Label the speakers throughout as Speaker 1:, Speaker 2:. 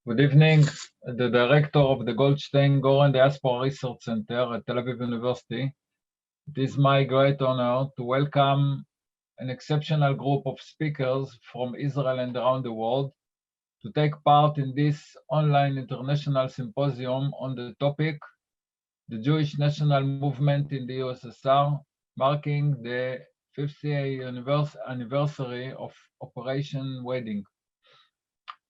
Speaker 1: Good evening, the director of the Goldstein-Goren Diaspora Research Center at Tel Aviv University. It is my great honor to welcome an exceptional group of speakers from Israel and around the world to take part in this online international symposium on the topic, the Jewish National Movement in the USSR, marking the 50th anniversary of Operation Wedding.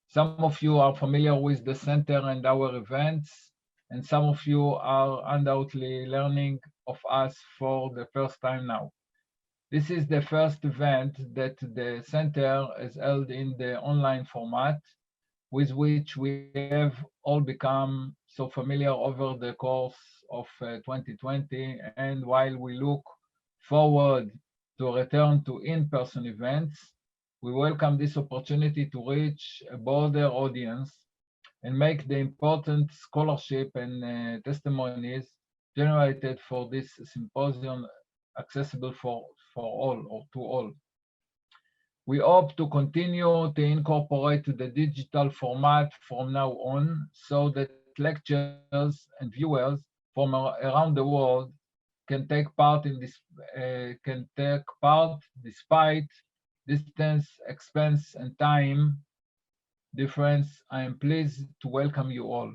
Speaker 1: Some of you are familiar with the center and our events, and some of you are undoubtedly learning of us for the first time now. This is the first event that the center has held in the online format, with which we have all become so familiar over the course of 2020, and while we look forward to a return to in-person events, we welcome this opportunity to reach a broader audience and make the important scholarship and testimonies generated for this symposium accessible for all or to all. We hope to continue to incorporate the digital format from now on so that lecturers and viewers from around the world can take part in this despite distance, expense, and time difference. I am pleased to welcome you all.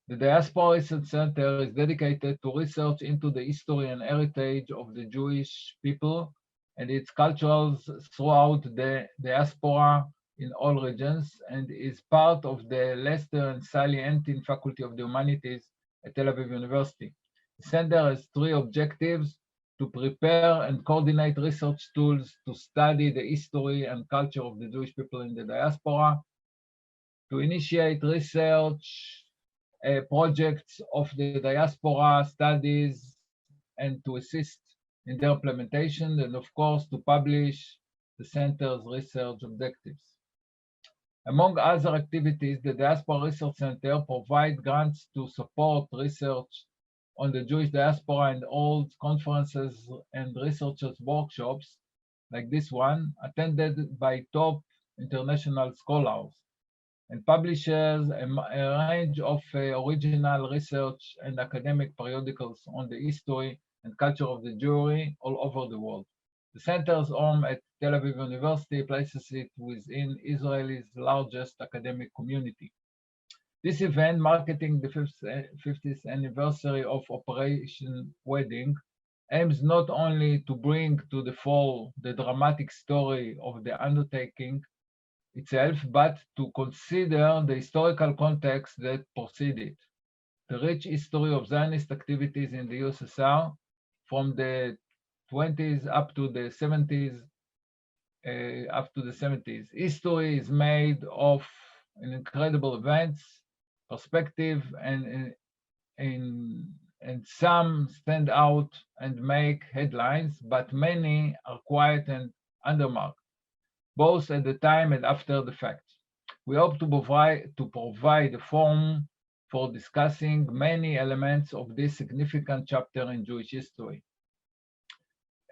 Speaker 1: The Diaspora Research Center is dedicated to research into the history and heritage of the Jewish people and its cultures throughout the diaspora in all regions, and is part of the Lester and Sally Entin Faculty of the Humanities at Tel Aviv University. The center has three objectives: to prepare and coordinate research tools to study the history and culture of the Jewish people in the diaspora, to initiate research projects of the diaspora studies and to assist in their implementation, and of course to publish the center's research objectives. Among other activities, the Diaspora Research Center provides grants to support research on the Jewish diaspora and holds conferences and researchers' workshops like this one, attended by top international scholars, and publishes a range of original research and academic periodicals on the history and culture of the Jewry all over the world. The center's home at Tel Aviv University places it within Israel's largest academic community. This event, marking the 50th anniversary of Operation Wedding, aims not only to bring to the fore the dramatic story of the undertaking itself, but to consider the historical context that preceded it. The rich history of Zionist activities in the USSR from the 20s up to the 70s. History is made of incredible events, perspective, and some stand out and make headlines, but many are quiet and undermarked, both at the time and after the fact. We hope to provide a forum for discussing many elements of this significant chapter in Jewish history.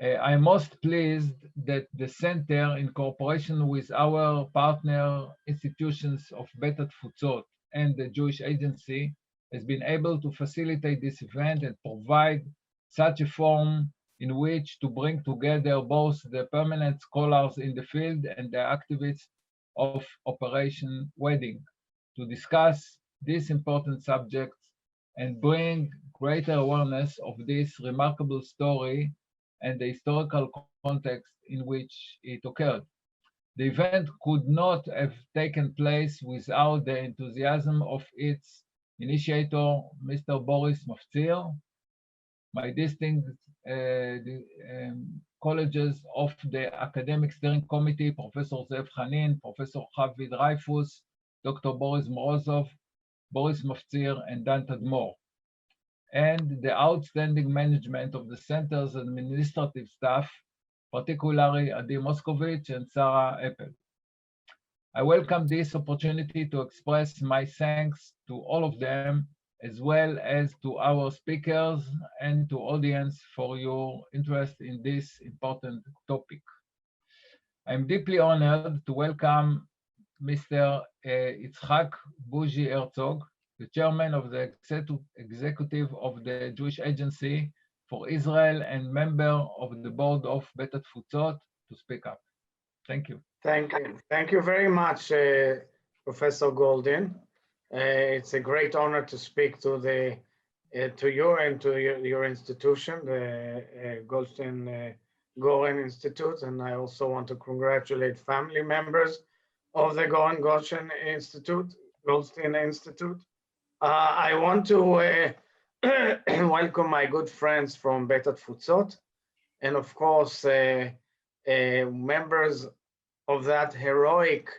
Speaker 1: I am most pleased that the Center, in cooperation with our partner institutions of Beit Hatfutsot and the Jewish Agency, has been able to facilitate this event and provide such a forum in which to bring together both the permanent scholars in the field and the activists of Operation Wedding to discuss these important subjects and bring greater awareness of this remarkable story and the historical context in which it occurred. The event could not have taken place without the enthusiasm of its initiator, Mr. Boris Maftzir, my distinguished colleagues of the Academic Steering Committee, Professor Zev Chanin, Professor Chavi Dreyfus, Dr. Boris Morozov, Boris Maftzir, and Dan Tadmor, and the outstanding management of the center's administrative staff, particularly Adi Moskovich and Sarah Appel. I welcome this opportunity to express my thanks to all of them, as well as to our speakers and to audience for your interest in this important topic. I am deeply honored to welcome Mr. Yitzhak Bougie Herzog, the chairman of the executive of the Jewish Agency for Israel and member of the board of Beit Hatfutsot, to speak up. Thank you.
Speaker 2: Thank you. Thank you very much, Professor Goldin. It's a great honor to speak to you and to your institution, the Goldstein-Goren Institute, and I also want to congratulate family members of the Goldstein Institute. I want to welcome my good friends from Beit Hatfutsot, and of course, members of that heroic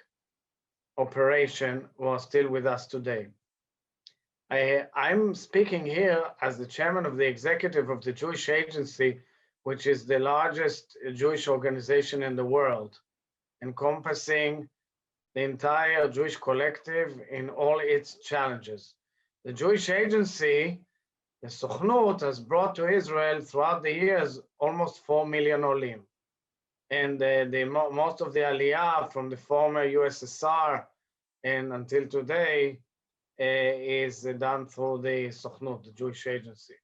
Speaker 2: operation who are still with us today. I'm speaking here as the chairman of the executive of the Jewish Agency, which is the largest Jewish organization in the world, encompassing the entire Jewish collective in all its challenges. The Jewish Agency, the Sochnut, has brought to Israel throughout the years almost 4 million olim. And most of the aliyah from the former USSR and until today is done through the Sochnut, the Jewish Agency.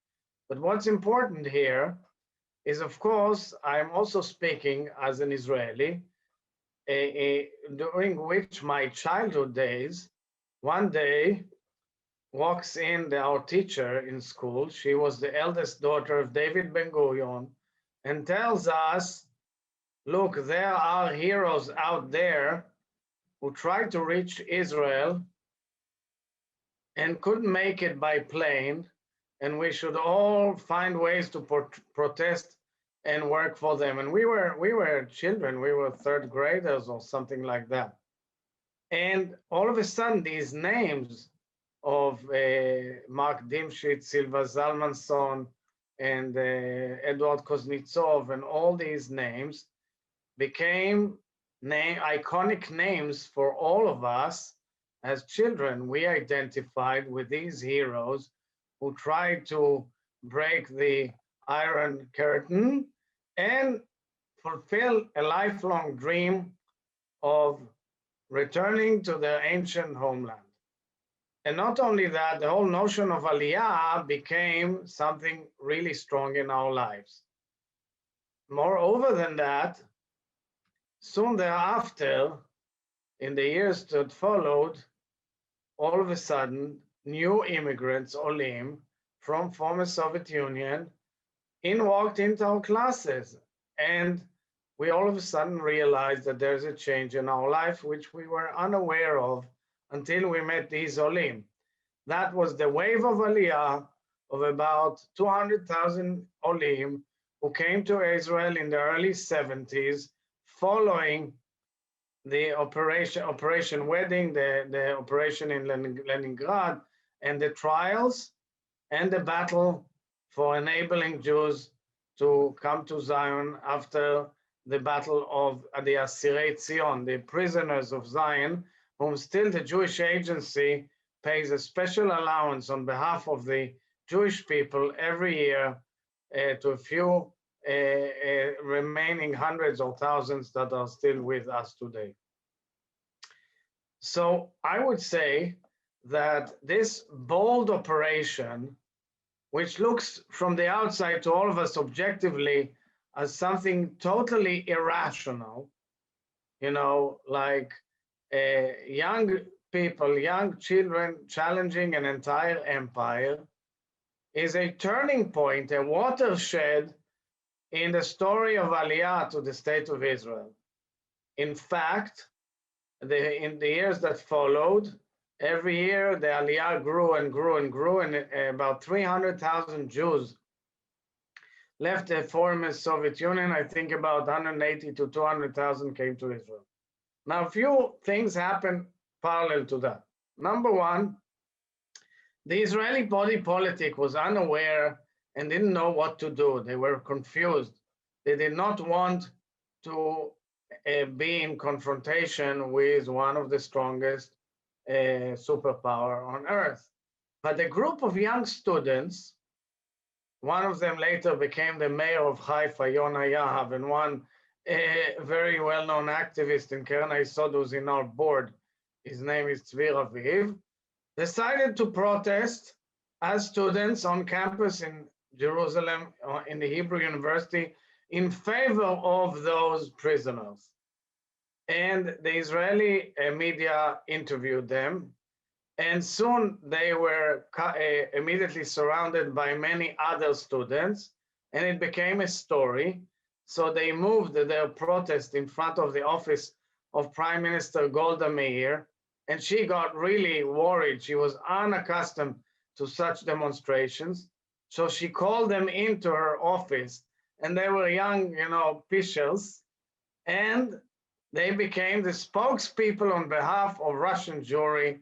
Speaker 2: But what's important here is, of course, I'm also speaking as an Israeli, during which my childhood days, one day walks in our teacher in school. She was the eldest daughter of David Ben-Gurion, and tells us, look, there are heroes out there who tried to reach Israel and couldn't make it by plane, and we should all find ways to protest and work for them. And we were children, we were third graders or something like that. And all of a sudden, these names of Mark Dimshit, Silva Zalmanson, and Edward Kuznetsov, and all these names became iconic names for all of us as children. We identified with these heroes who tried to break the Iron Curtain and fulfill a lifelong dream of returning to their ancient homeland. And not only that, the whole notion of Aliyah became something really strong in our lives. Moreover than that, soon thereafter, in the years that followed, all of a sudden, new immigrants, Olim, from former Soviet Union, walked into our classes. And we all of a sudden realized that there's a change in our life, which we were unaware of until we met these Olim. That was the wave of Aliyah of about 200,000 Olim who came to Israel in the early 70s, following the Operation Wedding, the operation in Leningrad, and the trials and the battle for enabling Jews to come to Zion after the battle of the Asirei Zion, the prisoners of Zion, whom still the Jewish Agency pays a special allowance on behalf of the Jewish people every year to a few remaining hundreds or thousands that are still with us today. So I would say that this bold operation, which looks from the outside to all of us objectively as something totally irrational, you know, like young people, young children challenging an entire empire, is a turning point, a watershed in the story of Aliyah to the State of Israel. In fact, in the years that followed, every year the Aliyah grew and grew and grew, and about 300,000 Jews left the former Soviet Union. I think about 180 to 200,000 came to Israel. Now, a few things happened parallel to that. Number one, the Israeli body politic was unaware and didn't know what to do. They were confused. They did not want to be in confrontation with one of the strongest superpower on earth. But a group of young students, one of them later became the mayor of Haifa, Yona Yahav, and one very well-known activist in Keren Hayesod who's in our board, his name is Tzvi Aviv, decided to protest as students on campus in Jerusalem, in the Hebrew University, in favor of those prisoners. And the Israeli media interviewed them, and soon they were immediately surrounded by many other students, and it became a story. So they moved their protest in front of the office of Prime Minister Golda Meir, and she got really worried. She was unaccustomed to such demonstrations. So she called them into her office, and they were young, officials, and they became the spokespeople on behalf of Russian Jewry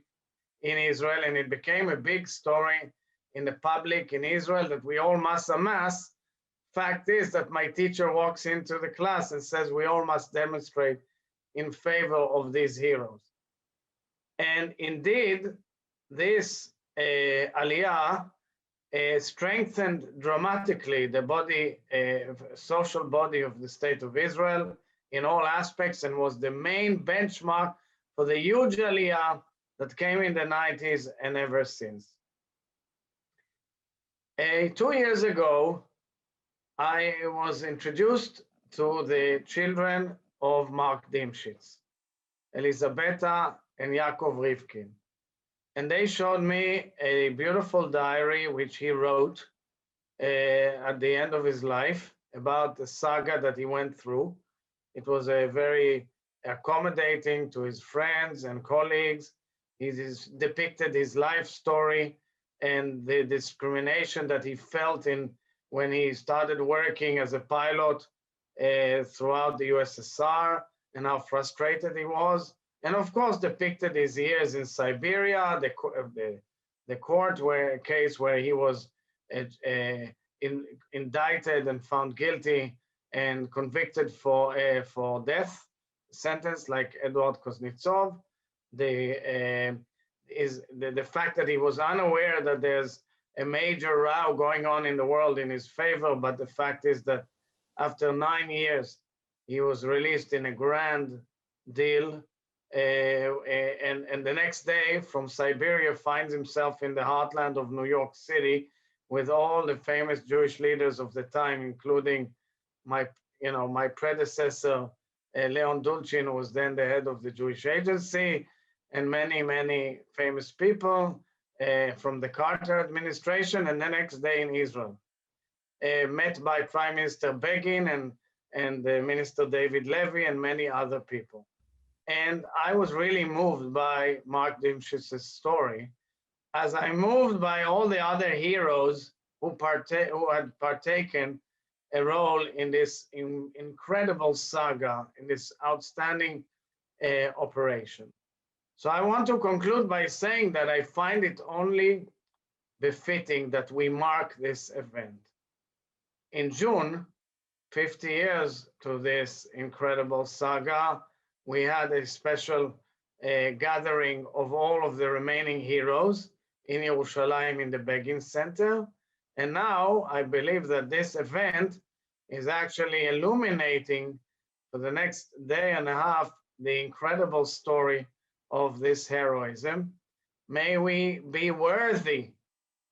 Speaker 2: in Israel, and it became a big story in the public in Israel that we all must amass. Fact is that my teacher walks into the class and says we all must demonstrate in favor of these heroes. And indeed, this aliyah strengthened dramatically the body, social body of the state of Israel in all aspects, and was the main benchmark for the huge aliyah that came in the 90s and ever since. 2 years ago, I was introduced to the children of Mark Dimshitz, Elisabetta and Yaakov Rivkin. And they showed me a beautiful diary which he wrote at the end of his life about the saga that he went through. It was a very accommodating to his friends and colleagues. He depicted his life story and the discrimination that he felt when he started working as a pilot throughout the USSR, and how frustrated he was. And of course, depicted his years in Siberia, the court case where he was indicted and found guilty and convicted for death sentence, like Eduard Kuznetsov. The fact that he was unaware that there's a major row going on in the world in his favor, but the fact is that after 9 years, he was released in a grand deal, and the next day from Siberia finds himself in the heartland of New York City with all the famous Jewish leaders of the time, including my predecessor, Leon Dulcin, who was then the head of the Jewish Agency, and many, many famous people from the Carter administration, and the next day in Israel. Met by Prime Minister Begin and Minister David Levy and many other people. And I was really moved by Mark Dimshitz's story, as I moved by all the other heroes who had partaken a role in this incredible saga, in this outstanding operation. So I want to conclude by saying that I find it only befitting that we mark this event. In June, 50 years to this incredible saga, we had a special gathering of all of the remaining heroes in Yerushalayim in the Begin Center. And now I believe that this event is actually illuminating for the next day and a half the incredible story of this heroism. May we be worthy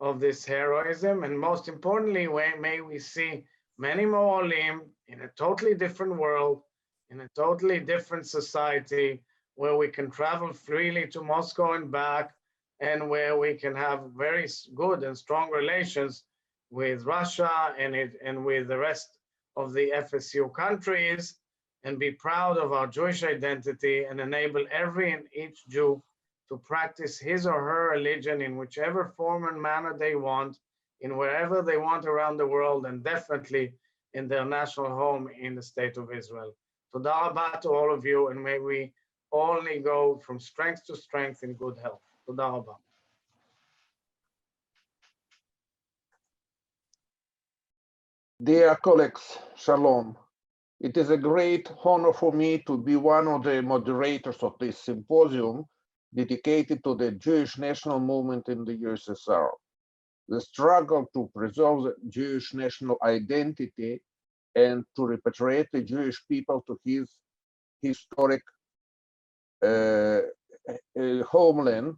Speaker 2: of this heroism, and most importantly, may we see many more Olim in a totally different world, in a totally different society, where we can travel freely to Moscow and back, and where we can have very good and strong relations with Russia and with the rest of the FSU countries, and be proud of our Jewish identity and enable every and each Jew to practice his or her religion in whichever form and manner they want, in wherever they want around the world, and definitely in their national home in the state of Israel. Toda rabah to all of you, and may we only go from strength to strength in good health. Toda rabah.
Speaker 3: Dear colleagues, Shalom. It is a great honor for me to be one of the moderators of this symposium dedicated to the Jewish national movement in the USSR. The struggle to preserve the Jewish national identity and to repatriate the Jewish people to his historic homeland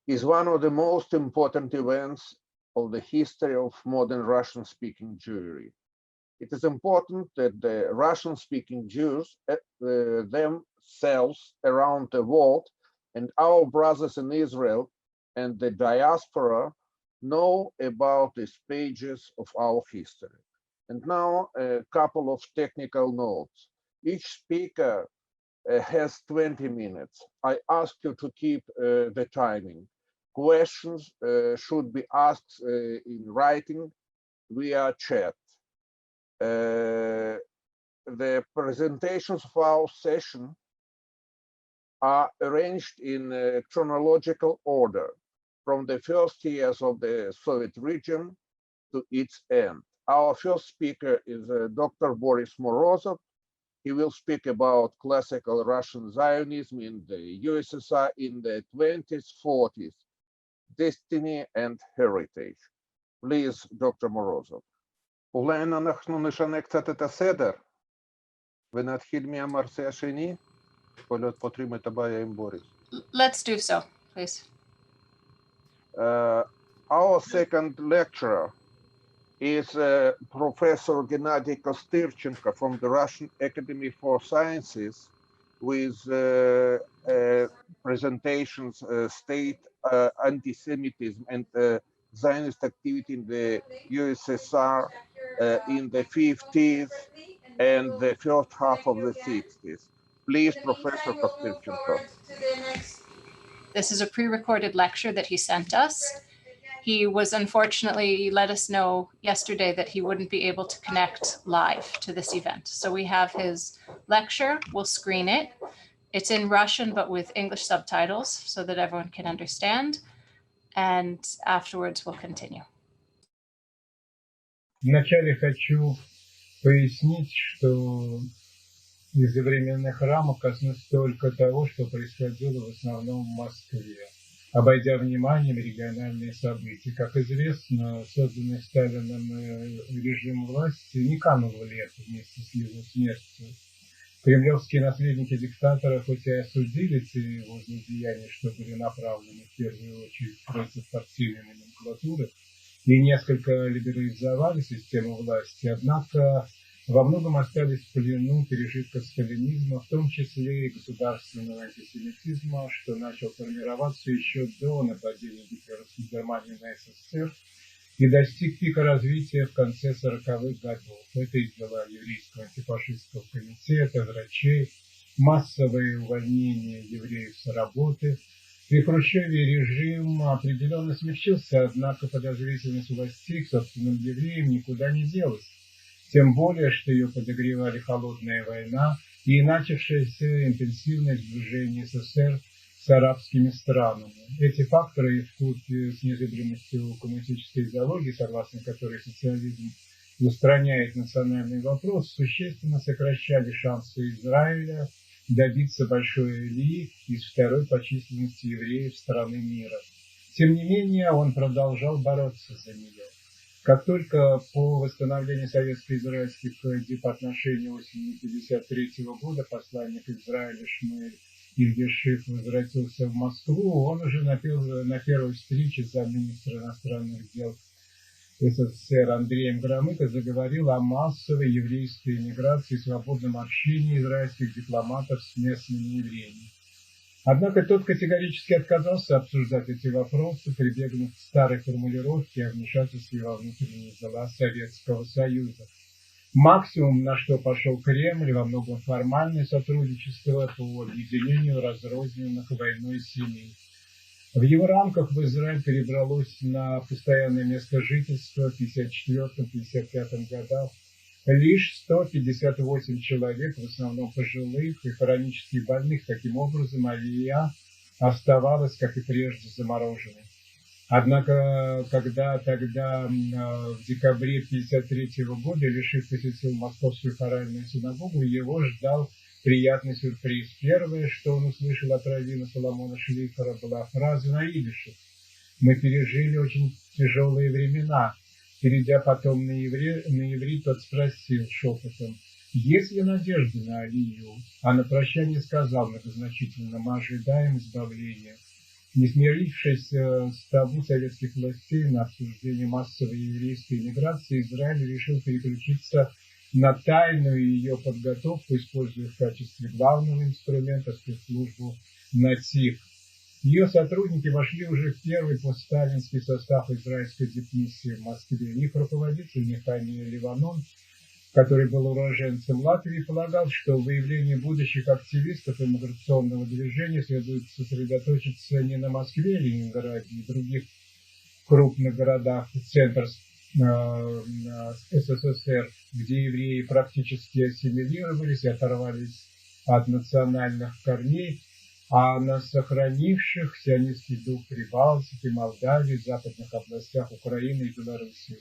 Speaker 3: is one of the most important events of the history of modern Russian-speaking Jewry. It is important that the Russian-speaking Jews themselves around the world and our brothers in Israel and the diaspora know about these pages of our history. And now a couple of technical notes. Each speaker has 20 minutes. I ask you to keep the timing. Questions should be asked in writing via chat. The presentations of our session are arranged in chronological order from the first years of the Soviet regime to its end. Our first speaker is Dr. Boris Morozov. He will speak about classical Russian Zionism in the USSR in the 20s, 40s, destiny and heritage. Please, Dr. Morozov.
Speaker 4: אולי אנחנו נשנה קצת את הסדר ונתחיל מהמרצה השני, יכול להיות פותרים את הבעיה עם בוריס.
Speaker 5: Let's do so, please.
Speaker 3: Our second lecturer is Professor Gennady Kostyrchenko from the Russian Academy for Sciences with presentations State Anti-Semitism and Zionist activity in the USSR in the 50s and the first half of the 60s. Please, Professor Kostyrchenko.
Speaker 5: This is a pre-recorded lecture that he sent us. He was unfortunately let us know yesterday that he wouldn't be able to connect live to this event. So we have his lecture, we'll screen it. It's in Russian, but with English subtitles so that everyone can understand. And afterwards we'll continue.
Speaker 6: Вначале хочу пояснить, что из-за временных рамок коснусь только того, что происходило в основном в Москве, обойдя вниманием региональные события. Как известно, созданный Сталином режим власти не канул в лету вместе с его смертью. Кремлевские наследники диктатора хоть и осудили те его злодеяния, что были направлены в первую очередь против партийной номенклатуры, и несколько либерализовали систему власти, однако во многом остались в плену пережитков сталинизма, в том числе и государственного антисемитизма, что начал формироваться еще до нападения гитлеровской Германии на СССР и достиг пика развития в конце 40-х годов. Это и дела еврейского антифашистского комитета, врачей, массовые увольнения евреев с работы. При Хрущеве режим определенно смягчился, однако подозрительность властей к собственным евреям никуда не делась. Тем более, что ее подогревали холодная война и начавшееся интенсивное сближение СССР с арабскими странами. Эти факторы в купе с незыблемостью коммунистической идеологии, согласно которой социализм устраняет национальный вопрос, существенно сокращали шансы Израиля добиться большой элиты из второй по численности евреев страны мира. Тем не менее, он продолжал бороться за нее. Как только по восстановлению советско-израильских дипотношений осенью 1953 года посланник Израиля Шмуэль Ильяшев возвратился в Москву, он уже на первой встрече с замминистра иностранных дел СССР Андреем Громыко заговорил о массовой еврейской эмиграции и свободном общении израильских дипломатов с местными евреями. Однако тот категорически отказался обсуждать эти вопросы, прибегнув к старой формулировке о вмешательстве во внутренние дела Советского Союза. Максимум, на что пошел Кремль, во многом формальное сотрудничество по объединению разрозненных войной семей. В его рамках в Израиль перебралось на постоянное место жительства в 1954-1955 годах лишь 158 человек, в основном пожилых и хронически больных. Таким образом, алия оставалась, как и прежде, замороженной. Однако, когда тогда, в декабре 1953 года, Ильяшев посетил Московскую хоральную синагогу, его ждал приятный сюрприз. Первое, что он услышал от раввина Соломона Шлифера, была фраза на идише: «Мы пережили очень тяжелые времена». Перейдя потом на иврит, тот спросил шепотом: Есть ли надежда на Алию? А на прощание сказал многозначительно: мы ожидаем избавления. Не смирившись с табу советских властей на обсуждение массовой еврейской миграции, Израиль решил переключиться на тайную ее подготовку, используя в качестве главного инструмента спецслужбу НАТИФ. Ее сотрудники вошли уже в первый постсталинский состав израильской дипмиссии в Москве. Их руководитель Михаил Ливанон, который был уроженцем Латвии, полагал, что в выявлении будущих активистов иммиграционного движения следует сосредоточиться не на Москве, Ленинграде и других крупных городах, центрах СССР, где евреи практически ассимилировались и оторвались от национальных корней, а на сохранивших сионистский дух Прибалтике, Молдавии, западных областях Украины и Белоруссии.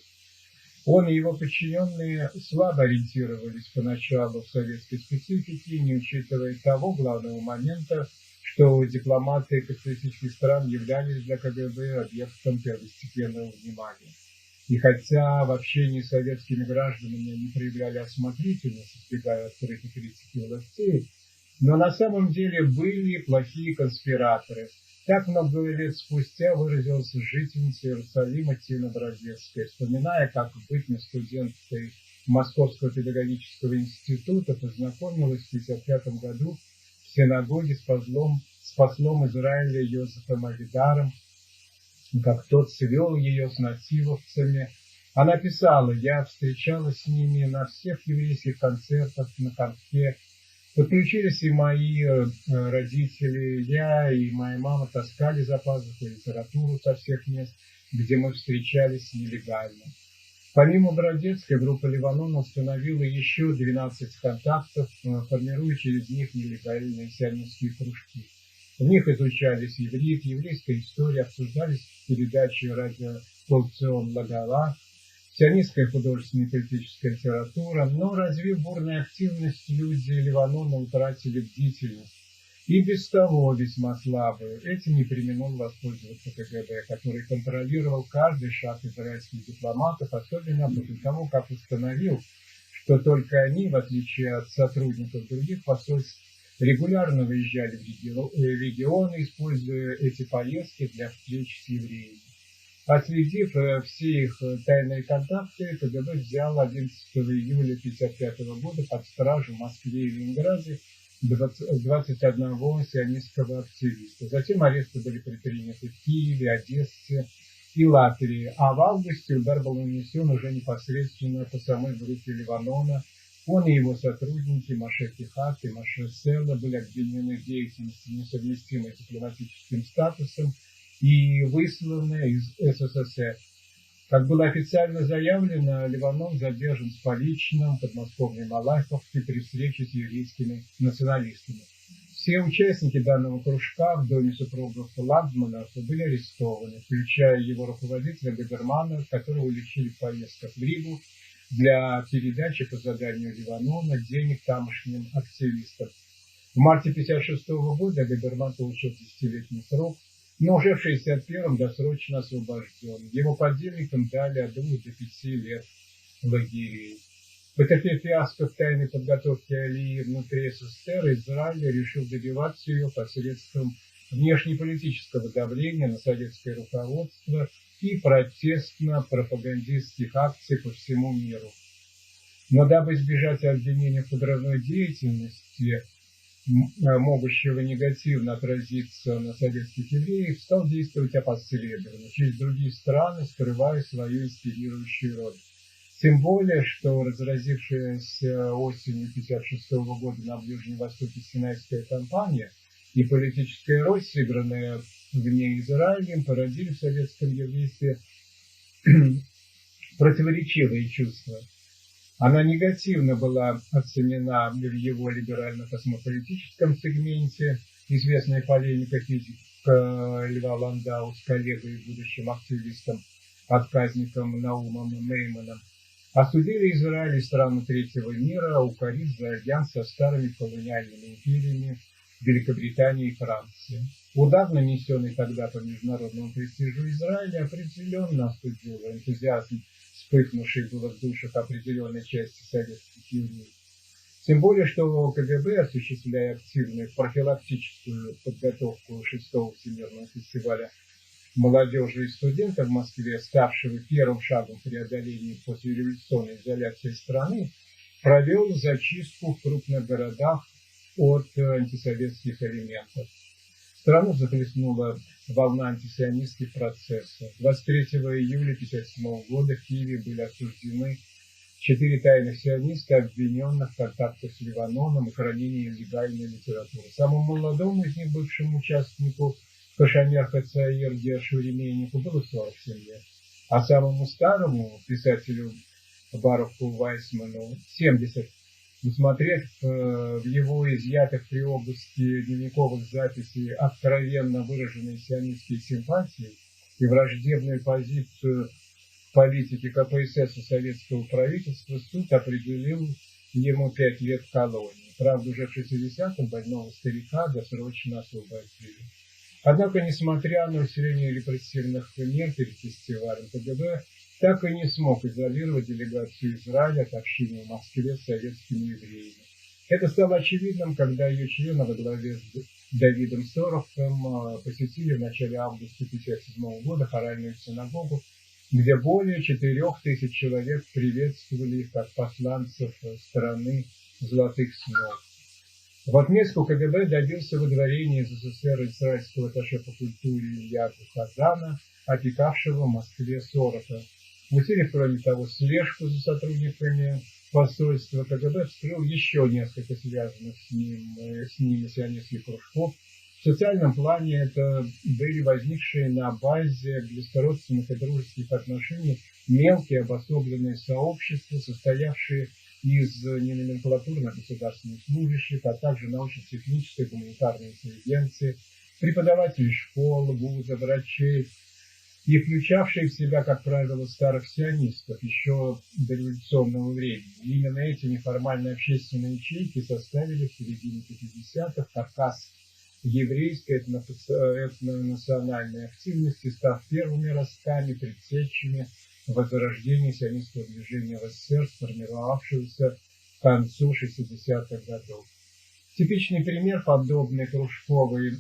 Speaker 6: Он и его подчиненные слабо ориентировались поначалу в советской специфике, не учитывая того главного момента, что дипломаты капиталистических стран являлись для КГБ объектом первостепенного внимания. И хотя в общении с советскими гражданами они проявляли осмотрительность, избегая открытой критики властей, но на самом деле были плохие конспираторы. Так много лет спустя выразилась жительница Иерусалима Тина Бродецкая, вспоминая, как бытность студенткой Московского педагогического института познакомилась в 1955 году в синагоге с послом Израиля Йозефом Авидаром, как тот свел ее с нативовцами. Она писала: «Я встречалась с ними на всех еврейских концертах, на конфе. Подключились и мои родители, я и моя мама таскали за пазухой литературу со всех мест, где мы встречались нелегально». Помимо Бродецкой, группа Ливанона установила еще 12 контактов, формируя через них нелегальные сионистские кружки. В них изучались иврит, еврейская история, обсуждались передачи радио «Полцион Лагала», сионистская художественная и политическая литература, но, развив бурную активность, люди Ливанона утратили бдительность. И без того весьма слабую. Этим не преминул воспользоваться КГБ, который контролировал каждый шаг израильских дипломатов, особенно после того, как установил, что только они, в отличие от сотрудников других посольств, регулярно выезжали в регионы, используя эти поездки для встреч с евреями. Отследив все их тайные контакты, КГБ взял 11 июля 1955 года под стражу в Москве и Ленинграде 21 сионистского активиста. Затем аресты были предприняты в Киеве, Одессе и Латвии, а в августе удар был нанесен уже непосредственно по самой группе Ливанона. Он и его сотрудники Маше Кихат и Маше Села были обвинены в деятельности, несовместимой с дипломатическим статусом, и высланы из СССР. Как было официально заявлено, Ливанон задержан с поличным в подмосковной Малаховке при встрече с еврейскими националистами. Все участники данного кружка в доме супругов Ландманов были арестованы, включая его руководителя Габермана, которого лишили в поездках в Ригу для передачи по заданию Ливанона денег тамошним активистам. В марте 1956 года Габерман получил 10-летний срок, но уже в 1961-м досрочно освобожден. Его подельникам дали от 2 до 5 лет лагерей. Потерпев фиаско в тайной подготовке Алии внутри СССР, Израиль решил добиваться ее посредством внешнеполитического давления на советское руководство и протестно-пропагандистских акций по всему миру. Но дабы избежать обвинения в подрывной деятельности, могущего негативно отразиться на советских евреев, стал действовать опосредованно через другие страны, скрывая свою инспирирующую роль. Тем более, что разразившаяся осенью 1956 года на Ближнем Востоке Синайская кампания и политическая роль, сыгранная в ней Израилем, породили в советском еврействе противоречивые чувства. Она негативно была оценена в его либерально-космополитическом сегменте. Известная полемика физика Льва Ландау с коллегой и будущим активистом, отказником Наумом Мейманом, осудили Израиль и страны третьего мира, укорив за альянс со старыми колониальными империями Великобритании и Франции. Удар, нанесенный тогда по международному престижу Израиля, определенно остудил энтузиазм, вспыхнувший было в душах определенной части советских евреев. Тем более, что КГБ, осуществляя активную профилактическую подготовку 6-го Всемирного фестиваля молодежи и студентов в Москве, ставшего первым шагом преодоления послереволюционной изоляции страны, провел зачистку в крупных городах от антисоветских элементов. Страну захлестнула волна антисионистских процессов. 23 июля 1957 года в Киеве были осуждены 4 тайных сиониста, обвиненных в контактах с Ливаноном и хранении нелегальной литературы. Самому молодому из них, бывшему участнику Кашамер Хацаир Гершу Ремейнику, было 47 лет, а самому старому писателю Баруху Вайсману 70. Усмотрев в его изъятых при обыске дневниковых записей откровенно выраженные сионистские симпатии и враждебную позицию политики КПСС и советского правительства, суд определил ему 5 лет колонии. Правда, уже в 60-м больного старика досрочно освободили. Однако, несмотря на усиление репрессивных мер перед фестивалем, КГБ так и не смог изолировать делегацию Израиля от общения в Москве с советскими евреями. Это стало очевидным, когда ее члены во главе с Давидом Соровым посетили в начале августа 1957 года хоральную синагогу, где более 4000 человек приветствовали их как посланцев страны золотых снов. В отместку КГБ добился выдворения из СССР израильского атташе по культуре Илья Хазана, опекавшего в Москве Сорока. Усилив, кроме того, слежку за сотрудниками посольства, КГБ вскрыл еще несколько связанных с ними сионистских кружков. В социальном плане это были возникшие на базе близкородственных и дружеских отношений мелкие обособленные сообщества, состоявшие из неноменклатурно-государственных служащих, а также научно-технической и гуманитарной интеллигенции, преподавателей школ, вузов, врачей, и включавшие в себя, как правило, старых сионистов еще до революционного времени. И именно эти неформальные общественные ячейки составили в середине 50-х каркас еврейской этнонациональной активности, став первыми ростками, предтечами возрождения сионистского движения в СССР, сформировавшегося к концу 60-х годов. Типичный пример подобной кружковой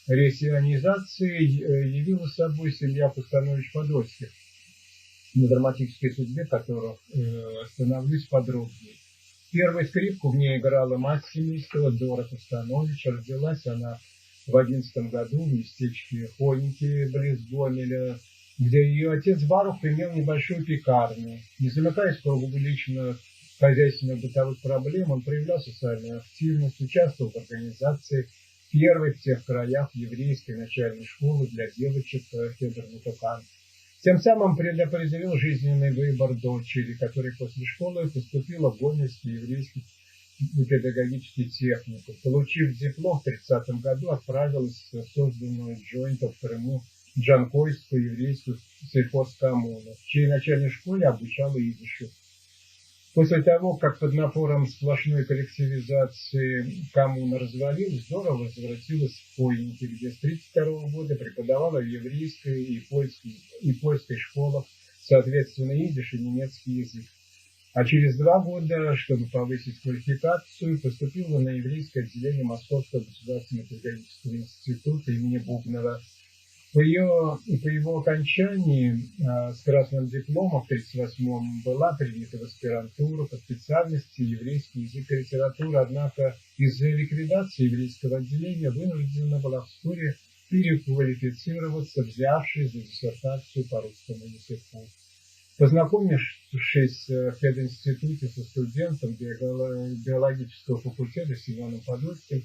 Speaker 6: ресионизации явила собой семья Кустанович-Подольских, на драматической судьбе которых остановлюсь подробнее. Первую скрипку в ней играла мать семейства Дора Кустанович. Родилась она в 11 году в местечке Хоники, близ Гомеля, где ее отец Барух имел небольшую пекарню. Не замыкаясь в кругу личных хозяйственных бытовых проблем, он проявлял социальную активность, участвовал в организации первой в тех краях еврейской начальной школы для девочек Хедер-Мутукан. Тем самым предопределил жизненный выбор дочери, которая после школы поступила в Гомельский еврейский педагогический техникум. Получив диплом в 1930 году, отправилась в созданную джойнтом в Крыму Джанкойскую еврейскую сельхозкоммуну, в чьей начальной школе обучала идишу. После того, как под напором сплошной коллективизации коммуна развалилась, здорово возвратилась в Хойники, где с 1932 года преподавала в еврейской и польской школах, соответственно, идиш и немецкий язык. А через 2 года, чтобы повысить квалификацию, поступила на еврейское отделение Московского государственного педагогического института имени Бубнова. По его окончании с красным дипломом в 1938-м была принята в аспирантуру по специальности еврейский язык и литература, однако из-за ликвидации еврейского отделения вынуждена была вскоре переквалифицироваться, взявшись за диссертацию по русскому языку. Познакомившись в пединституте со студентом биологического факультета Семеном Подольским,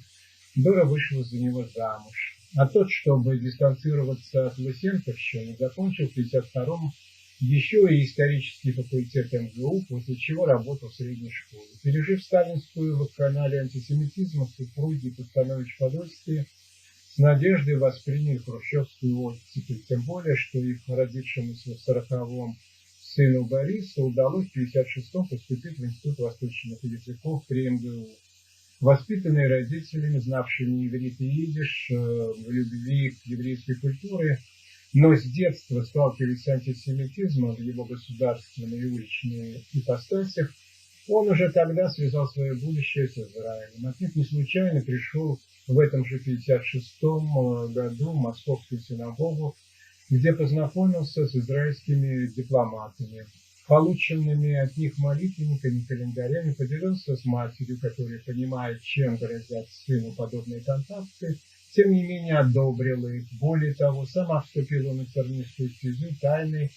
Speaker 6: Дора вышла за него замуж. А тот, чтобы дистанцироваться от лысенковщины, закончил в 1952-м еще и исторический факультет МГУ, после чего работал в средней школе. Пережив сталинскую вакханалию антисемитизма, супруги Кустанович-Подольские с надеждой восприняли хрущевскую оттепель, тем более, что их родившемуся в 1940-м сыну Борису удалось в 1956-м поступить в Институт восточных языков при МГУ. Воспитанные родителями, знавшими иврит и идиш, в любви к еврейской культуре, но с детства сталкивались с антисемитизмом в его государственной и уличной ипостасях, Он уже тогда связал свое будущее с Израилем. Отнюдь не случайно пришел в этом же 1956 году в Московскую синагогу, где познакомился с израильскими дипломатами. Полученными от них молитвенниками, календарями поделился с матерью, которая понимает, чем грозят сыну подобные контакты, тем не менее одобрила их. Более того, сама вступила на тернистую стезю тайной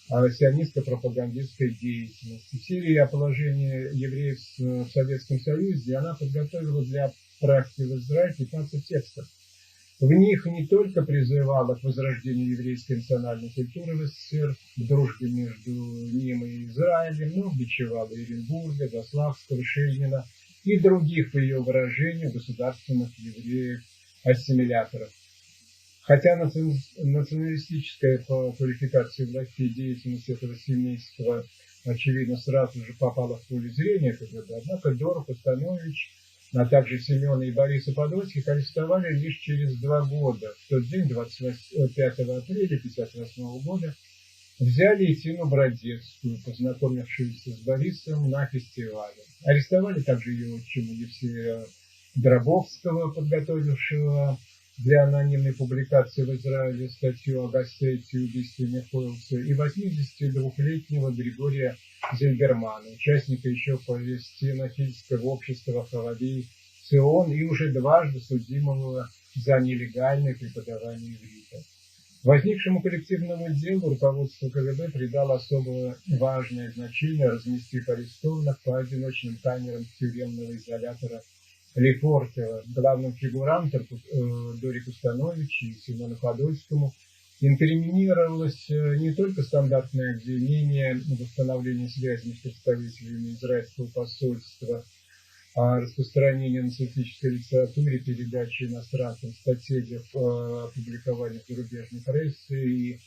Speaker 6: сионистско-пропагандистской деятельности. В серии о положении евреев в Советском Союзе она подготовила для практики в Израиле 15 текстов. В них не только призывала к возрождению еврейской национальной культуры в СССР, к дружбе между ним и Израилем, но бичевала Оренбурга, Заславского, Шейнина и других, по ее выражению, государственных евреев-ассимиляторов. Хотя националистическая по квалификации властей деятельность этого семейства, очевидно, сразу же попала в поле зрения КГБ, однако Доров, Установич, а также Семена и Бориса Подольских арестовали лишь через 2 года. В тот день, 25 апреля 1958 года, взяли и Тину Бродецкую, познакомившуюся с Борисом на фестивале. Арестовали также ее отчима Евсея Дробовского, подготовившего для анонимной публикации в Израиле статью о Гассете и убийстве Михоэлса, и 82-летнего Григория Зельбермана, участника еще палестино-фильского общества Хавади Цион и уже дважды судимого за нелегальное преподавание иврита. Возникшему коллективному делу руководство КГБ придало особо важное значение, разместив арестованных по одиночным камерам тюремного изолятора Лефортово. Главным фигурантом Дорику Установичу и Семену Подольскому инкриминировалось не только стандартное обвинение в установлении связи с представителями израильского посольства, о распространении нацистической литературы, передаче иностранцам статей для публикования в зарубежной прессе и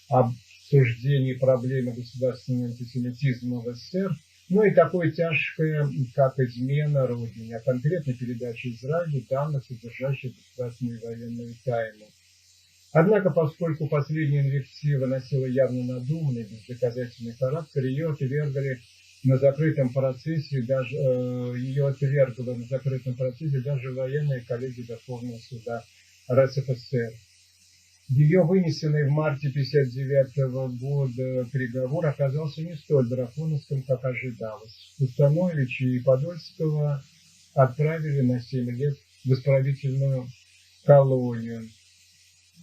Speaker 6: обсуждении проблемы государственного антисемитизма в СССР, но и такое тяжкое, как измена Родине, а конкретно передача Израилю данных, содержащих государственную и военную тайну. Однако, поскольку последняя инвектива носила явно надуманный, бездоказательный характер, ее отвергла на закрытом процессе даже военная коллегия Верховного суда РСФСР. Ее вынесенный в марте 1959 года приговор оказался не столь драконовским, как ожидалось. Установича и Подольского отправили на 7 лет в исправительную колонию.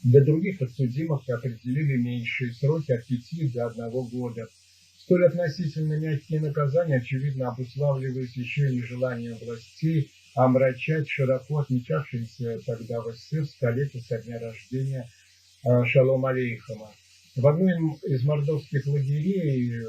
Speaker 6: Для других подсудимых определили меньшие сроки от 5 до 1 года. Столь относительно мягкие наказания, очевидно, обуславливались еще и нежеланием властей омрачать широко отмечавшиеся тогда в СССР столетие со дня рождения Шалом Алейхама. В одном из мордовских лагерей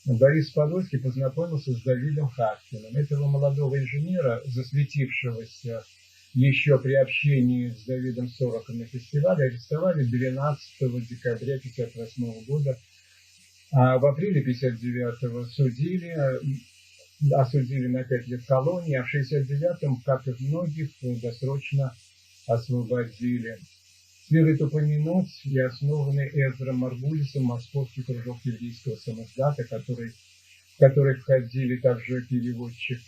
Speaker 6: Борис Подольский познакомился с Давидом Хаткиным. Этого молодого инженера, засветившегося еще при общении с Давидом Сороком на фестивале, арестовали 12 декабря 1958 года, а в апреле 1959 осудили на 5 лет колонии, а в 1969-м, как и многих, досрочно освободили. Следует упомянуть и основанный Эзром Маргулисом Московский кружок еврейского самоздата, в который входили также переводчик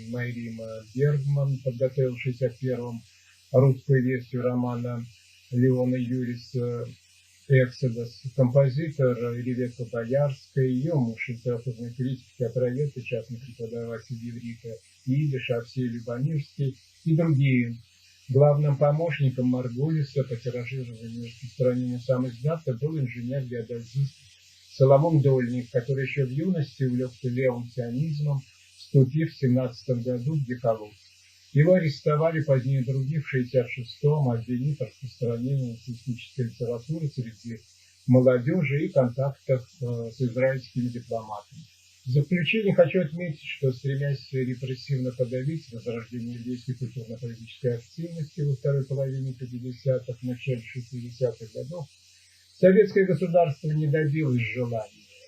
Speaker 6: Майрима Бергман, подготовил в 1961-м русскую версию романа Леона Юриса «Эксодос», композитор Ревека Боярская, ее муж, литературный критик, театровед и частный преподаватель иврита и идиш Авсей Любомирский и другие. Главным помощником Маргулиса по тиражированию и распространению самоиздата был инженер-геодезист Соломон Дольник, который еще в юности увлекся левым сионизмом, вступив в 1917 году в Гехалут. Его арестовали позднее других в 1966-м, обвинив в распространении нацистической литературы среди молодежи и контактах с израильскими дипломатами. В заключение хочу отметить, что, стремясь репрессивно подавить возрождение еврейской культурно-политической активности во второй половине 50-х, начале 60-х годов, советское государство не добилось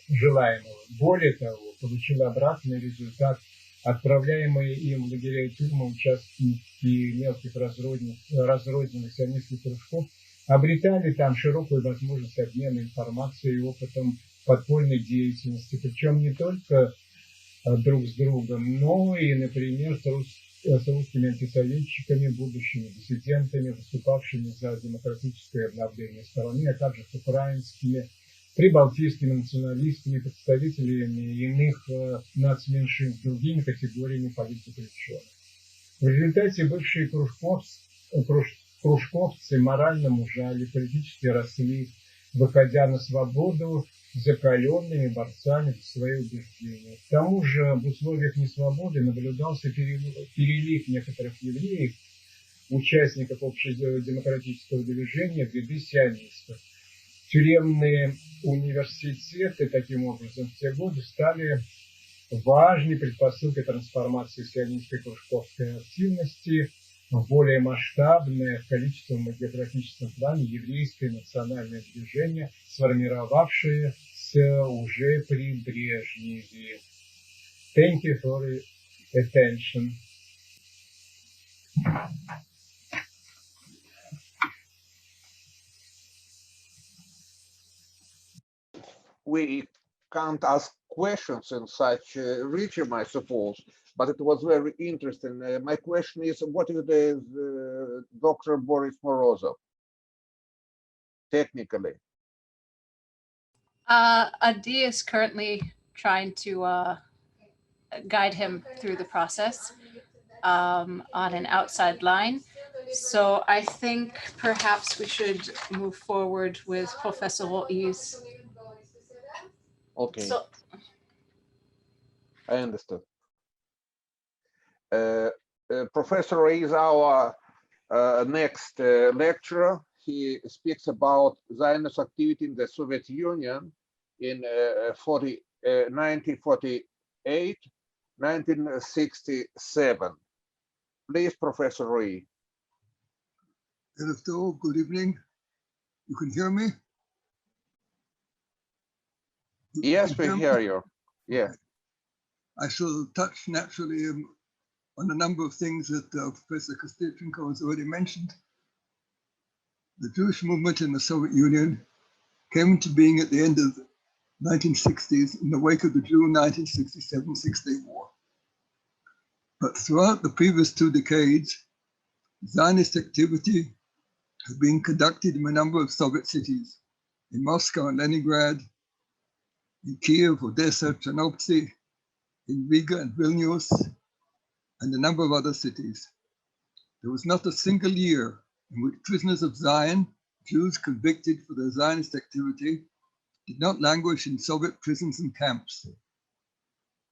Speaker 6: желаемого. Более того, получило обратный результат. Отправляемые им в лагеря и тюрьмы участники мелких разрозненных сионистских кружков обретали там широкую возможность обмена информацией и опытом подпольной деятельности, причем не только друг с другом, но и, например, с русскими антисоветчиками, будущими диссидентами, выступавшими за демократическое обновление страны, а также с украинскими, прибалтийскими националистами, представителями иных нацменьшинств, другими категориями политзаключенных. В результате бывшие кружковцы морально мужали, политически росли, выходя на свободу закаленными борцами за свои убеждения. К тому же в условиях несвободы наблюдался перелив некоторых евреев, участников общедемократического движения, в ряды сионистов. Тюремные университеты, таким образом, в те годы стали важной предпосылкой трансформации сионистской кружковской активности в более масштабное в количественном и географическом плане еврейское национальное движение, сформировавшееся уже при Брежневе. Thank you for attention.
Speaker 3: We can't ask questions in such a regime, I suppose, but it was very interesting. My question is, what is the Dr. Boris Morozov, technically?
Speaker 5: Adi is currently trying to guide him through the process on an outside line. So I think perhaps we should move forward with Professor Ruiz.
Speaker 3: Okay,
Speaker 5: So,
Speaker 3: I understood. Professor is our next lecturer. He speaks about Zionist activity in the Soviet Union in 1948, 1967. Please, Professor Rui.
Speaker 7: Good evening. You can hear me?
Speaker 3: Yes, we hear you. Yeah.
Speaker 7: I shall touch naturally on a number of things that Professor Kostechenko has already mentioned. The Jewish movement in the Soviet Union came into being at the end of the 1960s in the wake of the June 1967 Six-Day War. But throughout the previous 2 decades, Zionist activity had been conducted in a number of Soviet cities, in Moscow and Leningrad, in Kiev, Odessa, Chernivtsi, in Riga and Vilnius, and a number of other cities. There was not a single year in which prisoners of Zion, Jews convicted for their Zionist activity, did not languish in Soviet prisons and camps.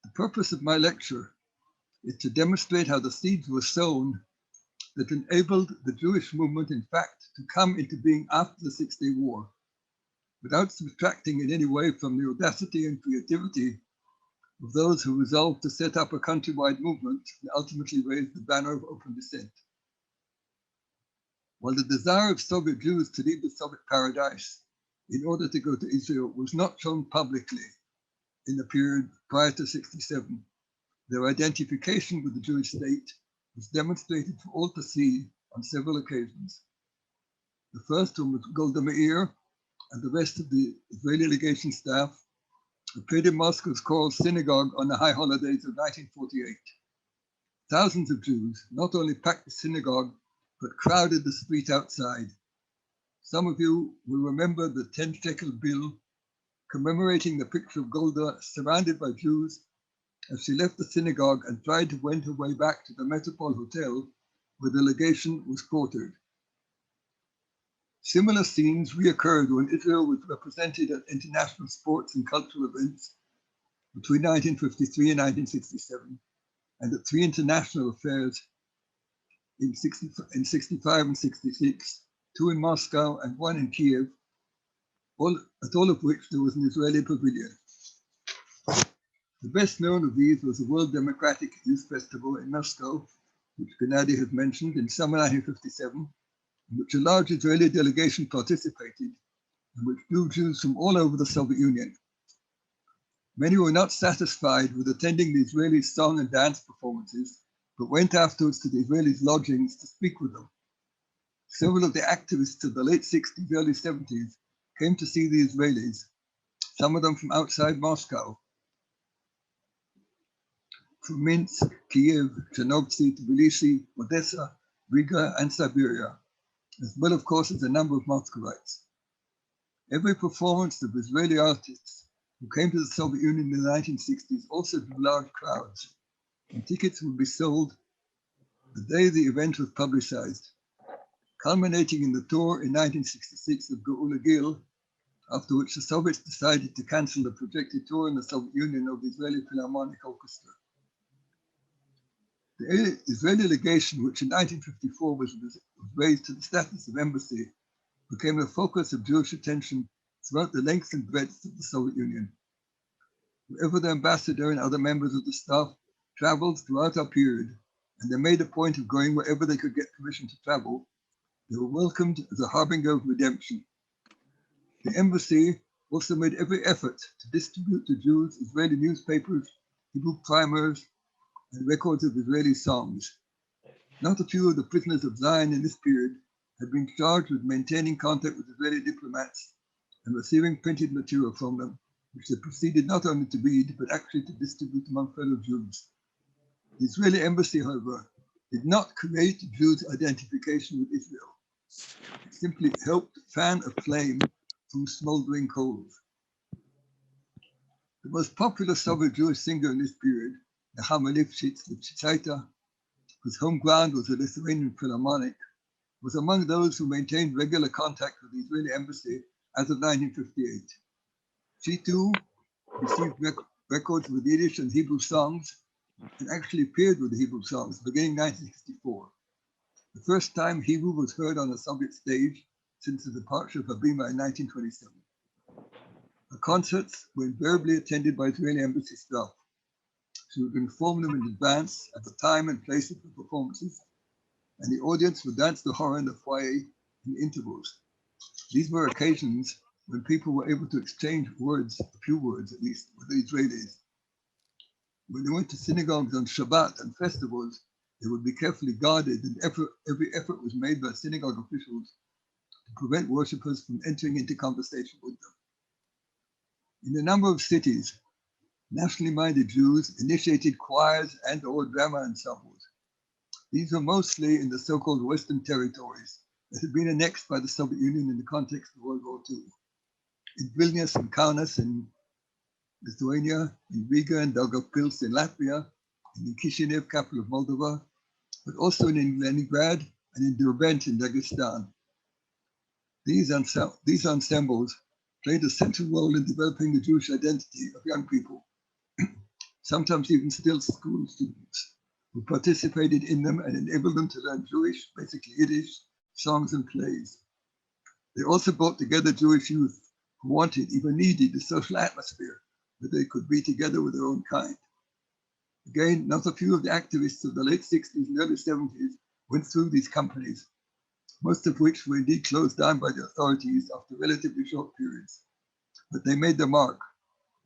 Speaker 7: The purpose of my lecture is to demonstrate how the seeds were sown that enabled the Jewish movement, in fact, to come into being after the Six-Day War, without subtracting in any way from the audacity and creativity of those who resolved to set up a countrywide movement and ultimately raise the banner of open dissent. While the desire of Soviet Jews to leave the Soviet paradise in order to go to Israel was not shown publicly in the period prior to 1967, their identification with the Jewish state was demonstrated for all to see on several occasions. The first one was Golda Meir and the rest of the Israeli legation staff appeared in Moscow's Choral Synagogue on the high holidays of 1948. Thousands of Jews not only packed the synagogue, but crowded the street outside. Some of you will remember the 10-shekel bill commemorating the picture of Golda surrounded by Jews as she left the synagogue and tried to wend her way back to the Metropole Hotel where the legation was quartered. Similar scenes reoccurred when Israel was represented at international sports and cultural events between 1953 and 1967, and at 3 international affairs in 65 and 66, 2 in Moscow and 1 in Kiev, at all of which there was an Israeli pavilion. The best known of these was the World Democratic Youth Festival in Moscow, which Gennady has mentioned, in summer 1957, in which a large Israeli delegation participated, and which drew Jews from all over the Soviet Union. Many were not satisfied with attending the Israeli song and dance performances, but went afterwards to the Israelis' lodgings to speak with them. Several of the activists of the late 60s, early 70s came to see the Israelis, some of them from outside Moscow. from Minsk, Kiev, Chernovtsi, Tbilisi, Odessa, Riga, and Siberia, as well, of course, as a number of Muscovites. Every performance of Israeli artists who came to the Soviet Union in the 1960s also drew large crowds, and tickets would be sold the day the event was publicized, culminating in the tour in 1966 of Geula Gil, after which the Soviets decided to cancel the projected tour in the Soviet Union of the Israeli Philharmonic Orchestra. The Israeli legation, which in 1954 was raised to the status of embassy, became the focus of Jewish attention throughout the length and breadth of the Soviet Union. Wherever the ambassador and other members of the staff traveled throughout our period, and they made a point of going wherever they could get permission to travel, they were welcomed as a harbinger of redemption. The embassy also made every effort to distribute to Jews Israeli newspapers, Hebrew primers, and records of Israeli songs. Not a few of the prisoners of Zion in this period had been charged with maintaining contact with Israeli diplomats and receiving printed material from them, which they proceeded not only to read, but actually to distribute among fellow Jews. The Israeli embassy, however, did not create Jews' identification with Israel. It simply helped fan a flame from smoldering coals. The most popular Soviet Jewish singer in this period, Nechama Lifshitz, whose home ground was the Lithuanian Philharmonic, was among those who maintained regular contact with the Israeli embassy as of 1958. She too received records with Yiddish and Hebrew songs and actually appeared with the Hebrew songs beginning 1964, the first time Hebrew was heard on a Soviet stage since the departure of Habima in 1927. Her concerts were invariably attended by Israeli embassy staff. She would inform them in advance of the time and place of the performances, and the audience would dance the horror in the foyer in intervals. These were occasions when people were able to exchange words, a few words at least, with the Israelis. When they went to synagogues on Shabbat and festivals, they would be carefully guarded, and every effort was made by synagogue officials to prevent worshippers from entering into conversation with them. In a number of cities, nationally minded Jews initiated choirs and or drama ensembles. These were mostly in the so-called Western territories that had been annexed by the Soviet Union in the context of World War II. In Vilnius and Kaunas in Lithuania, in Riga and Daugavpils in Latvia, and in Chisinau, capital of Moldova, but also in Leningrad and in Derbent in Dagestan. These ensembles played a central role in developing the Jewish identity of young people, sometimes even still school students, who participated in them and enabled them to learn Jewish, basically Yiddish, songs and plays. They also brought together Jewish youth who wanted, even needed, a social atmosphere where they could be together with their own kind. Again, not a few of the activists of the late 60s and early 70s went through these companies, most of which were indeed closed down by the authorities after relatively short periods. But they made their mark,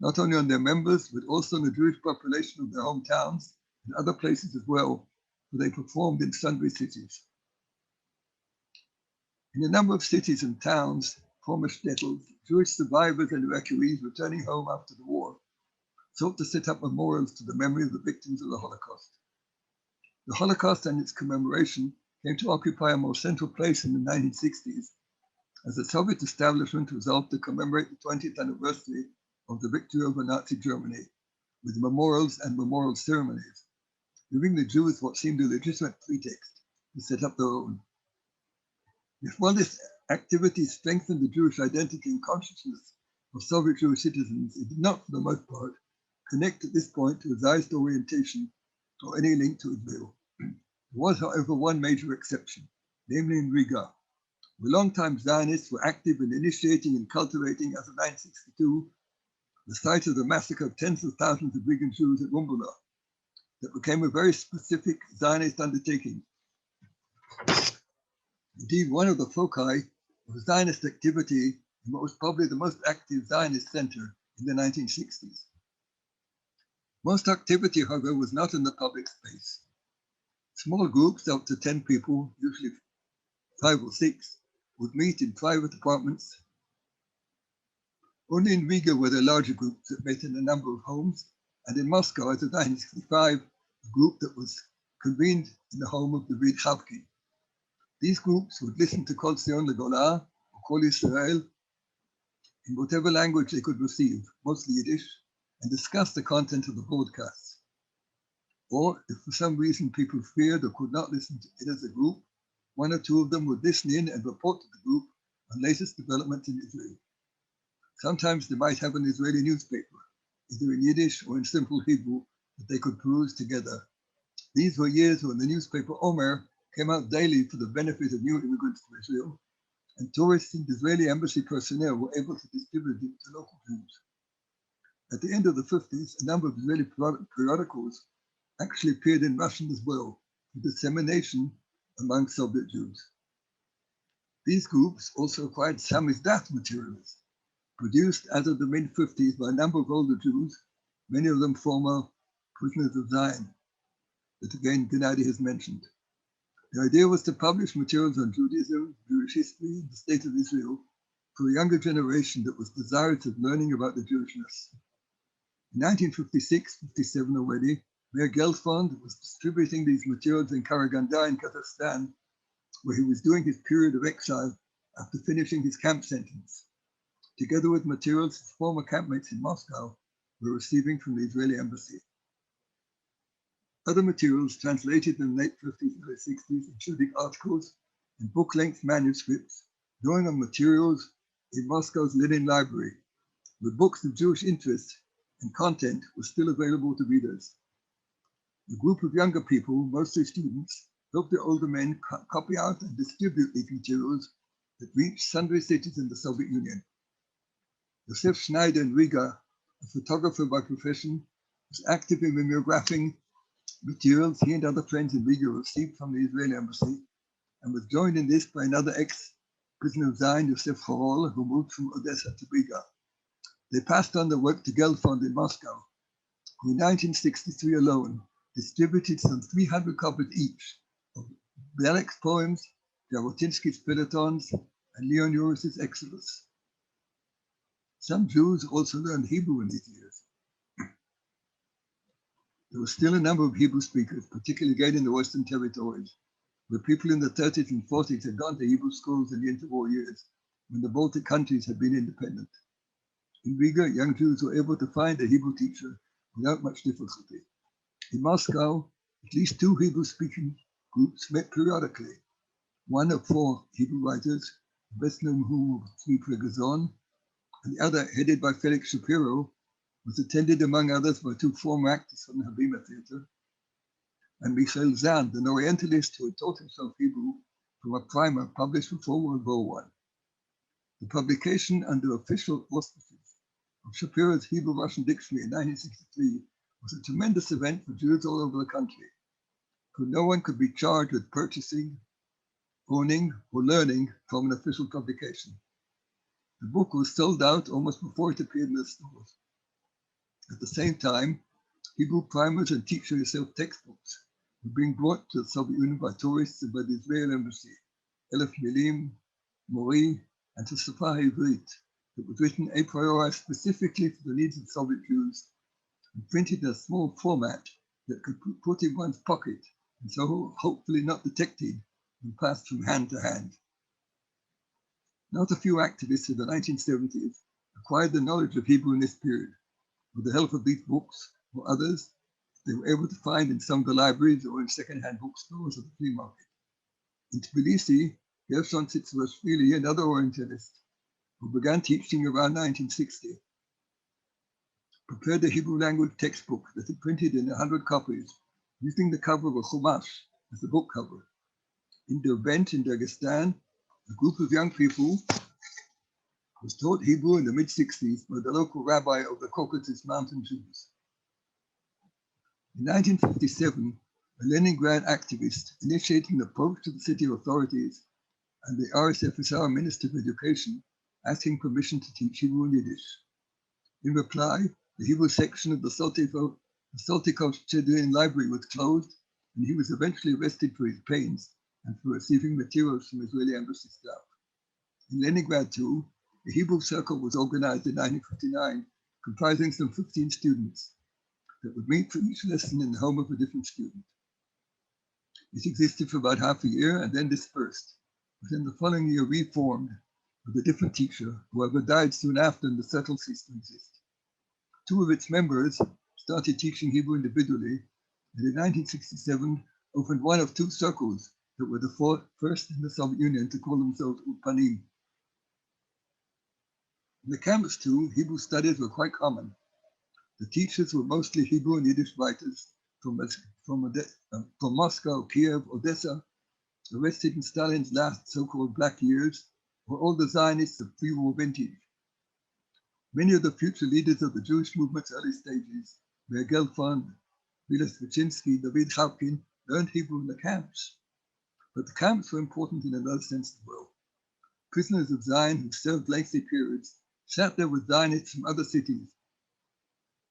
Speaker 7: not only on their members, but also on the Jewish population of their hometowns and other places as well, where they performed in sundry cities. In a number of cities and towns, former shtetls, Jewish survivors and evacuees returning home after the war sought to set up memorials to the memory of the victims of the Holocaust. The Holocaust and its commemoration came to occupy a more central place in the 1960s as the Soviet establishment resolved to commemorate the 20th anniversary of the victory over Nazi Germany with memorials and memorial ceremonies, giving the Jews what seemed a legitimate pretext to set up their own. If while this activity strengthened the Jewish identity and consciousness of Soviet Jewish citizens, it did not, for the most part, connect at this point to a Zionist orientation or any link to Israel. There was, however, one major exception, namely in Riga, where longtime Zionists were active in initiating and cultivating, as of 1962, the site of the massacre of tens of thousands of Rigan Jews at Rumbula, that became a very specific Zionist undertaking. Indeed, one of the foci of Zionist activity in what was probably the most active Zionist center in the 1960s. Most activity, however, was not in the public space. Small groups, up to 10 people, usually 5 or 6, would meet in private apartments. Only in Riga were there larger groups that met in a number of homes and in Moscow as of 1965, a group that was convened in the home of the Beit. These groups would listen to Kol Zion Legola or Kol Israel in whatever language they could receive, mostly Yiddish, and discuss the content of the broadcasts. Or if for some reason people feared or could not listen to it as a group, one or two of them would listen in and report to the group on latest developments in Israel. Sometimes they might have an Israeli newspaper, either in Yiddish or in simple Hebrew, that they could peruse together. These were years when the newspaper Omer came out daily for the benefit of new immigrants to Israel, and tourists and Israeli embassy personnel were able to distribute it to local Jews. At the end of the 50s, a number of Israeli periodicals actually appeared in Russian as well, for dissemination among Soviet Jews. These groups also acquired samizdat materials, produced as of the mid-50s by a number of older Jews, many of them former prisoners of Zion, that again Gennady has mentioned. The idea was to publish materials on Judaism, Jewish history, and the state of Israel for a younger generation that was desirous of learning about the Jewishness. In 1956-57 already, Mayor Gelfand was distributing these materials in Karaganda in Kazakhstan, where he was doing his period of exile after finishing his camp sentence, together with materials his former campmates in Moscow were receiving from the Israeli embassy. Other materials translated in the late 50s and early 60s, including articles and book-length manuscripts drawing on materials in Moscow's Lenin Library, where books of Jewish interest and content were still available to readers. A group of younger people, mostly students, helped the older men copy out and distribute these materials that reached sundry cities in the Soviet Union. Yosef Schneider in Riga, a photographer by profession, was active in mimeographing materials he and other friends in Riga received from the Israeli embassy, and was joined in this by another ex-prisoner of Zion, Yosef Horol, who moved from Odessa to Riga. They passed on the work to Gelfand in Moscow, who in 1963 alone distributed some 300 copies each of Bialik's poems, Jabotinsky's Pelotons, and Leon Uris's Exodus. Some Jews also learned Hebrew in these years. There were still a number of Hebrew speakers, particularly again in the Western territories, where people in the 30s and 40s had gone to Hebrew schools in the interwar years, when the Baltic countries had been independent. In Riga, young Jews were able to find a Hebrew teacher without much difficulty. In Moscow, at least two Hebrew-speaking groups met periodically. One of four Hebrew writers, the best known of whom was Tzvi Gazon, and the other, headed by Felix Shapiro, was attended among others by two former actors from the Habima Theater, and Michael Zand, an Orientalist who had taught himself Hebrew from a primer published before World War I. The publication under official auspices of Shapiro's Hebrew-Russian Dictionary in 1963 was a tremendous event for Jews all over the country, for no one could be charged with purchasing, owning, or learning from an official publication. The book was sold out almost before it appeared in the stores. At the same time, Hebrew primers and teach-yourself textbooks were being brought to the Soviet Union by tourists and by the Israeli embassy, Elef Milim, Mori, and Tosafah Ivrit, that was written a priori specifically for the needs of Soviet Jews and printed in a small format that could be put in one's pocket and so hopefully not detected and passed from hand to hand. Not a few activists in the 1970s acquired the knowledge of Hebrew in this period. With the help of these books or others, they were able to find in some of the libraries or in second-hand bookstores or the flea market. In Tbilisi, Gershon Tsitzvashvili, another Orientalist, who began teaching around 1960, prepared a Hebrew language textbook that he printed in 100 copies, using the cover of a chumash as the book cover. In Derbent in Dagestan, a group of young people was taught Hebrew in the mid-60s by the local rabbi of the Caucasus Mountain Jews. In 1957, a Leningrad activist initiated an approach to the city authorities and the RSFSR Minister of Education, asking permission to teach Hebrew and Yiddish. In reply, the Hebrew section of the Saltykov Chernin library was closed, and he was eventually arrested for his pains and for receiving materials from Israeli embassy staff. In Leningrad, too, a Hebrew circle was organized in 1959, comprising some 15 students. that would meet for each lesson in the home of a different student. It existed for about half a year and then dispersed, but in the following year reformed with a different teacher, who however died soon after and the circle ceased to exist. Two of its members started teaching Hebrew individually, and in 1967 opened one of two circles that were the first in the Soviet Union to call themselves Ulpanim. In the campus too, Hebrew studies were quite common. The teachers were mostly Hebrew and Yiddish writers from Moscow, Kiev, Odessa, arrested in Stalin's last so-called black years, or all the Zionists of pre-war vintage. Many of the future leaders of the Jewish movement's early stages, Meir Gelfand, Vilas Vichinsky, David Chavkin, learned Hebrew in the camps. But the camps were important in another sense as well. Prisoners of Zion who served lengthy periods sat there with Zionists from other cities.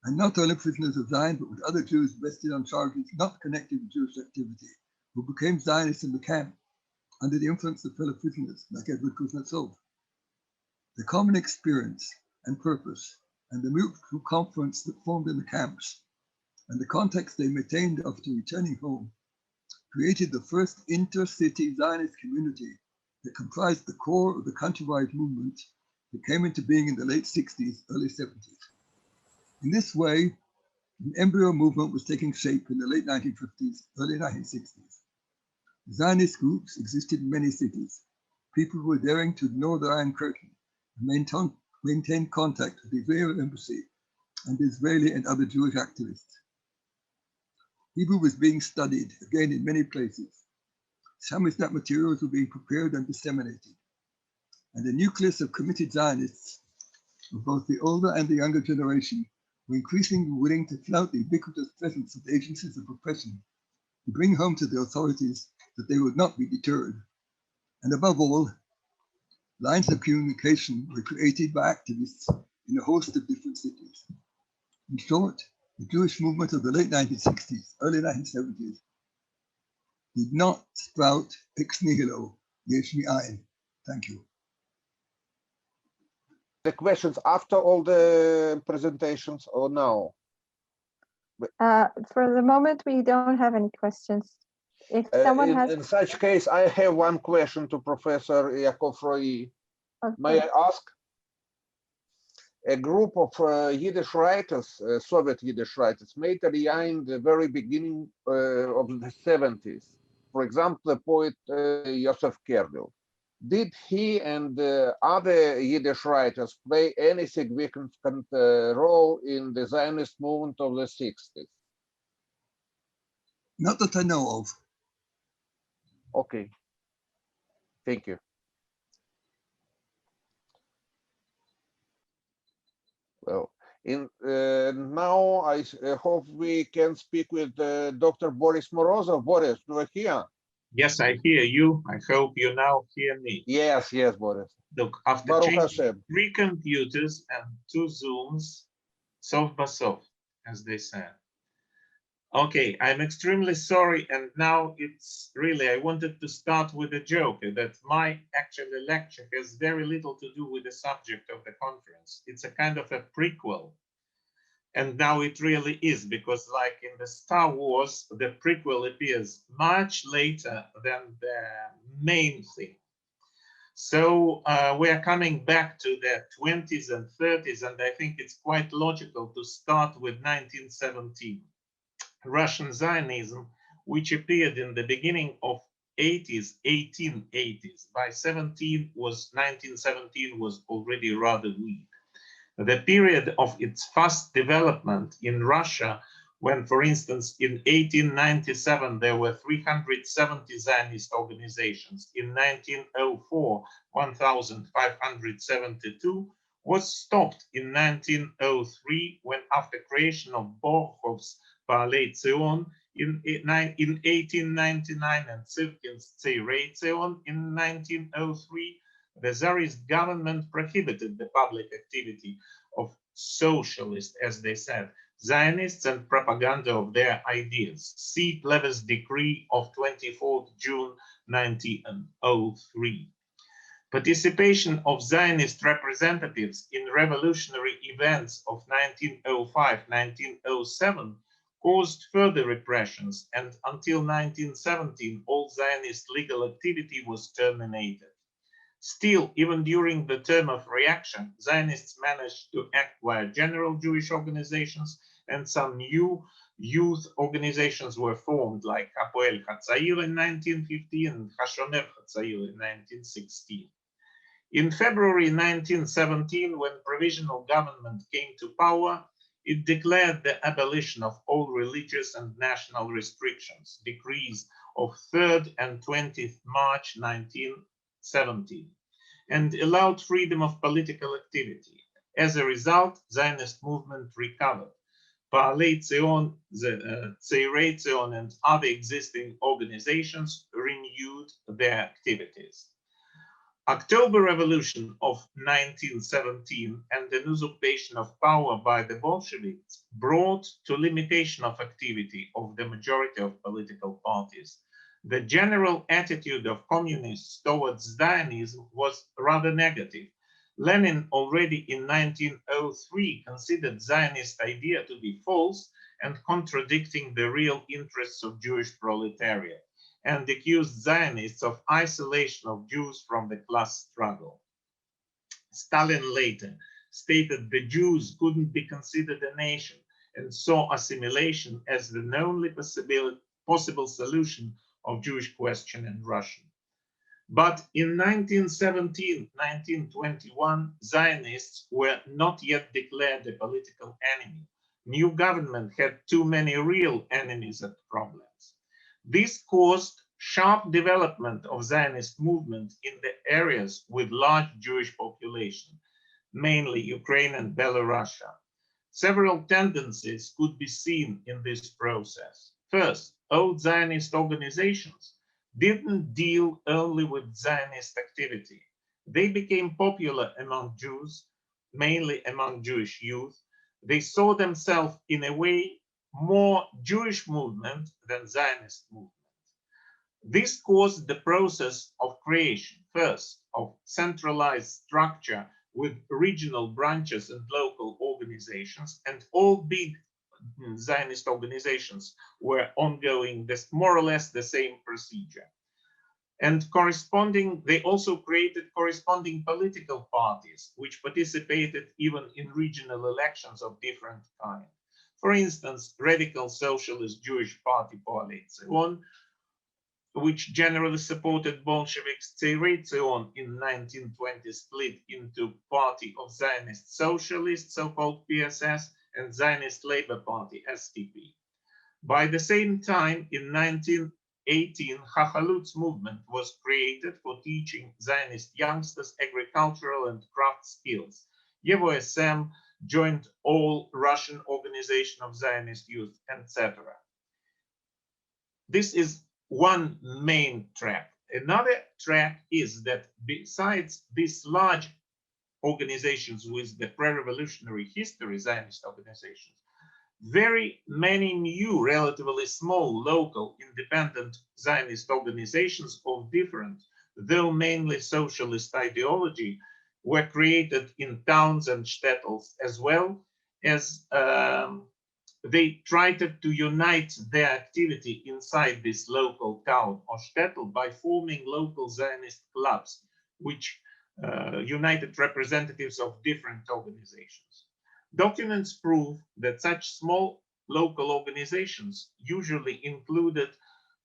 Speaker 7: And not only prisoners of Zion, but with other Jews arrested on charges not connected with Jewish activity, who became Zionists in the camp under the influence of fellow prisoners like Edward Kuznetsov. The common experience and purpose and the mutual confidence that formed in the camps and the context they maintained after returning home created the first inter-city Zionist community that comprised the core of the countrywide movement that came into being in the late 60s, early 70s. In this way, an embryo movement was taking shape in the late 1950s, early 1960s. Zionist groups existed in many cities. People were daring to ignore the Iron Curtain and maintain contact with the Israeli embassy and Israeli and other Jewish activists. Hebrew was being studied, again in many places. Samizdat materials were being prepared and disseminated. And the nucleus of committed Zionists, of both the older and the younger generation, were increasingly willing to flout the ubiquitous presence of the agencies of oppression, to bring home to the authorities that they would not be deterred. And above all, lines of communication were created by activists in a host of different cities. In short, the Jewish movement of the late 1960s, early 1970s, did not sprout ex nihilo, yesh mi'ayin. Thank you.
Speaker 3: The questions after all the presentations or now?
Speaker 8: For the moment, we don't have any questions. If someone has...
Speaker 3: In such case, I have one question to Professor Yaakov Roy.
Speaker 8: Okay.
Speaker 3: May I ask? A group of Yiddish writers, Soviet Yiddish writers, made Aliyah in the very beginning of the 70s. For example, the poet Yosef Kerbil. Did he and other Yiddish writers play any significant role in the Zionist movement of the 60s?
Speaker 7: Not that I know of.
Speaker 3: Okay, thank you. Well, now I hope we can speak with Dr. Boris Morozov. Boris, do you hear?
Speaker 9: Yes, I hear you. I hope you now hear me.
Speaker 3: Yes, yes, Boris.
Speaker 9: Look, after
Speaker 3: Baruch
Speaker 9: changing
Speaker 3: Hashem.
Speaker 9: 3 computers and 2 Zooms, sof basov, as they say. Okay, I'm extremely sorry, and now it's really, I wanted to start with a joke that my actual lecture has very little to do with the subject of the conference. It's a kind of a prequel. And now it really is, because like in the Star Wars, the prequel appears much later than the main thing. So we are coming back to the 20s and 30s, and I think it's quite logical to start with 1917. Russian Zionism, which appeared in the beginning of 1880s. By 1917 was already rather weak. The period of its fast development in Russia, when, for instance, in 1897, there were 370 Zionist organizations, in 1904, 1,572, was stopped in 1903, when after creation of Borchov's Baalei Zion in 1899 and Sivkin's Tzeirei Zion in 1903, the Tsarist government prohibited the public activity of socialists, as they said, Zionists and propaganda of their ideas. See Pleve's decree of 24th June 1903. Participation of Zionist representatives in revolutionary events of 1905-1907 caused further repressions, and until 1917, all Zionist legal activity was terminated. Still, even during the term of reaction, Zionists managed to act via general Jewish organizations, and some new youth organizations were formed, like Hapoel Hatzair in 1915 and Hashoner Hatzair in 1916. In February 1917, when provisional government came to power, it declared the abolition of all religious and national restrictions, decrees of 3rd and 20th March 1917, and allowed freedom of political activity. As a result, Zionist movement recovered. Paalei Zion, Tzeirei Zion, and other existing organizations renewed their activities. October Revolution of 1917 and the usurpation of power by the Bolsheviks brought to limitation of activity of the majority of political parties. The general attitude of communists towards Zionism was rather negative. Lenin already in 1903 considered Zionist idea to be false and contradicting the real interests of Jewish proletariat, and accused Zionists of isolation of Jews from the class struggle. Stalin later stated the Jews couldn't be considered a nation and saw assimilation as the only possible solution of Jewish question in Russia. But in 1917-1921, Zionists were not yet declared a political enemy. New government had too many real enemies and problems. This caused sharp development of Zionist movement in the areas with large Jewish population, mainly Ukraine and Belarus. Several tendencies could be seen in this process. First, old Zionist organizations didn't deal only with Zionist activity. They became popular among Jews, mainly among Jewish youth. They saw themselves in a way more Jewish movement than Zionist movement. This caused the process of creation, first, of centralized structure with regional branches and local organizations, and all big Zionist organizations were ongoing this more or less the same procedure. And they also created corresponding political parties, which participated even in regional elections of different kind. For instance, Radical Socialist Jewish Party Paalei Zion, which generally supported Bolsheviks. Tzeirei Zion in 1920 split into Party of Zionist Socialists, so-called PSS, and Zionist Labor Party, STP. By the same time, in 1918, Hachalutz movement was created for teaching Zionist youngsters agricultural and craft skills. YevOSM joined all Russian Organization of Zionist Youth, etc. This is one main track. Another track is that besides these large organizations with the pre-revolutionary history, Zionist organizations, very many new, relatively small, local, independent Zionist organizations of different, though mainly socialist ideology, were created in towns and shtetls, as well as they tried to unite their activity inside this local town or shtetl by forming local Zionist clubs, which united representatives of different organizations. Documents prove that such small local organizations usually included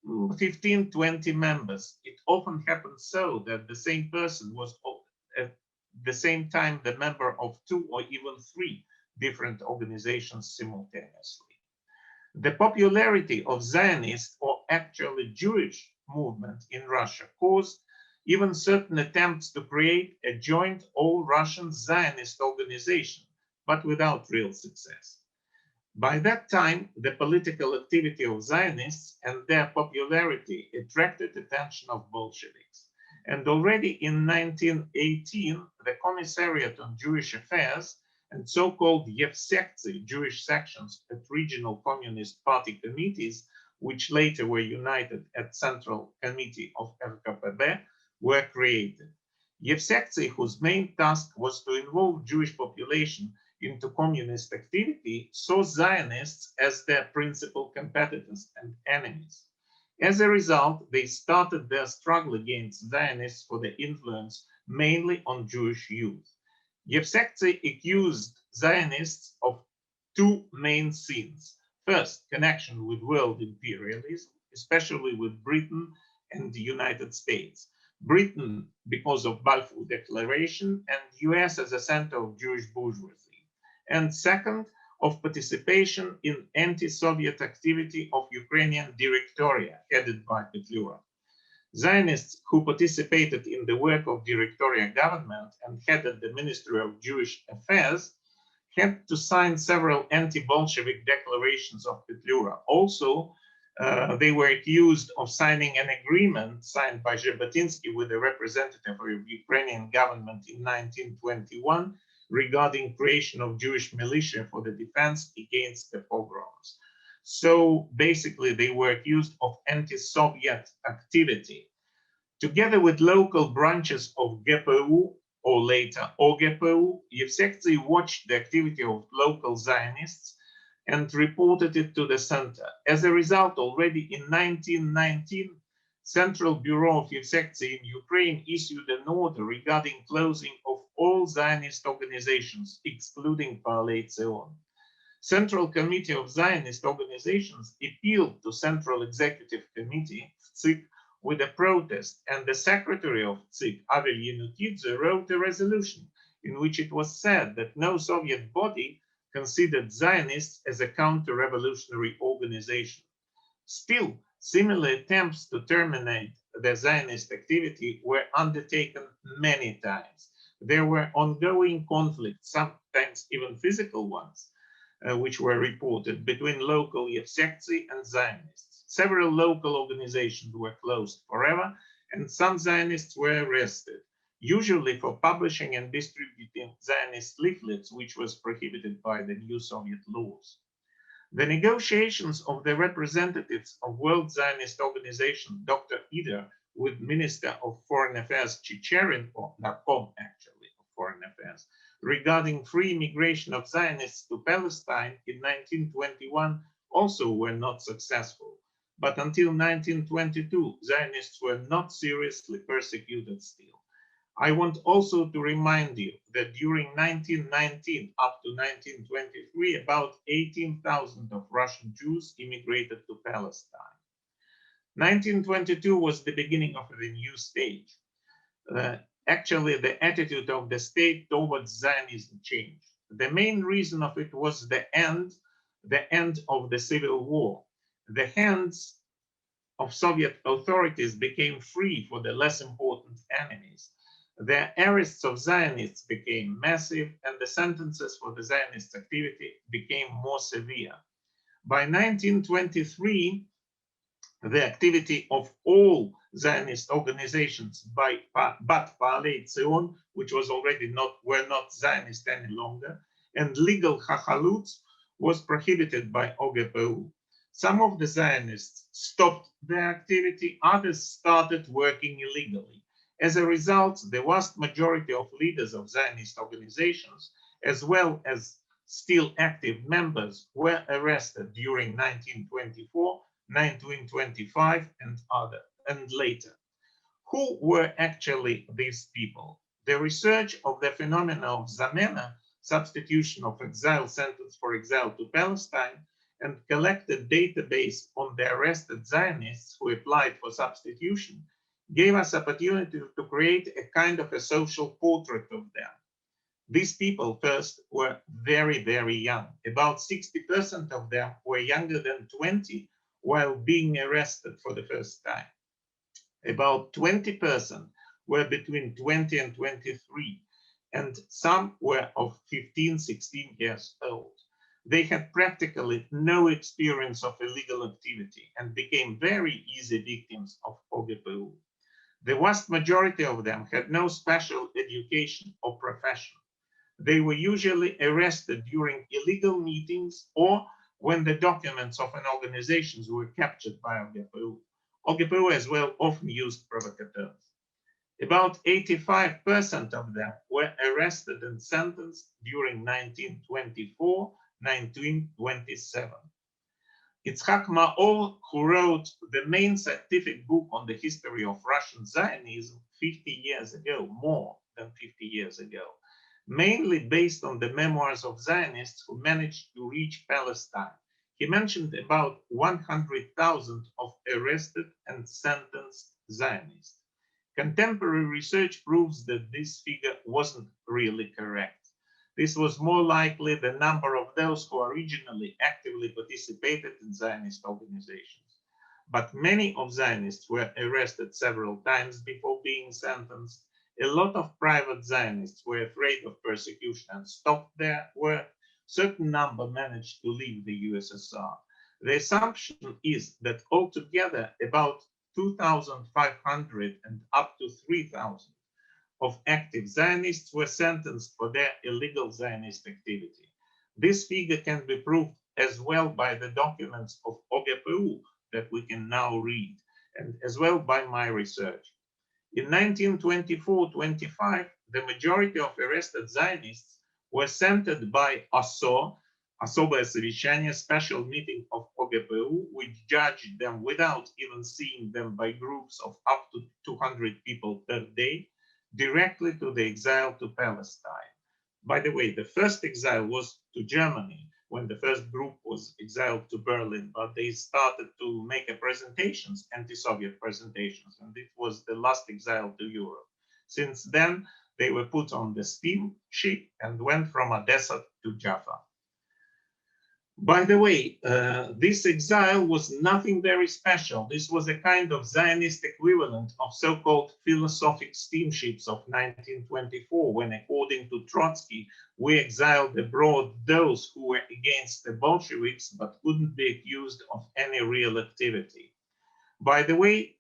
Speaker 9: 15-20 members. It often happened so that the same person was at the same time the member of 2 or even 3 different organizations simultaneously. The popularity of Zionist or actually Jewish movement in Russia caused even certain attempts to create a joint all-Russian Zionist organization, but without real success. By that time, the political activity of Zionists and their popularity attracted attention of Bolsheviks. And already in 1918, the Commissariat on Jewish Affairs and so-called Yevsektsy, Jewish sections at regional Communist Party committees, which later were united at Central Committee of RKPB, were created. EAJC, whose main task was to involve Jewish population into communist activity, saw Zionists as their principal competitors and enemies. As a result, they started their struggle against Zionists for their influence mainly on Jewish youth. EAJC accused Zionists of two main sins. First, connection with world imperialism, especially with Britain and the United States. Britain because of Balfour Declaration, and US as a center of Jewish bourgeoisie. And second, of participation in anti-Soviet activity of Ukrainian Directoria headed by Petlura. Zionists who participated in the work of Directoria government and headed the Ministry of Jewish Affairs had to sign several anti-Bolshevik declarations of Petlura. Also, they were accused of signing an agreement signed by Zhabotinsky with the representative of Ukrainian government in 1921 regarding creation of Jewish militia for the defense against the pogroms. So basically, they were accused of anti-Soviet activity. Together with local branches of GPU, or later OGPU, EAJC watched the activity of local Zionists and reported it to the center. As a result, already in 1919, Central Bureau of EAJC in Ukraine issued an order regarding closing of all Zionist organizations, excluding Paalei Zion. Central Committee of Zionist Organizations appealed to Central Executive Committee, CIC, with a protest, and the secretary of CIC, Aviv Yenutidze, wrote a resolution in which it was said that no Soviet body considered Zionists as a counter-revolutionary organization. Still, similar attempts to terminate the Zionist activity were undertaken many times. There were ongoing conflicts, sometimes even physical ones, which were reported between local EAJC and Zionists. Several local organizations were closed forever, and some Zionists were arrested, usually for publishing and distributing Zionist leaflets, which was prohibited by the new Soviet laws. The negotiations of the representatives of World Zionist Organization, Dr. Eder, with Minister of Foreign Affairs Chernin, or Narcom actually, of Foreign Affairs, regarding free immigration of Zionists to Palestine in 1921 also were not successful. But until 1922, Zionists were not seriously persecuted still. I want also to remind you that during 1919 up to 1923, about 18,000 of Russian Jews immigrated to Palestine. 1922 was the beginning of a new stage. Actually, the attitude of the state towards Zionism changed. The main reason of it was the end of the Civil War. The hands of Soviet authorities became free for the less important enemies. The arrests of Zionists became massive, and the sentences for the Zionist activity became more severe. By 1923, the activity of all Zionist organizations, but Paalei Zion, which was already were not Zionist any longer, and legal Chachaluts was prohibited by OGPU. Some of the Zionists stopped their activity, others started working illegally. As a result, the vast majority of leaders of Zionist organizations, as well as still active members, were arrested during 1924, 1925, and later. Who were actually these people? The research of the phenomena of Zamena, substitution of exile sentence for exile to Palestine, and collected database on the arrested Zionists who applied for substitution gave us opportunity to create a kind of a social portrait of them. These people first were very, very young. About 60% of them were younger than 20 while being arrested for the first time. About 20% were between 20 and 23, and some were of 15, 16 years old. They had practically no experience of illegal activity and became very easy victims of OGPU. The vast majority of them had no special education or profession. They were usually arrested during illegal meetings or when the documents of an organization were captured by OGPU. OGPU as well often used provocateurs. About 85% of them were arrested and sentenced during 1924-1927. Itzhak Maor, who wrote the main scientific book on the history of Russian Zionism 50 years ago, more than 50 years ago, mainly based on the memoirs of Zionists who managed to reach Palestine. He mentioned about 100,000 of arrested and sentenced Zionists. Contemporary research proves that this figure wasn't really correct. This was more likely the number of those who originally actively participated in Zionist organizations. But many of Zionists were arrested several times before being sentenced. A lot of private Zionists were afraid of persecution and stopped their work. Certain number managed to leave the USSR. The assumption is that altogether about 2,500 and up to 3,000 of active Zionists were sentenced for their illegal Zionist activity. This figure can be proved as well by the documents of OGPU that we can now read, and as well by my research. In 1924-25, the majority of arrested Zionists were sentenced by Ussr, Особое совещание, special meeting of OGPU, which judged them without even seeing them by groups of up to 200 people per day, directly to the exile to Palestine. By the way, the first exile was to Germany when the first group was exiled to Berlin, but they started to make presentations, anti-Soviet presentations, and it was the last exile to Europe. Since then, they were put on the steamship and went from Odessa to Jaffa. By the way, this exile was nothing very special. This was a kind of Zionist equivalent of so-called philosophic steamships of 1924, when, according to Trotsky, we exiled abroad those who were against the Bolsheviks but couldn't be accused of any real activity. By the way,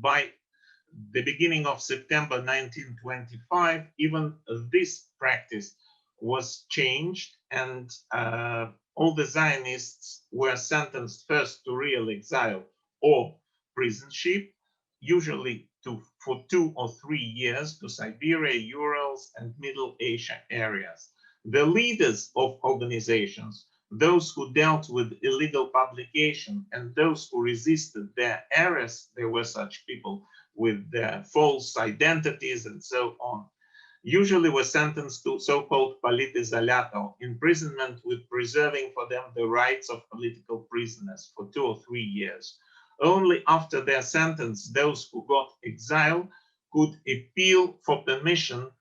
Speaker 9: by the beginning of September 1925, even this practice was changed, and all the Zionists were sentenced first to real exile or prison ship, usually for 2 or 3 years to Siberia, Urals, and Middle Asia areas. The leaders of organizations, those who dealt with illegal publication, and those who resisted their arrest, there were such people with their false identities and so on, usually were sentenced to so-called politizolato, imprisonment with preserving for them the rights of political prisoners for 2 or 3 years. Only after their sentence, those who got exiled could appeal for permission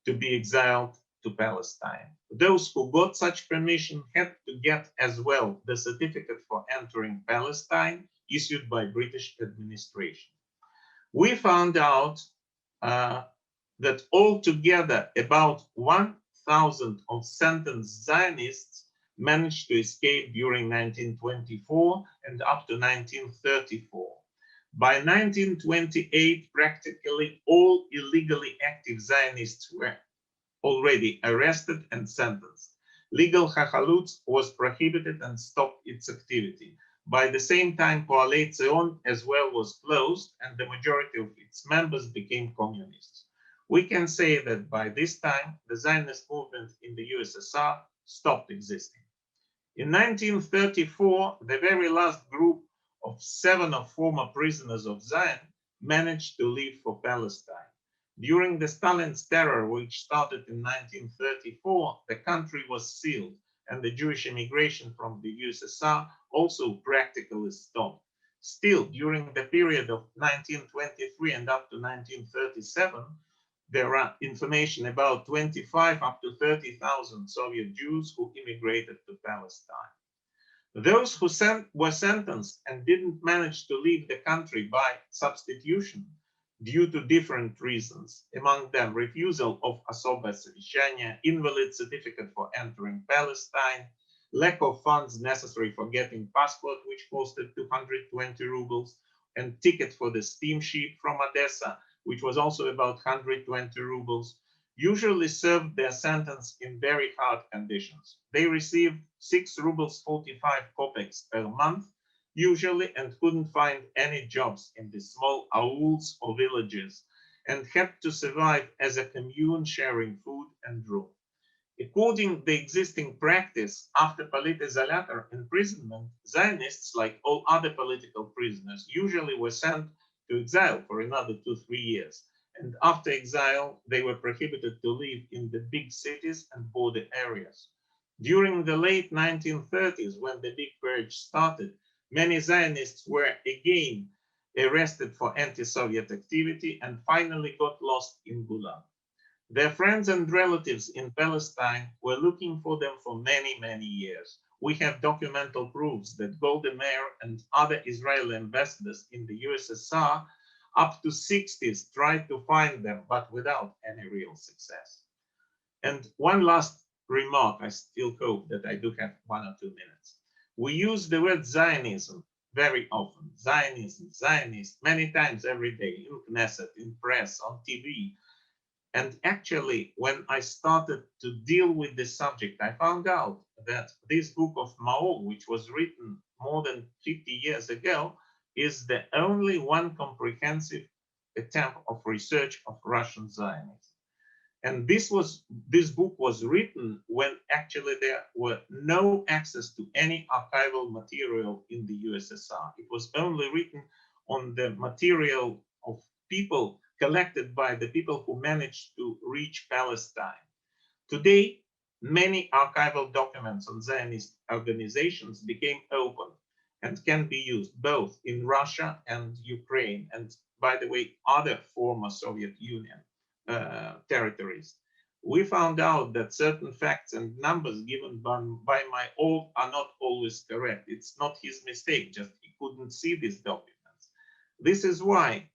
Speaker 9: to be exiled to Palestine. Those who got such permission had to get as well the certificate for entering Palestine issued by British administration. We found out that altogether about 1,000 of sentenced Zionists managed to escape during 1924 and up to 1934. By 1928, practically all illegally active Zionists were already arrested and sentenced. Legal Chachalut was prohibited and stopped its activity. By the same time, Poalei Zion as well was closed, and the majority of its members became communists. We can say that by this time, the Zionist movement in the USSR stopped existing. In 1934, the very last group of 7 of former prisoners of Zion managed to leave for Palestine. During the Stalin's terror, which started in 1934, the country was sealed, and the Jewish immigration from the USSR also practically stopped. Still, during the period of 1923 and up to 1937, there are information about 25 up to 30,000 Soviet Jews who immigrated to Palestine. Those who were sentenced and didn't manage to leave the country by substitution due to different reasons, among them refusal of Особое совещание, invalid certificate for entering Palestine, lack of funds necessary for getting passport, which costed 220 rubles, and ticket for the steamship from Odessa, which was also about 120 rubles, usually served their sentence in very hard conditions. They received 6 rubles 45 kopecks per month, usually, and couldn't find any jobs in the small auls or villages, and had to survive as a commune sharing food and room. According to the existing practice, after politizolator imprisonment, Zionists, like all other political prisoners, usually were sent to exile for another 2-3 years. And after exile, they were prohibited to live in the big cities and border areas. During the late 1930s, when the Big Purge started, many Zionists were again arrested for anti-Soviet activity and finally got lost in Gulag. Their friends and relatives in Palestine were looking for them for many, many years. We have documental proofs that Goldin and other Israeli ambassadors in the USSR up to 60s tried to find them, but without any real success. And one last remark, I still hope that I do have 1 or 2 minutes. We use the word Zionism very often. Zionism, Zionist, many times every day in Knesset, in press, on TV. And actually, when I started to deal with this subject, I found out that this book of Maor, which was written more than 50 years ago, is the only one comprehensive attempt of research of Russian Zionism. And this book was written when actually there were no access to any archival material in the USSR. It was only written on the material of people collected by the people who managed to reach Palestine. Today, many archival documents on Zionist organizations became open and can be used both in Russia and Ukraine, and by the way, other former Soviet Union territories. We found out that certain facts and numbers given by my old are not always correct. It's not his mistake, just he couldn't see these documents. This is why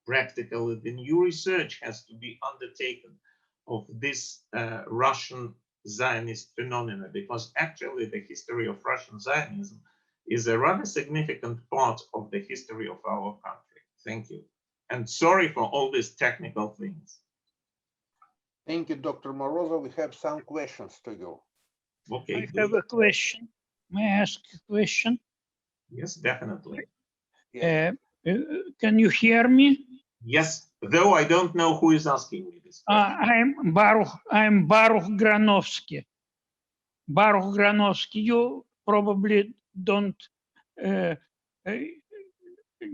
Speaker 9: practically the new research has to be undertaken of this Russian Zionist phenomena, because actually the history of Russian Zionism is a rather significant part of the history of our country. Thank you. And sorry for all these technical things.
Speaker 3: Thank you, Dr. Morozov. We have some questions to you.
Speaker 9: Okay.
Speaker 10: I have a question. May I ask a question?
Speaker 9: Yes, definitely.
Speaker 10: Can you hear me?
Speaker 9: Yes, though I don't know who is asking me this question.
Speaker 10: I'm Baruch Granovsky. Baruch Granovsky, you probably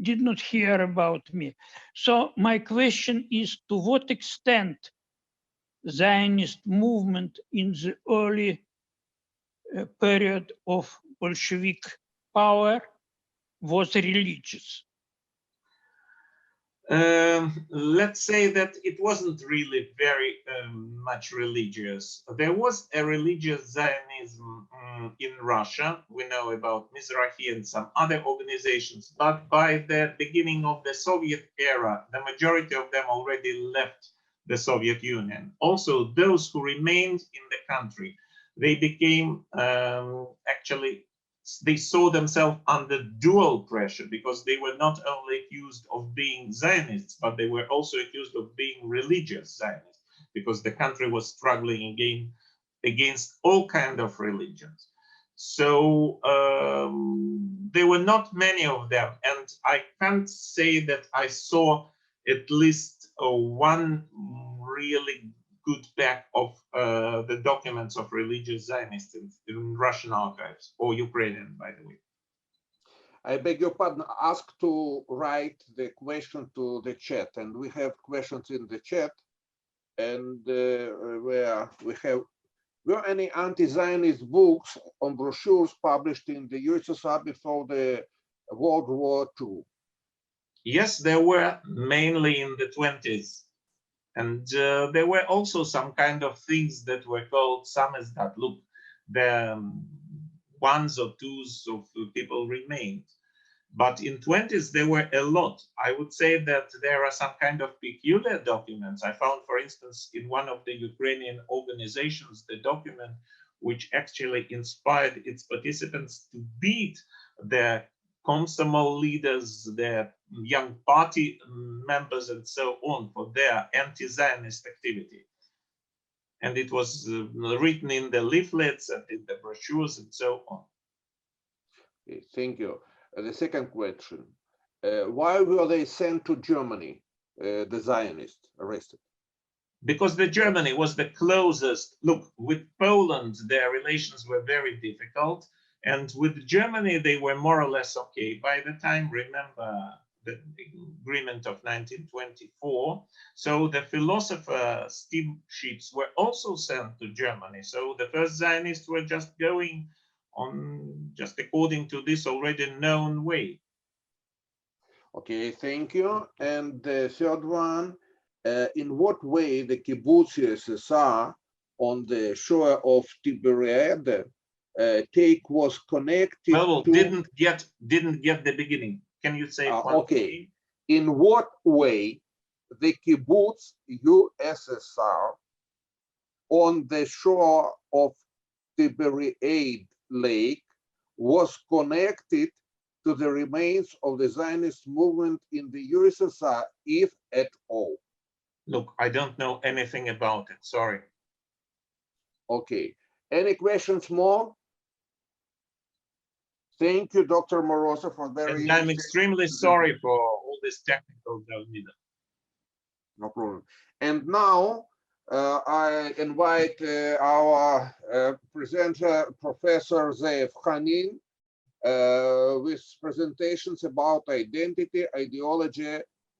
Speaker 10: did not hear about me. So my question is, to what extent Zionist movement in the early period of Bolshevik power was religious?
Speaker 9: Let's say that it wasn't really very much religious. There was a religious Zionism in Russia. We know about Mizrahi and some other organizations, but by the beginning of the Soviet era, the majority of them already left the Soviet Union. Also, those who remained in the country, they became actually, they saw themselves under dual pressure, because they were not only accused of being Zionists, but they were also accused of being religious Zionists, because the country was struggling against all kinds of religions. So there were not many of them, and I can't say that I saw at least one really good pack of the documents of religious Zionists in Russian archives, or Ukrainian, by the way.
Speaker 3: I beg your pardon, ask to write the question to the chat, and we have questions in the chat, and where we have, were any anti-Zionist books on brochures published in the USSR before the World War II?
Speaker 9: Yes, there were, mainly in the 20s. And there were also some kind of things that were called samizdat. Look, the ones or twos of people remained. But in 20s, there were a lot. I would say that there are some kind of peculiar documents. I found, for instance, in one of the Ukrainian organizations, the document which actually inspired its participants to beat the Komsomol leaders, their young party members, and so on, for their anti-Zionist activity. And it was written in the leaflets and in the brochures and so on.
Speaker 3: Okay, thank you. The second question, why were they sent to Germany, the Zionists arrested?
Speaker 9: Because the Germany was the closest. Look, with Poland, their relations were very difficult. And with Germany, they were more or less okay. By the time, remember, the agreement of 1924. So the philosopher steamships were also sent to Germany. So the first Zionists were just going on just according to this already known way.
Speaker 3: Okay, thank you. And the third one, in what way the kibbutz USSR on the shore of Tiberiade take was connected
Speaker 9: Well,
Speaker 3: to...
Speaker 9: didn't get the beginning. Can you say it once
Speaker 3: okay.
Speaker 9: again?
Speaker 3: In what way the kibbutz USSR on the shore of Tiberiade Lake was connected to the remains of the Zionist movement in the USSR, if at all?
Speaker 9: Look, I don't know anything about it. Sorry.
Speaker 3: Okay. Any questions more? Thank you, Dr. Moroza, for very...
Speaker 9: And I'm extremely sorry for all this technical Dalmida.
Speaker 3: No problem. And now I invite our presenter, Professor Zeev Hanin, with presentations about identity, ideology,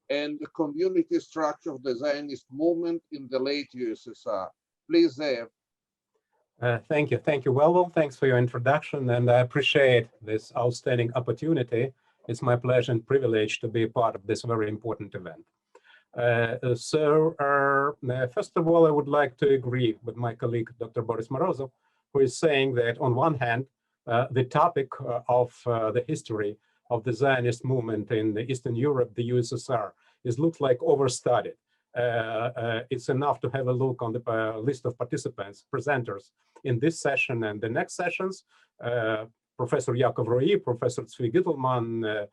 Speaker 3: and the community structure of the Zionist movement in the late USSR. Please, Zeev.
Speaker 11: Thank you, Velvl. Thanks for your introduction, and I appreciate this outstanding opportunity. It's my pleasure and privilege to be a part of this very important event. First of all, I would like to agree with my colleague, Dr. Boris Morozov, who is saying that on one hand, the topic of the history of the Zionist movement in Eastern Europe, the USSR, looks like overstudied. It's enough to have a look on the list of participants, presenters in this session and the next sessions. Professor Yakov Roi, Professor Tzvi Gittelman,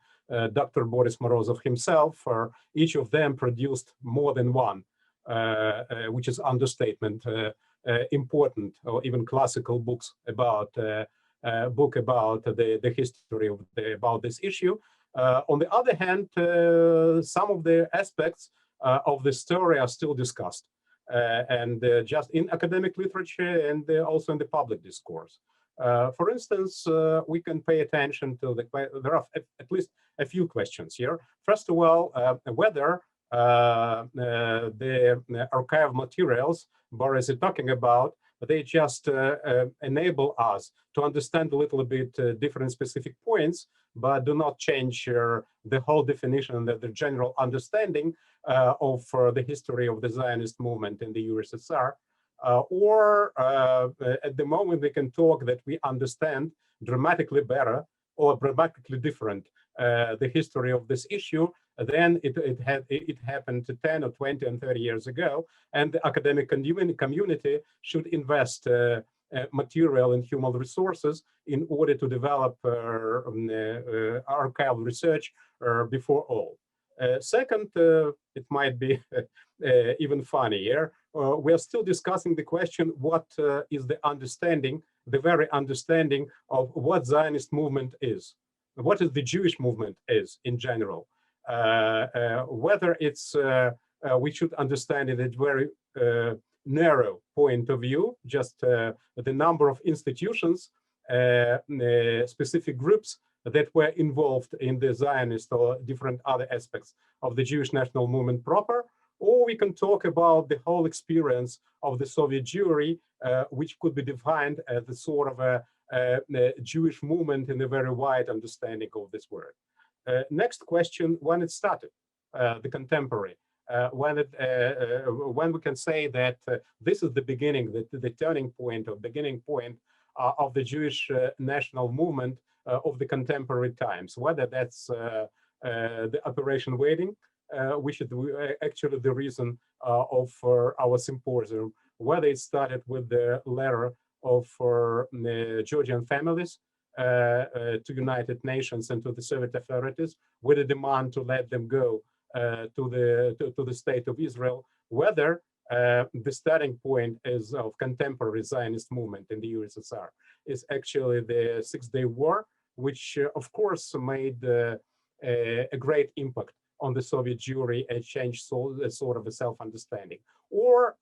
Speaker 11: Dr. Boris Morozov himself, each of them produced more than one, which is understatement, important or even classical books about the history of about this issue. On the other hand, some of the aspects of the story are still discussed, and just in academic literature and also in the public discourse. For instance, we can pay attention to there are at least a few questions here. First of all, whether the archive materials Boris is talking about, they just enable us to understand a little bit different specific points, but do not change the whole definition and the general understanding of the history of the Zionist movement in the USSR. Or at the moment we can talk that we understand dramatically better or dramatically different the history of this issue than it happened 10 or 20 and 30 years ago, and the academic community should invest material and human resources in order to develop archival research before all. Second, it might be even funnier. We are still discussing the question, what is the understanding, the very understanding of what Zionist movement is, what is the Jewish movement is in general, whether it's, we should understand it at very narrow point of view, just the number of institutions, specific groups that were involved in the Zionist or different other aspects of the Jewish national movement proper, or we can talk about the whole experience of the Soviet Jewry, which could be defined as a sort of a Jewish movement in a very wide understanding of this word. Next question, when it started, the contemporary, when we can say that this is the beginning, the turning point or beginning point of the Jewish national movement of the contemporary times, whether that's the Operation Waiting, which is actually the reason of our symposium, whether it started with the letter of Georgian families to United Nations and to the Soviet authorities with a demand to let them go to the state of Israel, whether the starting point is of contemporary Zionist movement in the USSR is actually the Six-Day War, which of course made a great impact on the Soviet Jewry and changed sort of a self-understanding. Or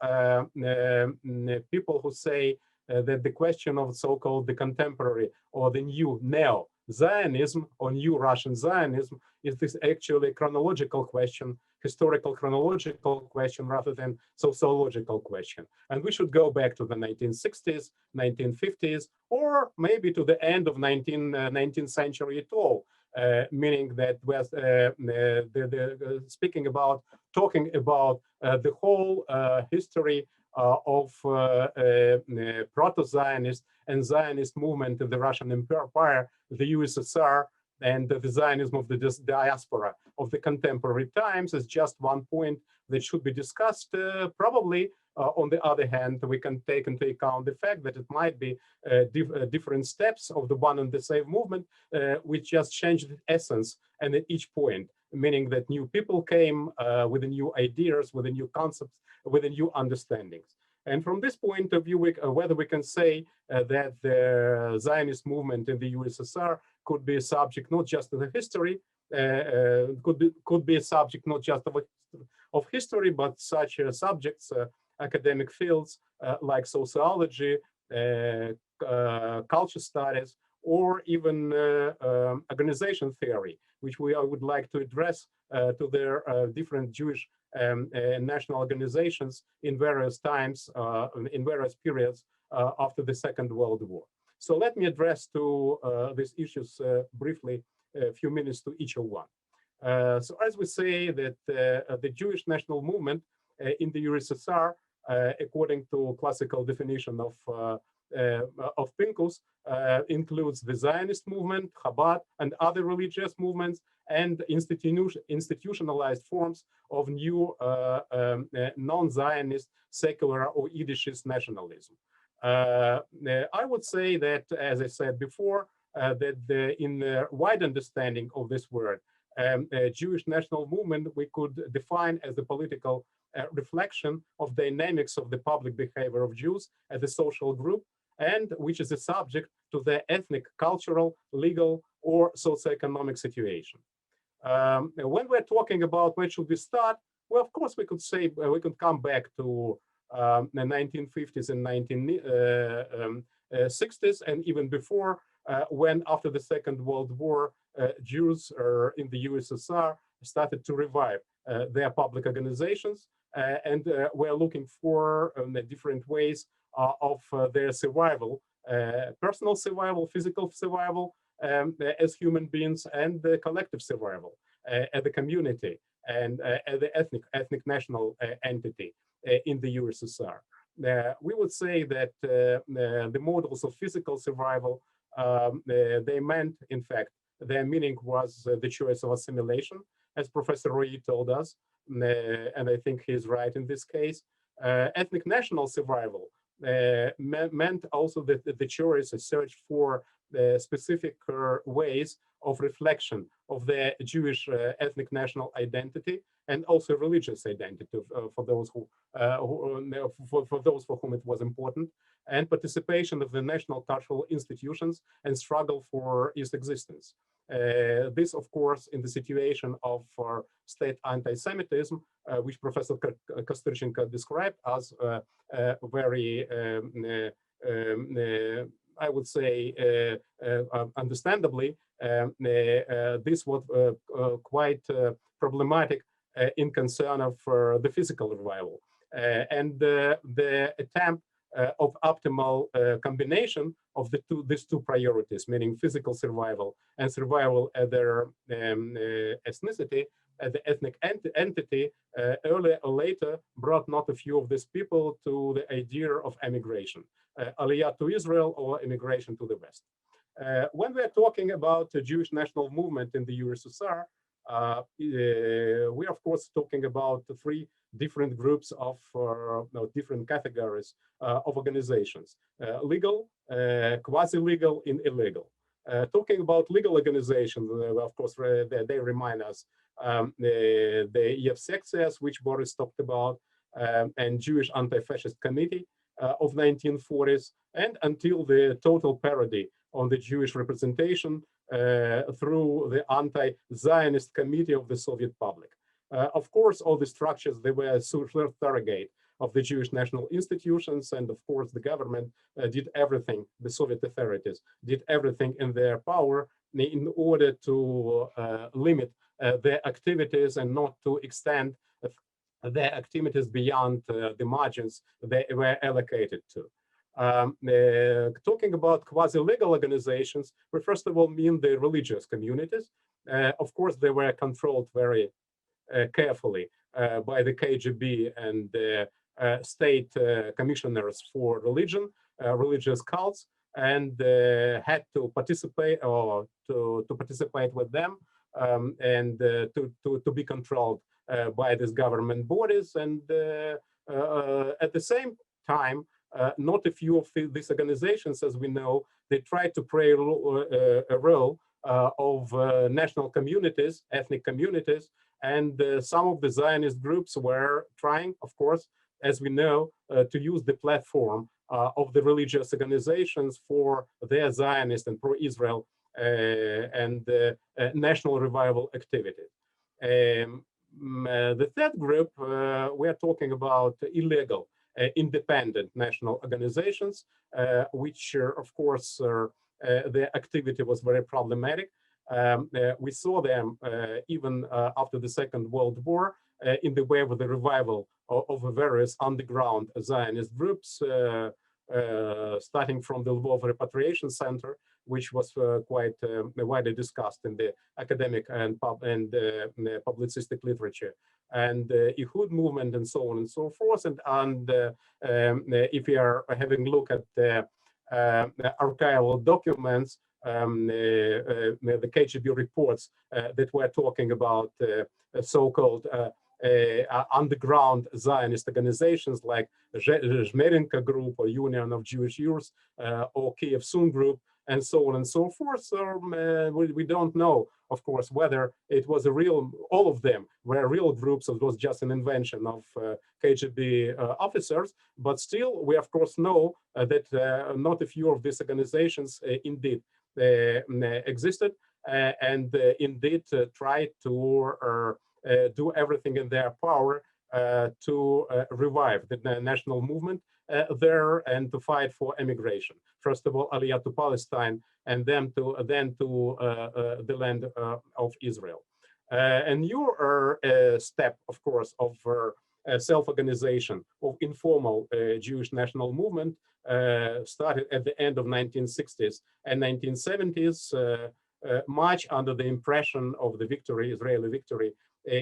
Speaker 11: people who say that the question of so-called the contemporary or the new neo-Zionism or new Russian Zionism is this actually chronological question, historical chronological question rather than sociological question. And we should go back to the 1960s, 1950s, or maybe to the end of 19th century at all. Meaning that we're talking about the whole history of proto-Zionist and Zionist movement in the Russian Empire, the USSR, and the Zionism of the diaspora of the contemporary times is just one point that should be discussed. Probably, on the other hand, we can take into account the fact that it might be different steps of the one and the same movement, which just changed the essence and at each point, meaning that new people came with the new ideas, with the new concepts, with the new understandings. And from this point of view, whether we can say that the Zionist movement in the USSR could be a subject not just of the history, could be a subject not just of history, but such subjects, academic fields like sociology, culture studies, or even organization theory, which I would like to address to their different Jewish national organizations in various times, in various periods after the Second World War. So let me address to these issues briefly, a few minutes to each of one. So as we say that the Jewish national movement in the USSR, according to classical definition of Pincus, includes the Zionist movement, Chabad, and other religious movements, and institutionalized forms of new non-Zionist, secular or Yiddishist nationalism. I would say that, as I said before, that in the wide understanding of this word, Jewish national movement we could define as the political reflection of dynamics of the public behavior of Jews as a social group, and which is a subject to their ethnic, cultural, legal, or socioeconomic situation. When we're talking about where should we start, well, of course, we could say we could come back to the 1950s and 1960s, and even before, when after the Second World War, Jews in the USSR started to revive their public organizations, and we're looking for different ways of their survival, personal survival, physical survival as human beings, and the collective survival as a community and as the ethnic national entity in the USSR. We would say that the models of physical survival, they meant, in fact, their meaning was the choice of assimilation, as Professor Roy told us, and I think he's right in this case. Ethnic national survival meant also that the choice, a search for specific ways of reflection of the Jewish ethnic national identity and also religious identity for those for those for whom it was important, and participation of the national cultural institutions and struggle for its existence. This, of course, in the situation of state anti-Semitism, which Professor Kostrichenko described as very, I would say, understandably, this was quite problematic in concern of the physical revival. And the attempt of optimal combination of these two priorities, meaning physical survival and survival at their ethnicity, the ethnic entity, earlier or later brought not a few of these people to the idea of emigration, aliyah to Israel or immigration to the West. When we're talking about the Jewish national movement in the USSR, we're of course talking about the three different groups of different categories of organizations: legal, quasi-legal, and illegal. Talking about legal organizations, of course, they remind us the EAJC, which Boris talked about, and Jewish Anti-Fascist Committee of 1940s, and until the total parody on the Jewish representation through the anti-Zionist committee of the Soviet public. Of course, all the structures, they were a surrogate of the Jewish national institutions, and of course the government did everything, the Soviet authorities did everything in their power in order to limit their activities and not to extend their activities beyond the margins they were allocated to. Talking about quasi-legal organizations, we first of all mean the religious communities. Of course, they were controlled very carefully by the KGB and state commissioners for religion, religious cults, and had to participate or to participate with them and to be controlled by these government bodies. And at the same time, not a few of these organizations, as we know, they try to play a role of national communities, ethnic communities, and some of the Zionist groups were trying, of course, as we know, to use the platform of the religious organizations for their Zionist and pro-Israel and national revival activities. The third group, we are talking about illegal, independent national organizations, which, of course, their activity was very problematic. We saw them even after the Second World War in the way of the revival of various underground Zionist groups, starting from the Lvov Repatriation Center, which was quite widely discussed in the academic and publicistic literature, and Ihud movement, and so on and so forth. And if you are having a look at the archival documents, the KGB reports that were talking about so-called underground Zionist organizations like Zhmerenka Group or Union of Jewish Youth or Kiev Sun Group, and so on and so forth. So we don't know, of course, whether it was a real, all of them were real groups, or it was just an invention of KGB officers. But still, we of course know that not a few of these organizations indeed existed and indeed tried to do everything in their power to revive the national movement there and to fight for emigration. First of all, Aliyah to Palestine, and then to the land of Israel. A new step, of course, of self-organization of informal Jewish national movement started at the end of 1960s and 1970s, much under the impression of the victory, Israeli victory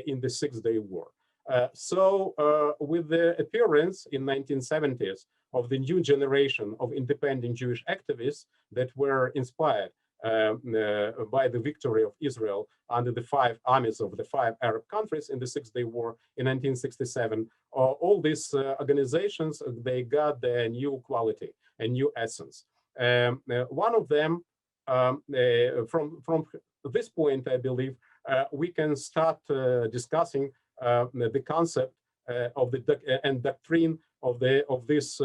Speaker 11: in the Six-Day War. So with the appearance in 1970s of the new generation of independent Jewish activists that were inspired by the victory of Israel under the 5 armies of the 5 Arab countries in the Six-Day War in 1967, all these organizations, they got their new quality and new essence. One of them, from this point, I believe, we can start discussing the concept of the and doctrine of this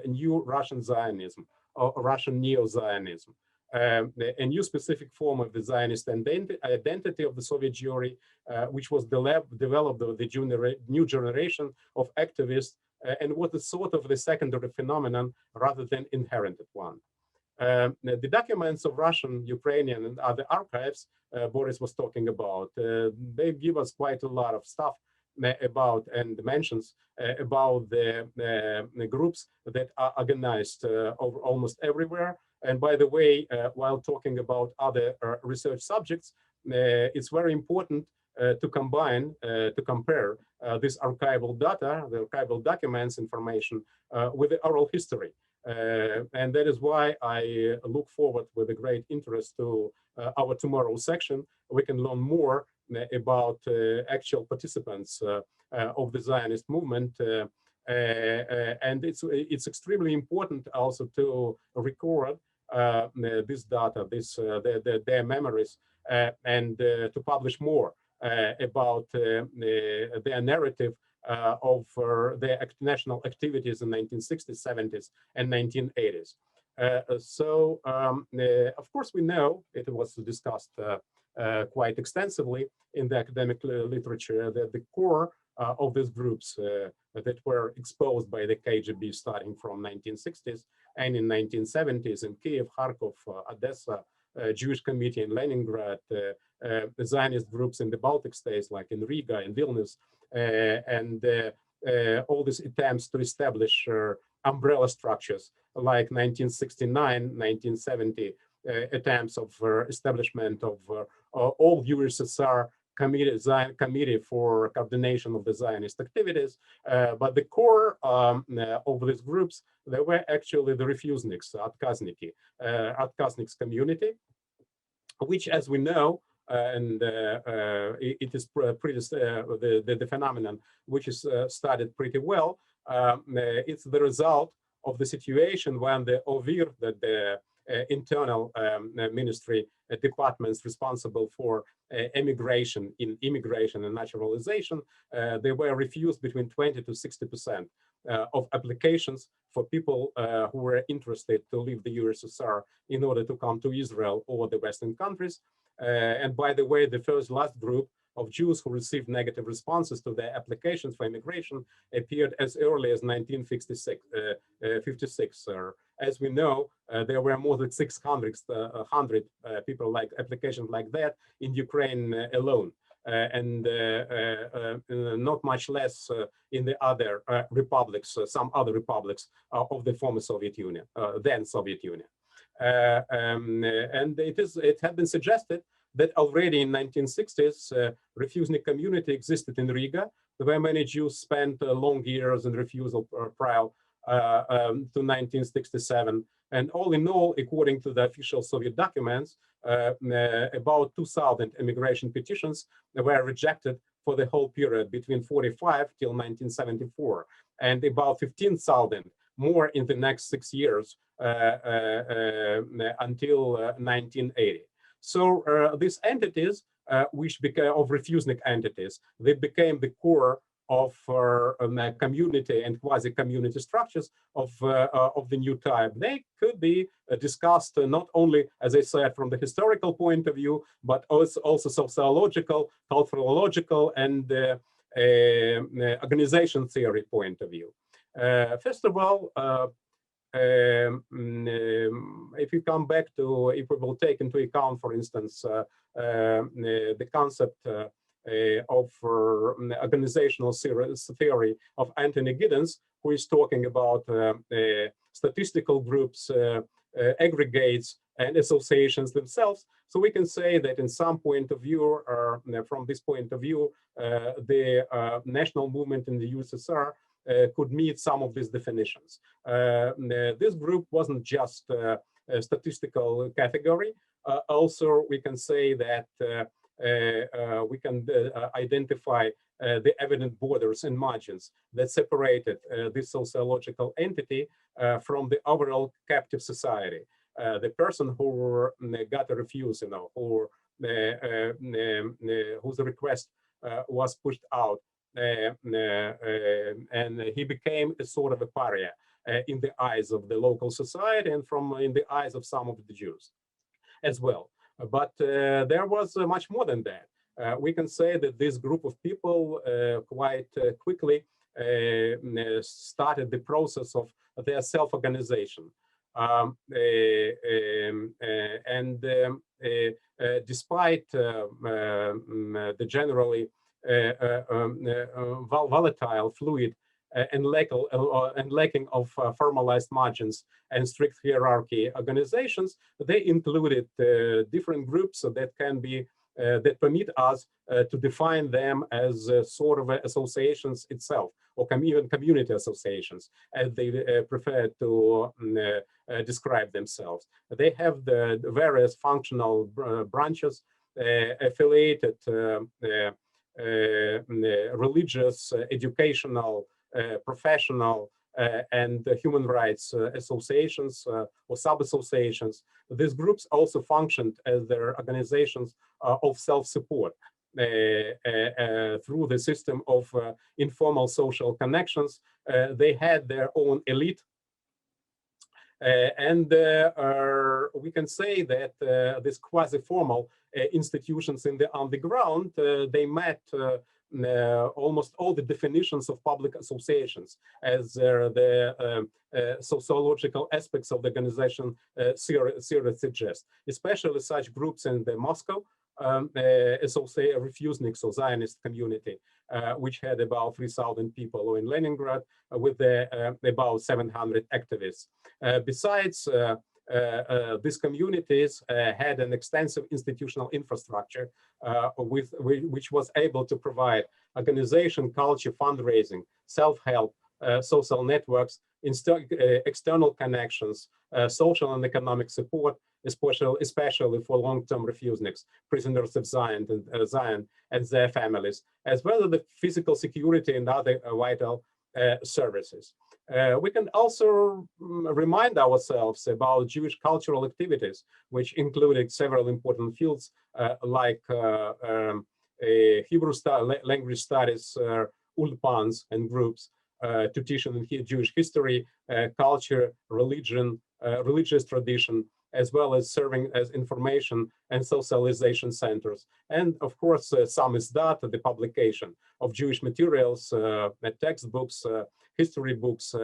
Speaker 11: new Russian Zionism or Russian neo-Zionism, a new specific form of the Zionist identity of the Soviet Jewry, which was developed with the new generation of activists, and was a sort of the secondary phenomenon rather than inherited one. The documents of Russian, Ukrainian, and other archives Boris was talking about, they give us quite a lot of stuff about and mentions about the groups that are organized over almost everywhere. And by the way, while talking about other research subjects, it's very important to compare this archival data, the archival documents information with the oral history. And that is why I look forward with a great interest to our tomorrow section. We can learn more about actual participants of the Zionist movement. And it's extremely important also to record this data, their memories, and to publish more about their narrative of their national activities in 1960s, 70s, and 1980s. Of course, we know it was discussed quite extensively in the academic literature that the core of these groups that were exposed by the KGB starting from 1960s and in 1970s in Kiev, Kharkov, Odessa, Jewish Committee in Leningrad, the Zionist groups in the Baltic states like in Riga and Vilnius, and all these attempts to establish umbrella structures like 1969, 1970 attempts of establishment of all USSR committee for coordination of the Zionist activities. But the core of these groups, they were actually the refuseniks, Откazniks community, which, as we know, and it is the phenomenon which is studied pretty well. It's the result of the situation when the OVIR, the internal ministry departments responsible for immigration and naturalization, they were refused between 20 to 60% of applications for people who were interested to leave the USSR in order to come to Israel or the Western countries. And by the way, the last group of Jews who received negative responses to their applications for immigration appeared as early as 1956. As we know, there were more than 600 people like applications like that in Ukraine alone, and not much less in the other republics, some other republics of the former Soviet Union, then Soviet Union. And it had been suggested that already in 1960s, refusnik community existed in Riga, where many Jews spent long years in refusal trial to 1967. And all in all, according to the official Soviet documents, about 2,000 immigration petitions were rejected for the whole period between 45 till 1974, and about 15,000 more in the next 6 years until 1980. So these entities, which became of refusnik entities, they became the core of community and quasi-community structures of the new type. They could be discussed not only, as I said, from the historical point of view, but also sociological, culturological, and organization theory point of view. First of all, if you come back to, if we will take into account, for instance, the concept of organizational theory of Anthony Giddens, who is talking about statistical groups, aggregates, and associations themselves. So we can say that in some point of view, from this point of view, the national movement in the USSR could meet some of these definitions. This group wasn't just a statistical category. Also, we can say that we can identify the evident borders and margins that separated this sociological entity from the overall captive society. The person who got a refuse, whose request was pushed out, and he became a sort of a pariah in the eyes of the local society and in the eyes of some of the Jews as well. But there was much more than that. We can say that this group of people quite quickly started the process of their self-organization. Despite the generally volatile, fluid, and lacking of formalized margins and strict hierarchy organizations, they included different groups that can be that permit us to define them as sort of associations itself, or even community associations, as they prefer to describe themselves. They have the various functional branches, affiliated religious, educational, professional, and human rights associations or sub-associations. These groups also functioned as their organizations of self-support through the system of informal social connections. They had their own elite, And we can say that these quasi-formal institutions on the ground, they met almost all the definitions of public associations as the sociological aspects of the organization theory suggests, especially such groups in the Moscow Refusnik, so Zionist community, which had about 3,000 people, or in Leningrad with about 700 activists. Besides, these communities had an extensive institutional infrastructure which was able to provide organization, culture, fundraising, self-help, social networks, external connections, social and economic support, especially for long-term refuseniks, prisoners of Zion and their families, as well as the physical security and other vital services. We can also remind ourselves about Jewish cultural activities, which included several important fields like Hebrew language studies, ulpans and groups to teach in Jewish history, culture, religion, religious tradition, as well as serving as information and socialization centers. And of course, Samizdat, the publication of Jewish materials, textbooks, history books,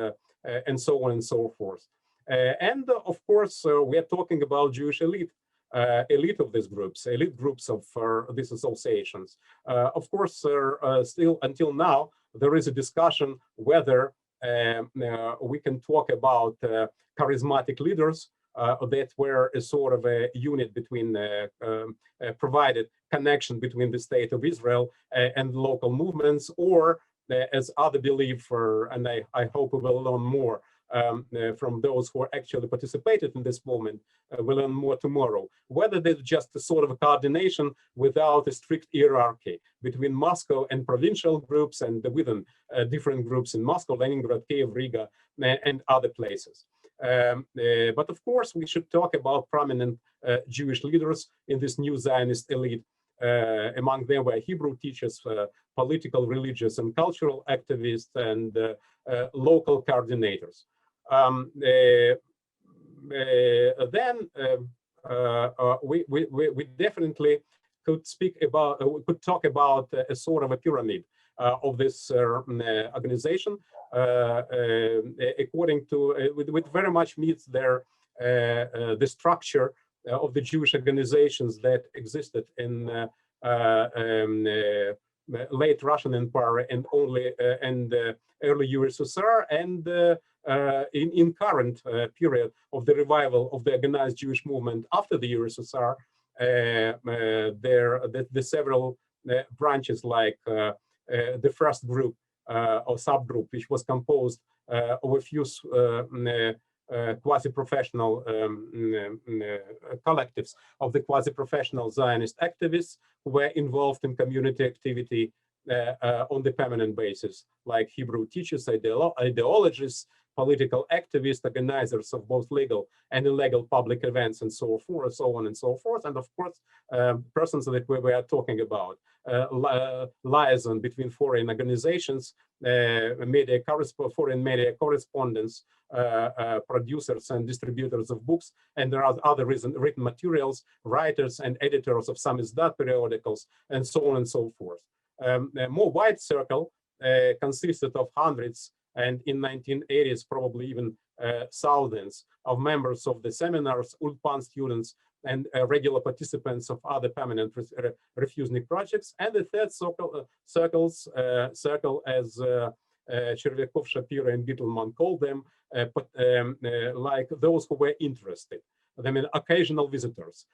Speaker 11: and so on and so forth. And of course, we are talking about Jewish elite of these groups, elite groups of these associations. Of course, still until now, there is a discussion whether we can talk about charismatic leaders that were a sort of a unit between provided connection between the state of Israel and local movements, or as others believe, and I hope we will learn more from those who actually participated in this movement, we'll learn more tomorrow, whether there's just a sort of a coordination without a strict hierarchy between Moscow and provincial groups and within different groups in Moscow, Leningrad, Kiev, Riga, and other places. But of course, we should talk about prominent Jewish leaders in this new Zionist elite. Among them were Hebrew teachers, political, religious, and cultural activists, and local coordinators. Then we definitely could speak about, we could talk about a sort of a pyramid of this organization, according to, which very much meets their the structure of the Jewish organizations that existed in late Russian Empire and early USSR, and in current period of the revival of the organized Jewish movement after the USSR, the several branches, like the first group or subgroup, which was composed of a few quasi-professional collectives of the quasi-professional Zionist activists who were involved in community activity on the permanent basis, like Hebrew teachers, ideologists, political activists, organizers of both legal and illegal public events, and so forth, so on and so forth. And of course, persons that we were talking about, liaison between foreign organizations, foreign media correspondents, producers and distributors of books, and there are other written materials, writers and editors of Samizdat periodicals, and so on and so forth. A more wide circle consisted of hundreds, and in 1980s, probably even thousands of members of the seminars, Ulpan students, and regular participants of other permanent refusnik projects. And the third circle, as Chervyakov, Shapiro, and Bittelman called them, like those who were interested. I mean, occasional visitors,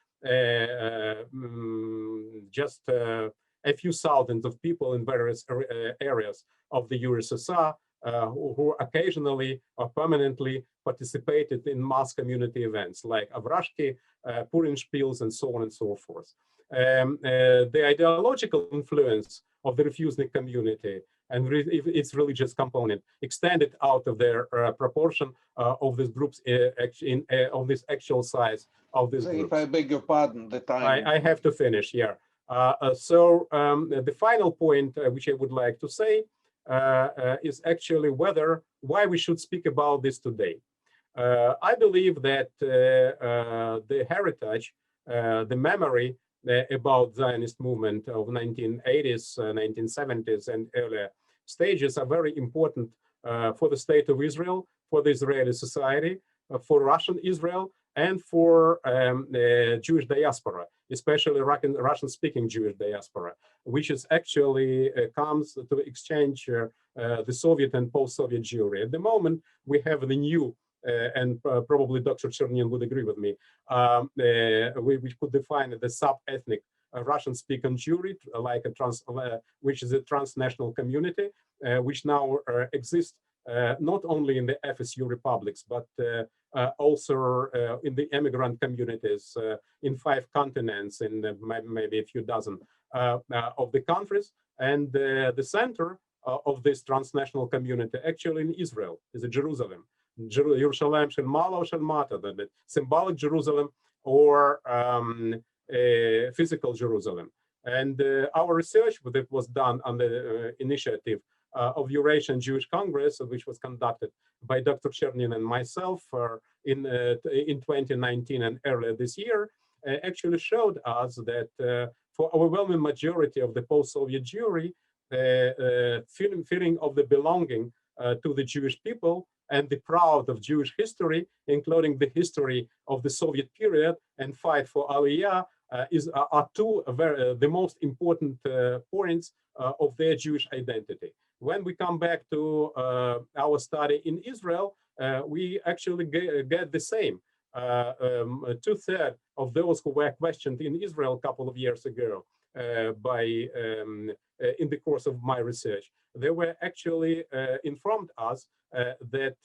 Speaker 11: just a few thousands of people in various areas of the USSR who occasionally or permanently participated in mass community events like Avrashki, Purim Spiels, and so on and so forth. The ideological influence of the refusnik community and its religious component extended out of their proportion of these groups of this actual size of this group.
Speaker 3: If I beg your pardon, the time.
Speaker 11: I have to finish, yeah. The final point which I would like to say is actually why we should speak about this today. I believe that the heritage, the memory about Zionist movement of 1980s, 1970s, and earlier stages are very important for the state of Israel, for the Israeli society, for Russian Israel, and for Jewish diaspora, especially Russian-speaking Jewish diaspora, which is actually comes to exchange the Soviet and post-Soviet Jewry. At the moment, we have the new, and probably Dr. Chernin would agree with me, we could define the sub-ethnic Russian-speaking Jewry, like which is a transnational community, which now exists not only in the FSU republics, but also in the immigrant communities in 5 continents, in maybe a few dozen of the countries. And the center of this transnational community actually in Israel is Jerusalem. Yerushalayim shel Mala shel Mata, the symbolic Jerusalem or physical Jerusalem. And our research that was done on the initiative of Eurasian Jewish Congress, which was conducted by Dr. Chernin and myself in 2019 and earlier this year, actually showed us that for overwhelming majority of the post-Soviet Jewry, feeling of the belonging to the Jewish people and the proud of Jewish history, including the history of the Soviet period and fight for Aliyah, are two the most important points of their Jewish identity. When we come back to our study in Israel, we actually get the same. 2/3 of those who were questioned in Israel a couple of years ago in the course of my research, they were actually informed us that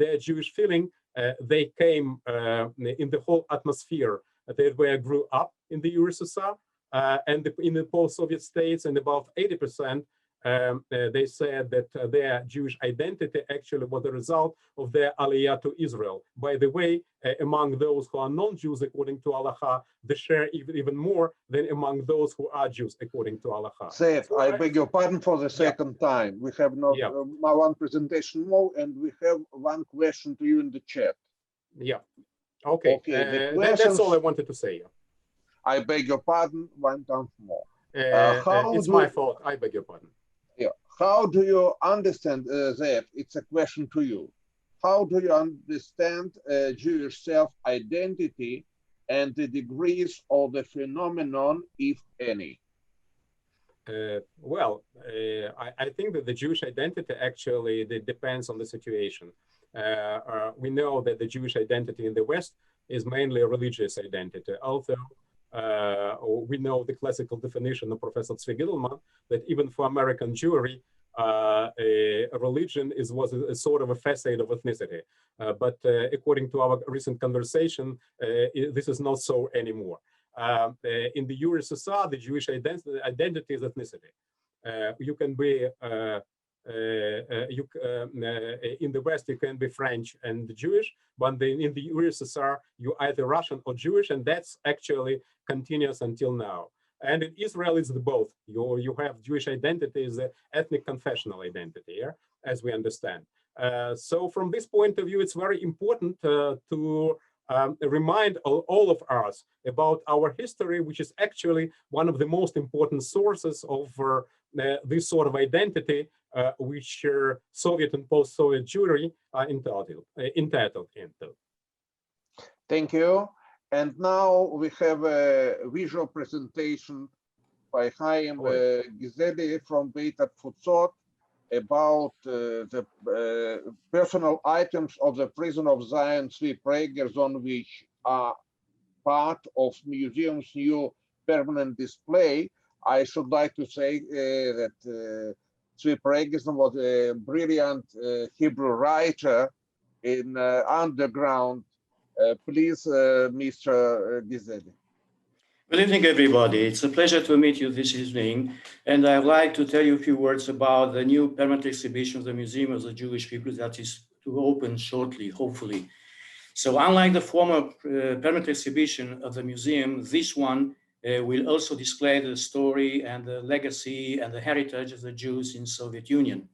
Speaker 11: their Jewish feeling, they came in the whole atmosphere. They grew up in the USSR and in the post-Soviet states, and about 80% they said that their Jewish identity actually was the result of their aliyah to Israel. By the way, among those who are non-Jews according to Halacha, the share even more than among those who are Jews according to Halacha.
Speaker 3: Seth, I beg your pardon for the second time. We have not one presentation more, and we have one question to you in the chat.
Speaker 11: Yeah. Okay. That's all I wanted to say.
Speaker 3: I beg your pardon one time more.
Speaker 11: It's my fault. I beg your pardon.
Speaker 3: Yeah. How do you understand that? It's a question to you. How do you understand Jewish self-identity and the degrees of the phenomenon, if any?
Speaker 11: I think that the Jewish identity actually depends on the situation. We know that the Jewish identity in the West is mainly a religious identity, although we know the classical definition of Professor Tzvi Gittleman that even for American Jewry, a religion was a sort of a facade of ethnicity. But according to our recent conversation, this is not so anymore. In the USSR, the Jewish identity is ethnicity. You can be in the West, you can be French and Jewish, but in the USSR, you're either Russian or Jewish, and that's actually continuous until now. And in Israel, it's both. You have Jewish identity as an ethnic confessional identity, as we understand. So from this point of view, it's very important to remind all of us about our history, which is actually one of the most important sources of this sort of identity, which Soviet and post-Soviet Jewry are entitled into.
Speaker 3: Thank you. And now we have a visual presentation by Chaim Gizeli from Beit Hatfutsot about the personal items of the prison of Zion Tzvi Prager zone, which are part of museum's new permanent display. I should like to say that Tzvi Prager was a brilliant Hebrew writer in underground. Please, Mr. Gizeli.
Speaker 12: Good evening, everybody. It's a pleasure to meet you this evening. And I'd like to tell you a few words about the new permanent exhibition of the Museum of the Jewish People that is to open shortly, hopefully. So unlike the former permanent exhibition of the museum, this one will also display the story and the legacy and the heritage of the Jews in Soviet Union.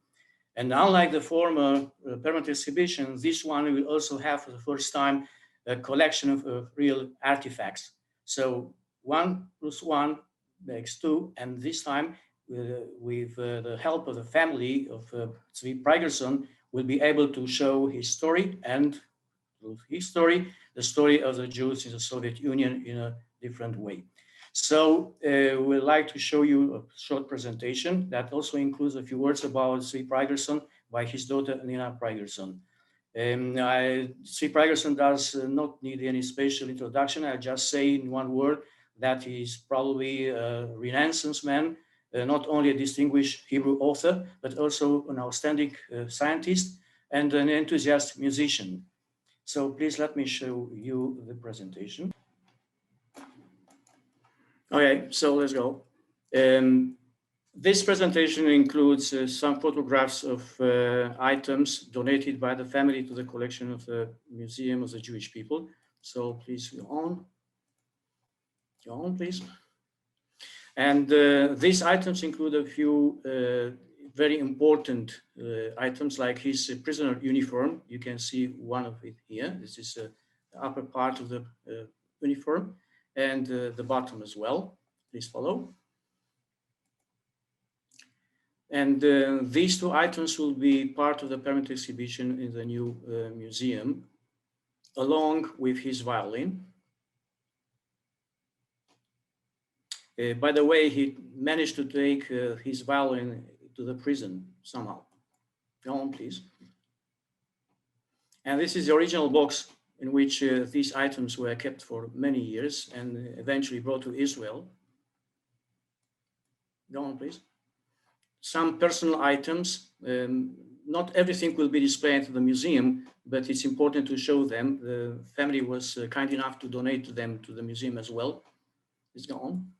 Speaker 12: And unlike the former permanent exhibition, this one will also have for the first time a collection of real artifacts. So 1 + 1 makes 2, and this time with the help of the family of Zvi Prygerson, will be able to show his story and through his story, the story of the Jews in the Soviet Union in a different way. So we'd like to show you a short presentation that also includes a few words about Zvi Prygerson by his daughter Nina Prygerson. Zvi Prygerson does not need any special introduction. I'll just say in one word that he's probably a Renaissance man, not only a distinguished Hebrew author, but also an outstanding scientist and an enthusiastic musician. So please let me show you the presentation. Okay, so let's go. This presentation includes some photographs of items donated by the family to the collection of the Museum of the Jewish People. So please go on. Go on, please. And these items include a few very important items like his prisoner uniform. You can see one of it here. This is the upper part of the uniform and the bottom as well. Please follow. And these two items will be part of the permanent exhibition in the new museum, along with his violin. By the way, he managed to take his violin to the prison somehow. Go on, please. And this is the original box in which these items were kept for many years and eventually brought to Israel. Go on, please. Some personal items. Not everything will be displayed at the museum, but it's important to show them. The family was kind enough to donate them to the museum as well. Please go on.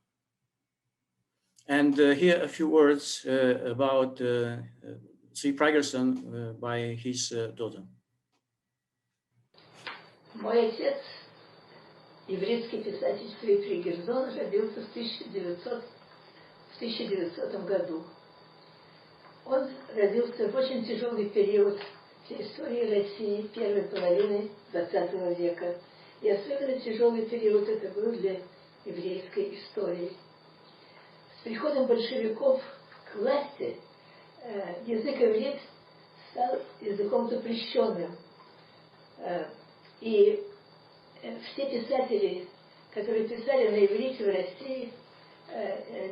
Speaker 12: And here a few words about Zvi Prygerson by his daughter.
Speaker 13: Мой отец, еврейский писатель Зви Пrygerson, родился в 1900 году. Он родился в очень тяжелый период для истории России первой половины XX века. И особенно тяжелый период это был для еврейской истории. С приходом большевиков к власти язык иврит стал языком запрещенным. И все писатели, которые писали на иврите в России,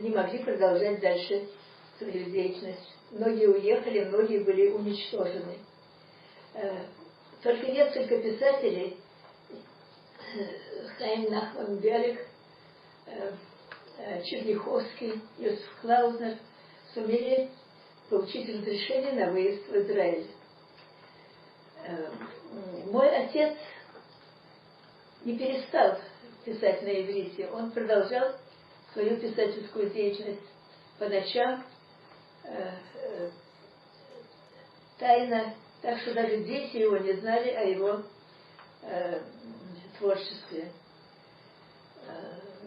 Speaker 13: не могли продолжать дальше свою деятельность. Многие уехали, многие были уничтожены. Только несколько писателей, Хайм Нахман Белик, Черняховский, Йосиф Клаузнер, сумели получить разрешение на выезд в Израиль. Мой отец не перестал писать на иврите, он продолжал свою писательскую деятельность по ночам, тайно, так что даже дети его не знали о его творчестве.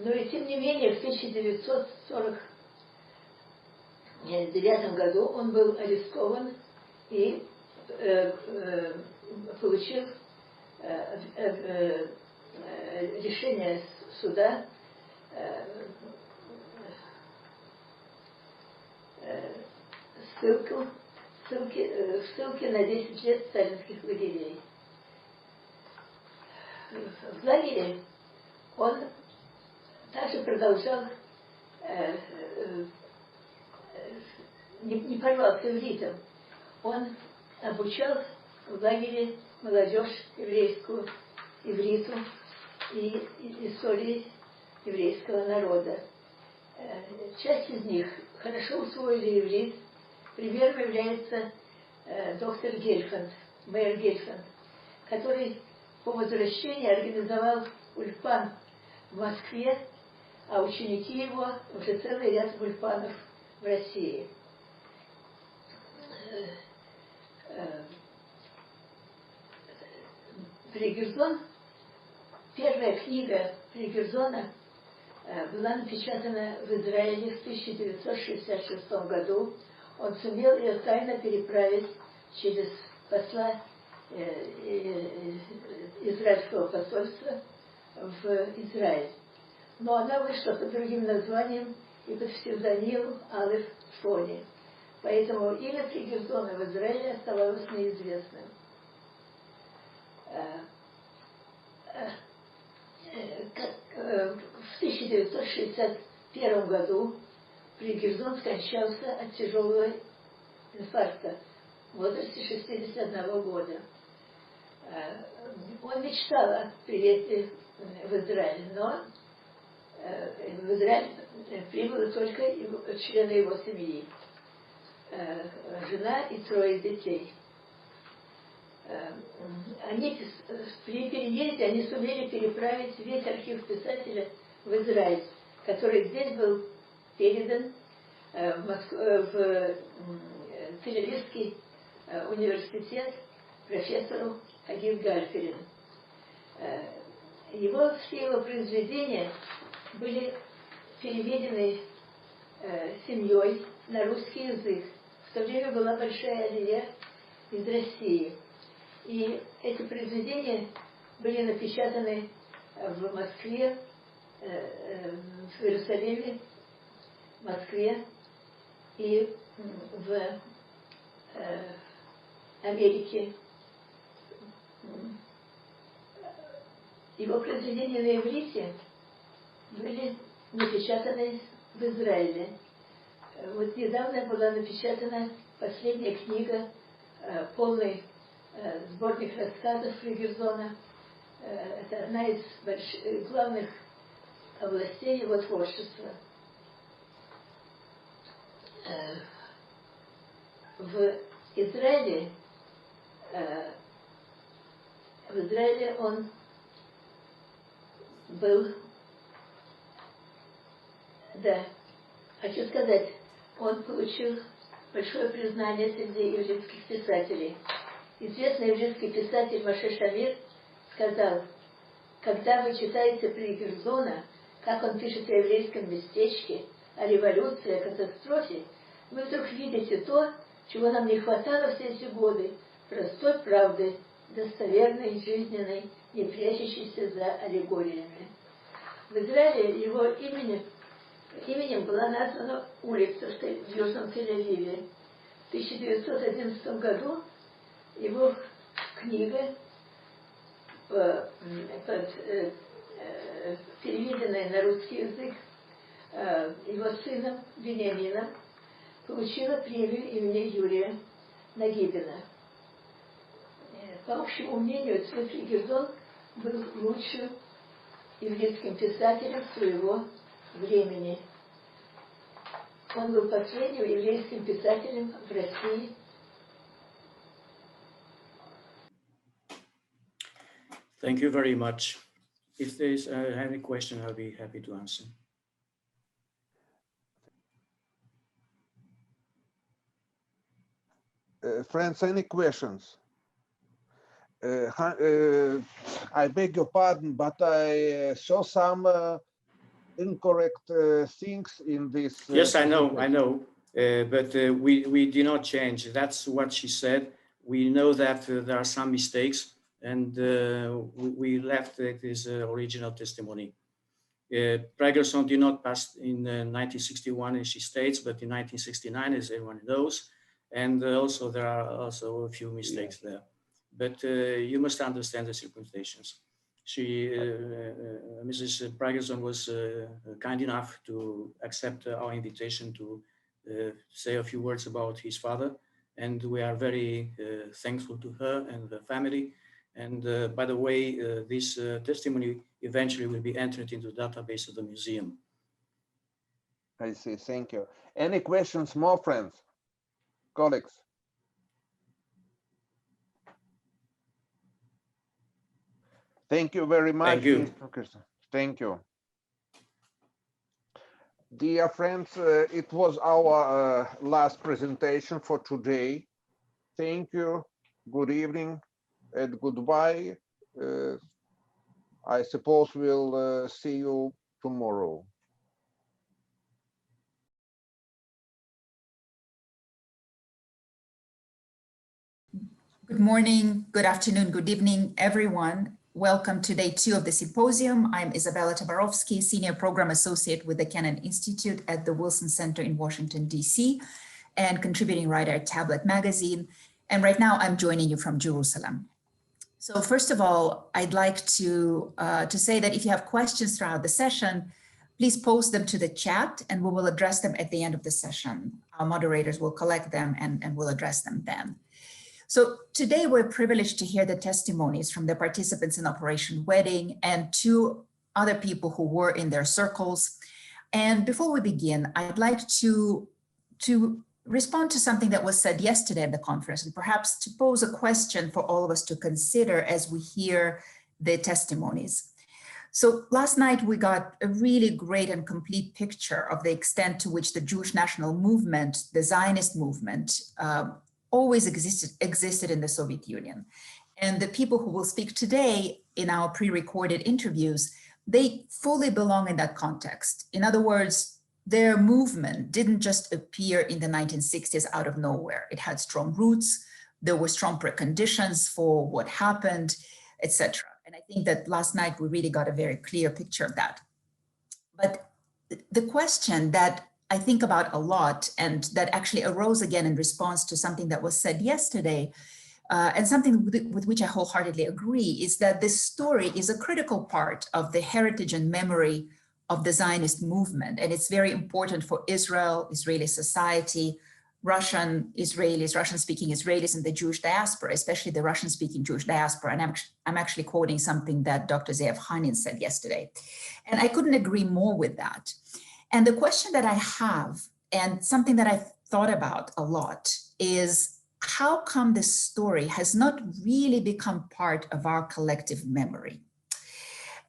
Speaker 13: Но и тем не менее в 1949 году он был арестован и получил решение суда ссылки на 10 лет сталинских лагерей. В лагере он также продолжал, не порвался ивритом. Он обучал в лагере молодежь еврейскую, ивриту и истории еврейского народа. Часть из них хорошо усвоили иврит. Примером является доктор Гельфанд, мэр Гельфанд, который по возвращении организовал ульпан в Москве, а ученики его уже целый ряд ульпанов в России. Пrygerson, первая книга Prygersona была напечатана в Израиле в 1966 году. он сумел ее тайно переправить через посла израильского посольства в Израиль. Но она вышла под другим названием и под псевдонимом Алеф Фони. Поэтому имя Фригерзона в Израиле оставалось неизвестным. В 1961 году Фригерзон скончался от тяжелого инфаркта в возрасте 61 года. Он мечтал о приезде в Израиль, но в Израиль прибыли только члены его семьи, жена и 3 детей. Они при переезде они сумели переправить весь архив писателя в Израиль, который здесь был передан в Тель-Авивский университет профессору Агив Гальферину. Все его произведения были переведены семьей на русский язык. В то время была большая алия из России. И эти произведения были напечатаны в Москве, в Иерусалиме, в Москве и в Америке. Его произведения на иврите были напечатаны в Израиле. Вот недавно была напечатана последняя книга, полный сборник рассказов Фригерзона. Это одна из главных областей его творчества. В Израиле он был, да, хочу сказать, он получил большое признание среди еврейских писателей. Известный еврейский писатель Моше Шамир сказал: когда вы читаете Фригерзона, как он пишет о еврейском местечке, о революции, о катастрофе, вы вдруг видите то, чего нам не хватало все эти годы, простой правды, достоверной, жизненной, не прячущейся за аллегориями. В Израиле его именем была названа улица в Южном Тель-Авиве. В 1911 году его книга, переведенная на русский язык его сыном Бениамином, получила премию имени Юрия Нагибина. По общему мнению, Фригерзон был лучшим еврейским писателем своего времени. Он был последним еврейским писателем в России.
Speaker 12: Thank you very much. If there is any question, I'll be happy to answer.
Speaker 3: Friends, any questions? I beg your pardon, but I saw some incorrect things in this.
Speaker 12: Yes, I know, but we did not change. That's what she said. We know that there are some mistakes, and we left this original testimony. Pragerson did not pass in 1961, as she states, but in 1969, as everyone knows. And also there are also a few mistakes there. But you must understand the circumstances. Mrs. Pragerson was kind enough to accept our invitation to say a few words about his father. And we are very thankful to her and the family. And by the way, this testimony eventually will be entered into the database of the museum.
Speaker 3: I see, thank you. Any questions more, friends, colleagues? Thank you very much.
Speaker 12: Thank you.
Speaker 3: Mr. Kirsten. Thank you. Dear friends, it was our last presentation for today. Thank you, good evening, and goodbye. I suppose we'll see you tomorrow.
Speaker 14: Good morning, good afternoon, good evening, everyone. Welcome to day 2 of the symposium. I'm Isabella Tabarovsky, Senior Program Associate with the Kennan Institute at the Wilson Center in Washington, DC, and contributing writer at Tablet Magazine. And right now I'm joining you from Jerusalem. So first of all, I'd like to say that if you have questions throughout the session, please post them to the chat and we will address them at the end of the session. Our moderators will collect them and we'll address them then. So today we're privileged to hear the testimonies from the participants in Operation Wedding and 2 other people who were in their circles. And before we begin, I'd like to respond to something that was said yesterday at the conference and perhaps to pose a question for all of us to consider as we hear the testimonies. So last night we got a really great and complete picture of the extent to which the Jewish national movement, the Zionist movement, always existed in the Soviet Union. And the people who will speak today in our pre-recorded interviews, they fully belong in that context. In other words, their movement didn't just appear in the 1960s out of nowhere. It had strong roots, there were strong preconditions for what happened, etc. And I think that last night we really got a very clear picture of that. But the question that I think about a lot and that actually arose again in response to something that was said yesterday and something with which I wholeheartedly agree is that this story is a critical part of the heritage and memory of the Zionist movement. And it's very important for Israel, Israeli society, Russian-speaking Israelis and the Jewish diaspora, especially the Russian-speaking Jewish diaspora. And I'm actually quoting something that Dr. Ze'ev Hanin said yesterday. And I couldn't agree more with that. And the question that I have, and something that I've thought about a lot, is how come this story has not really become part of our collective memory?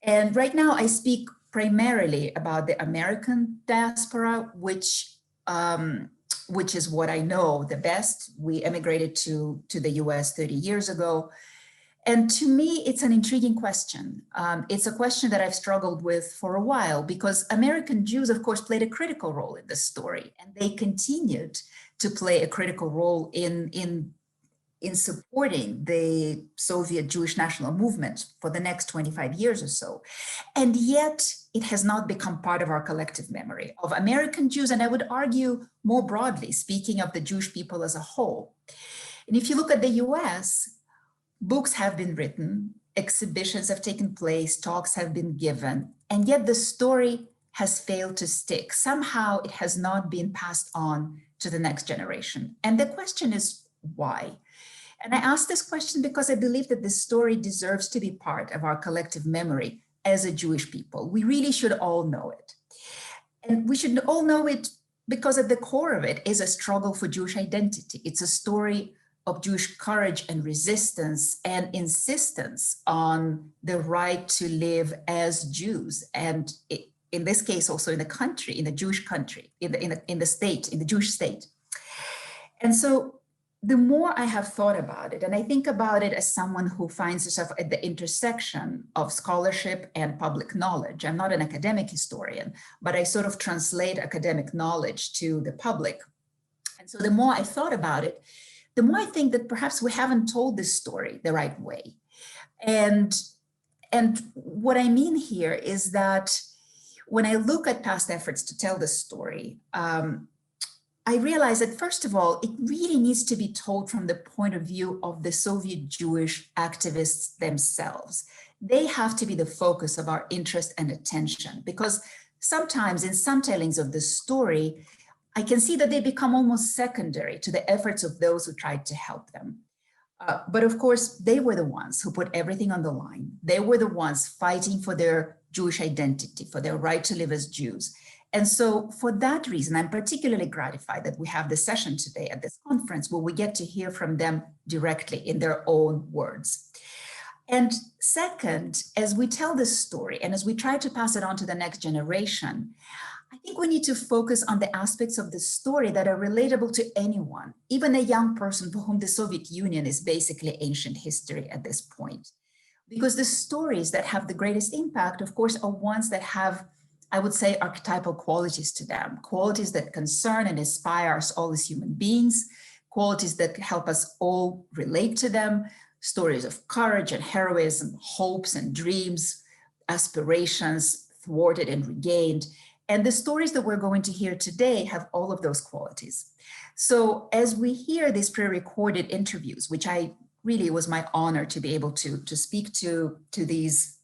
Speaker 14: And right now I speak primarily about the American diaspora, which is what I know the best. We emigrated to the US 30 years ago. And to me, it's an intriguing question. It's a question that I've struggled with for a while because American Jews, of course, played a critical role in this story, and they continued to play a critical role in supporting the Soviet Jewish national movement for the next 25 years or so. And yet it has not become part of our collective memory of American Jews, and I would argue more broadly, speaking of the Jewish people as a whole. And if you look at the US, books have been written, exhibitions have taken place, talks have been given, and yet the story has failed to stick. Somehow it has not been passed on to the next generation. And the question is why? And I ask this question because I believe that this story deserves to be part of our collective memory as a Jewish people. We really should all know it. And we should all know it because at the core of it is a struggle for Jewish identity. It's a story of Jewish courage and resistance and insistence on the right to live as Jews. And in this case, also in the country, in the Jewish country, in the state, in the Jewish state. And so the more I have thought about it, and I think about it as someone who finds herself at the intersection of scholarship and public knowledge. I'm not an academic historian, but I sort of translate academic knowledge to the public. And so the more I thought about it, the more I think that perhaps we haven't told this story the right way. And what I mean here is that when I look at past efforts to tell this story, I realize that, first of all, it really needs to be told from the point of view of the Soviet Jewish activists themselves. They have to be the focus of our interest and attention, because sometimes in some tellings of the story, I can see that they become almost secondary to the efforts of those who tried to help them. But of course, they were the ones who put everything on the line. They were the ones fighting for their Jewish identity, for their right to live as Jews. And so for that reason, I'm particularly gratified that we have this session today at this conference where we get to hear from them directly in their own words. And second, as we tell this story and as we try to pass it on to the next generation, I think we need to focus on the aspects of the story that are relatable to anyone, even a young person for whom the Soviet Union is basically ancient history at this point. Because the stories that have the greatest impact, of course, are ones that have, I would say, archetypal qualities to them, qualities that concern and inspire us all as human beings, qualities that help us all relate to them, stories of courage and heroism, hopes and dreams, aspirations thwarted and regained. And the stories that we're going to hear today have all of those qualities. So as we hear these pre-recorded interviews, which really was my honor to be able to speak to these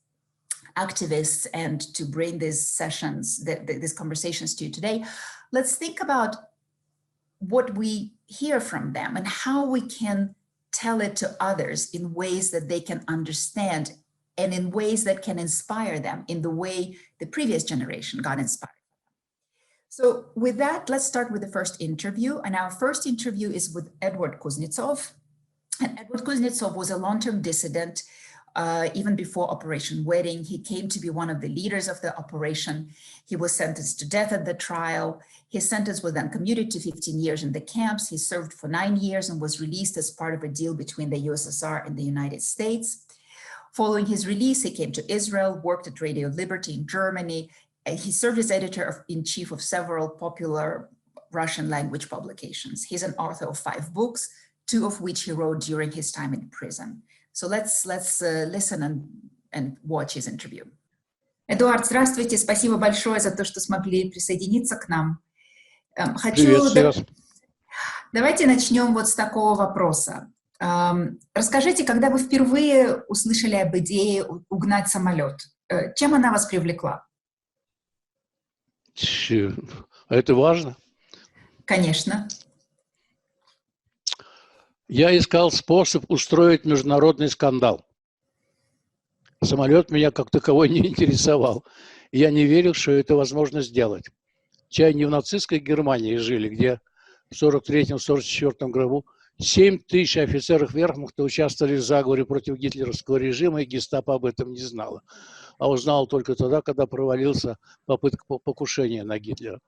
Speaker 14: activists and to bring these sessions, these conversations to you today, let's think about what we hear from them and how we can tell it to others in ways that they can understand and in ways that can inspire them in the way the previous generation got inspired. So with that, let's start with the first interview. And our first interview is with Edward Kuznetsov. And Edward Kuznetsov was a long-term dissident even before Operation Wedding. He came to be one of the leaders of the operation. He was sentenced to death at the trial. His sentence was then commuted to 15 years in the camps. He served for 9 years and was released as part of a deal between the USSR and the United States. Following his release, he came to Israel, worked at Radio Liberty in Germany. He served as editor-in-chief of several popular Russian language publications. He's an author of 5 books, 2 of which he wrote during his time in prison. So let's listen and watch his interview. Эдуард, здравствуйте, спасибо большое за то, что смогли присоединиться к нам. Давайте начнем вот с такого вопроса. Расскажите, когда вы впервые услышали об идее угнать самолет, чем она вас привлекла?
Speaker 15: Это важно?
Speaker 14: Конечно.
Speaker 15: Я искал способ устроить международный скандал. Самолет меня как таковой не интересовал. Я не верил, что это возможно сделать. Чай не в нацистской Германии жили, где в 1943-1944 году 7 тысяч офицеров верхмахта участвовали в заговоре против гитлеровского режима, и гестапо об этом не знало. А узнал только тогда, когда провалился попытка покушения на Гитлера.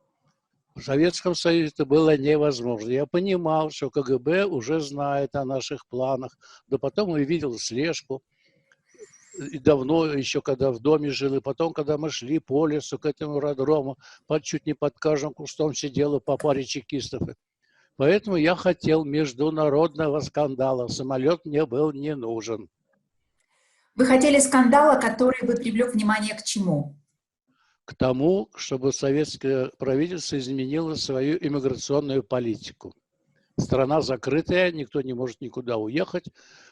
Speaker 15: В Советском Союзе это было невозможно. Я понимал, что КГБ уже знает о наших планах. Да потом я видел слежку. И давно, еще когда в доме жил, и потом, когда мы шли по лесу к этому аэродрому, чуть не под каждым кустом сидело по паре чекистов. Поэтому я хотел международного скандала. Самолет мне был не нужен.
Speaker 14: Вы хотели скандала, который бы привлек внимание к чему?
Speaker 15: К тому, чтобы советское правительство изменило свою иммиграционную политику. Страна закрытая, никто не может никуда уехать.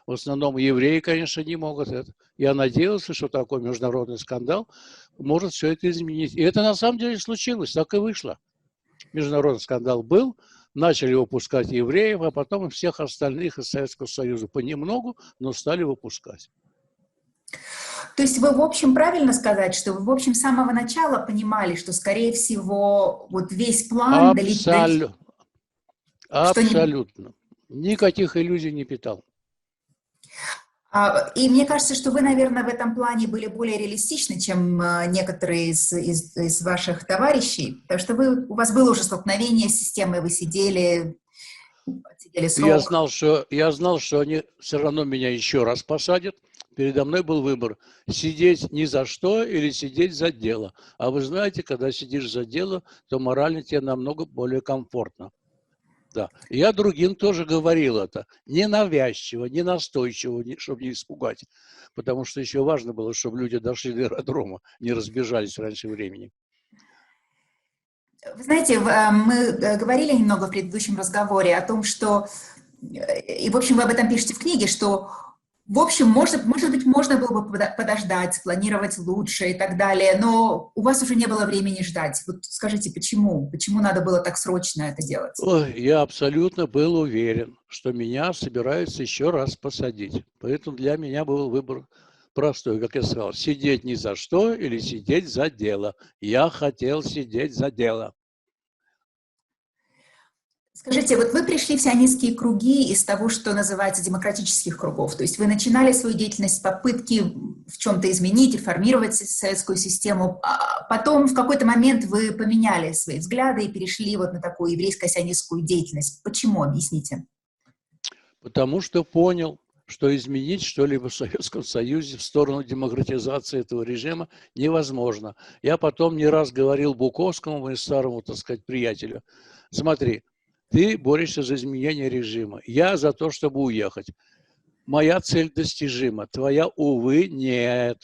Speaker 15: В основном евреи, конечно, не могут это. Я надеялся, что такой международный скандал может все это изменить. И это на самом деле случилось, так и вышло. Международный скандал был, начали выпускать евреев, а потом и всех остальных из Советского Союза понемногу, но стали выпускать.
Speaker 14: То есть вы, в общем, правильно сказать, что вы, в общем, с самого начала понимали, что, скорее всего, вот весь план...
Speaker 15: Абсолютно. Никаких иллюзий не питал.
Speaker 14: И мне кажется, что вы, наверное, в этом плане были более реалистичны, чем некоторые из ваших товарищей, потому что у вас было уже столкновение с системой, вы сидели срок.
Speaker 15: Я знал, что они все равно меня еще раз посадят. Передо мной был выбор – сидеть ни за что или сидеть за дело. А вы знаете, когда сидишь за дело, то морально тебе намного более комфортно. Да. Я другим тоже говорил это. Не навязчиво, не настойчиво, чтобы не испугать. Потому что еще важно было, чтобы люди дошли до аэродрома, не разбежались раньше времени.
Speaker 14: Вы знаете, мы говорили немного в предыдущем разговоре о том, что, и в общем вы об этом пишете в книге, что в общем, может быть, можно было бы подождать, спланировать лучше и так далее, но у вас уже не было времени ждать. Вот скажите, почему? Почему надо было так срочно это делать?
Speaker 15: Ой, я абсолютно был уверен, что меня собираются еще раз посадить. Поэтому для меня был выбор простой, как я сказал, сидеть ни за что или сидеть за дело. Я хотел сидеть за дело.
Speaker 14: Скажите, вот вы пришли в сионистские круги из того, что называется демократических кругов, то есть вы начинали свою деятельность с попытки в чем-то изменить, реформировать советскую систему, а потом в какой-то момент вы поменяли свои взгляды и перешли вот на такую еврейско-сионистскую деятельность. Почему? Объясните.
Speaker 15: Потому что понял, что изменить что-либо в Советском Союзе в сторону демократизации этого режима невозможно. Я потом не раз говорил Буковскому, моему старому, так сказать, приятелю, смотри, Ты борешься за изменение режима. Я за то, чтобы уехать. Моя цель достижима. Твоя, увы, нет.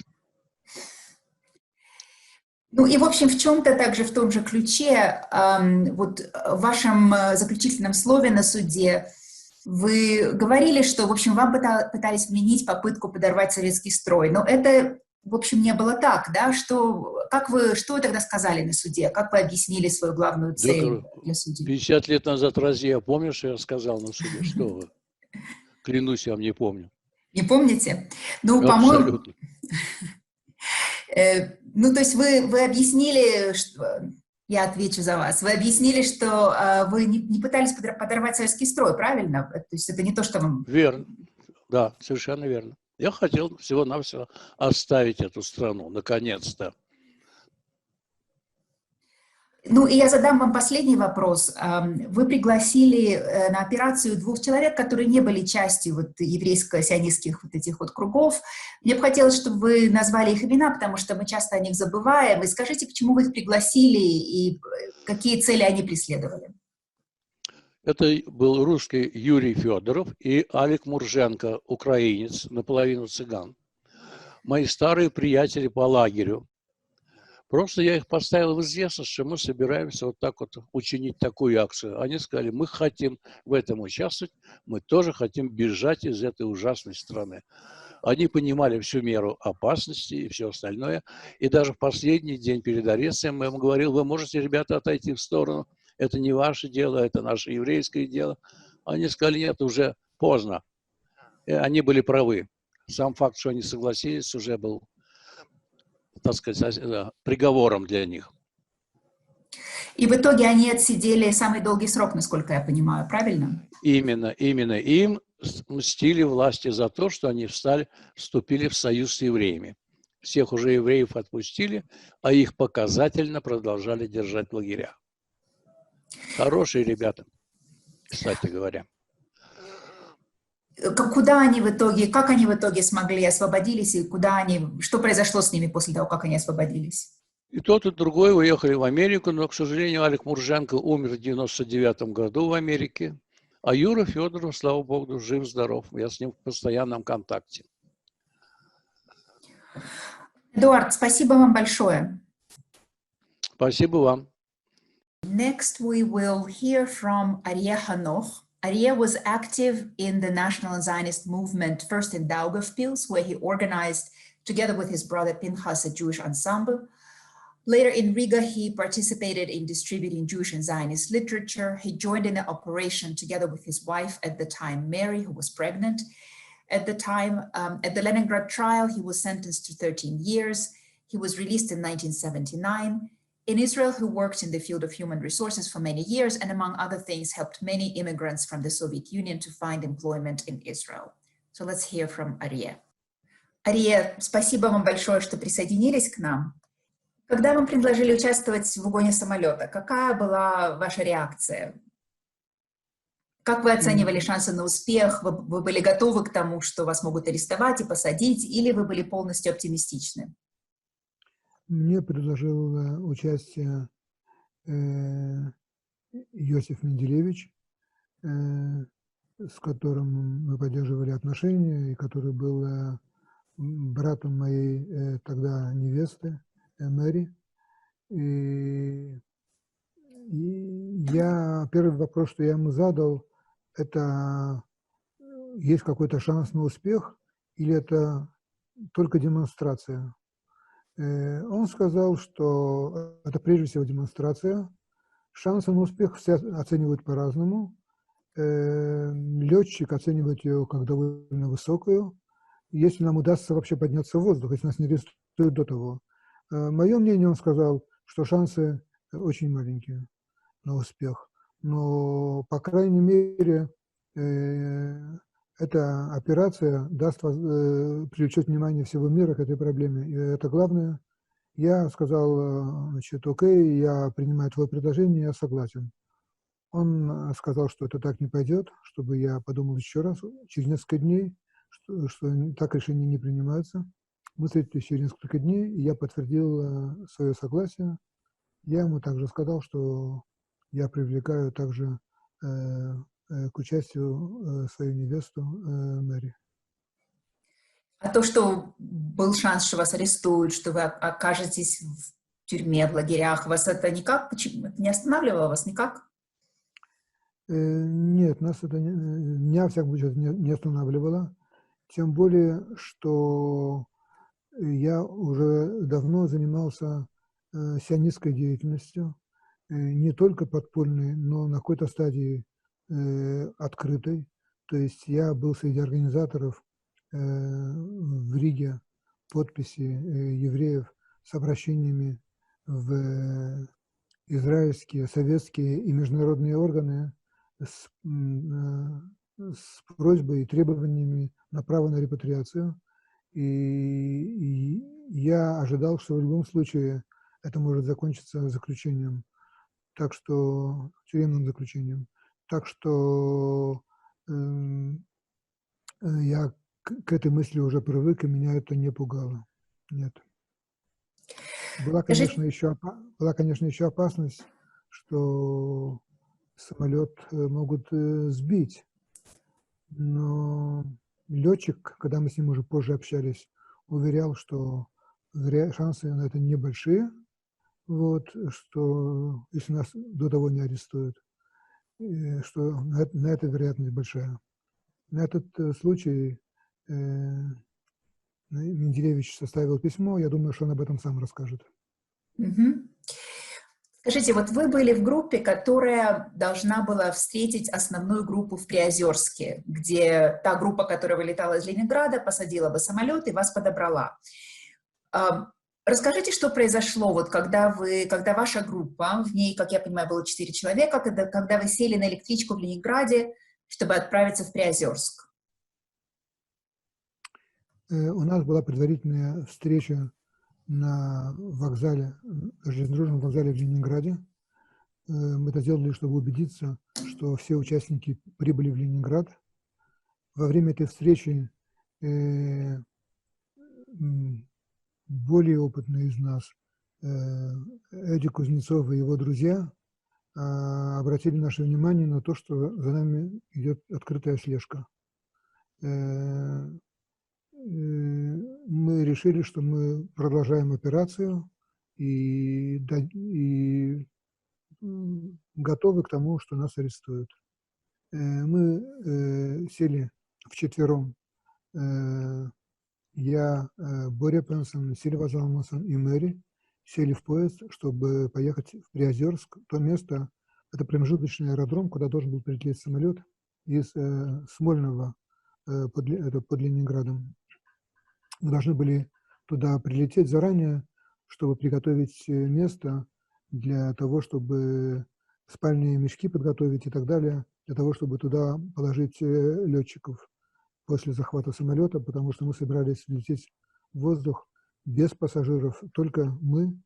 Speaker 14: Ну и, в общем, в чем-то также в том же ключе, вот в вашем заключительном слове на суде вы говорили, что, в общем, вам пытались вменить попытку подорвать советский строй. Но это, в общем, не было так, да? Что вы тогда сказали на суде? Как вы объяснили свою главную цель для судей?
Speaker 15: 50 лет назад разве я помню, что я сказал на суде? Что вы? Клянусь, я вам не помню.
Speaker 14: Не помните? Ну, по-моему... Ну, то есть вы объяснили, что... Я отвечу за вас. Вы объяснили, что вы не пытались подорвать советский строй, правильно? То есть это не то, что вам...
Speaker 15: Верно. Да, совершенно верно. Я хотел всего-навсего оставить эту страну, наконец-то.
Speaker 14: Ну, и я задам вам последний вопрос. Вы пригласили на операцию 2 человек, которые не были частью вот еврейско-сионистских вот этих вот кругов. Мне бы хотелось, чтобы вы назвали их имена, потому что мы часто о них забываем. И скажите, почему вы их пригласили и какие цели они преследовали?
Speaker 15: Это был русский Юрий Федоров и Алик Мурженко, украинец, наполовину цыган. Мои старые приятели по лагерю. Просто я их поставил в известность, что мы собираемся вот так вот учинить такую акцию. Они сказали, мы хотим в этом участвовать, мы тоже хотим бежать из этой ужасной страны. Они понимали всю меру опасности и все остальное. И даже в последний день перед арестом я им говорил, вы можете, ребята, отойти в сторону. Это не ваше дело, это наше еврейское дело. Они сказали, нет, уже поздно. И они были правы. Сам факт, что они согласились, уже был, так сказать, приговором для них.
Speaker 14: И в итоге они отсидели самый долгий срок, насколько я понимаю, правильно?
Speaker 15: Именно им мстили власти за то, что они вступили в союз с евреями. Всех уже евреев отпустили, а их показательно продолжали держать в лагерях. Хорошие ребята, кстати говоря.
Speaker 14: Куда они в итоге, как они в итоге смогли освободились, и куда они, что произошло с ними после того, как они освободились?
Speaker 15: И тот, и другой уехали в Америку, но, к сожалению, Алик Мурженко умер в 99 году в Америке, а Юра Федоров, слава богу, жив-здоров. Я с ним в постоянном контакте.
Speaker 14: Эдуард, спасибо вам большое.
Speaker 15: Спасибо вам.
Speaker 14: Next we will hear from Aryeh Hanoch. Aryeh was active in the National Zionist movement, first in Daugavpils, where he organized, together with his brother Pinchas, a Jewish ensemble. Later in Riga, he participated in distributing Jewish and Zionist literature. He joined in the operation together with his wife at the time, Mary, who was pregnant. At the time, at the Leningrad trial, he was sentenced to 13 years. He was released in 1979. In Israel, he worked in the field of human resources for many years, and among other things, helped many immigrants from the Soviet Union to find employment in Israel. So let's hear from Aryeh. Aryeh, спасибо вам большое, что присоединились к нам. Когда вам предложили участвовать в угоне самолета, какая была ваша реакция? Как вы оценивали шансы на успех? Вы были готовы к тому, что вас могут арестовать и посадить, или вы были полностью оптимистичны?
Speaker 16: Мне предложил участие Иосиф Менделевич, с которым мы поддерживали отношения, и который был братом моей тогда невесты, Мэри. И первый вопрос, что я ему задал, это есть какой-то шанс на успех или это только демонстрация? Он сказал, что это прежде всего демонстрация. Шансы на успех все оценивают по-разному. Летчик оценивает ее как довольно высокую. Если нам удастся вообще подняться в воздух, если нас не арестуют до того. Мое мнение, он сказал, что шансы очень маленькие на успех. Но, по крайней мере, эта операция привлечет внимание всего мира к этой проблеме. И это главное. Я сказал, значит, окей, я принимаю твое предложение, я согласен. Он сказал, что это так не пойдет, чтобы я подумал еще раз, через несколько дней, что так решения не принимаются. Мы встретились через несколько дней, и я подтвердил свое согласие. Я ему также сказал, что я привлекаю также к участию свою невесту Мэри.
Speaker 14: А то, что был шанс, что вас арестуют, что вы окажетесь в тюрьме, в лагерях, вас это никак не останавливало вас никак?
Speaker 16: Нет, нас это меня, во всяком случае, не останавливало. Тем более, что я уже давно занимался сионистской деятельностью, не только подпольной, но на какой-то стадии открытой. То есть я был среди организаторов в Риге подписи евреев с обращениями в израильские, советские и международные органы с просьбой и требованиями на право на репатриацию. И я ожидал, что в любом случае это может закончиться заключением, так что тюремным заключением. Так что я к этой мысли уже привык, и меня это не пугало. Нет. Была, конечно, еще опасность, что самолет могут сбить. Но летчик, когда мы с ним уже позже общались, уверял, что шансы на это небольшие, вот, что если нас до того не арестуют, что на это вероятность большая. На этот случай Менделевич составил письмо, я думаю, что он об этом сам расскажет.
Speaker 14: Скажите, вот вы были в группе, которая должна была встретить основную группу в Приозерске, где та группа, которая вылетала из Ленинграда, посадила бы самолет и вас подобрала. Расскажите, что произошло, вот когда ваша группа, в ней, как я понимаю, было 4 человека, когда вы сели на электричку в Ленинграде, чтобы отправиться в Приозерск?
Speaker 16: У нас была предварительная встреча на вокзале, железнодорожном вокзале в Ленинграде. Мы это сделали, чтобы убедиться, что все участники прибыли в Ленинград. Во время этой встречи более опытные из нас, Эдди Кузнецов и его друзья, обратили наше внимание на то, что за нами идет открытая слежка. Мы решили, что мы продолжаем операцию и готовы к тому, что нас арестуют. Мы сели вчетвером. Я, Боря Пенсон, Сильва Залмасон и Мэри сели в поезд, чтобы поехать в Приозерск. То место, это промежуточный аэродром, куда должен был прилететь самолет из Смольного под Ленинградом. Мы должны были туда прилететь заранее, чтобы приготовить место для того, чтобы спальные мешки подготовить и так далее, для того, чтобы туда положить летчиков после захвата самолета, потому что мы собирались лететь в воздух без пассажиров, только мы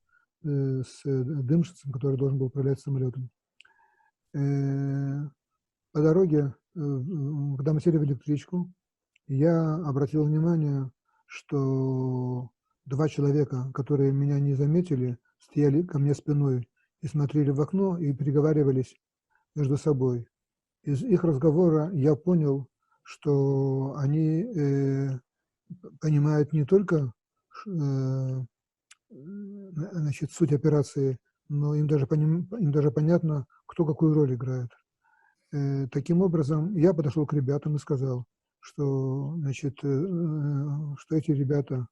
Speaker 16: с дымщицем, который должен был управлять самолетом. По дороге, когда мы сели в электричку, я обратил внимание, что 2 человека, которые меня не заметили, стояли ко мне спиной и смотрели в окно и переговаривались между собой. Из их разговора я понял, что они понимают не только значит, суть операции, но им даже понятно, кто какую роль играет. Таким образом, я подошел к ребятам и сказал, что, значит, что эти ребята,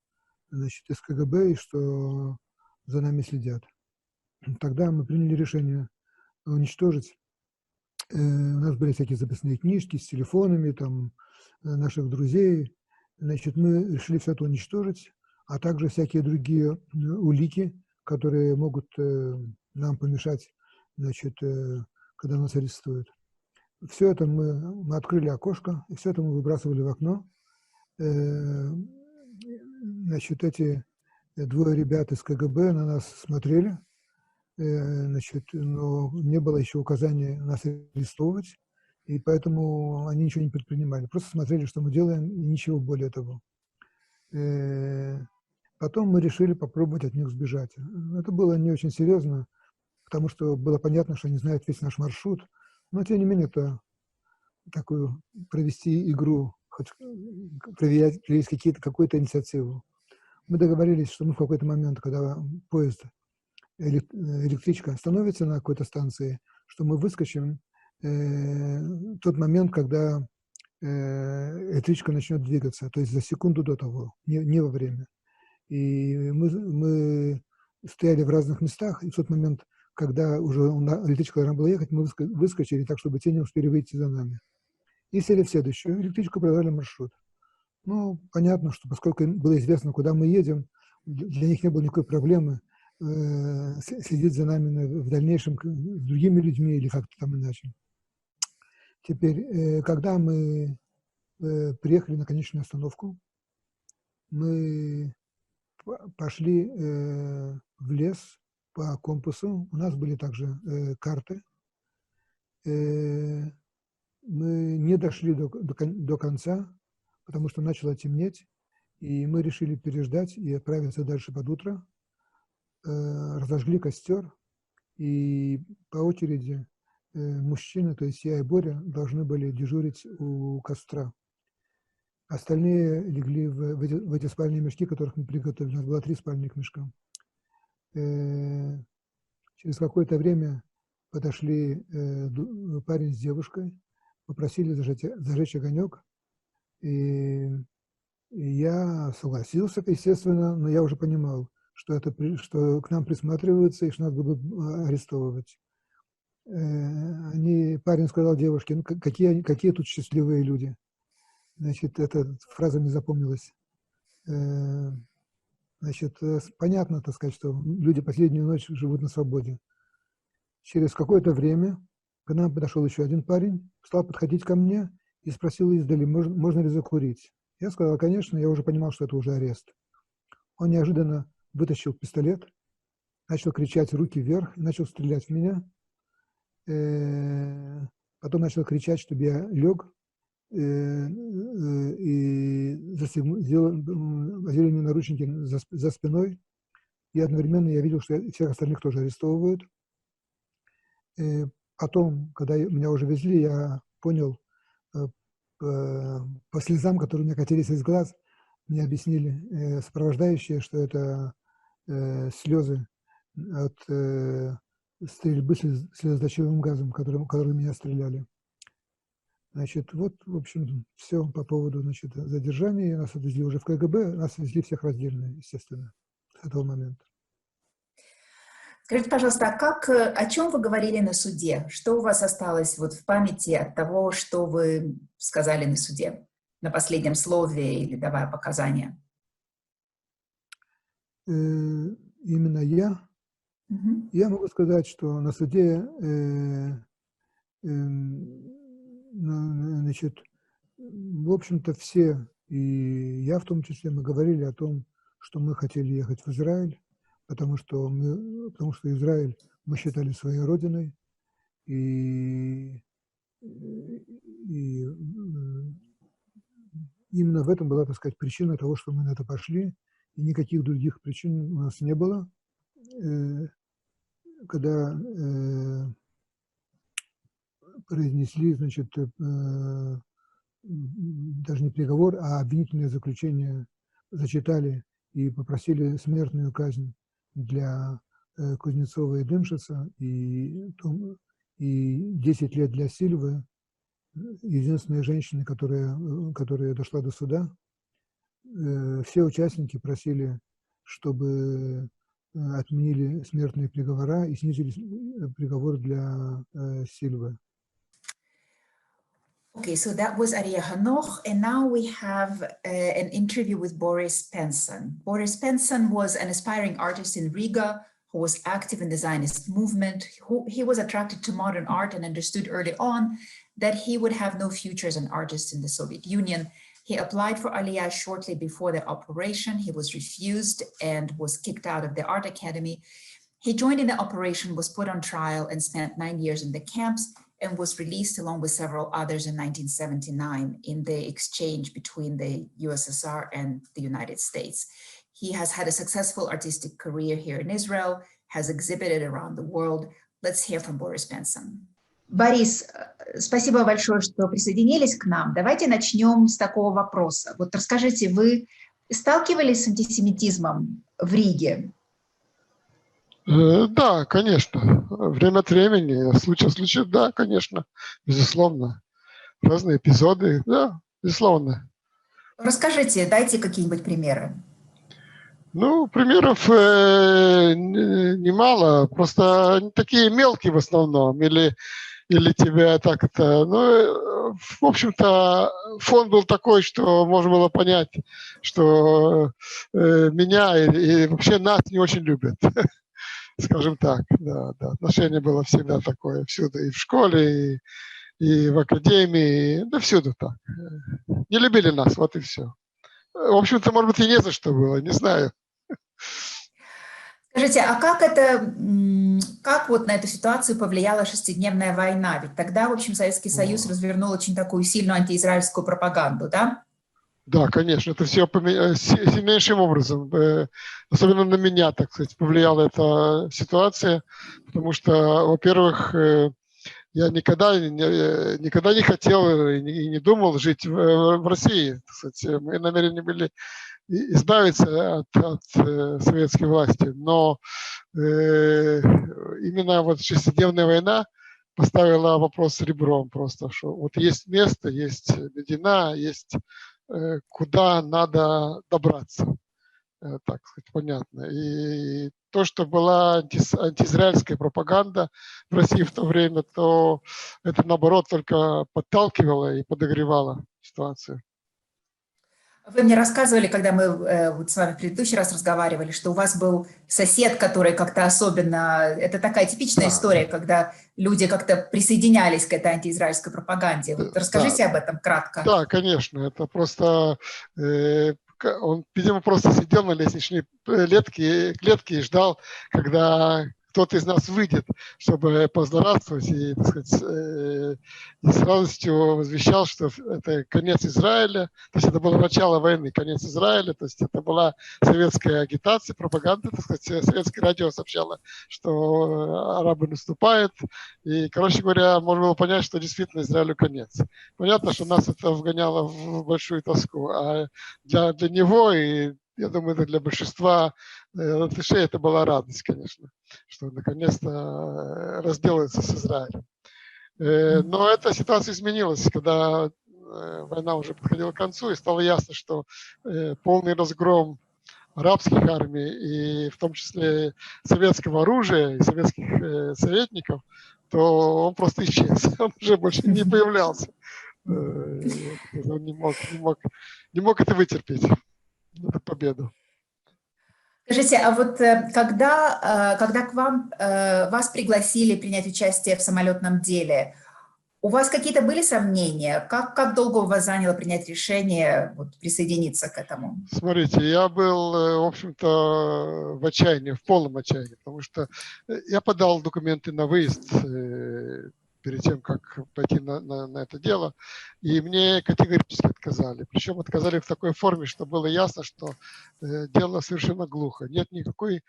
Speaker 16: значит, из КГБ и что за нами следят. Тогда мы приняли решение уничтожить. У нас были всякие записные книжки с телефонами там, наших друзей. Значит, мы решили все это уничтожить, а также всякие другие улики, которые могут нам помешать, значит, когда нас арестуют. Все это мы открыли окошко, и все это мы выбрасывали в окно. Значит, эти 2 ребята из КГБ на нас смотрели, значит, но не было еще указания нас арестовывать, и поэтому они ничего не предпринимали. Просто смотрели, что мы делаем, и ничего более того. Потом мы решили попробовать от них сбежать. Это было не очень серьезно, потому что было понятно, что они знают весь наш маршрут, Но, тем не менее, это такую провести игру, хоть проверять какую-то инициативу. Мы договорились, что мы в какой-то момент, когда поезд, электричка остановится на какой-то станции, что мы выскочим в тот момент, когда электричка начнет двигаться, то есть за секунду до того, не во время. И мы стояли в разных местах, и в тот момент, когда уже электричка должна была ехать, мы выскочили так, чтобы те не успели выйти за нами. И сели в следующую электричку, продали маршрут. Ну, понятно, что поскольку было известно, куда мы едем, для них не было никакой проблемы следить за нами в дальнейшем другими людьми или как-то там иначе. Теперь, когда мы приехали на конечную остановку, мы пошли в лес по компасу. У нас были также карты. Мы не дошли до конца, потому что начало темнеть, и мы решили переждать и отправиться дальше под утро. Разожгли костер, и по очереди мужчины, то есть я и Боря, должны были дежурить у костра. Остальные легли в эти спальные мешки, которых мы приготовили. У нас было 3 спальных мешка. Через какое-то время подошли парень с девушкой, попросили зажечь огонек. И я согласился, естественно, но я уже понимал, что к нам присматриваются и что нас будут арестовывать. Парень сказал девушке: ну, какие тут счастливые люди. Значит, эта фраза мне запомнилась. Значит, понятно, так сказать, что люди последнюю ночь живут на свободе. Через какое-то время к нам подошел еще один парень, стал подходить ко мне и спросил издали, можно ли закурить. Я сказал, конечно, я уже понимал, что это уже арест. Он неожиданно вытащил пистолет, начал кричать руки вверх и начал стрелять в меня. Потом начал кричать, чтобы я лег, и надели мне наручники за спиной. И одновременно я видел, что всех остальных тоже арестовывают. Потом, когда меня уже везли, я понял, по слезам, которые у меня катились из глаз, мне объяснили сопровождающие, что это слезы от стрельбы слезоточивым газом, которым меня стреляли. Значит, вот, в общем, все по поводу, значит, задержания. Нас отвезли уже в КГБ, нас везли всех раздельно, естественно, с этого момента.
Speaker 14: Скажите, пожалуйста, о чем вы говорили на суде? Что у вас осталось вот в памяти от того, что вы сказали на суде, на последнем слове или давая показания?
Speaker 16: Именно я? Я могу сказать, что на суде, значит, в общем-то, все, и я в том числе, мы говорили о том, что мы хотели ехать в Израиль, потому что Израиль мы считали своей родиной, и именно в этом была, так сказать, причина того, что мы на это пошли, и никаких других причин у нас не было. Когда произнесли, значит, даже не приговор, а обвинительное заключение зачитали и попросили смертную казнь для Кузнецова и Дымшица, и 10 лет для Сильвы, единственной женщины, которая дошла до суда. Все участники просили, чтобы отменили смертные приговора и снизили приговор для Сильвы.
Speaker 14: Okay, so that was Aria Hanoch, and now we have an interview with Boris Penson. Boris Penson was an aspiring artist in Riga who was active in the Zionist movement. He was attracted to modern art and understood early on that he would have no future as an artist in the Soviet Union. He applied for Aliyah shortly before the operation. He was refused and was kicked out of the art academy. He joined in the operation, was put on trial, and spent 9 years in the camps, and was released along with several others in 1979 in the exchange between the USSR and the United States. He has had a successful artistic career here in Israel, has exhibited around the world. Let's hear from Boris Penson. Борис, спасибо большое, что присоединились к нам. Давайте начнем с такого вопроса. Вот расскажите, вы сталкивались с антисемитизмом в Риге?
Speaker 17: Да, конечно. Время от времени, случай в случай, да, конечно, безусловно. Разные эпизоды, да, безусловно.
Speaker 14: Расскажите, дайте какие-нибудь примеры.
Speaker 17: Ну, примеров немало, просто они такие мелкие в основном, или тебя так это, ну, в общем-то, фон был такой, что можно было понять, что меня и вообще нас не очень любят, скажем так, да, отношение было всегда такое, всюду, и в школе, и в академии, да всюду так, не любили нас, вот и все. В общем-то, может быть, и не за что было, не знаю.
Speaker 14: Скажите, а как вот на эту ситуацию повлияла шестидневная война? Ведь тогда, в общем, Советский Союз развернул очень такую сильную антиизраильскую пропаганду, да?
Speaker 17: Да, конечно, это все сильнейшим образом, особенно на меня, так сказать, повлияла эта ситуация, потому что, во-первых, я никогда не хотел и не думал жить в России. Так сказать, мои намерения были избавиться от советской власти, но именно вот шестидневная война поставила вопрос ребром просто, что вот есть место, есть медина, есть куда надо добраться, так сказать, понятно. И то, что была антиизраильская пропаганда в России в то время, то это, наоборот, только подталкивало и подогревало ситуацию.
Speaker 14: Вы мне рассказывали, когда мы вот с вами в предыдущий раз разговаривали, что у вас был сосед, который как-то особенно... Это такая типичная история, когда люди как-то присоединялись к этой антиизраильской пропаганде. Вот расскажите об этом кратко.
Speaker 17: Да, конечно. Это просто... Он, видимо, просто сидел на лестничной клетке и ждал, когда кто-то из нас выйдет, чтобы поздороваться и, так сказать, и с радостью возвещал, что это конец Израиля, то есть это было начало войны, конец Израиля, то есть это была советская агитация, пропаганда, так сказать, советское радио сообщало, что арабы наступают, и, короче говоря, можно было понять, что действительно Израилю конец. Понятно, что нас это вгоняло в большую тоску, а для него и я думаю, это для большинства латышей это была радость, конечно, что наконец-то разделаются с Израилем. Но эта ситуация изменилась, когда война уже подходила к концу, и стало ясно, что полный разгром арабских армий, и в том числе советского оружия, и советских советников, то он просто исчез, он уже больше не появлялся. Он не мог это вытерпеть. Это победу.
Speaker 14: Скажите, а вот когда к вам вас пригласили принять участие в самолетном деле, у вас какие-то были сомнения? Как долго у вас заняло принять решение присоединиться к этому?
Speaker 17: Смотрите, я был, в общем-то, в отчаянии, в полном отчаянии, потому что я подал документы на выезд перед тем, как пойти на это дело, и мне категорически отказали. Причем отказали в такой форме, что было ясно, что дело совершенно глухо. Нет никакой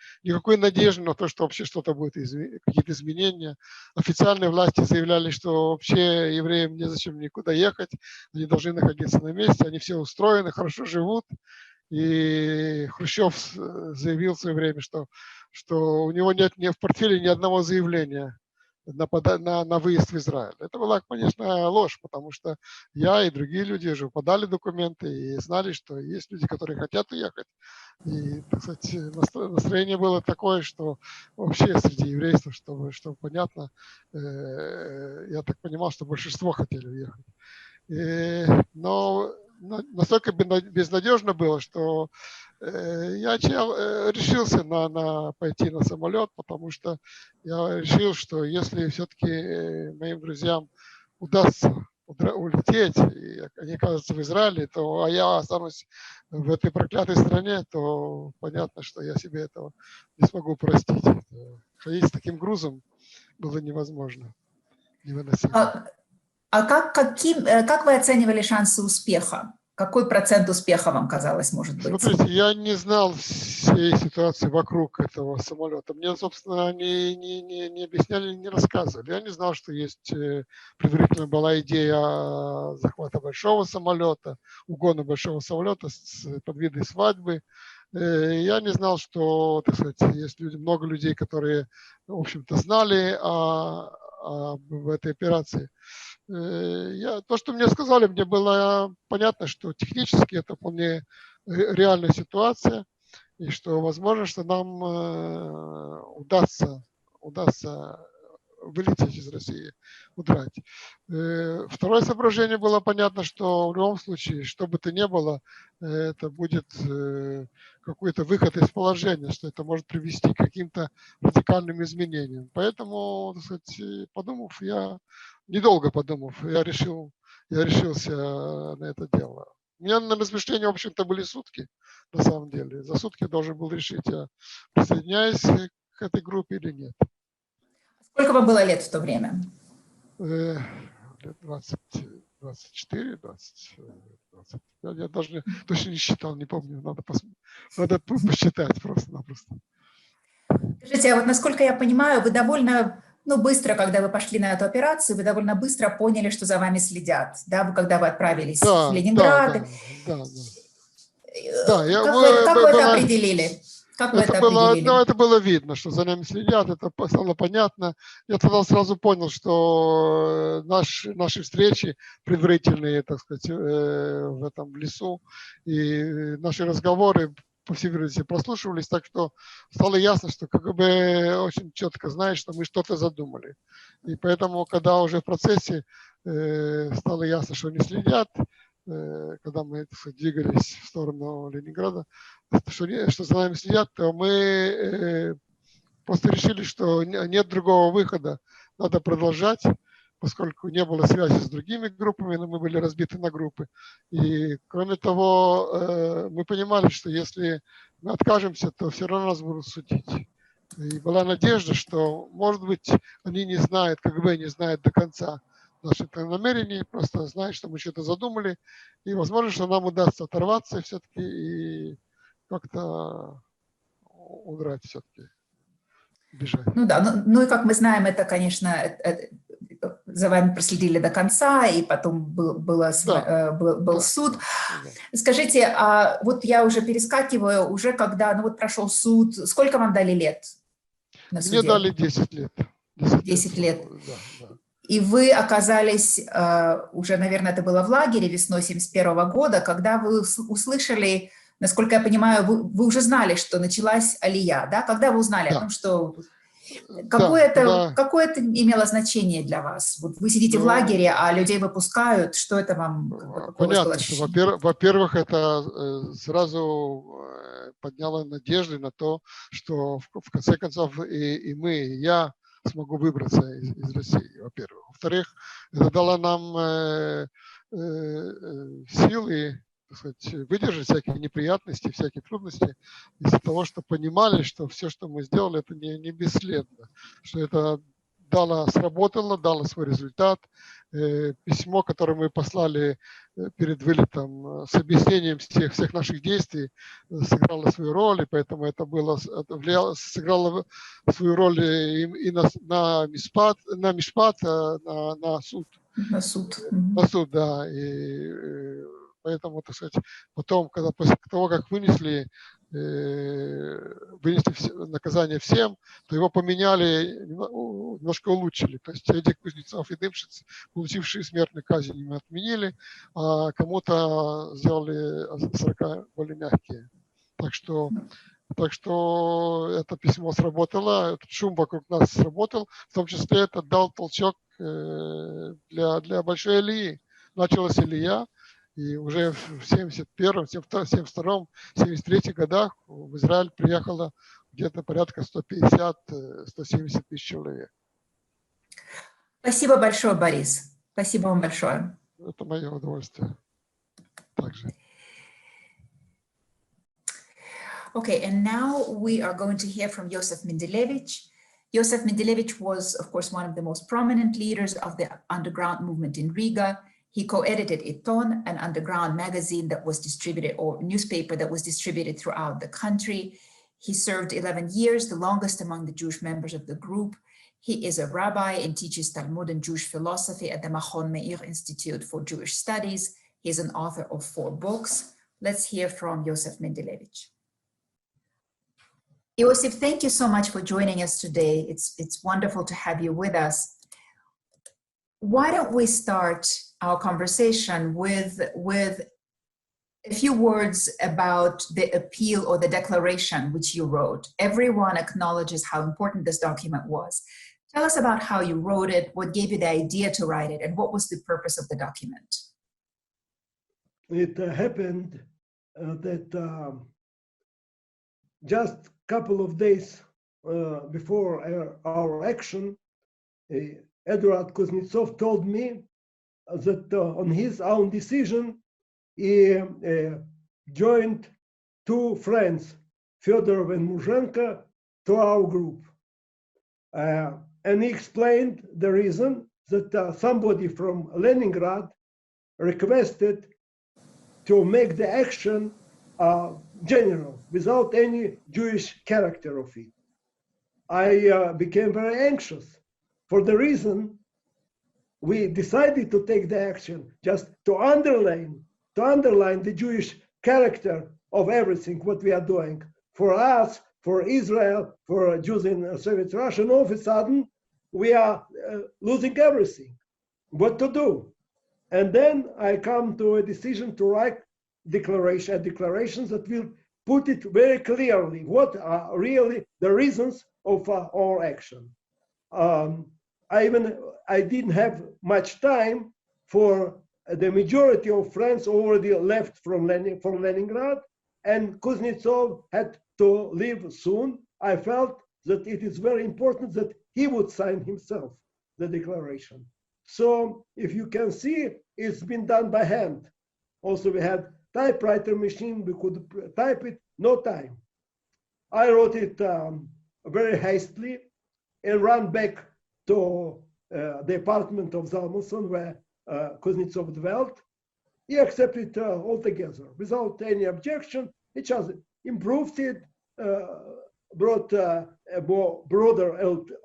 Speaker 17: надежды на то, что вообще что-то будет, какие-то изменения. Официальные власти заявляли, что вообще евреям незачем никуда ехать, они должны находиться на месте, они все устроены, хорошо живут. И Хрущев заявил в свое время, что у него нет в портфеле ни одного заявления на выезд в Израиль. Это была, конечно, ложь, потому что я и другие люди уже подали документы и знали, что есть люди, которые хотят уехать. И, так сказать, настроение было такое, что вообще среди еврейства, чтобы понятно, я так понимал, что большинство хотели уехать. Но настолько безнадежно было, что я решился пойти на самолет, потому что я решил, что если все-таки моим друзьям удастся улететь, и они окажутся в Израиле, а я останусь в этой проклятой стране, то понятно, что я себе этого не смогу простить. Ходить с таким грузом было невозможно, невыносимо.
Speaker 14: А как вы оценивали шансы успеха? Какой процент успеха вам казалось, может быть?
Speaker 17: Смотрите, я не знал всей ситуации вокруг этого самолета. Мне, собственно, не объясняли, не рассказывали. Я не знал, что есть, предварительно была идея захвата большого самолета, угона большого самолета под видом свадьбы. Я не знал, что, так сказать, есть много людей, которые, в общем-то, знали об этой операции. То, что мне сказали, мне было понятно, что технически это вполне реальная ситуация, и что возможно, что нам удастся вылететь из России, удрать. Второе соображение было понятно, что в любом случае, что бы то ни было, это будет какой-то выход из положения, что это может привести к каким-то радикальным изменениям. Поэтому, так сказать, подумав, недолго подумав, я решился на это дело. У меня на размышления, в общем-то, были сутки, на самом деле. За сутки я должен был решить, я присоединяюсь к этой группе или нет.
Speaker 14: Сколько вам было лет в то время?
Speaker 17: Лет 24, 25. Я даже точно не считал, не помню. Надо посчитать просто-напросто.
Speaker 14: Скажите, а вот насколько я понимаю, вы довольно быстро, когда вы пошли на эту операцию, вы довольно быстро поняли, что за вами следят, да, когда вы отправились в Ленинград.
Speaker 17: Да,
Speaker 14: как вы это определили? Как вы это определили?
Speaker 17: Это было видно, что за нами следят, это стало понятно. Я тогда сразу понял, что наши встречи предварительные, так сказать, в этом лесу, и наши разговоры, по всей вероятности, прослушивались, так что стало ясно, что КГБ очень четко знает, что мы что-то задумали. И поэтому, когда уже в процессе стало ясно, что они следят, когда мы, так сказать, двигались в сторону Ленинграда, что за нами следят, то мы просто решили, что нет другого выхода, надо продолжать, поскольку не было связи с другими группами, но мы были разбиты на группы. И кроме того, мы понимали, что если мы откажемся, то все равно нас будут судить. И была надежда, что, может быть, они не знают, КГБ не знает до конца наших намерений, просто знают, что мы что-то задумали, и возможно, что нам удастся оторваться все-таки и как-то удрать все-таки, бежать.
Speaker 14: Ну да, ну и как мы знаем, это, конечно, за вами проследили до конца, и потом был суд. Скажите, а вот я уже перескакиваю, уже когда прошел суд, сколько вам дали лет на суде?
Speaker 17: Мне дали 10 лет.
Speaker 14: 10 лет. Да. И вы оказались уже, наверное, это было в лагере весной 1971 года, когда вы услышали, насколько я понимаю, вы уже знали, что началась алия, да? Когда вы узнали о том, что... Какое это имело значение для вас? Вот вы сидите в лагере, а людей выпускают. Что это вам?
Speaker 17: Понятно, что, во-первых, это сразу подняло надежды на то, что в конце концов и мы, и я смогу выбраться из России, во-первых. Во-вторых, это дало нам силы, так сказать, выдержать всякие неприятности, всякие трудности из-за того, что понимали, что все, что мы сделали, это не бесследно, что это сработало, дало свой результат. Письмо, которое мы послали перед вылетом с объяснением всех наших действий, сыграло свою роль, и поэтому это сыграло свою роль и на мишпат, на суд.
Speaker 14: На суд.
Speaker 17: На суд, да. И поэтому, так сказать, потом, после того, как вынесли наказание всем, то его поменяли, немножко улучшили. То есть этих Кузнецов и Дымшиц, получившие смертную казнь, им отменили, а кому-то сделали 40 более мягкие. Так что это письмо сработало, этот шум вокруг нас сработал, в том числе это дал толчок для большой алии. Началась алия. И уже в 71-м, 72-м, 73-м годах в Израиль приехало где-то порядка 150-170 тысяч человек.
Speaker 14: Спасибо большое, Борис. Спасибо вам большое.
Speaker 17: Это мое удовольствие. Также.
Speaker 14: Okay, and now we are going to hear from Yosef Mendelevic. Yosef Mendelevic was, of course, one of the most prominent leaders of the underground movement in Riga. He co-edited Iton, an underground magazine that was distributed, or newspaper that was distributed throughout the country. He served 11 years, the longest among the Jewish members of the group. He is a rabbi and teaches Talmud and Jewish philosophy at the Machon Meir Institute for Jewish Studies. He is an author of 4 books. Let's hear from Yosef Mendelevic. Yosef, thank you so much for joining us today. It's wonderful to have you with us. Why don't we start our conversation with a few words about the appeal or the declaration which you wrote. Everyone acknowledges how important this document was. Tell us about how you wrote it, what gave you the idea to write it, and what was the purpose of the document?
Speaker 18: It happened that just a couple of days before our action, Eduard Kuznetsov told me that on his own decision, he joined 2 friends, Fedorov and Muzhenko, to our group. And he explained the reason that somebody from Leningrad requested to make the action general, without any Jewish character of it. I became very anxious for the reason we decided to take the action just to underline the Jewish character of everything what we are doing. For us, for Israel, for Jews in Soviet Russia, and all of a sudden we are losing everything. What to do? And then I come to a decision to write declarations that will put it very clearly what are really the reasons of our action. I didn't have much time for the majority of friends already left from Leningrad, and Kuznetsov had to leave soon. I felt that it is very important that he would sign himself the declaration. So if you can see, it's been done by hand. Also, we had typewriter machine, we could type it, no time. I wrote it very hastily and ran back to the apartment of Zalmanson where Kuznetsov dwelt. He accepted altogether without any objection. He just improved it, brought a more broader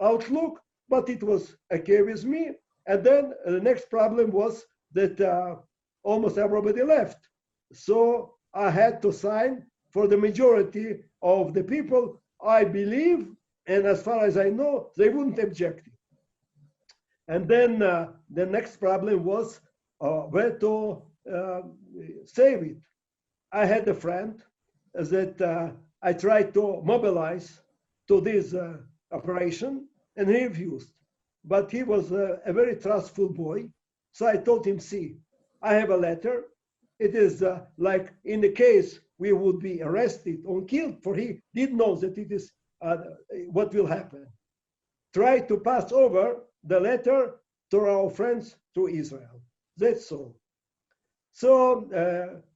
Speaker 18: outlook, but it was okay with me. And then the next problem was that almost everybody left. So I had to sign for the majority of the people, I believe, and as far as I know, they wouldn't object it. And then the next problem was where to save it. I had a friend that I tried to mobilize to this operation, and he refused. But he was a very trustful boy. So I told him, see, I have a letter. It is like in the case we would be arrested or killed, for he did know that it is what will happen. Try to pass over the letter to our friends to Israel. That's all. So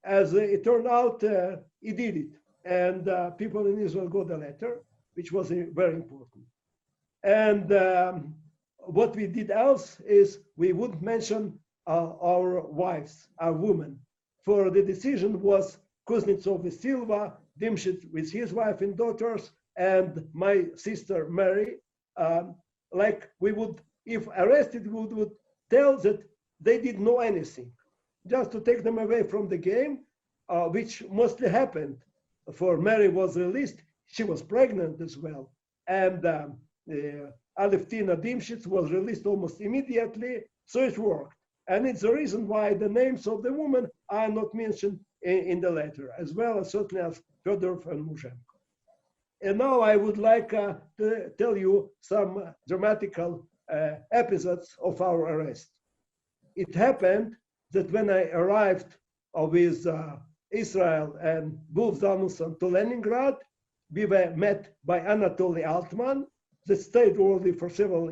Speaker 18: as it turned out, he did it. And people in Israel got the letter, which was very important. And what we did else is we wouldn't mention our wives, our women. For the decision was Kuznetsov with Silva, Dimshit with his wife and daughters, and my sister Mary. Like we would, if arrested, we would tell that they didn't know anything, just to take them away from the game, which mostly happened. For Mary was released, she was pregnant as well. And Aleftina Dimshit was released almost immediately, so it worked. And it's the reason why the names of the women are not mentioned in the letter, as well as certainly as Fedorov and Muzhenko. And now I would like to tell you some dramatical episodes of our arrest. It happened that when I arrived with Israel and Wolf Zalmanson to Leningrad, we were met by Anatoly Altman, that stayed already for several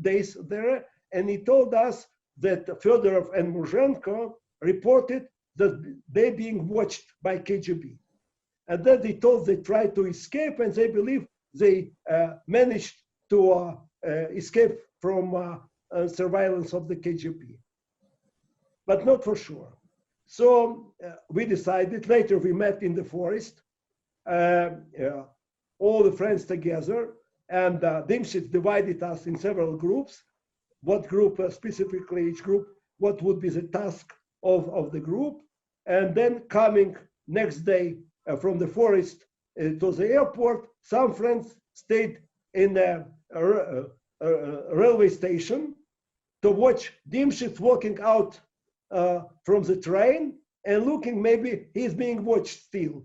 Speaker 18: days there, and he told us that Fedorov and Muzhenko reported that they being watched by KGB. And then they told they tried to escape, and they believe they managed to escape from surveillance of the KGB. but not for sure. So we decided, later we met in the forest, all the friends together, and Dimshitz divided us in several groups. What group specifically, each group, what would be the task of the group. And then coming next day from the forest to the airport, some friends stayed in a railway station to watch Dimshitz walking out from the train and looking, maybe he's being watched still.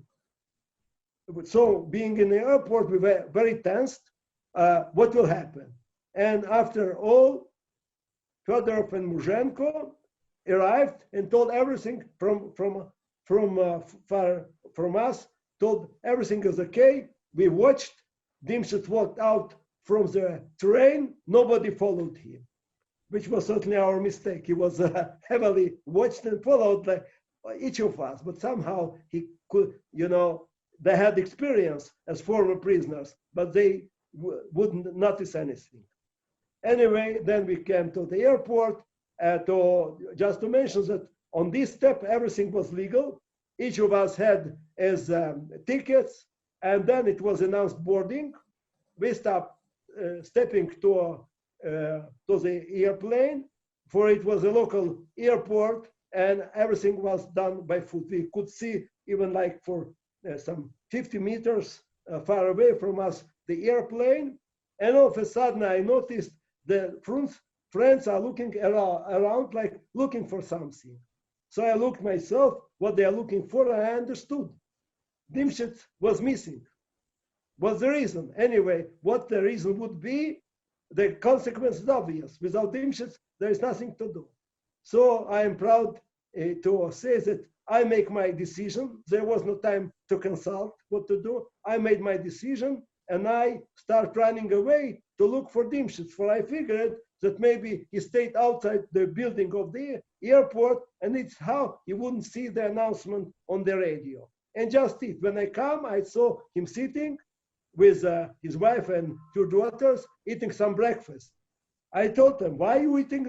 Speaker 18: So being in the airport, we were very tensed. What will happen? And after all, Fedorov and Muzhenko arrived and told everything from us, told everything is okay. We watched. Dimshitz walked out from the train. Nobody followed him, which was certainly our mistake. He was heavily watched and followed by each of us, but somehow he could, they had experience as former prisoners, but they wouldn't notice anything. Anyway, then we came to the airport, just to mention that on this step, everything was legal. Each of us had his tickets, and then it was announced boarding. We stopped stepping to the airplane, for it was a local airport, and everything was done by foot. We could see even like for some 50 meters far away from us, the airplane, and all of a sudden I noticed the friends are looking around like looking for something. So I looked myself, what they are looking for, and I understood. Dimshitz was missing. What's the reason? Anyway, what the reason would be, the consequence is obvious. Without Dimshitz, there is nothing to do. So I am proud to say that I make my decision. There was no time to consult what to do. I made my decision, and I start running away to look for Dimshitz, for I figured that maybe he stayed outside the building of the airport, and it's how he wouldn't see the announcement on the radio. And just it, when I come, I saw him sitting with his wife and two daughters eating some breakfast. I told them, why are you eating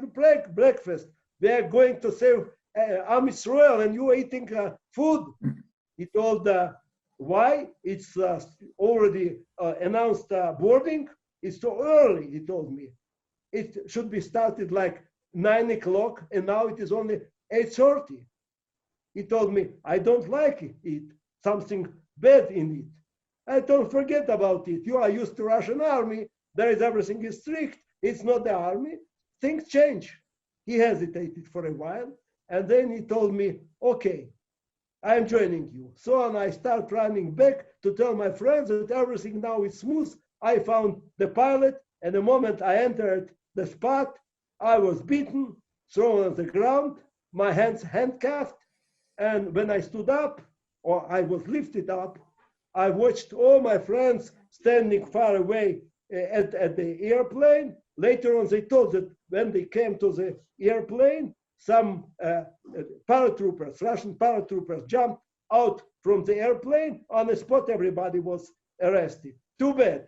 Speaker 18: breakfast? We are going to save Am Yisrael and you are eating food. He told, why? It's already announced boarding. It's too early, he told me. It should be started like 9 o'clock, and now it is only 8:30. He told me, I don't like it, something bad in it. I don't forget about it. You are used to Russian army. Everything is strict. It's not the army. Things change. He hesitated for a while, and then he told me, okay, I'm joining you. So and I start running back to tell my friends that everything now is smooth. I found the pilot, and the moment I entered the spot, I was beaten, thrown on the ground, my hands handcuffed, and when I stood up, or I was lifted up, I watched all my friends standing far away at the airplane. Later on, they told that when they came to the airplane, some paratroopers, Russian paratroopers, jumped out from the airplane. On the spot, everybody was arrested. Too bad.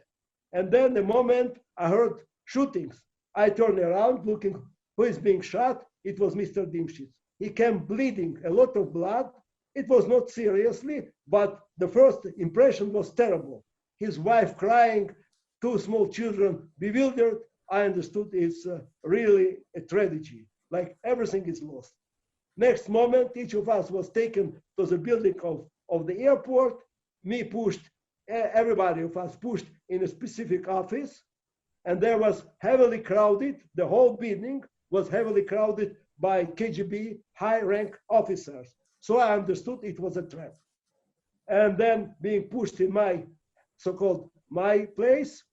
Speaker 18: And then the moment I heard shootings, I turned around looking who is being shot. It was Mr. Dimshitz. He came bleeding, a lot of blood. It was not seriously, but the first impression was terrible. His wife crying, two small children bewildered. I understood it's really a tragedy, like everything is lost. Next moment, each of us was taken to the building of the airport. Me pushed, everybody of us pushed in a specific office, and there was heavily crowded, the whole building was heavily crowded by KGB high-rank officers. So I understood it was a trap. And then being pushed in my so-called my place,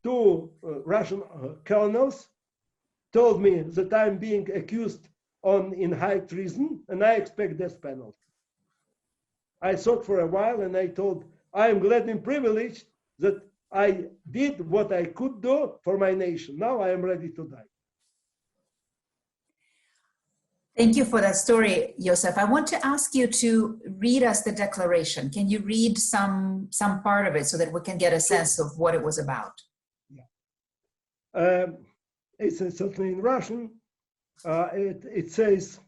Speaker 18: two Russian colonels told me that I'm being accused in high treason and I expect death penalty. I thought for a while and I told, I am glad and privileged that I did what I could do for my nation. Now I am ready to die.
Speaker 14: Thank you for that story, Yosef. I want to ask you to read us the declaration. Can you read some part of it so that we can get a sense of what it was about?
Speaker 18: Yeah. It's certainly in Russian. It says,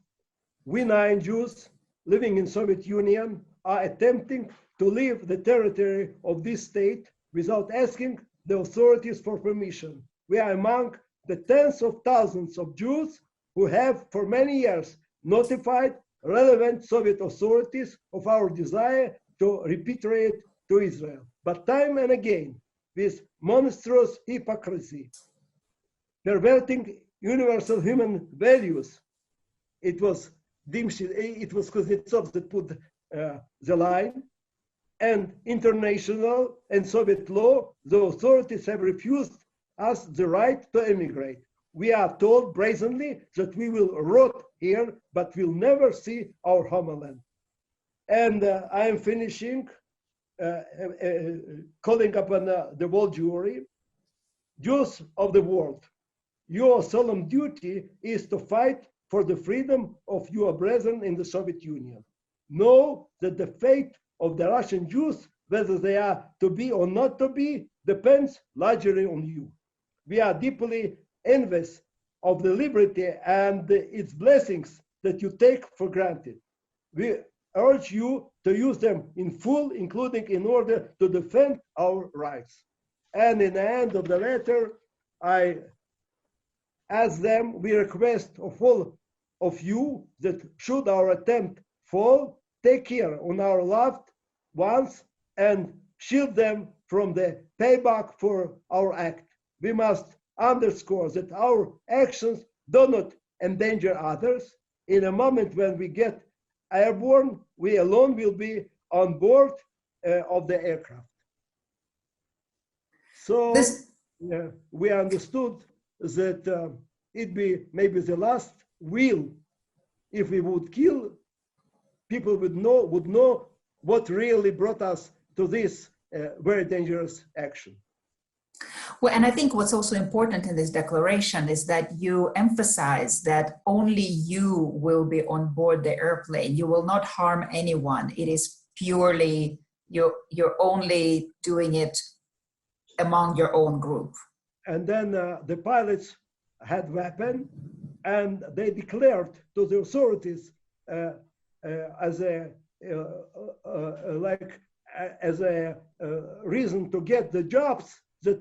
Speaker 18: we 9 Jews living in Soviet Union are attempting to leave the territory of this state without asking the authorities for permission. We are among the tens of thousands of Jews who have for many years notified relevant Soviet authorities of our desire to repatriate to Israel. But time and again, with monstrous hypocrisy, perverting universal human values, it was Kuznetsov that put the line, and international and Soviet law, the authorities have refused us the right to emigrate. We are told brazenly that we will rot here, but we'll never see our homeland. And I am finishing, calling upon the world Jewry. Jews of the world, your solemn duty is to fight for the freedom of your brethren in the Soviet Union. Know that the fate of the Russian Jews, whether they are to be or not to be, depends largely on you. We are deeply envious of the liberty and its blessings that you take for granted. We urge you to use them in full, including in order to defend our rights. And in the end of the letter, I ask them, we request of all of you that should our attempt fall, take care on our loved ones and shield them from the payback for our act. We must underscore that our actions do not endanger others. In a moment when we get airborne, we alone will be on board of the aircraft. So we understood that it be maybe the last will. If we would kill, people would know what really brought us to this very dangerous action.
Speaker 14: Well, and I think what's also important in this declaration is that you emphasize that only you will be on board the airplane. You will not harm anyone. It is purely, you're only doing it among your own group.
Speaker 18: And then the pilots had weapons, and they declared to the authorities as a reason to get the jobs that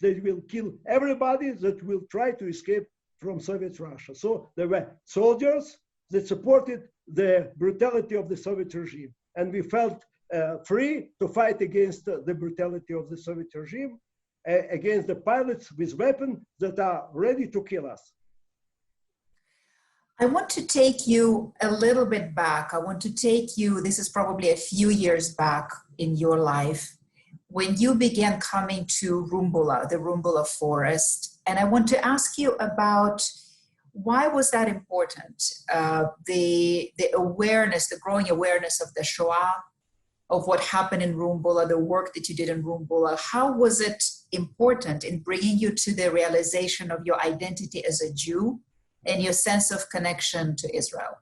Speaker 18: they will kill everybody that will try to escape from Soviet Russia. So there were soldiers that supported the brutality of the Soviet regime, and we felt free to fight against the brutality of the Soviet regime, against the pilots with weapons that are ready to kill us.
Speaker 14: I want to take you a little bit back. I want to take you, this is probably a few years back in your life, when you began coming to Rumbula, the Rumbula forest. And I want to ask you about why was that important? The awareness, the growing awareness of the Shoah, of what happened in Rumbula, the work that you did in Rumbula. How was it important in bringing you to the realization of your identity as a Jew and your sense of connection to Israel?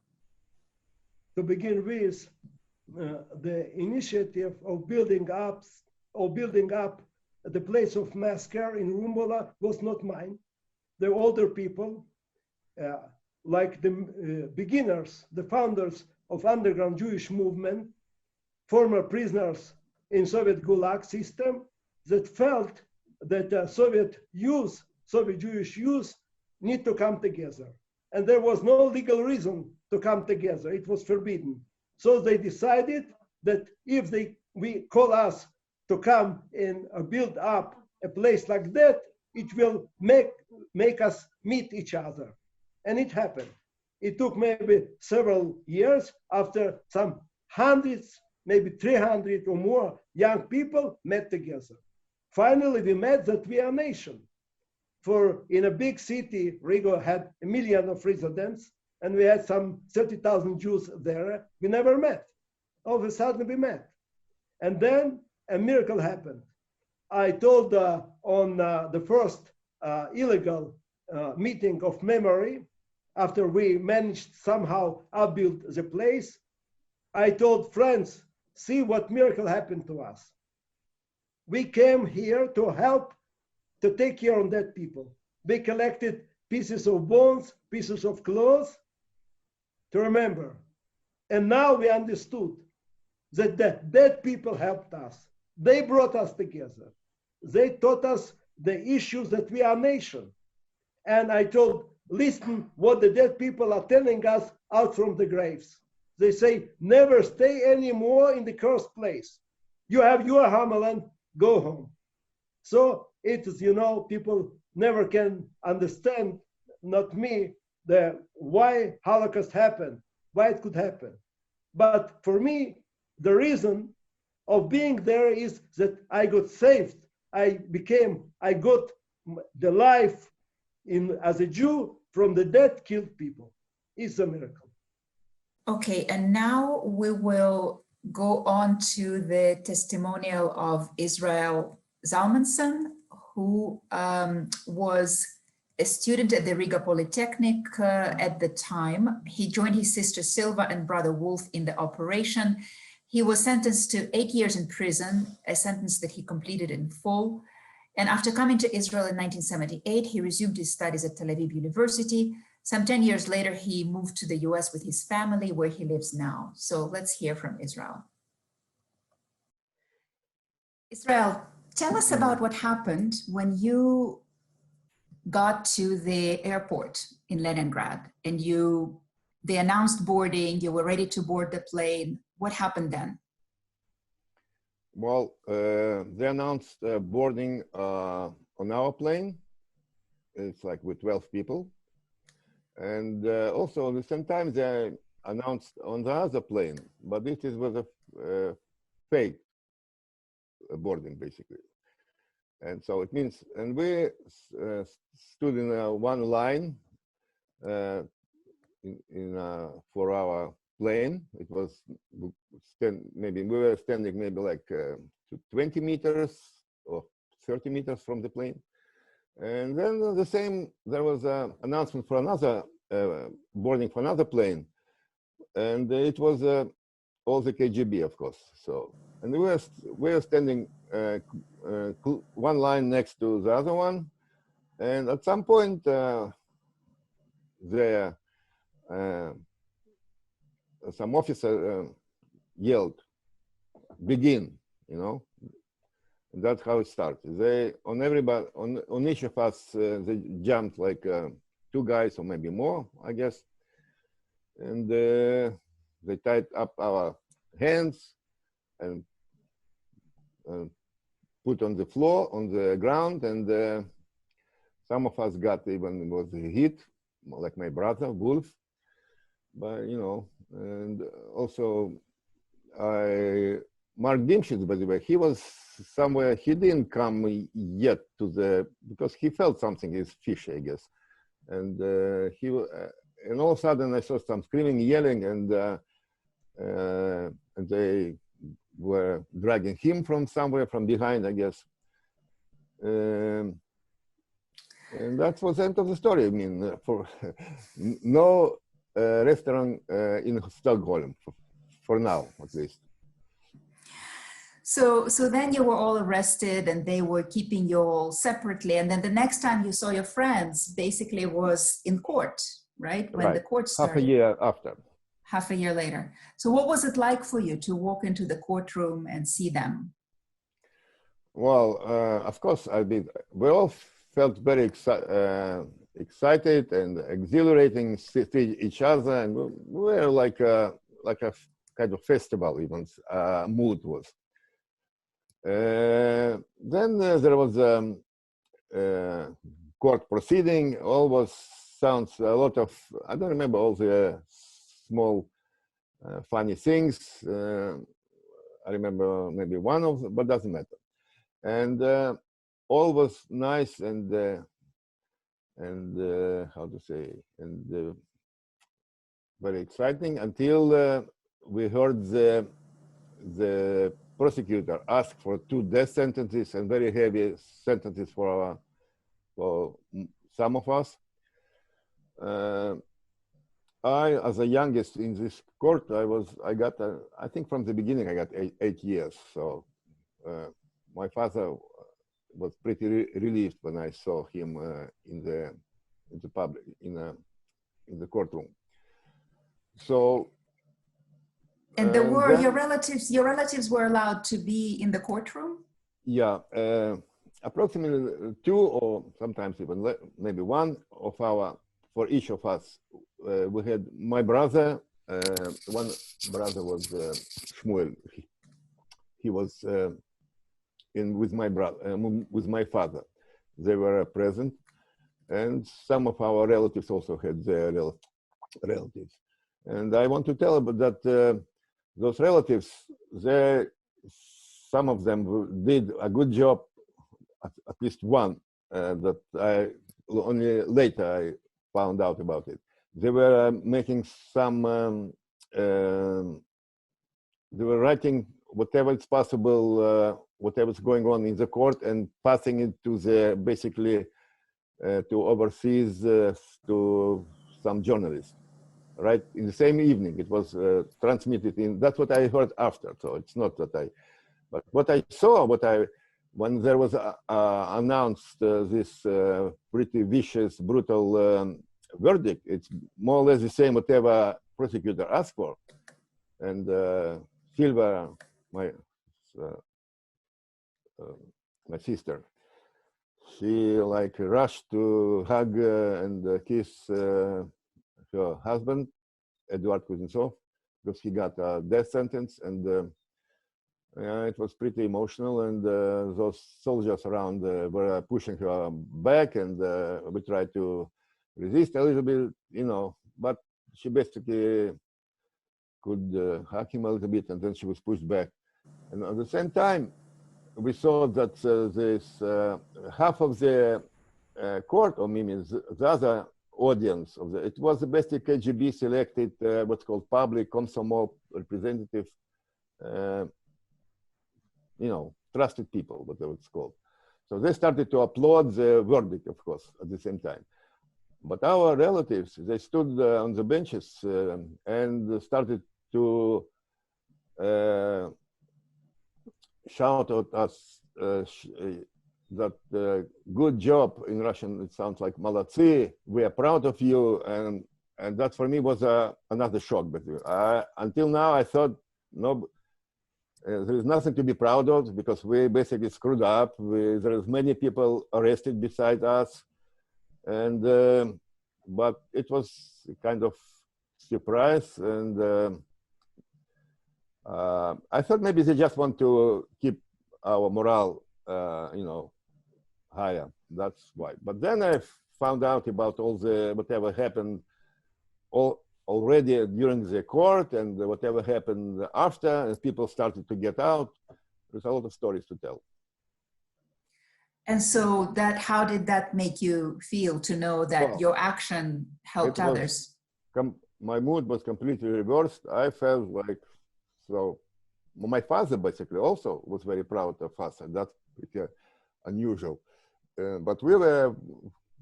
Speaker 18: To begin with, the initiative of building up the place of massacre in Rumbula was not mine. The older people, like the beginners, the founders of underground Jewish movement, former prisoners in Soviet Gulag system, that felt that Soviet Jewish youth need to come together. And there was no legal reason to come together. It was forbidden. So they decided that if we call us to come and build up a place like that, it will make us meet each other. And it happened. It took maybe several years after some hundreds, maybe 300 or more young people met together. Finally, we met that we are a nation. For in a big city, Riga had 1 million of residents, and we had some 30,000 Jews there. We never met. All of a sudden we met. And then a miracle happened. I told on the first illegal meeting of memory, after we managed somehow upbuild the place, I told friends, see what miracle happened to us. We came here to help to take care of dead people. We collected pieces of bones, pieces of clothes, to remember. And now we understood that the dead people helped us. They brought us together. They taught us the issues that we are a nation. And I told, listen what the dead people are telling us out from the graves. They say, never stay anymore in the cursed place. You have your homeland, go home. So it is, you know, people never can understand, not me, why Holocaust happened, why it could happen. But for me, the reason of being there is that I got saved. I got the life as a Jew from the dead killed people. It's a miracle.
Speaker 14: Okay, and now we will go on to the testimonial of Israel Zalmanson, who was a student at the Riga Polytechnic at the time. He joined his sister Silva and brother Wolf in the operation. He was sentenced to 8 years in prison, a sentence that he completed in full. And after coming to Israel in 1978, he resumed his studies at Tel Aviv University. Some 10 years later, he moved to the US with his family, where he lives now. So let's hear from Israel. Israel, tell us about what happened when you got to the airport in Leningrad and they announced boarding, you were ready to board the plane. What happened then?
Speaker 3: Well, they announced boarding on our plane. It's like with 12 people. And also at the same time, they announced on the other plane, but this was a fake boarding, basically. And so it means, and we stood in one line for our plane. It was maybe we were standing maybe like 20 meters or 30 meters from the plane. And then there was an announcement for another boarding for another plane. And it was all the KGB, of course. So, and we were standing one line next to the other one. And at some point, some officer yelled, "Begin," you know. And that's how it started. They, on everybody, on each of us, they jumped like 2 guys or maybe more, I guess. And they tied up our hands and put on the floor, on the ground, and some of us got even was hit, like my brother, Wolf. But, you know, and also Mark Dimshitz, by the way, he was somewhere, he didn't come yet to because he felt something is fishy, I guess. And and all of a sudden I saw some screaming, yelling, and they were dragging him from somewhere, from behind, I guess. And that was the end of the story. I mean, for no restaurant in Stockholm, for now, at least.
Speaker 14: So then you were all arrested and they were keeping you all separately. And then the next time you saw your friends basically was in court, right? When the court started.
Speaker 3: Half a year after.
Speaker 14: Half a year later. So what was it like for you to walk into the courtroom and see them?
Speaker 3: Well, of course, we all felt very excited and exhilarating, see each other, and we were like a kind of festival even, mood was. Then there was court proceeding. Sounds a lot of, I don't remember all the small funny things. I remember maybe one of them, but doesn't matter. And all was nice and how to say, and very exciting until we heard the prosecutor ask for 2 death sentences and very heavy sentences for some of us. I, as the youngest in this court, I think from the beginning I got 8 years. So my father was pretty relieved when I saw him in the courtroom. So.
Speaker 14: And there were
Speaker 3: then,
Speaker 14: your relatives were allowed to be in the courtroom?
Speaker 3: Yeah, approximately 2 or sometimes even maybe 1 of our, for each of us. We had my brother, one brother was Shmuel. He was with my brother, with my father. They were present, and some of our relatives also had their relatives. And I want to tell about that those relatives, some of them did a good job, at least one, that I only later I found out about it. They were making some, they were writing whatever is possible, whatever's going on in the court and passing it to the, basically, to overseas, to some journalists. Right, in the same evening, it was transmitted in, that's what I heard after, so it's not that but what I saw, when there was announced this pretty vicious, brutal verdict, it's more or less the same whatever prosecutor asked for. And Silva, my sister, she like rushed to hug and kiss her husband, Eduard Kuznetsov, because he got a death sentence, and it was pretty emotional. And those soldiers around were pushing her back, and we tried to resist a little bit, you know, but she basically could hug him a little bit, and then she was pushed back. And at the same time, we saw that this half of the court, or maybe the other audience of it was basically KGB selected what's called public Komsomol representative, you know, trusted people, whatever it's called. So they started to applaud the verdict, of course, at the same time. But our relatives, they stood on the benches and started to shout at us that good job. In Russian it sounds like "Молодцы," we are proud of you, and that for me was another shock. But until now I thought, no, there is nothing to be proud of, because we basically screwed up. There is many people arrested beside us, and but it was kind of surprise, and I thought maybe they just want to keep our morale, you know, higher. That's why. But then I found out about all the whatever happened already during the court, and whatever happened after, and people started to get out. There's a lot of stories to tell.
Speaker 14: And so how did that make you feel to know that your action helped others?
Speaker 3: My mood was completely reversed. I felt like, so my father basically also was very proud of us, and that's pretty unusual. But we were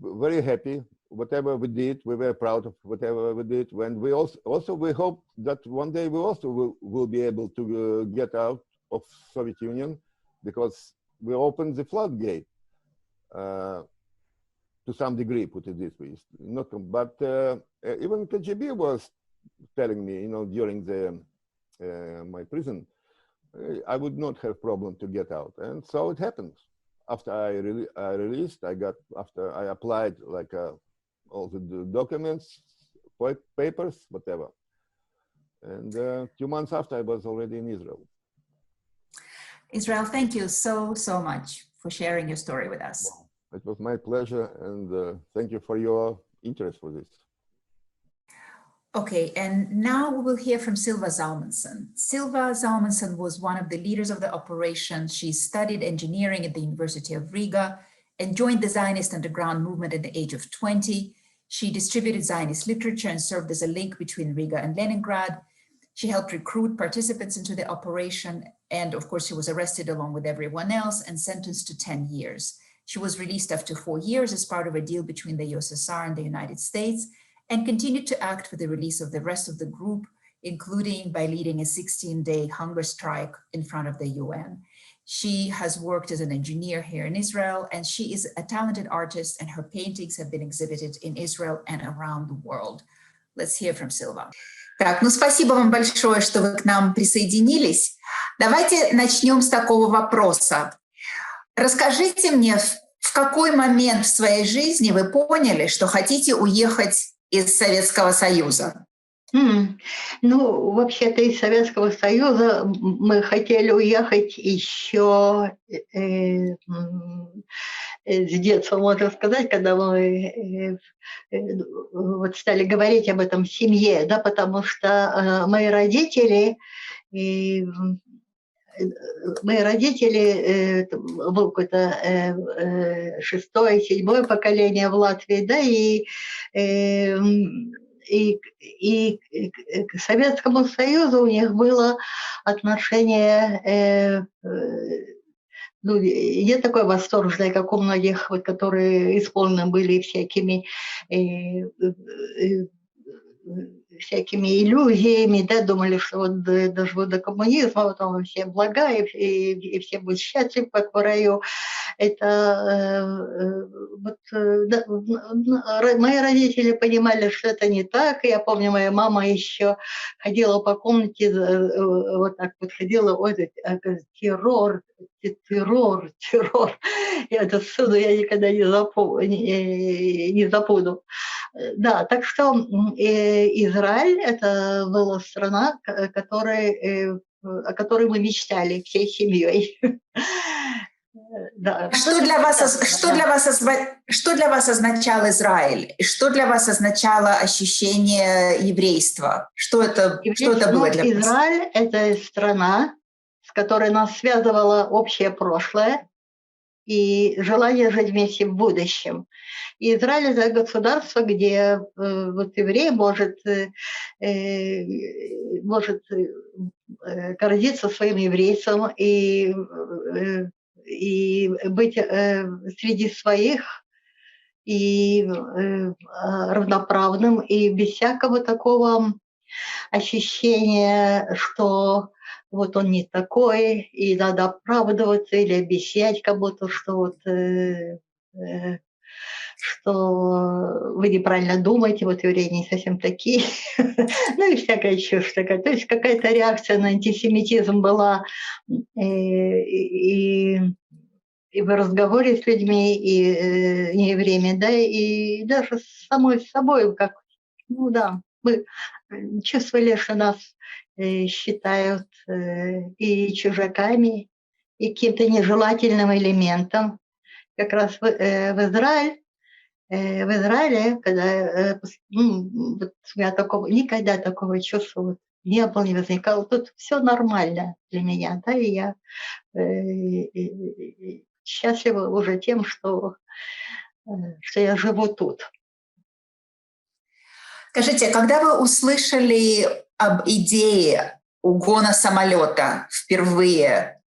Speaker 3: very happy. Whatever we did, we were proud of whatever we did. When we also we hope that one day we also will be able to get out of Soviet Union, because we opened the floodgate to some degree, put it this way. Not, but even KGB was telling me, you know, during my prison, I would not have problem to get out, and so it happened. After I released, after I applied like all the documents, papers, whatever, and 2 months after I was already in Israel.
Speaker 14: Israel, thank you so much for sharing your story with us.
Speaker 3: Well, it was my pleasure, and thank you for your interest for this.
Speaker 14: Okay, and now we will hear from Silva Zalmanson. Silva Zalmanson was one of the leaders of the operation. She studied engineering at the University of Riga and joined the Zionist underground movement at the age of 20. She distributed Zionist literature and served as a link between Riga and Leningrad. She helped recruit participants into the operation, and of course she was arrested along with everyone else and sentenced to 10 years. She was released after 4 years as part of a deal between the USSR and the United States, and continued to act for the release of the rest of the group, including by leading a 16-day hunger strike in front of the UN. She has worked as an engineer here in Israel, and she is a talented artist, and her paintings have been exhibited in Israel and around the world. Let's hear from Silva. Так, ну спасибо вам большое, что вы к нам присоединились. Давайте начнем с такого вопроса. Расскажите мне, в какой момент в своей жизни вы поняли, что хотите уехать из Советского Союза?
Speaker 13: Ну, вообще-то из Советского Союза мы хотели уехать еще с детства, можно сказать, когда мы вот стали говорить об этом в семье, да, потому что мои родители, был какое-то 6-е, 7-е поколение в Латвии, да, и к Советскому Союзу у них было отношение, ну, не такое восторженное, как у многих, вот, которые исполнены были всякими иллюзиями, да, думали, что вот доживут до коммунизма, потом все блага, и все будут счастливы, как в раю. Это вот, да, мои родители понимали, что это не так. Я помню, моя мама еще ходила по комнате, вот так вот ходила, ой, террор. И эту сцену я никогда не забуду. Да, так что Израиль – это была страна, о которой мы мечтали всей семьей. Да.
Speaker 14: Что для вас означал Израиль? И что для вас означало ощущение еврейства? Что это было для вас?
Speaker 13: Израиль – это страна, с которой нас связывало общее прошлое и желание жить вместе в будущем. И Израиль – это государство, где вот еврей может гордиться своим еврейством и быть среди своих и равноправным, и без всякого такого ощущения, что вот он не такой, и надо оправдываться или объяснять кому-то, что вот что вы неправильно думаете, вот евреи не совсем такие, ну и всякая чушь такая. То есть какая-то реакция на антисемитизм была и в разговоре с людьми, и неевреями, да, и даже с самой собой, как, ну да, мы чувствовали, что нас считают и чужаками, и каким-то нежелательным элементом. Как раз в Израиле, когда вот у меня никогда такого чувства вот не было, не возникало, тут все нормально для меня, да, и я счастлива уже тем, что я живу тут.
Speaker 14: Скажите, когда вы услышали об идее угона самолета впервые,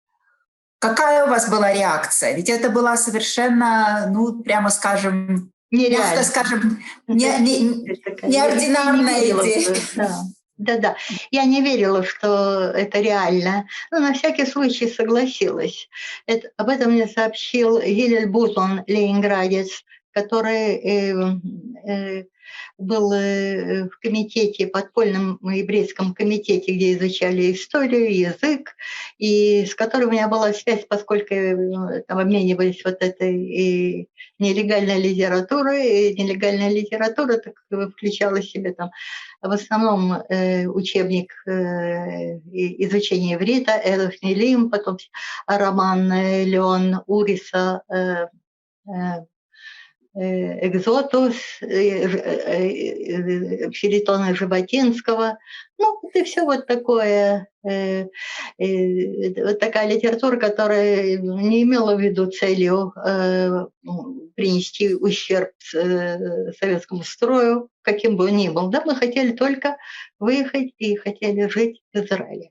Speaker 14: какая у вас была реакция? Ведь это была совершенно, ну, прямо скажем, мягко скажем, неординарная идея.
Speaker 13: Да. Я не верила, что это реально, но на всякий случай согласилась. Об этом мне сообщил Гилель Бузон, ленинградец, который был в комитете, подпольном еврейском комитете, где изучали историю, язык, и с которым у меня была связь, поскольку там обменивались вот этой нелегальной литературой. И нелегальная литература так включала в себя там в основном учебник изучения иврита, Элеф Милим, потом роман Леон Уриса «Экзотус», фельетоны Жаботинского. Ну, это все вот такое, вот такая литература, которая не имела в виду целью принести ущерб советскому строю, каким бы он ни был. Да, мы хотели только выехать и хотели жить в Израиле.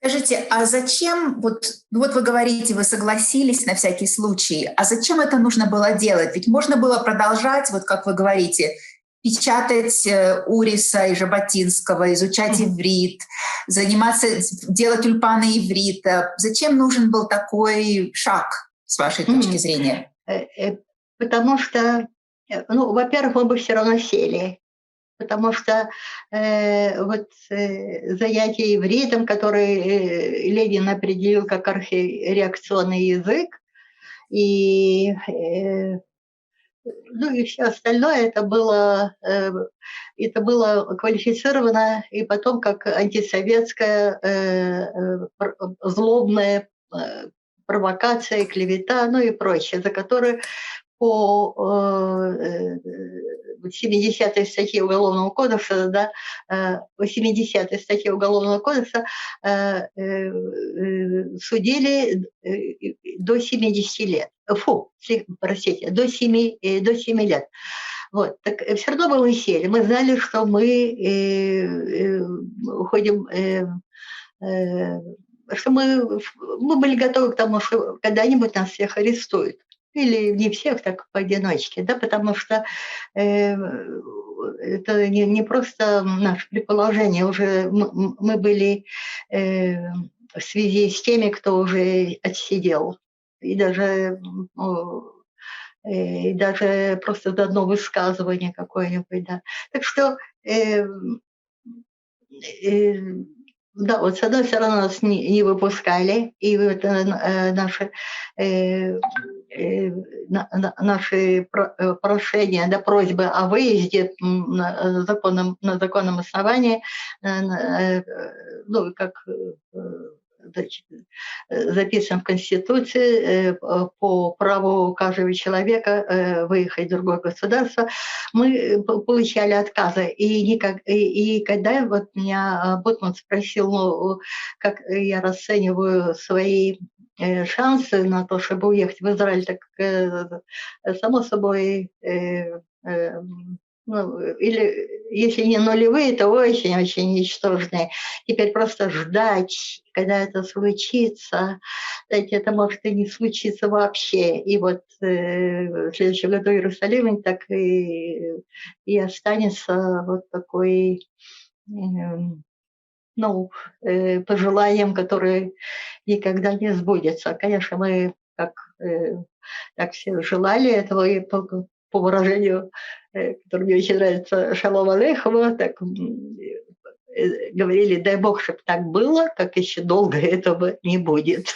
Speaker 14: Скажите, а зачем, вот вы говорите, вы согласились на всякий случай, а зачем это нужно было делать? Ведь можно было продолжать, вот как вы говорите, печатать Уриса и Жаботинского, изучать иврит, заниматься, делать ульпаны иврита. Зачем нужен был такой шаг, с вашей точки зрения?
Speaker 13: Потому что, ну, во-первых, мы бы все равно сели. потому что занятие ивритом, который Ленин определил как архиреакционный язык, и все остальное это было квалифицировано и потом как антисоветская злобная провокация, клевета, и прочее, за которую по 70-й статье Уголовного кодекса, по 70-й статье Уголовного кодекса судили до 70 лет. До 7 лет. Вот. Так все равно мы сели. Мы знали, что мы уходим, что мы были готовы к тому, что когда-нибудь нас всех арестуют. Или не всех, так поодиночке, потому что это не просто наше предположение, уже мы были в связи с теми, кто уже отсидел. И даже просто за одно высказывание какое-нибудь, да. Так что, вот с одной стороны нас не выпускали, и это наши прошения, просьбы о выезде на законном основании, как записан в Конституции, по праву каждого человека выехать в другое государство, мы получали отказы. И когда вот меня Ботман спросил, как я расцениваю свои шансы на то, чтобы уехать в Израиль, так само собой, или если не нулевые, то очень-очень ничтожные. Теперь просто ждать, когда это случится, знаете, это может и не случиться вообще. И вот в следующем году в Иерусалиме так и останется вот такой, пожеланием, которое никогда не сбудется. Конечно, мы так все желали этого, и по выражению, которое мне очень нравится, шалом алейхум, так говорили, дай Бог, чтобы так было, как еще долго этого не будет.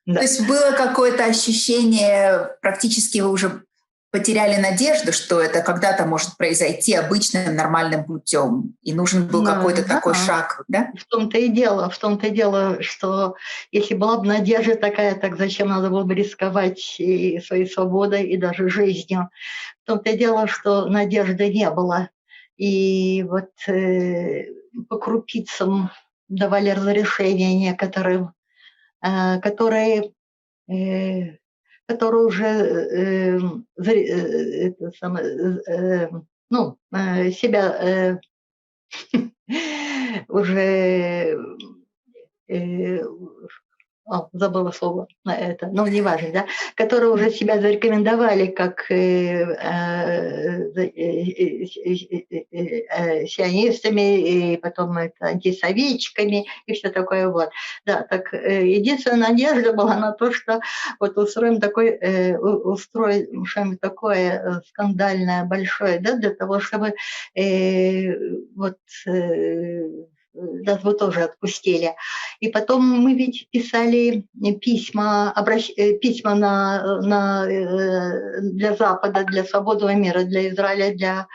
Speaker 14: То есть было какое-то ощущение, практически вы уже потеряли надежду, что это когда-то может произойти обычным нормальным путем, и нужен был какой-то такой шаг, да?
Speaker 13: В том-то и дело, что если была бы надежда такая, так зачем надо было бы рисковать и своей свободой, и даже жизнью? В том-то и дело, что надежды не было. И вот по крупицам давали разрешения некоторым, которые уже себя уже забыла слово на это, но неважно, да, которые уже себя зарекомендовали как сионистами, и потом антисоветчиками, и все такое вот. Да, так единственная надежда была на то, что вот устроим что-нибудь такое скандальное, большое, да, для того, чтобы нас бы тоже отпустили. И потом мы ведь писали письма для Запада, для свободного мира, для Израиля, для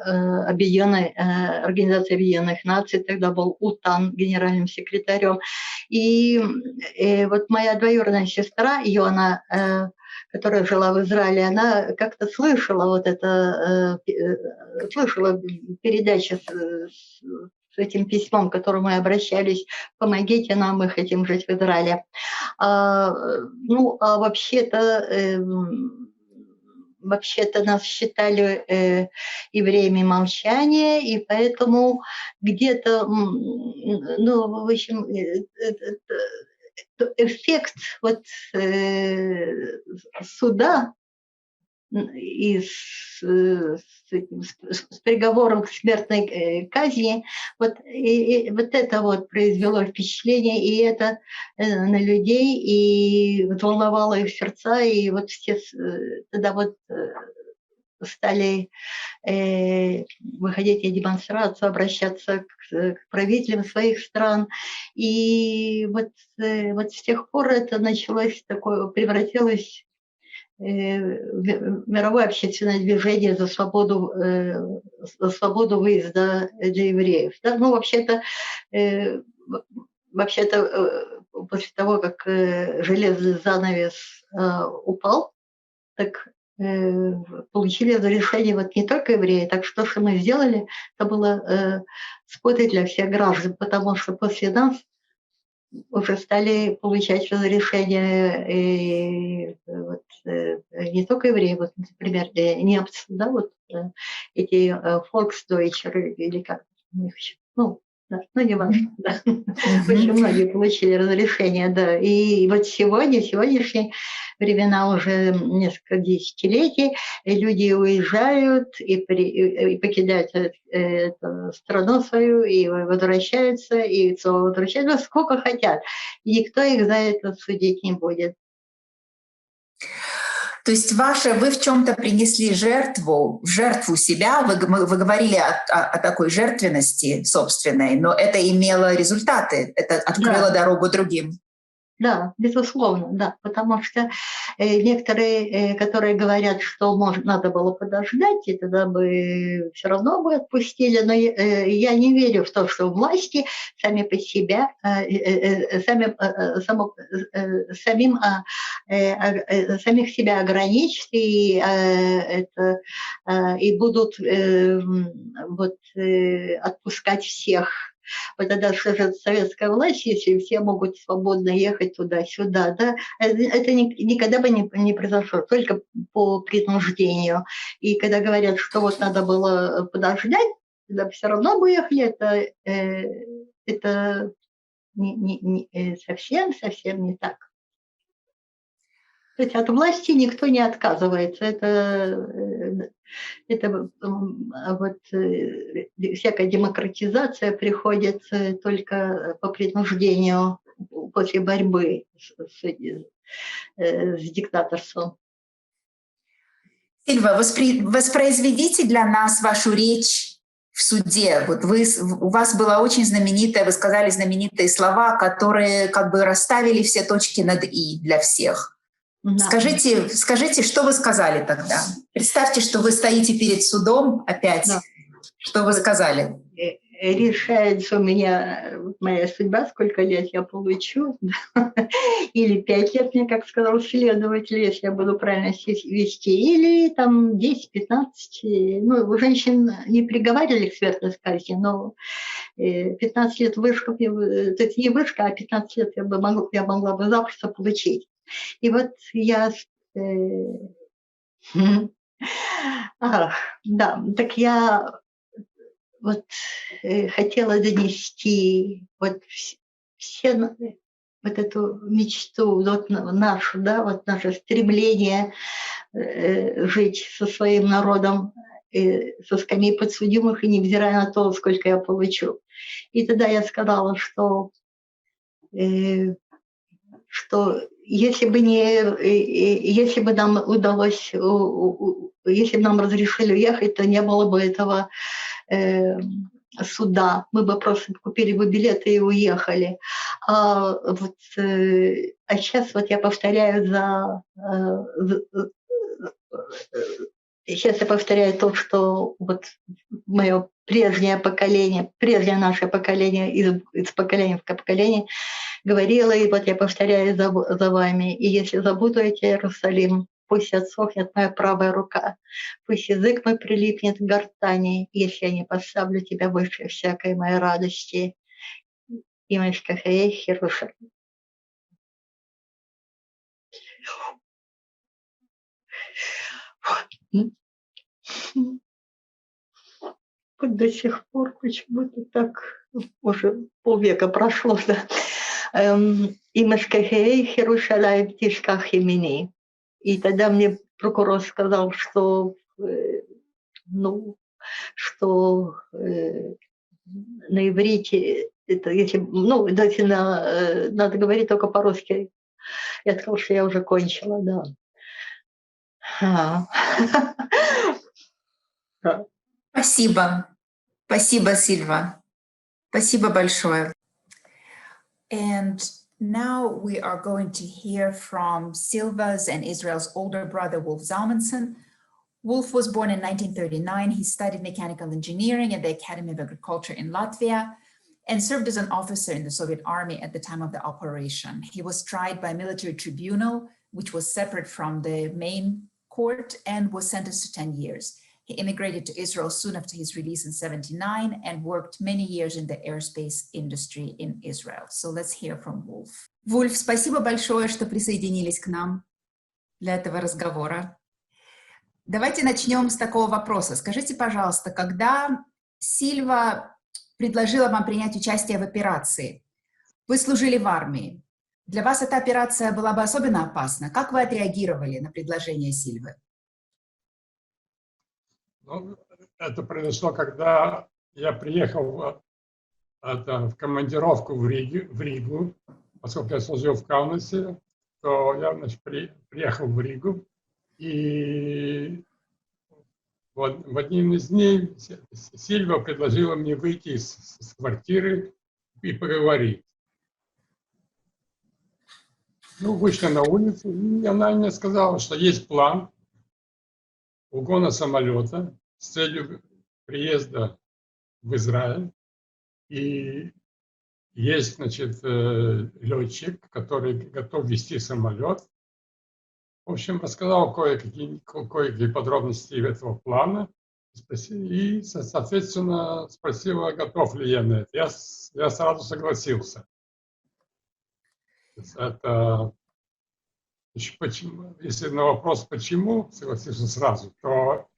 Speaker 13: Организации Объединенных Наций, тогда был УТАН генеральным секретарем. И вот моя двоюродная сестра, Йона, которая жила в Израиле, она как-то слышала слышала передачи с этим письмом, к которому мы обращались: помогите нам, мы хотим жить в Израиле. Вообще-то нас считали евреями молчания, и поэтому где-то, в общем, эффект суда и с приговором к смертной казни, это произвело впечатление, и это на людей, и взволновало их сердца, и все тогда стали выходить на демонстрацию, обращаться к правителям своих стран. И вот с тех пор это началось такое, превратилось в мировое общественное движение за свободу выезда для евреев. Да? Ну, вообще-то, после того, как железный занавес упал, так получили разрешение вот не только евреи. Так что мы сделали, это было спорить для всех граждан, потому что после нас уже стали получать разрешение не только евреи, вот, например, немцы, да, вот эти Volksdeutscher или как у них еще, ну, да, ну не важно, да. Очень многие получили разрешение, да. И вот сегодняшние времена уже несколько десятилетий, люди уезжают и покидают страну свою, и возвращаются, и возвращаются сколько хотят. И никто их за это судить не будет.
Speaker 14: То есть вы в чем-то принесли жертву себя, вы говорили о такой жертвенности собственной, но это имело результаты, это открыло дорогу другим.
Speaker 13: Да, безусловно, да, потому что некоторые, которые говорят, что надо было подождать, и тогда бы все равно бы отпустили, но я не верю в то, что власти сами по себе, самих себя ограничат и будут отпускать всех. Вот тогда что же советская власть, если все могут свободно ехать туда-сюда, да, это никогда бы не произошло, только по принуждению. И когда говорят, что вот надо было подождать, тогда все равно бы ехали, это совсем не так. То есть от власти никто не отказывается. Это всякая демократизация приходит только по принуждению после борьбы с диктаторством.
Speaker 14: Сильва, воспроизведите для нас вашу речь в суде. Вот у вас была очень знаменитая, вы сказали знаменитые слова, которые как бы расставили все точки над «и» для всех. Да. Скажите, что вы сказали тогда? Представьте, что вы стоите перед судом опять. Да. Что вы сказали?
Speaker 13: Решается у меня моя судьба, сколько лет я получу. Или 5 лет, мне, как сказал следователь, если я буду правильно вести. Или там 10-15. Ну, у женщин не приговаривали к смертной казни, но 15 лет вышка, то есть не вышка, а 15 лет я могла бы запросто получить. И вот я... да, так я вот хотела донести вот эту мечту, вот нашу, да, вот наше стремление жить со своим народом, со скамьи подсудимых, и невзирая на то, сколько я получу. И тогда я сказала, что если бы нам удалось, если бы нам разрешили уехать, то не было бы этого суда. Мы бы просто купили бы билеты и уехали. А сейчас вот я повторяю сейчас я повторяю то, что вот мое прежнее наше поколение из поколения в поколение говорила, и вот я повторяю за вами. И если забуду Иерусалим, пусть отсохнет моя правая рука, пусть язык мой прилипнет к гортани, если я не поставлю тебя выше всякой моей радости. И Мешкахаей Хируша. До сих пор почему-то так, уже полвека прошло, да. И Мешкахаей Хирушалай в тишках имени. И тогда мне прокурор сказал, что на иврите, это если, надо говорить только по-русски. Я сказала, что я уже кончила, да.
Speaker 14: Спасибо. Спасибо, Сильва. Спасибо большое. And now we are going to hear from Silva's and Israel's older brother, Wolf Zalmanson. Wolf was born in 1939. He studied mechanical engineering at the Academy of Agriculture in Latvia and served as an officer in the Soviet Army at the time of the operation. He was tried by a military tribunal, which was separate from the main court, and was sentenced to 10 years. He immigrated to Israel soon after his release in 1979 and worked many years in the aerospace industry in Israel. So let's hear from Wolf. Wolf, спасибо большое, что присоединились к нам для этого разговора. Давайте начнем с такого вопроса. Скажите, пожалуйста, когда Сильва предложила вам принять участие в операции, вы служили в армии. Для вас эта операция была бы особенно опасна. Как вы отреагировали на предложение Сильвы?
Speaker 19: Ну, это произошло, когда я приехал в командировку в Ригу. Поскольку я служил в Каунасе, то я, значит, приехал в Ригу. И вот в один из дней Сильва предложила мне выйти из квартиры и поговорить. Ну, вышли на улицу, и она мне сказала, что есть план угона самолета с целью приезда в Израиль. И есть, значит, летчик, который готов вести самолет. В общем, рассказал кое-какие подробности этого плана и, соответственно, спросила, готов ли я на это. Я сразу согласился. Это, почему, если на вопрос «почему» согласился сразу, то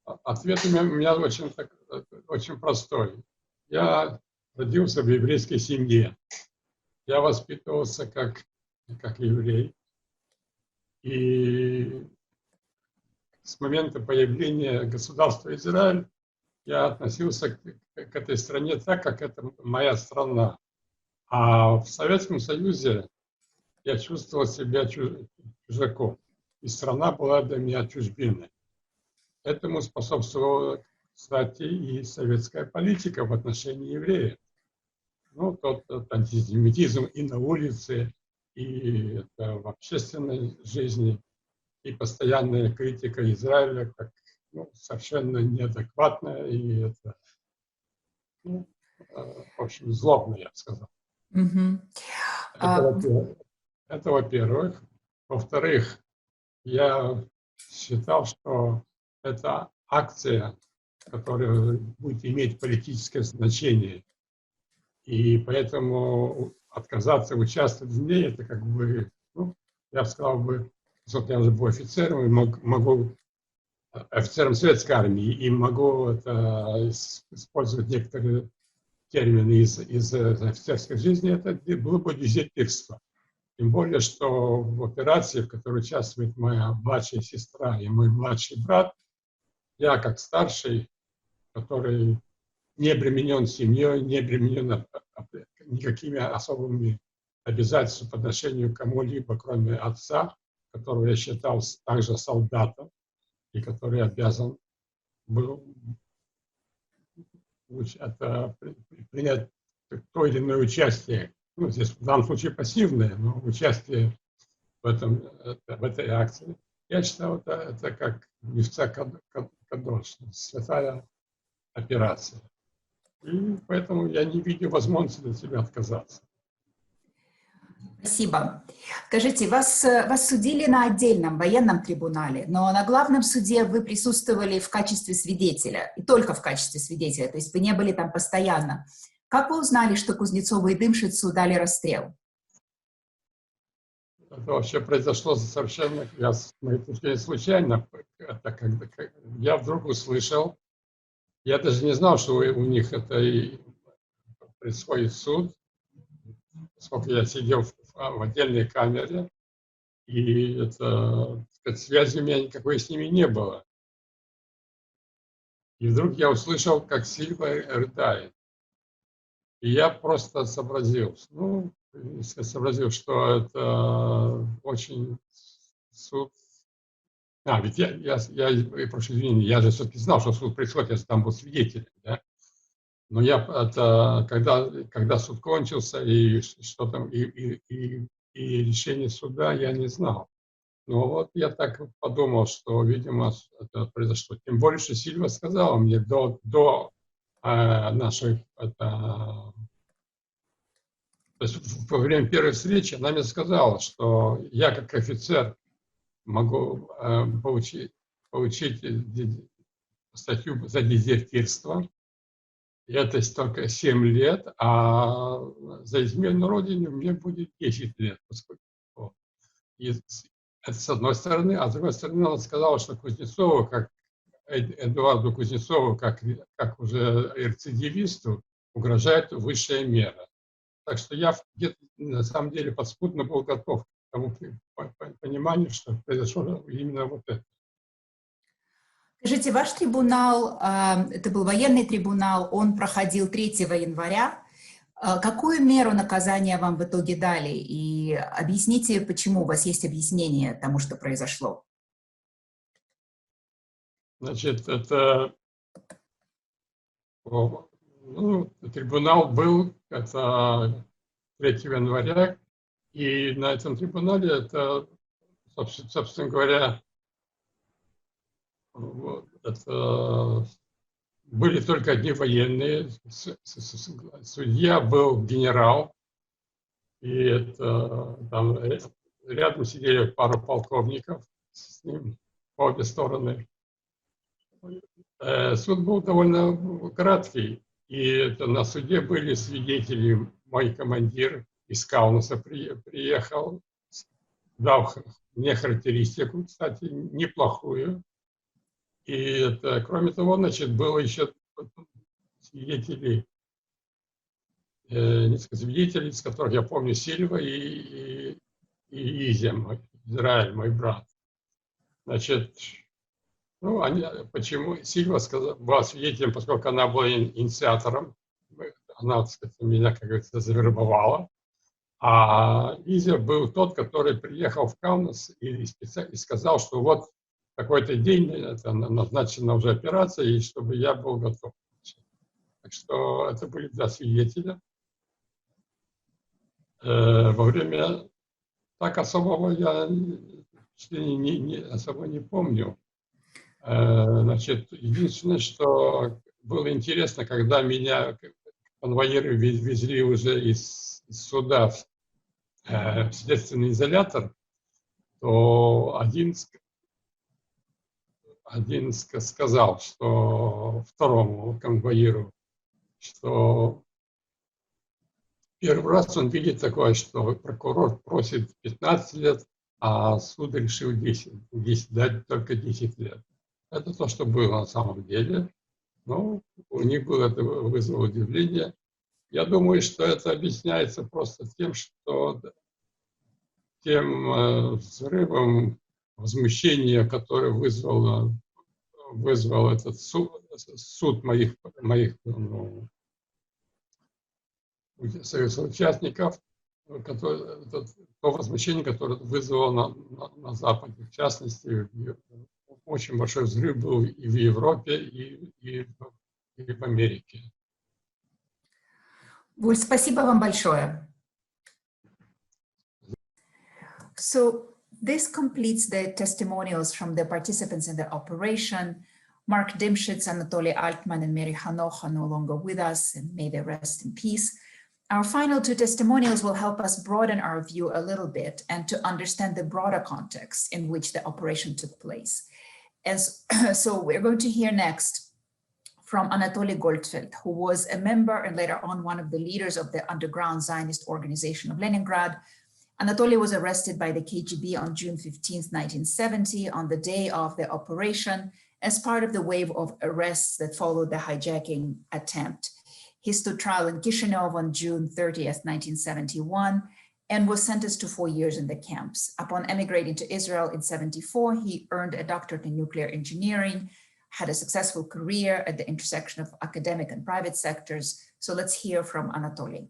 Speaker 19: ответ у меня очень простой. Я родился в еврейской семье. Я воспитывался как еврей. И с момента появления государства Израиль я относился к этой стране так, как это моя страна. А в Советском Союзе я чувствовал себя чужаком. И страна была для меня чужбиной. Этому способствовала, кстати, и советская политика в отношении евреев. Ну, тот антисемитизм и на улице, и это в общественной жизни, и постоянная критика Израиля как совершенно неадекватная и это, в общем, злобная, я бы сказал. Это во-первых. Во-вторых, я считал, что это акция, которая будет иметь политическое значение, и поэтому отказаться участвовать в ней, это как бы, ну, я бы сказал бы, что я уже был офицером, и могу офицером советской армии, и могу это, использовать некоторые термины из офицерской жизни, это было бы дезертирство. Тем более, что в операции, в которой участвует моя младшая сестра и мой младший брат, я как старший, который не обременен семьей, не обременен никакими особыми обязательствами по отношению к кому-либо, кроме отца, которого я считал также солдатом, и который обязан был принять то или иное участие, ну, здесь в данном случае пассивное, но участие в этой акции. Я считал, это как мифца Кадош, святая операция. И поэтому я не видел возможности от себя отказаться.
Speaker 14: Спасибо. Скажите, вас судили на отдельном военном трибунале, но на главном суде вы присутствовали в качестве свидетеля, и только в качестве свидетеля, то есть вы не были там постоянно. Как вы узнали, что Кузнецову и Дымшицу дали расстрел?
Speaker 19: Это вообще произошло совершенно, с моей точки зрения, случайно. Я вдруг услышал, я даже не знал, что у них это и происходит суд, поскольку я сидел в отдельной камере, и это, связи у меня никакой с ними не было. И вдруг я услышал, как Сильва рыдает. И я просто сообразил, что это очень суд Ведь я прошу извинения, я же все-таки знал, что суд происходит, я же там был свидетелем, да? Но когда суд кончился и что там, и решение суда, я не знал. Но вот я так подумал, что, видимо, это произошло. Тем более, что Сильва сказала мне до нашей, то есть во время первой встречи, она мне сказала, что я как офицер могу получить статью за дезертирство. И это только 7 лет, а за измену родине мне будет 10 лет. И это с одной стороны, а с другой стороны она сказала, что Кузнецову, как Эдуарду Кузнецову, как уже рецидивисту, угрожает высшая мера. Так что я на самом деле подспудно был готов к тому пониманию, что произошло именно вот это.
Speaker 14: Скажите, ваш трибунал, это был военный трибунал, он проходил 3 января. Какую меру наказания вам в итоге дали? И объясните, почему у вас есть объяснение тому, что произошло.
Speaker 19: Значит, это трибунал был 3 января, и на этом трибунале это, собственно говоря, это были только одни военные. Судья был генерал, и это, там рядом сидели пару полковников с ним по обе стороны. Суд был довольно краткий, и это, на суде были свидетели. Мой командир из Каунаса приехал, дал мне характеристику, кстати, неплохую. И это, кроме того, значит, было еще свидетели, несколько свидетелей, из которых я помню Сильва и Изя, Израиль, мой брат. Значит, почему Сильва была свидетелем, поскольку она была инициатором, она, так сказать, меня, как говорится, завербовала, а Изя был тот, который приехал в Каунас и сказал, что вот такой-то день, это назначена уже операция, и чтобы я был готов. Так что это были 2 свидетеля. Во время так особого я особо не помню. Значит, единственное, что было интересно, когда меня конвоиры везли уже из суда в следственный изолятор, то один сказал, что второму конвоиру, что первый раз он видит такое, что прокурор просит 15 лет, а суд решил 10 дать только 10 лет. Это то, что было на самом деле. Но у них было это вызвало удивление. Я думаю, что это объясняется просто тем, что тем взрывом возмущения, которое вызвал этот суд моих соучастников, то возмущение, которое вызвало на Западе. В частности, очень большой взрыв был и в Европе, и в Америке.
Speaker 14: Буль, спасибо вам большое. So this completes the testimonials from the participants in the operation. Mark Dimschitz, Anatoly Altman, and Mary Hanoch are no longer with us, and may they rest in peace. Our final 2 testimonials will help us broaden our view a little bit and to understand the broader context in which the operation took place. So we're going to hear next from Anatoly Goldfeld, who was a member and later on one of the leaders of the underground Zionist organization of Leningrad. Anatoly was arrested by the KGB on June 15, 1970, on the day of the operation, as part of the wave of arrests that followed the hijacking attempt. He stood trial in Kishinev on June 30th, 1971, and was sentenced to 4 years in the camps. Upon emigrating to Israel in 1974, he earned a doctorate in nuclear engineering, had a successful career at the intersection of academic and private sectors. So let's hear from Anatoly.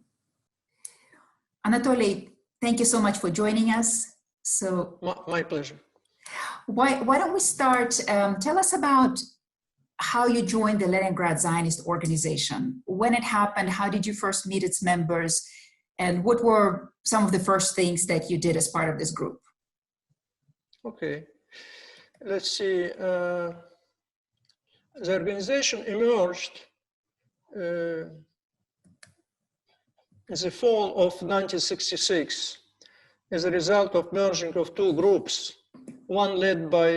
Speaker 14: Anatoly, thank you so much for joining us. So
Speaker 20: my pleasure.
Speaker 14: Why don't we start, tell us about how you joined the Leningrad Zionist organization, when it happened, how did you first meet its members, and what were some of the first things that you did as part of this group?
Speaker 20: Okay, let's see. The organization emerged in the fall of 1966 as a result of merging of two groups, one led by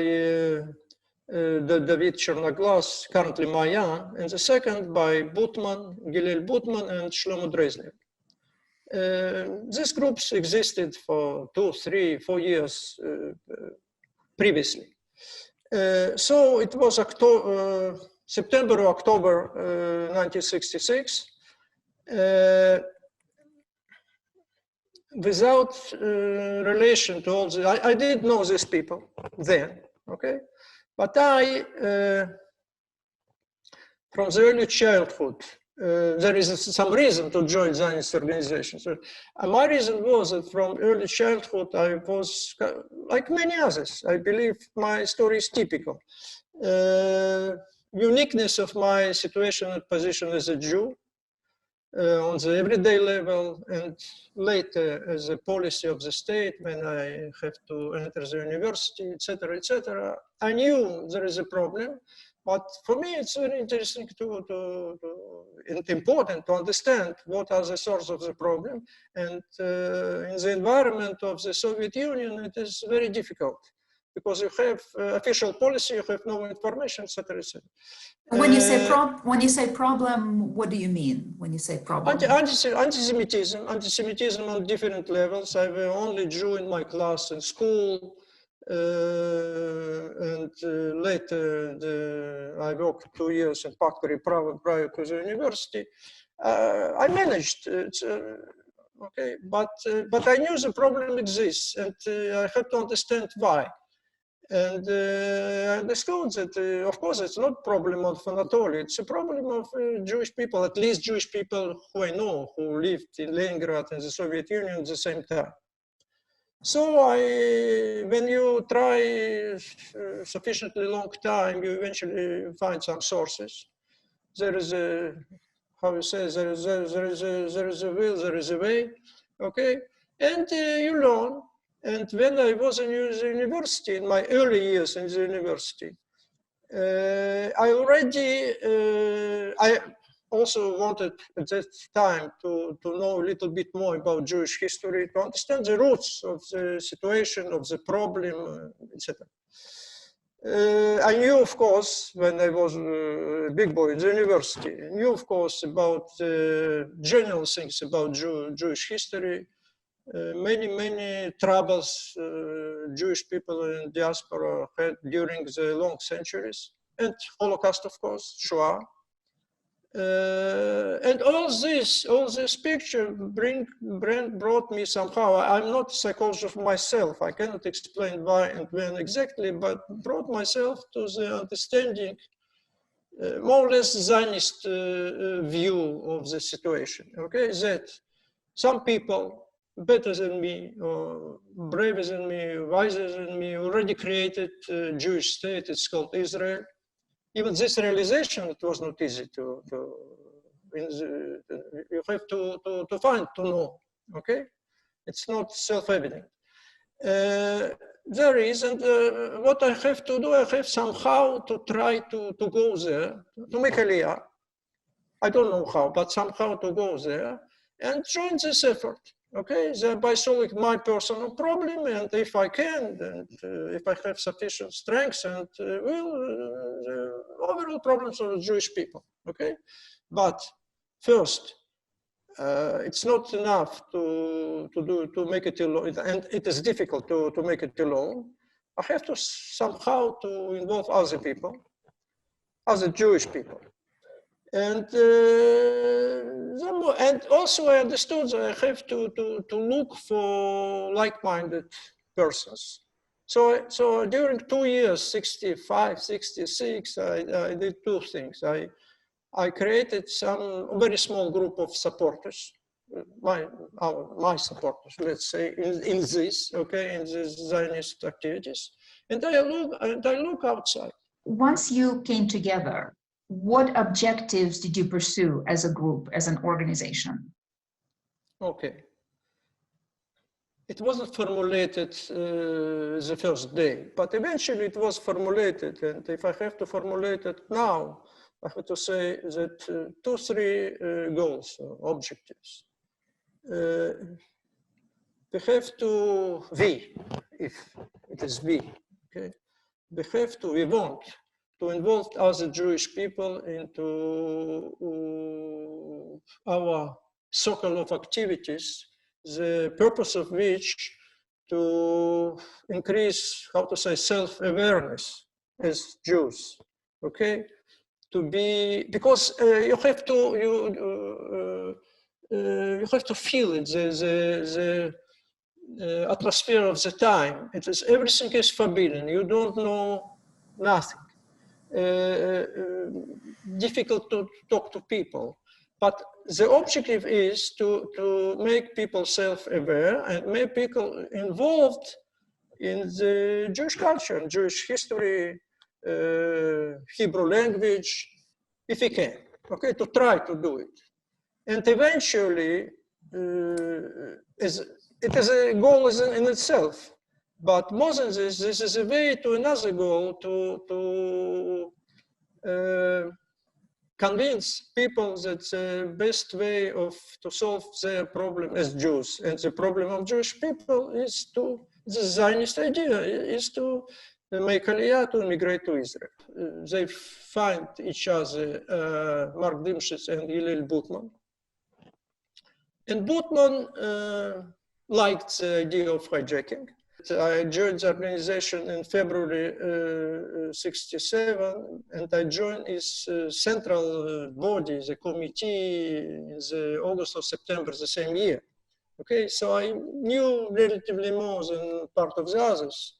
Speaker 20: David Chernoglas, currently Mayan, and the second by Butman, Gilel Butman, and Shlomo Drezner. These groups existed for 2, 3, 4 years previously. So it was September or October 1966. Without relation to all the, I did know these people then, okay? But from the early childhood, there is some reason to join Zionist organizations. So, my reason was that from early childhood, I was, like many others, I believe my story is typical. Uniqueness of my situation and position as a Jew on the everyday level, and later as a policy of the state when I have to enter the university, etc., etc. I knew there is a problem. But for me, it's very interesting and important to understand what are the sources of the problem. And in the environment of the Soviet Union, it is very difficult because you have official policy, you have no information, etc., etc.
Speaker 14: When you say problem, what do you mean when you say problem?
Speaker 20: Anti-Semitism on different levels. I was the only Jew in my class in school. And later I worked 2 years in factory prior to the university. I managed, okay, but I knew the problem exists, and I had to understand why. And I understood that, of course, it's not a problem of Anatolia, it's a problem of Jewish people, at least Jewish people who I know, who lived in Leningrad and the Soviet Union at the same time. So when you try sufficiently long time, you eventually find some sources. There is a, how you say, there is a will, there is a way, okay? And you learn. And when I was in the university, in my early years in the university, I also wanted at that time to know a little bit more about Jewish history, to understand the roots of the situation, of the problem, etc. I knew, of course, when I was a big boy in the university, I knew, of course, about general things about Jewish history, many troubles Jewish people in diaspora had during the long centuries, and Holocaust, of course, Shoah. And all this picture brought me somehow. I'm not a psychologist myself. I cannot explain why and when exactly, but brought myself to the understanding, more or less Zionist view of the situation. Okay, that some people better than me, or braver than me, wiser than me, already created a Jewish state. It's called Israel. Even this realization, it was not easy you have to find, to know, okay? It's not self-evident. There is, and what I have to do, I have somehow to try to go there, to make Aliyah. I don't know how, but somehow to go there and join this effort, okay? Thereby solving my personal problem, and if I can, and if I have sufficient strength, and the overall problems of the Jewish people, okay? But first, it's not enough to make it alone, and it is difficult to make it alone. I have to somehow to involve other people, other Jewish people. And also I understood that I have to look for like-minded persons. So during 2 years, 65, 66, I did two things. I created some very small group of supporters. my supporters, let's say, in this, okay, in these Zionist activities, and I look outside.
Speaker 14: Once you came together, what objectives did you pursue as a group, as an organization?
Speaker 20: Okay. It wasn't formulated the first day, but eventually it was formulated. And if I have to formulate it now, I have to say that three goals, objectives. We have to, if it is okay, we want to involve other Jewish people into our circle of activities, the purpose of which to increase, how to say, self-awareness as Jews, okay? To be, because you have to feel it, the atmosphere of the time. It is, everything is forbidden. You don't know nothing. Difficult to talk to people. But the objective is to make people self-aware and make people involved in the Jewish culture, Jewish history, Hebrew language, if we can, okay, to try to do it. And eventually, it is a goal in itself. But more than this is a way to another goal to convince people that the best way to solve their problem as Jews and the problem of Jewish people is the Zionist idea is to make Aliyah, to immigrate to Israel. They find each other, Mark Dimshitz and Hillel Butman. And Butman liked the idea of hijacking. I joined the organization in February '67, and I joined its central body, the committee, in the August or September the same year. Okay, so I knew relatively more than part of the others.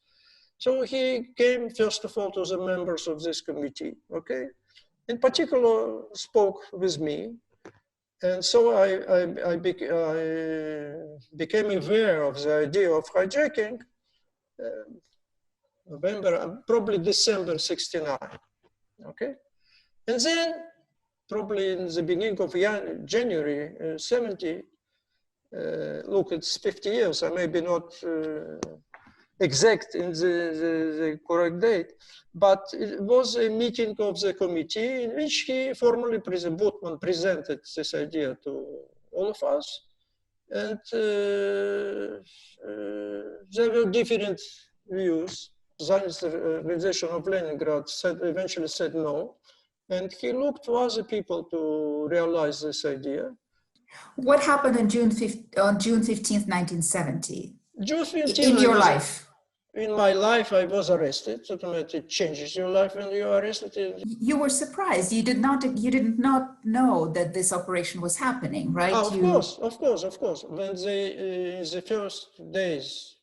Speaker 20: So he came first of all to the members of this committee. Okay, in particular spoke with me. And so I became aware of the idea of hijacking November, probably December '69, okay? And then probably in the beginning of January '70, look, it's 50 years, I may be not exact in the correct date, but it was a meeting of the committee in which he formally, Butman presented this idea to all of us. And there were different views. Zionist Organization of Leningrad eventually said no. And he looked to other people to realize this idea.
Speaker 14: What happened on June 15th, 1970?
Speaker 20: June 15th,
Speaker 14: in your life?
Speaker 20: In my life, I was arrested. It changes your life when you are arrested.
Speaker 14: You were surprised. You did not know that this operation was happening, right?
Speaker 20: Oh, of course. When they, in the first days,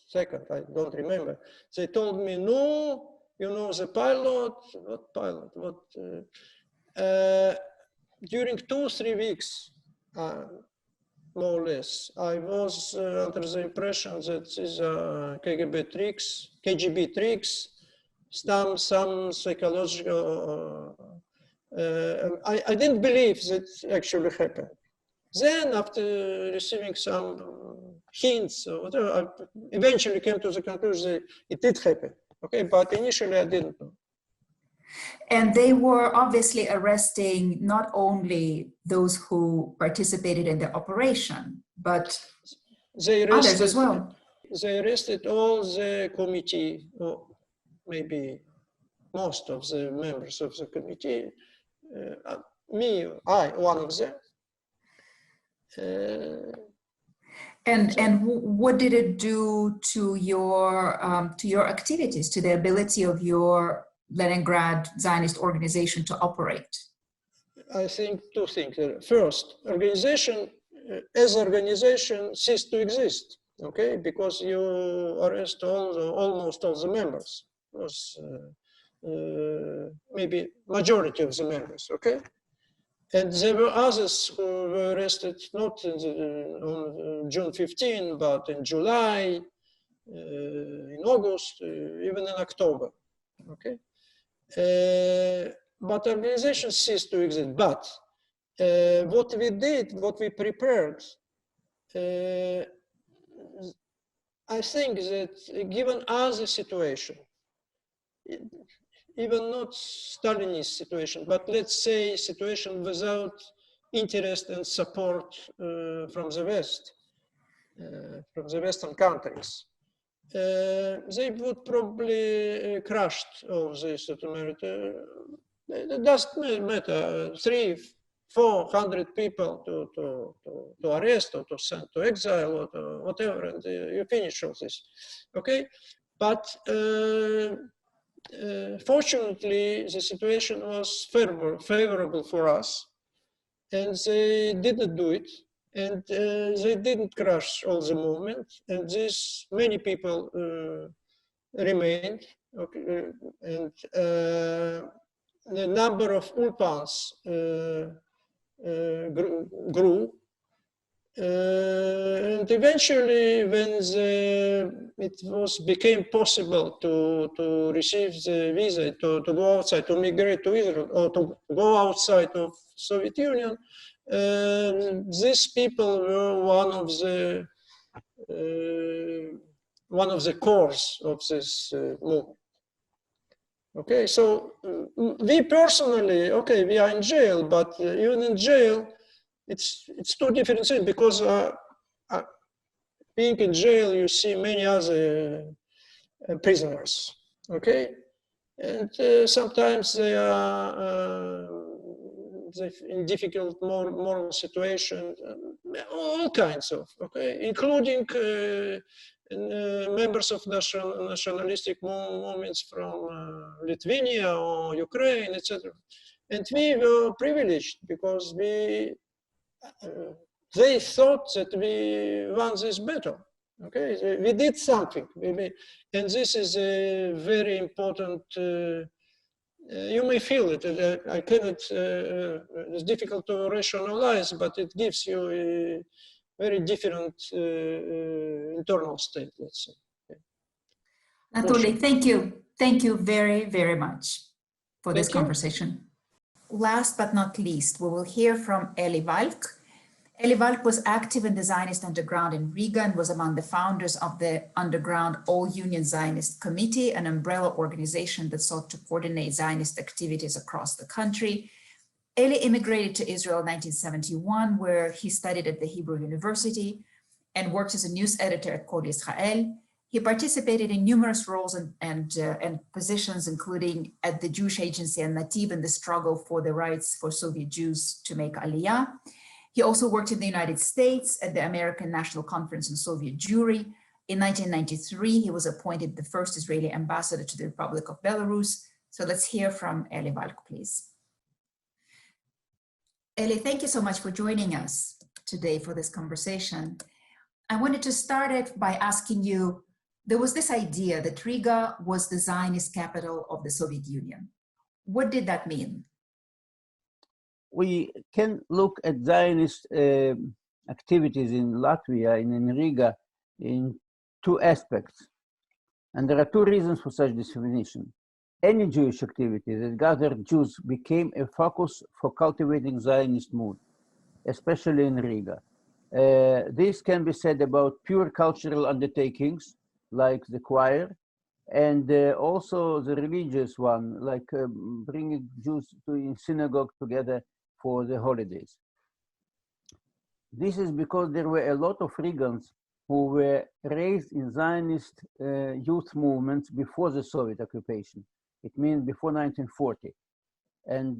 Speaker 20: second, I don't remember, they told me, no, you know, the pilot, what pilot, what, during 2-3 weeks, more or less, I was under the impression that these are KGB tricks, some psychological, I didn't believe that actually happened. Then after receiving some hints or whatever, I eventually came to the conclusion that it did happen, okay, but initially I didn't know.
Speaker 14: And they were obviously arresting not only those who participated in the operation, but others as well.
Speaker 20: They arrested all the committee, or maybe most of the members of the committee. One of them.
Speaker 14: And what did it do to your activities, to the ability of your Leningrad Zionist organization to operate?
Speaker 20: I think two things. First, organization as organization ceased to exist, okay, because you arrest almost all the members, maybe majority of the members, okay. And there were others who were arrested not on June 15, but in July, in August, even in October. Okay, but organization ceased to exist. But what we did, what we prepared, I think that given us a situation, even not Stalinist situation, but let's say situation without interest and support from the West, from the Western countries, they would probably crushed all this. It doesn't matter, 300-400 people to arrest or to send to exile or to whatever, and you finish all this, okay? But fortunately, the situation was favorable for us, and they didn't do it, and they didn't crush all the movement, and this many people remained, okay, and the number of ulpans grew. And eventually, when it became possible to receive the visa, to go outside, to migrate to Israel, or to go outside of Soviet Union, these people were one of the cores of this movement. Okay, so we personally, okay, we are in jail, but even in jail, it's two different things, because being in jail, you see many other prisoners, okay? And sometimes they are in difficult moral situation, all kinds of, okay? Including members of nationalistic movements from Lithuania or Ukraine, etc. And we were privileged because they thought that we won this battle. Okay, we did something, and this is a very important. You may feel it. I cannot. It's difficult to rationalize, but it gives you a very different internal state. Let's say.
Speaker 14: Anatoly, thank you very, very much for this conversation. Last but not least, we will hear from Eli Valk. Eli Valk was active in the Zionist underground in Riga and was among the founders of the Underground All-Union Zionist Committee, an umbrella organization that sought to coordinate Zionist activities across the country. Eli immigrated to Israel in 1971, where he studied at the Hebrew University and worked as a news editor at Kol Israel. He participated in numerous roles and positions, including at the Jewish Agency and Nativ in the struggle for the rights for Soviet Jews to make Aliyah. He also worked in the United States at the American National Conference on Soviet Jewry. In 1993, he was appointed the first Israeli ambassador to the Republic of Belarus. So let's hear from Eli Valk, please. Eli, thank you so much for joining us today for this conversation. I wanted to start it by asking you, there was this idea that Riga was the Zionist capital of the Soviet Union. What did that mean?
Speaker 21: We can look at Zionist activities in Latvia and in Riga in two aspects. And there are two reasons for such definition. Any Jewish activity that gathered Jews became a focus for cultivating Zionist mood, especially in Riga. This can be said about pure cultural undertakings, like the choir, and also the religious one, like bringing Jews to in synagogue together for the holidays. This is because there were a lot of Rigans who were raised in Zionist youth movements before the Soviet occupation. It means before 1940. And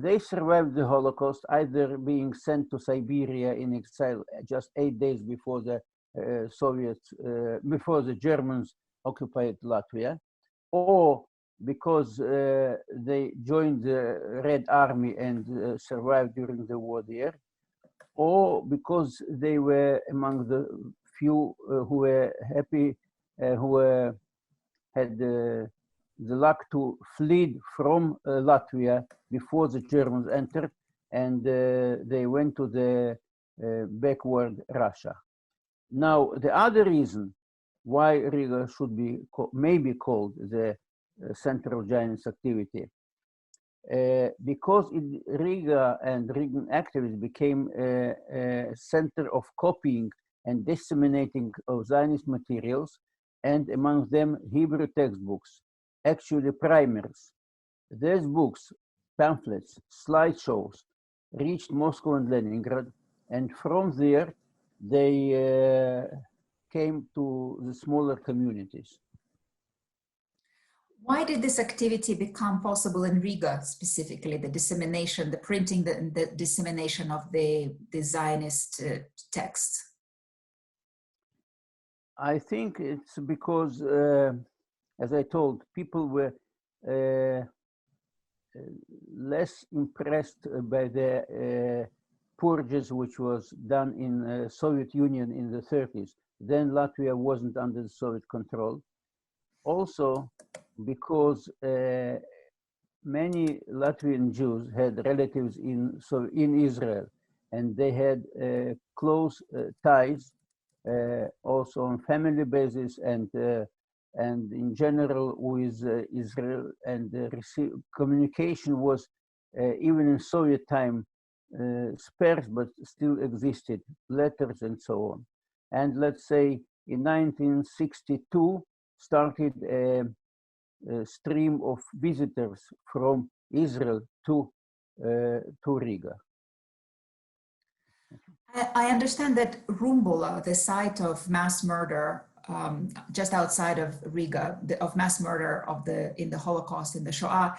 Speaker 21: they survived the Holocaust, either being sent to Siberia in exile just 8 days before the before the Germans occupied Latvia, or because they joined the Red Army and survived during the war there, or because they were among the few who were happy, who had the luck to flee from Latvia before the Germans entered, and they went to the backward Russia. Now, the other reason why Riga should be maybe called the center of Zionist activity, because Riga and Rigan activists became a center of copying and disseminating of Zionist materials, and among them Hebrew textbooks, actually primers. These books, pamphlets, slideshows reached Moscow and Leningrad, and from there they came to the smaller communities.
Speaker 14: Why did this activity become possible in Riga specifically, the dissemination, the printing, the dissemination of the Zionist texts?
Speaker 21: I think it's because, as I told, people were less impressed by the purges which was done in Soviet Union in the 30s. Then Latvia wasn't under the Soviet control. Also because many Latvian Jews had relatives in Israel, and they had close ties also on family basis and in general with Israel, and communication was even in Soviet time sparse, but still existed, letters and so on. And let's say in 1962 started a stream of visitors from Israel to Riga.
Speaker 14: I understand that Rumbula, the site of mass murder just outside of Riga, of mass murder in the Holocaust, in the Shoah,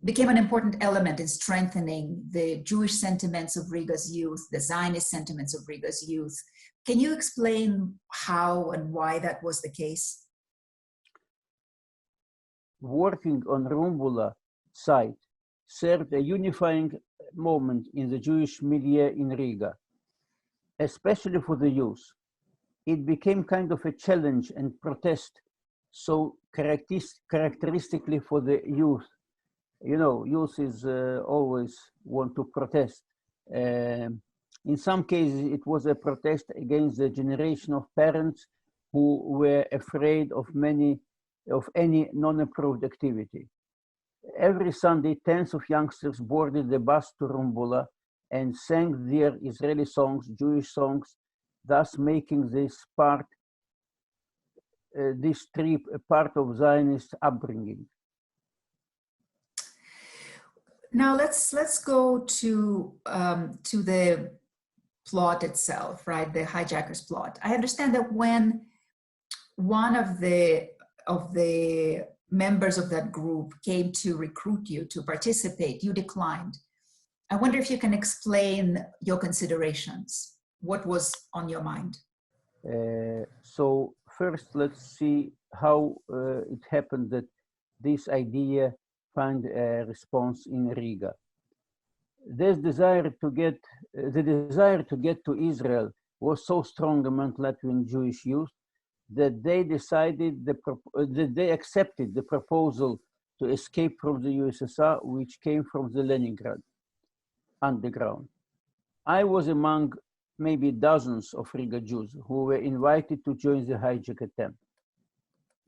Speaker 14: became an important element in strengthening the Jewish sentiments of Riga's youth, the Zionist sentiments of Riga's youth. Can you explain how and why that was the case?
Speaker 21: Working on Rumbula site served a unifying moment in the Jewish media in Riga, especially for the youth. It became kind of a challenge and protest, so characteristically for the youth. You know, youth is always want to protest. In some cases, it was a protest against the generation of parents who were afraid of any non-approved activity. Every Sunday, tens of youngsters boarded the bus to Rumbula and sang their Israeli songs, Jewish songs, thus making this trip a part of Zionist upbringing.
Speaker 14: Now let's go to the plot itself, right? The Hijackers Plot. I understand that when one of the members of that group came to recruit you to participate, you declined. I wonder if you can explain your considerations. What was on your mind?
Speaker 21: So first, let's see how it happened that this idea found a response in Riga. The desire to get to Israel was so strong among Latvian Jewish youth that they decided that they accepted the proposal to escape from the USSR, which came from the Leningrad underground. I was among maybe dozens of Riga Jews who were invited to join the hijack attempt.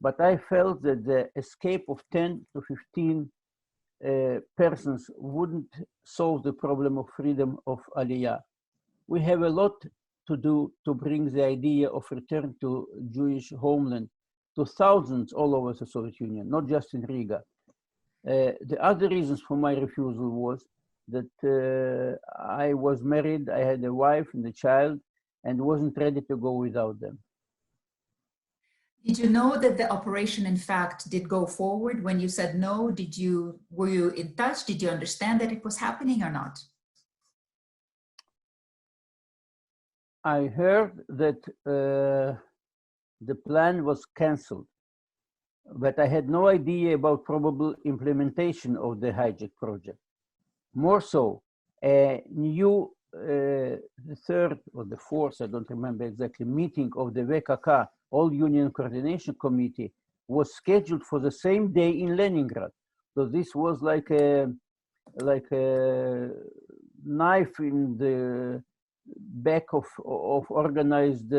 Speaker 21: But I felt that the escape of 10 to 15 persons wouldn't solve the problem of freedom of Aliyah. We have a lot to do to bring the idea of return to Jewish homeland to thousands all over the Soviet Union, not just in Riga. The other reasons for my refusal was that I was married, I had a wife and a child, and wasn't ready to go without them.
Speaker 14: Did you know that the operation, in fact, did go forward? When you said no, were you in touch? Did you understand that it was happening or not?
Speaker 21: I heard that the plan was canceled, but I had no idea about probable implementation of the hijack project. More so, a new, the third or the fourth, I don't remember exactly, meeting of the VKK, All Union Coordination Committee, was scheduled for the same day in Leningrad. So this was like a knife in the back of organized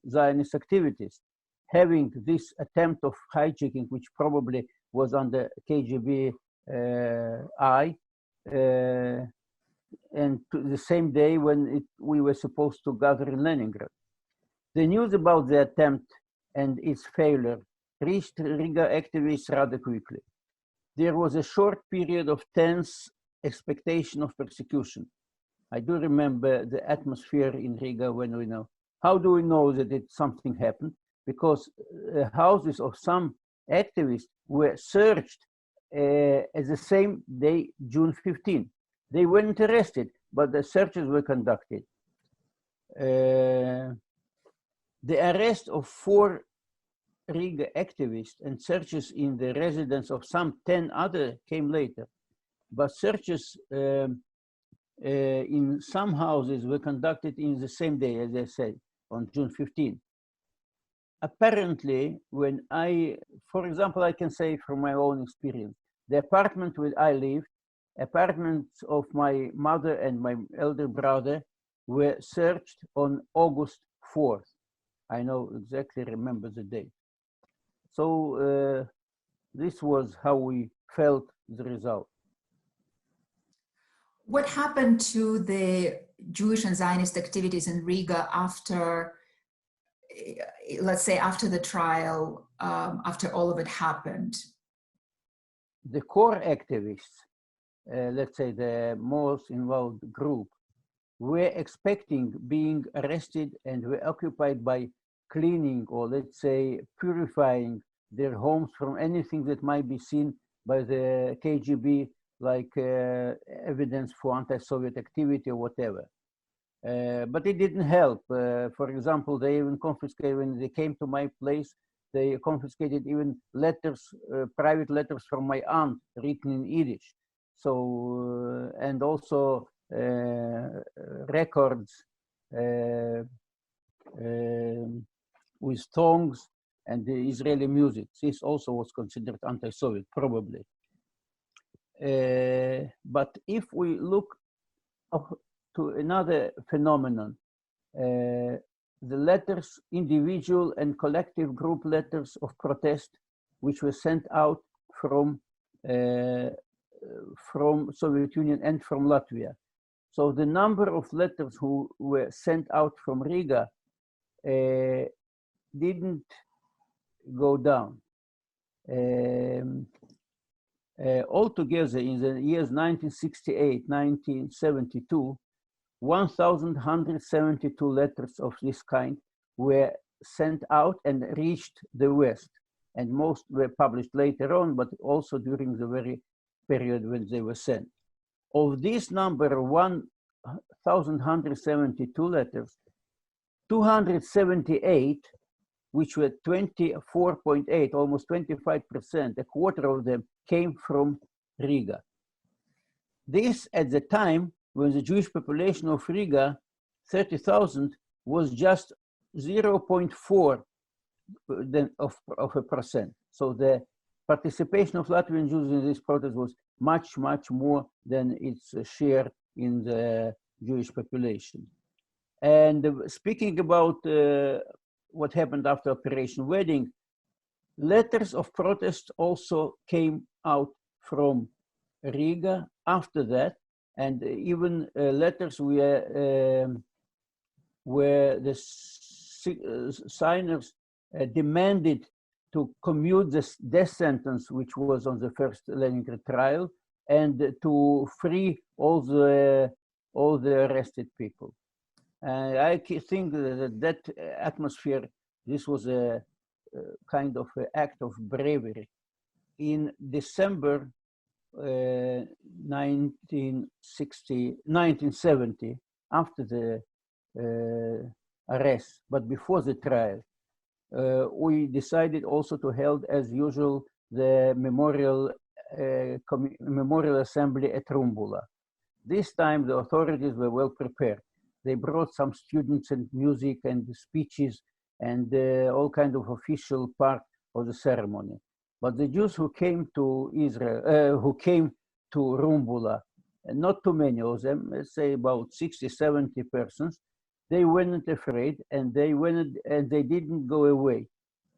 Speaker 21: Zionist activities. Having this attempt of hijacking, which probably was under KGB eye, and to the same day when we were supposed to gather in Leningrad. The news about the attempt and its failure reached Riga activists rather quickly. There was a short period of tense expectation of persecution. I do remember the atmosphere in Riga when we know. How do we know that something happened? Because houses of some activists were searched at the same day, June 15. They weren't arrested, but the searches were conducted. The arrest of 4 Riga activists and searches in the residence of some 10 others came later. But searches in some houses were conducted in the same day, as I said, on June 15. Apparently, when for example, I can say from my own experience, the apartment where I lived, apartments of my mother and my elder brother were searched on August 4th. I know exactly remember the date. So this was how we felt the result.
Speaker 14: What happened to the Jewish and Zionist activities in Riga after, let's say, after the trial, after all of it happened?
Speaker 21: The core activists, let's say the most involved group, were expecting being arrested and were occupied by cleaning or, let's say, purifying their homes from anything that might be seen by the KGB, like evidence for anti-Soviet activity or whatever. But it didn't help. For example, they even confiscated, when they came to my place, they confiscated even letters, private letters from my aunt written in Yiddish. So, and also records with songs and the Israeli music. This also was considered anti-Soviet, probably. But if we look to another phenomenon, the letters, individual and collective group letters of protest, which were sent out from Soviet Union and from Latvia. So the number of letters who were sent out from Riga didn't go down. Altogether, in the years 1968, 1972, 1,172 letters of this kind were sent out and reached the West. And most were published later on, but also during the very period when they were sent. Of this number, 1,172 letters, 278, which were 24.8, almost 25%, a quarter of them came from Riga. This at the time when the Jewish population of Riga, 30,000, was just 0.4% of a percent. So the participation of Latvian Jews in this protest was much, much more than its share in the Jewish population. And speaking about what happened after Operation Wedding, letters of protest also came out from Riga after that, and even letters where the signers demanded to commute the death sentence, which was on the first Leningrad trial, and to free all the arrested people. I think that atmosphere, this was a kind of an act of bravery. In December 1970, after the arrest, but before the trial, we decided also to hold, as usual, the memorial assembly at Rumbula. This time, the authorities were well prepared. They brought some students and music and speeches and all kind of official part of the ceremony. But the Jews who came to Israel, who came to Rumbula, and not too many of them, let's say about 60, 70 persons. They weren't afraid, and they didn't go away.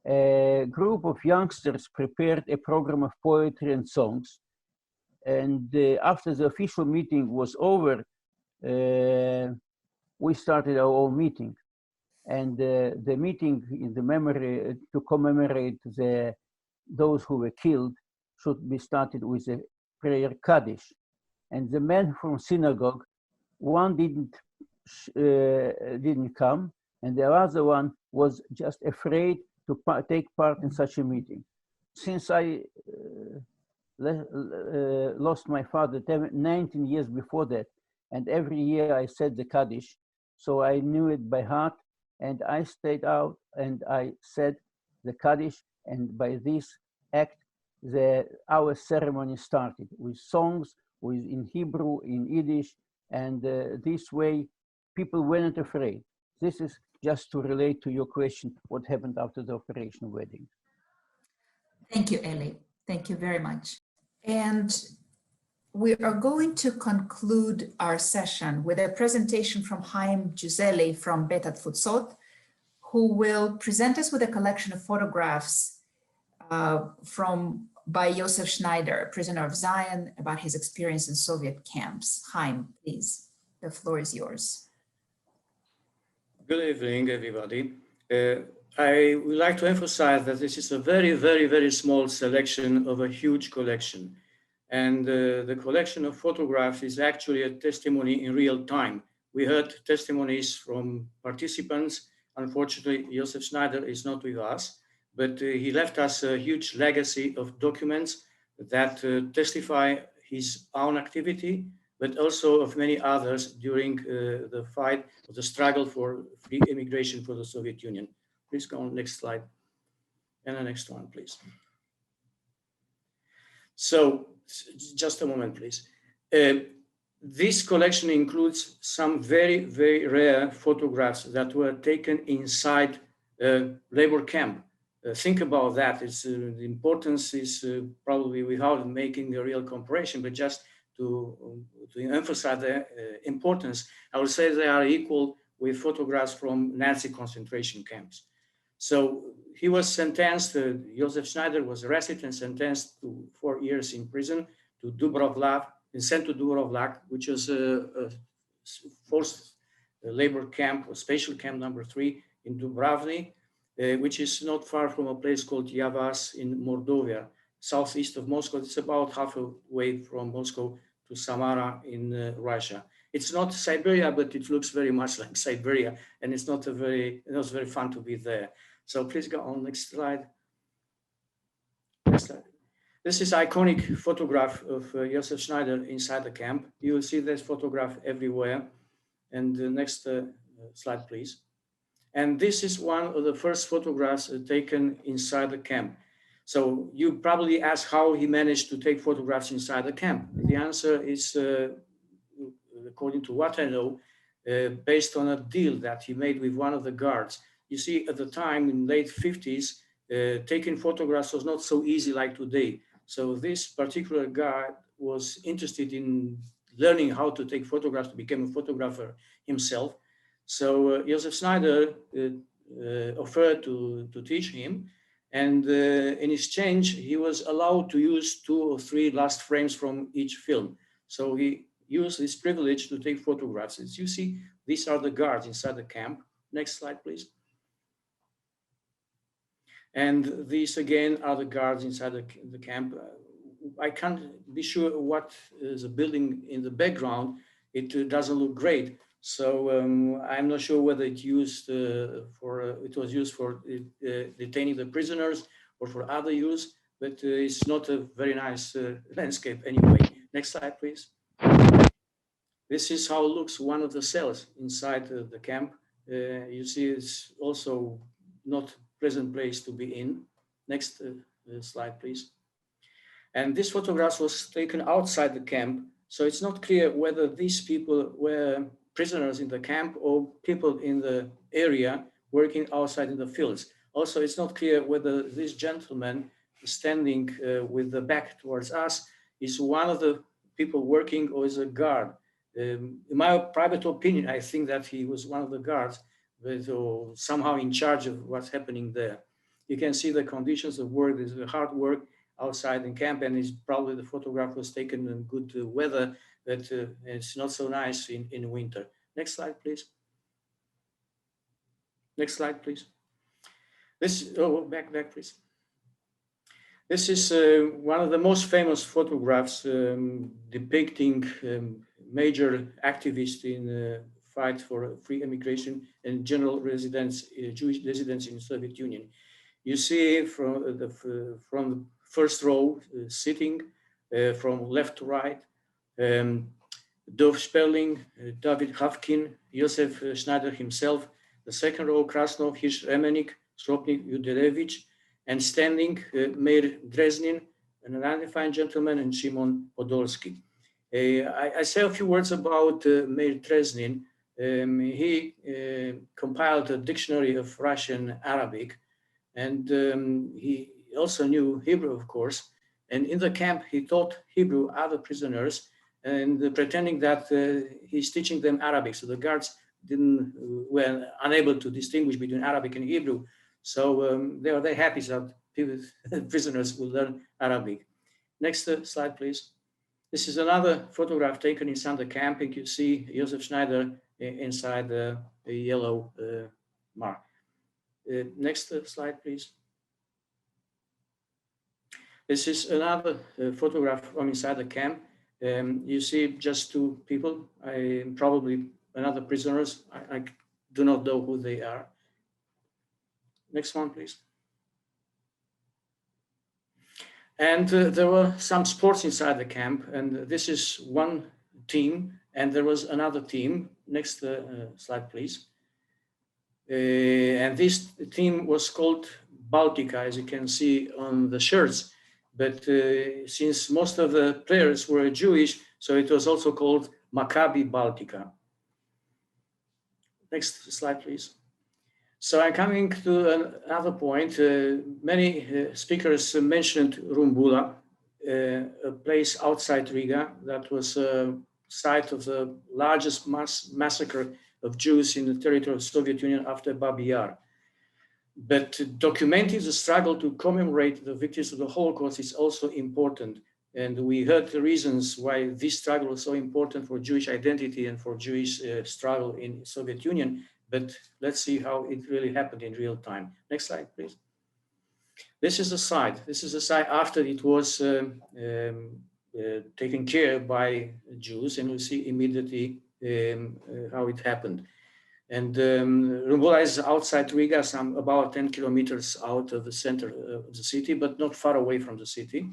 Speaker 21: A group of youngsters prepared a program of poetry and songs. And after the official meeting was over, we started our own meeting. And the meeting in the memory to commemorate those who were killed should be started with a prayer Kaddish. And the men from synagogue, one didn't come, and the other one was just afraid to take part in such a meeting. Since I lost my father 19 years before that, and every year I said the Kaddish, so I knew it by heart, and I stayed out and I said the Kaddish, and by this act, our ceremony started with songs, in Hebrew, in Yiddish, and this way people weren't afraid. This is just to relate to your question, what happened after the operation wedding.
Speaker 14: Thank you, Eli. Thank you very much. And we are going to conclude our session with a presentation from Chaim Giuselli from Beit Hatfutsot, who will present us with a collection of photographs by Yosef Schneider, prisoner of Zion, about his experience in Soviet camps. Chaim, please, the floor is yours.
Speaker 12: Good evening, everybody. I would like to emphasize that this is a very, very, very small selection of a huge collection. And the collection of photographs is actually a testimony in real time. We heard testimonies from participants. Unfortunately, Yosef Schneider is not with us, but he left us a huge legacy of documents that testify his own activity, but also of many others during the fight, the struggle for free immigration for the Soviet Union. Please go on next slide. And the next one, please. So just a moment, please. This collection includes some very, very rare photographs that were taken inside a labor camp. Think about that. It's, the importance is probably without making a real comparison, but just to emphasize the importance, I would say they are equal with photographs from Nazi concentration camps. So he was sentenced, Josef Schneider was arrested and sentenced to 4 years in prison to Dubrovlak, and sent to Dubrovlak, which was a forced labor camp, a special camp number 3 in Dubrovnik, which is not far from a place called Javas in Mordovia, southeast of Moscow. It's about halfway from Moscow to Samara in Russia. It's not Siberia, but it looks very much like Siberia, and it was very fun to be there. So please go on, next slide. Next slide. This is iconic photograph of Josef Schneider inside the camp. You will see this photograph everywhere. And the next slide, please. And this is one of the first photographs taken inside the camp. So you probably ask how he managed to take photographs inside the camp. The answer is, according to what I know, based on a deal that he made with one of the guards. You see, at the time in late 50s, taking photographs was not so easy like today. So this particular guard was interested in learning how to take photographs, to become a photographer himself. So Josef Schneider offered to teach him. And in exchange, he was allowed to use 2 or 3 last frames from each film. So he used this privilege to take photographs. As you see, these are the guards inside the camp. Next slide, please. And these again are the guards inside the camp. I can't be sure what is a building in the background. It doesn't look great. So I'm not sure whether it was used for detaining the prisoners or for other use, but it's not a very nice landscape anyway. Next slide, please. This is how it looks, one of the cells inside the camp. You see it's also not pleasant place to be in. Next slide, please. And this photograph was taken outside the camp. So it's not clear whether these people were prisoners in the camp or people in the area working outside in the fields. Also, it's not clear whether this gentleman standing with the back towards us is one of the people working or as a guard. In my private opinion, I think that he was one of the guards, but somehow in charge of what's happening there. You can see the conditions of work. There's hard work outside in camp, and it's probably the photograph was taken in good weather, but it's not so nice in winter. Next slide, please. Next slide, please. This, back, please. This is one of the most famous photographs depicting major activists in the fight for free immigration and general residents, Jewish residents in the Soviet Union. You see from the first row sitting from left to right, Dov Sperling, David Havkin, Josef Schneider himself, the second row, Krasnov, Hirsch Remenik, Stropnik, Yudelevich, and standing Meir Dreznin, an identified gentleman, and Shimon Podolsky. I say a few words about Meir Dreznin. He compiled a dictionary of Russian Arabic, and he also knew Hebrew, of course. And in the camp, he taught Hebrew other prisoners, and pretending that he's teaching them Arabic. So the guards were unable to distinguish between Arabic and Hebrew. So they were very happy that prisoners will learn Arabic. Next slide, please. This is another photograph taken inside the camp. You see Josef Schneider inside the yellow mark. Next slide, please. This is another photograph from inside the camp. You see just two people, probably another prisoners. I do not know who they are. Next one, please. And there were some sports inside the camp, and this is one team, and there was another team. Next slide, please. And this team was called Baltica, as you can see on the shirts. But since most of the players were Jewish, so it was also called Maccabi Baltica. Next slide, please. So I'm coming to another point. Many speakers mentioned Rumbula, a place outside Riga that was a site of the largest massacre of Jews in the territory of the Soviet Union after Babi Yar. But documenting the struggle to commemorate the victims of the Holocaust is also important. And we heard the reasons why this struggle was so important for Jewish identity and for Jewish struggle in the Soviet Union. But let's see how it really happened in real time. Next slide, please. This is the site. This is the site after it was taken care by Jews, and we'll see immediately how it happened. And Rumbula is outside Riga, about 10 kilometers out of the center of the city, but not far away from the city,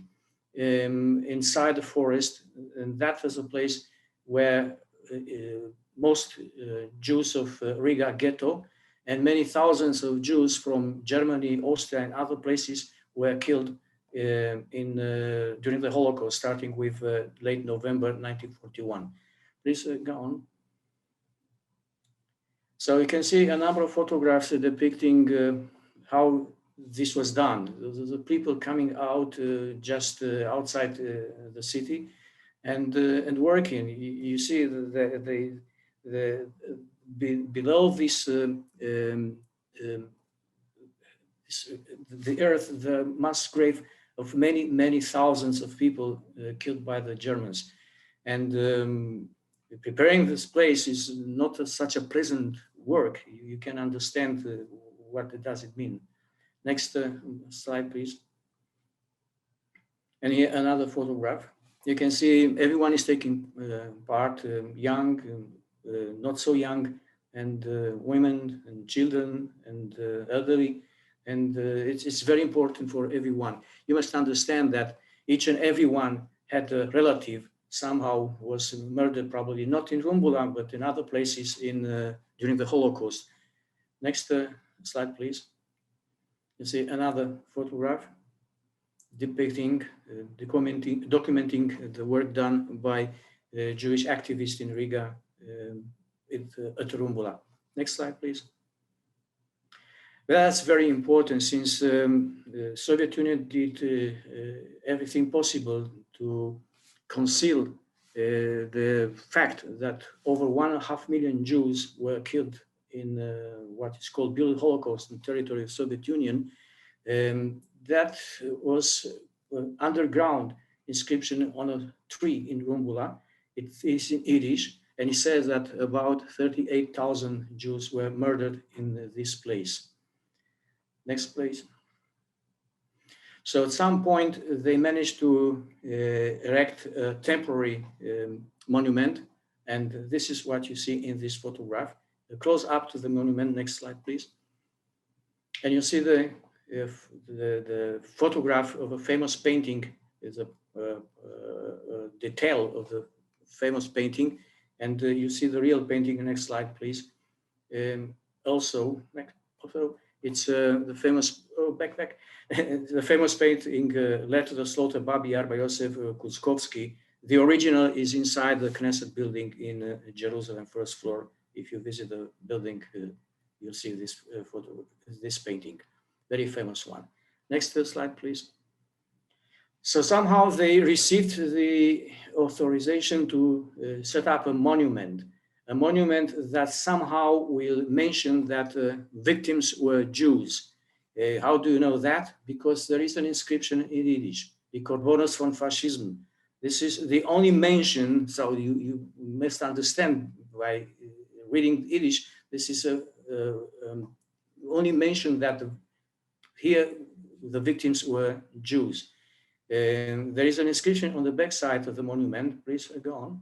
Speaker 12: inside the forest. And that was a place where most Jews of Riga ghetto and many thousands of Jews from Germany, Austria, and other places were killed during the Holocaust, starting with late November 1941. Please go on. So you can see a number of photographs depicting how this was done. The people coming out just outside the city and working. You see below this the earth, the mass grave of many thousands of people killed by the Germans. And preparing this place is not such a pleasant work. You can understand what does it mean. Next slide, please. And here another photograph. You can see everyone is taking part, young, not so young, and women and children and elderly. And it's very important for everyone. You must understand that each and everyone had a relative somehow was murdered, probably not in Rumbula, but in other places during the Holocaust. Next slide, please. You see another photograph depicting, documenting the work done by Jewish activists in Riga at Rumbula. Next slide, please. That's very important since the Soviet Union did everything possible to conceal the fact that over 1.5 million Jews were killed in what is called Build Holocaust in territory of Soviet Union, that was underground inscription on a tree in Rumbula. It is in Yiddish, and it says that about 38,000 Jews were murdered in this place. Next, please. So at some point, they managed to erect a temporary monument, and this is what you see in this photograph. Close up to the monument. Next slide, please. And you see the photograph of a famous painting. Is a detail of the famous painting, and you see the real painting. Next slide, please. Also, it's the famous the famous painting led to the slaughter Babi Yar by Yosef Kutzkowski. The original is inside the Knesset building in Jerusalem, first floor. If you visit the building, you'll see this photo, this painting, very famous one. Next slide, please. So somehow they received the authorization to set up a monument that somehow will mention that victims were Jews. How do you know that? Because there is an inscription in Yiddish, the Korbonos von Faschism. This is the only mention, so you must understand by reading Yiddish, this is a only mention that here the victims were Jews. There is an inscription on the back side of the monument. Please go on.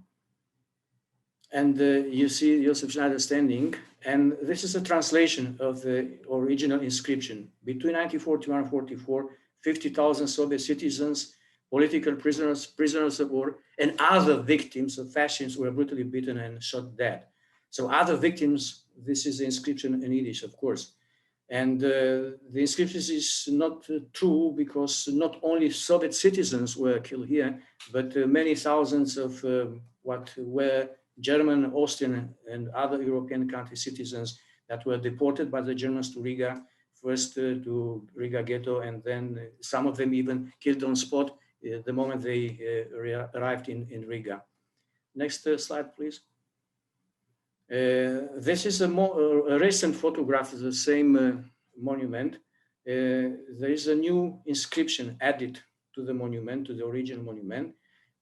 Speaker 12: And you see Josef Schneider standing, and this is a translation of the original inscription. Between 1941 and 1944, 50,000 Soviet citizens, political prisoners, prisoners of war, and other victims of fascism were brutally beaten and shot dead. So other victims, this is the inscription in Yiddish, of course. And the inscription is not true because not only Soviet citizens were killed here, but many thousands of what were German, Austrian, and other European country citizens that were deported by the Germans to Riga, first to Riga ghetto, and then some of them even killed on spot the moment they arrived in Riga. Next slide, please. This is a recent photograph of the same monument. There is a new inscription added to the monument, to the original monument,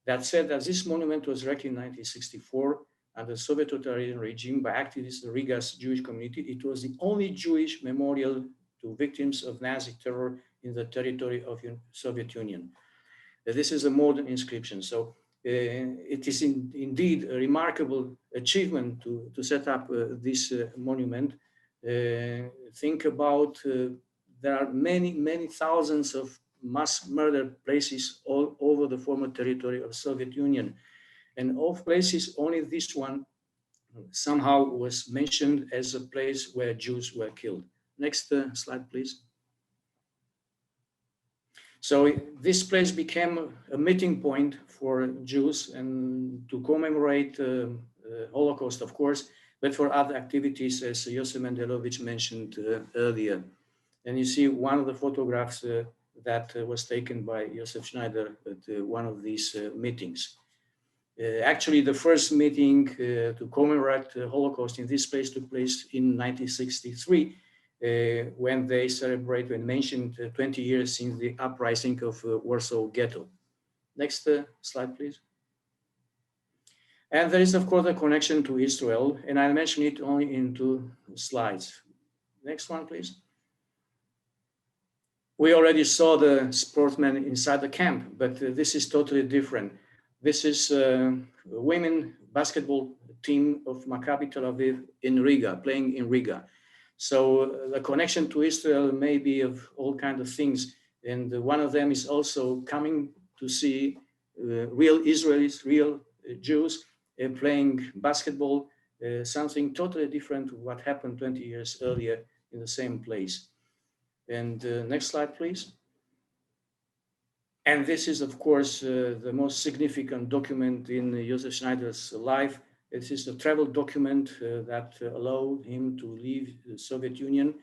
Speaker 12: that said that this monument was erected in 1964 under the Soviet totalitarian regime by activists of Riga's Jewish community. It was the only Jewish memorial to victims of Nazi terror in the territory of the Soviet Union. This is a modern inscription. So it is indeed a remarkable achievement to set up this monument. Think about, there are many thousands of mass murder places all over the former territory of the Soviet Union. And of places, only this one somehow was mentioned as a place where Jews were killed. Next slide, please. So this place became a meeting point for Jews and to commemorate Holocaust, of course, but for other activities, as Josef Mendelevic mentioned earlier. And you see one of the photographs that was taken by Josef Schneider at one of these meetings. Actually, the first meeting to commemorate the Holocaust in this place took place in 1963, when they celebrated and mentioned 20 years since the uprising of Warsaw Ghetto. Next slide, please. And there is, of course, a connection to Israel, and I'll mention it only in 2 slides. Next one, please. We already saw the sportsmen inside the camp, but this is totally different. This is a women basketball team of Maccabi Tel Aviv in Riga, playing in Riga. So the connection to Israel may be of all kinds of things. And one of them is also coming to see real Israelis, real Jews playing basketball, something totally different to what happened 20 years earlier in the same place. And next slide, please. And this is, of course, the most significant document in Josef Schneider's life. This is a travel document that allowed him to leave the Soviet Union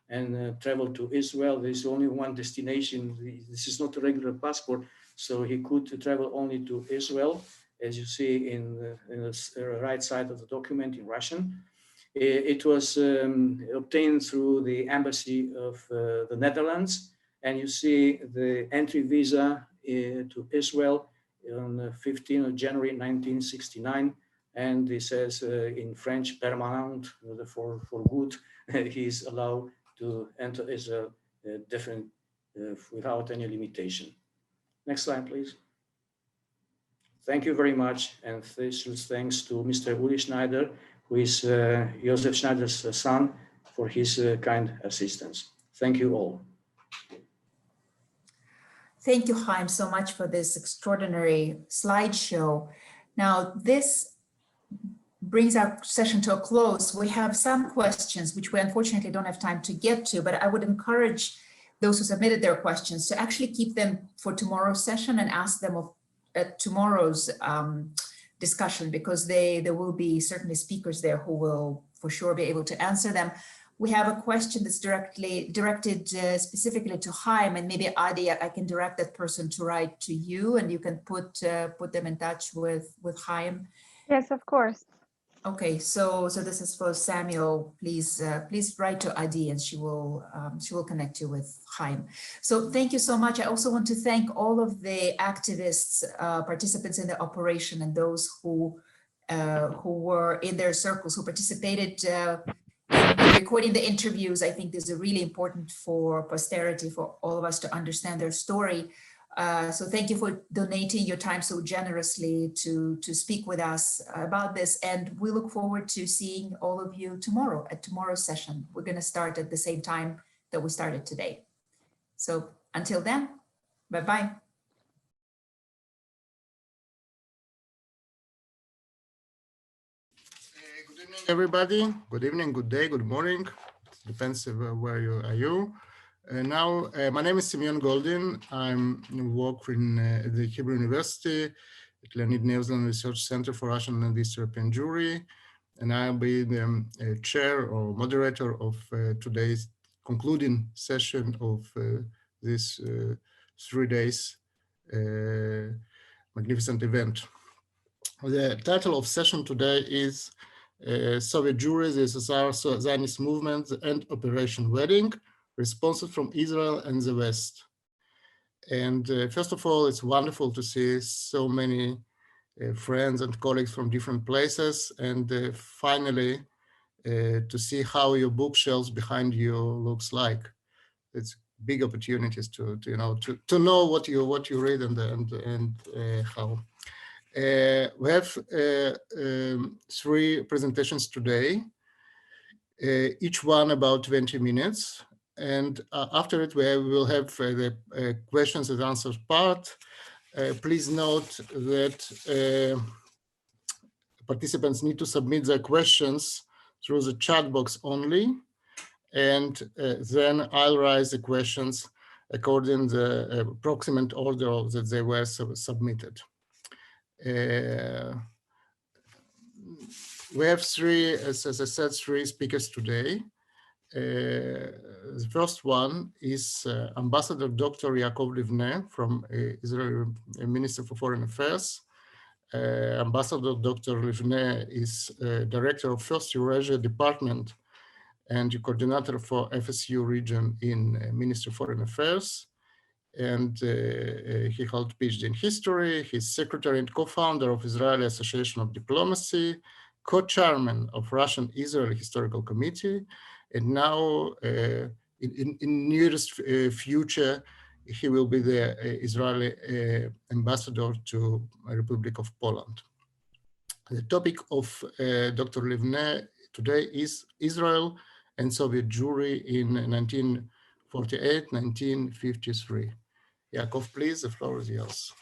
Speaker 12: and travel to Israel. There's only one destination. This is not a regular passport, so he could travel only to Israel. as you see in the right side of the document in Russian. It was obtained through the embassy of the Netherlands, and you see the entry visa to Israel on 15th of January 1969, and it says in French, permanent, for good. He is allowed to enter Israel without any limitation. Next slide, please. Thank you very much, and thanks to Mr. Uli Schneider, who is Josef Schneider's son, for his kind assistance. Thank you all.
Speaker 14: Thank you, Chaim, so much for this extraordinary slideshow. Now, this brings our session to a close. We have some questions, which we unfortunately don't have time to get to, but I would encourage those who submitted their questions to actually keep them for tomorrow's session and ask them at tomorrow's discussion, because there will be certainly speakers there who will for sure be able to answer them. We have a question that's directed specifically to Chaim, and maybe Adi, I can direct that person to write to you, and you can put them in touch with Chaim.
Speaker 8: Yes, of course.
Speaker 14: Okay, so this is for Samuel. Please write to Adi, and she will connect you with Chaim. So thank you so much. I also want to thank all of the activists, participants in the operation, and those who were in their circles, who participated in recording the interviews. I think this is really important for posterity, for all of us to understand their story. So thank you for donating your time so generously to speak with us about this. And we look forward to seeing all of you tomorrow at tomorrow's session. We're going to start at the same time that we started today. So until then, bye-bye.
Speaker 1: Good evening, everybody. Good evening, good day, good morning. Depends where you are. Now, my name is Simha Goldin. I work in the Hebrew University at Lithuanian Research Center for Russian and East European Jewry, and I'll be the chair or moderator of today's concluding session of this 3 days magnificent event. The title of session today is Soviet Jewry, the USSR Zionist Movement and Operation Wedding, responses from Israel and the West. And first of all, it's wonderful to see so many friends and colleagues from different places, and finally to see how your bookshelves behind you looks like. It's big opportunities to know what you read and how. We have 3 presentations today, each one about 20 minutes. And after it, we will have the questions and answers part. Please note that participants need to submit their questions through the chat box only. And then I'll raise the questions according to the approximate order that they were submitted. We have 3, as I said, 3 speakers today. The first one is Ambassador Dr. Yaakov Livne from Israel Minister for Foreign Affairs. Ambassador Dr. Livne is Director of First Eurasia Department and coordinator for FSU region in Ministry of Foreign Affairs. And he held PhD in history. He's secretary and co-founder of Israeli Association of Diplomacy, co-chairman of Russian-Israeli Historical Committee. And now, in nearest future, he will be the Israeli ambassador to the Republic of Poland. The topic of Dr. Livne today is Israel and Soviet Jewry in 1948-1953. Yaakov, please, the floor is yours.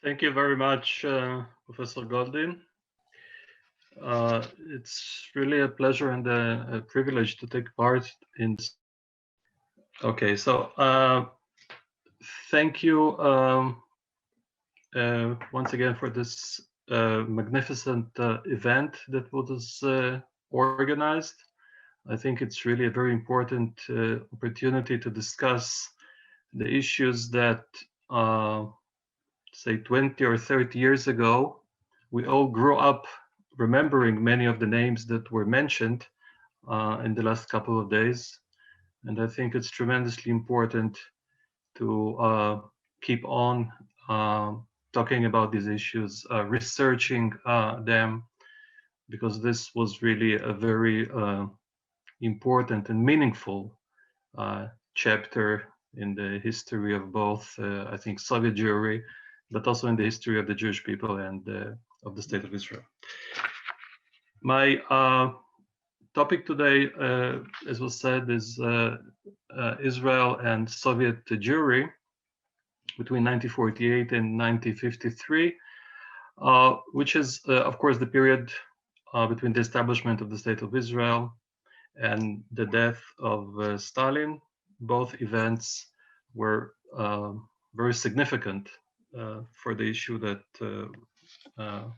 Speaker 22: Thank you very much, Professor Goldin. It's really a pleasure and a privilege to take part in this. Okay, so thank you once again for this magnificent event that was organized. I think it's really a very important opportunity to discuss the issues that say 20 or 30 years ago, we all grew up remembering many of the names that were mentioned in the last couple of days. And I think it's tremendously important to keep on talking about these issues, researching them, because this was really a very important and meaningful chapter in the history of both, I think, Soviet Jewry, but also in the history of the Jewish people and of the State of Israel. My topic today, as was said, is Israel and Soviet Jewry between 1948 and 1953, which is, of course, the period between the establishment of the State of Israel and the death of Stalin. Both events were very significant for the issue that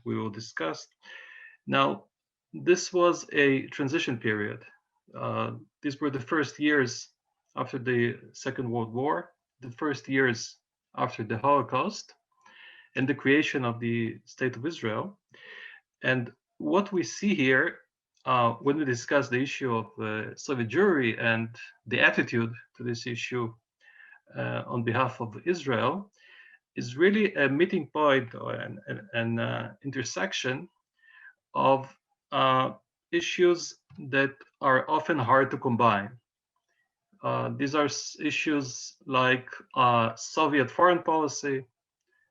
Speaker 22: we will discuss. Now, this was a transition period. These were the first years after the Second World War, the first years after the Holocaust, and the creation of the State of Israel. And what we see here when we discuss the issue of Soviet Jewry and the attitude to this issue on behalf of Israel is really a meeting point or an intersection of issues that are often hard to combine. These are issues like Soviet foreign policy,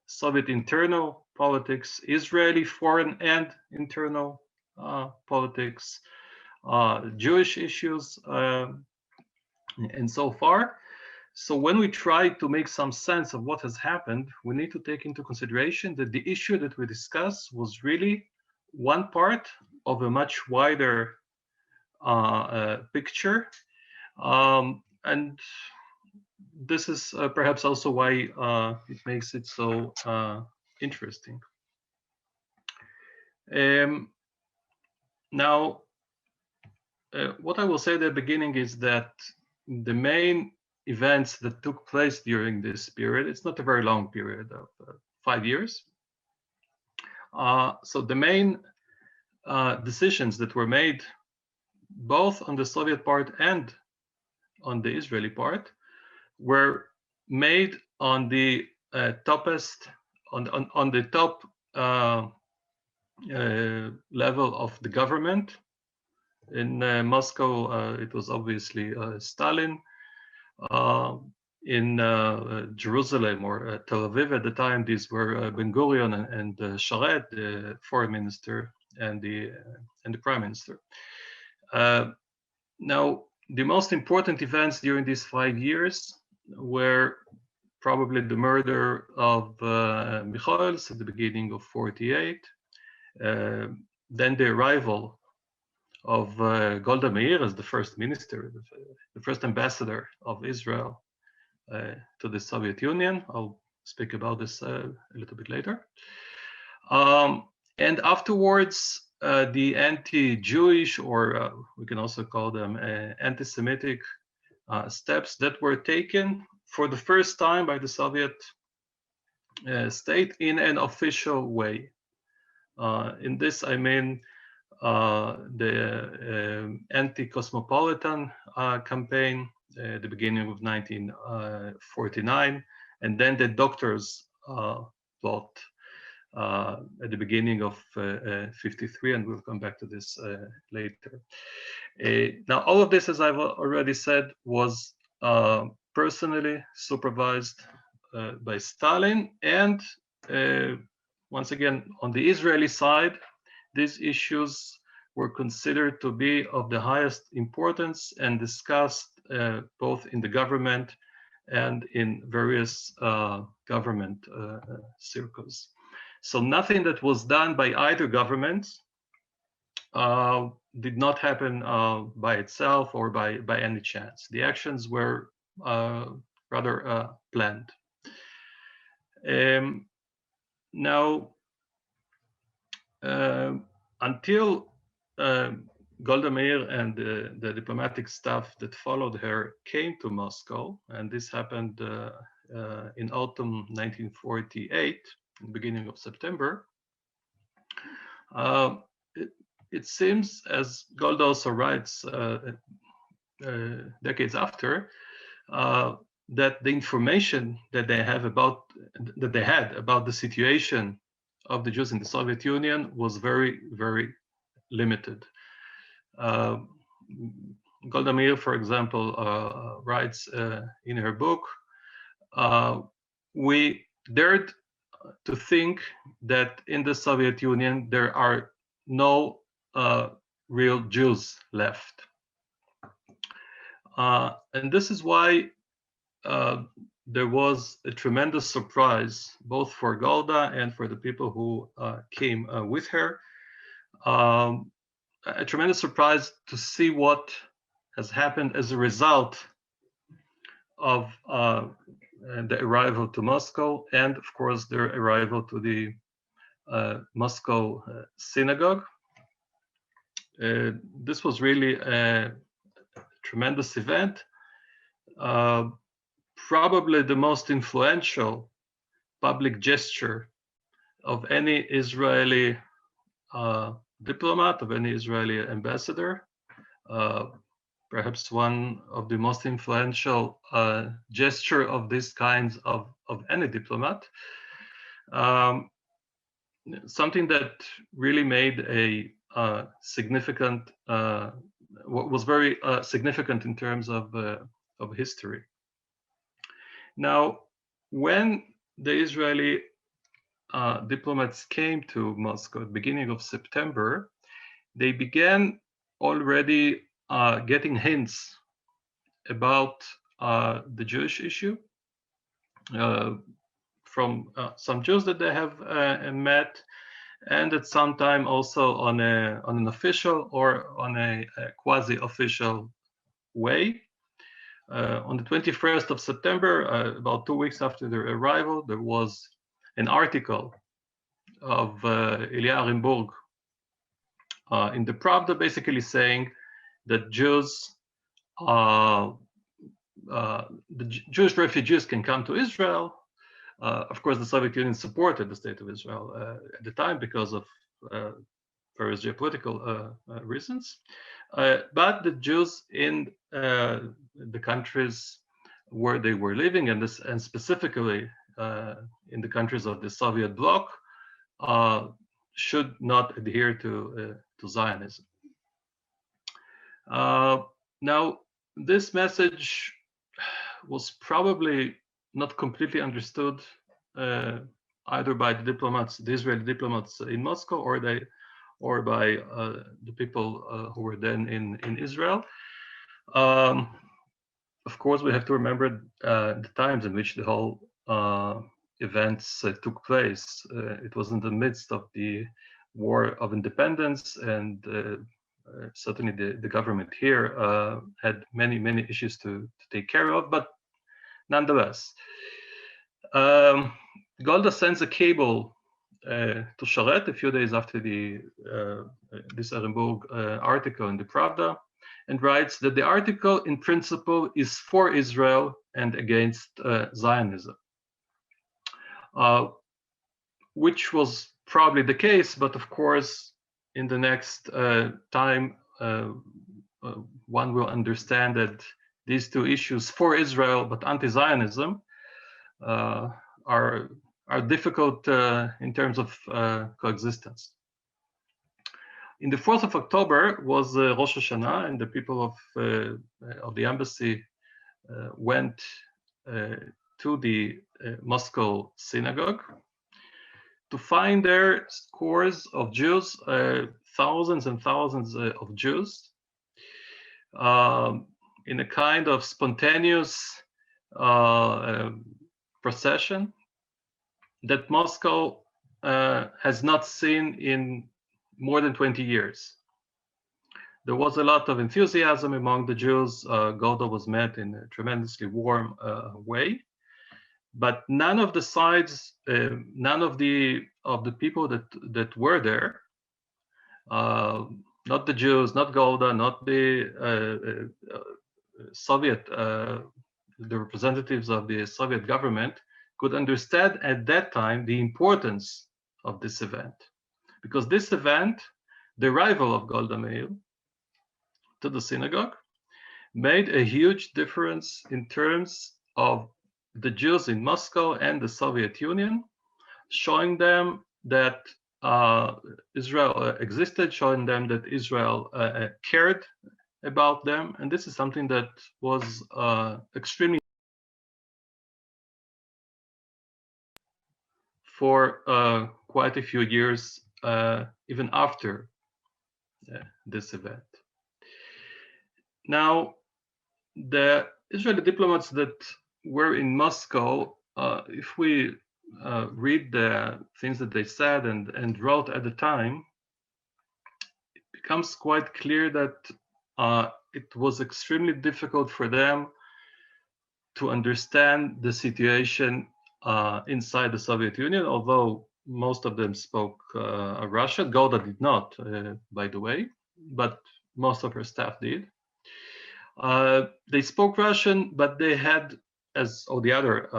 Speaker 22: Soviet internal politics, Israeli foreign and internal politics, Jewish issues, and so far. So when we try to make some sense of what has happened, we need to take into consideration that the issue that we discussed was really one part of a much wider picture. And this is perhaps also why it makes it so interesting. Now, what I will say at the beginning is that the main events that took place during this period, it's not a very long period of 5 years. So the main decisions that were made both on the Soviet part and on the Israeli part were made on the toppest, on the top level of the government. In Moscow, it was obviously Stalin. In Jerusalem or Tel Aviv at the time, these were Ben Gurion and Sharet, the foreign minister, and the prime minister. Now, the most important events during these 5 years were probably the murder of Michoels at the beginning of 48, then the arrival of Golda Meir as the first minister, the first ambassador of Israel to the Soviet Union. I'll speak about this a little bit later. And afterwards, the anti-Jewish, or we can also call them anti-Semitic steps that were taken for the first time by the Soviet state in an official way. In this, I mean the anti-cosmopolitan campaign at the beginning of 1949, and then the doctors' plot at the beginning of 53, and we'll come back to this later. Now, all of this, as I've already said, was personally supervised by Stalin, and once again, on the Israeli side, these issues were considered to be of the highest importance and discussed both in the government and in various government circles. So nothing that was done by either government did not happen by itself or by any chance. The actions were rather planned. Now, until Golda Meir and the diplomatic staff that followed her came to Moscow, and this happened in autumn 1948, beginning of September, it seems, as Gold also writes decades after, that the information that they had about the situation of the Jews in the Soviet Union was very, very limited. Golda Meir, for example, writes in her book, we dared to think that in the Soviet Union there are no real Jews left. And this is why there was a tremendous surprise, both for Golda and for the people who came with her, a tremendous surprise to see what has happened as a result of the arrival to Moscow, and of course their arrival to the Moscow synagogue. This was really a tremendous event, probably the most influential public gesture of any Israeli diplomat, of any Israeli ambassador, perhaps one of the most influential gesture of this kind of any diplomat. Something that really made a significant, was very significant in terms of history. Now, when the Israeli diplomats came to Moscow at the beginning of September, they began already getting hints about the Jewish issue from some Jews that they have met, and at some time also on an official or on a quasi-official way. On the 21st of September, about 2 weeks after their arrival, there was an article of Ilya Arenburg in the Pravda, basically saying that Jews, the Jewish refugees can come to Israel. Of course, the Soviet Union supported the state of Israel at the time because of various geopolitical reasons. But the Jews in the countries where they were living, and specifically in the countries of the Soviet bloc, should not adhere to Zionism. Now, this message was probably not completely understood either by the diplomats, the Israeli diplomats in Moscow, or by the people who were then in Israel. Of course, we have to remember the times in which the whole events took place. It was in the midst of the War of Independence, and certainly the government here had many issues to take care of, but nonetheless, Golda sends a cable to Sharet a few days after this Arenburg article in the Pravda, and writes that the article in principle is for Israel and against Zionism, which was probably the case, but of course in the next time one will understand that these two issues, for Israel but anti-Zionism, are difficult in terms of coexistence. In the 4th of October was Rosh Hashanah, and the people of the embassy went to the Moscow synagogue to find there scores of Jews, thousands and thousands of Jews, in a kind of spontaneous procession that Moscow has not seen in more than 20 years. There was a lot of enthusiasm among the Jews. Golda was met in a tremendously warm way, but none of the sides, none of the people that were there, not the Jews, not Golda, not the Soviet the representatives of the Soviet government could understand at that time the importance of this event. Because this event, the arrival of Golda Meir to the synagogue, made a huge difference in terms of the Jews in Moscow and the Soviet Union, showing them that Israel existed, showing them that Israel cared about them. And this is something that was extremely for quite a few years, even after this event. Now, the Israeli diplomats that were in Moscow, if we read the things that they said and wrote at the time, it becomes quite clear that it was extremely difficult for them to understand the situation inside the Soviet Union, although most of them spoke Russian. Golda did not, by the way, but most of her staff did. They spoke Russian, but they had, as all the other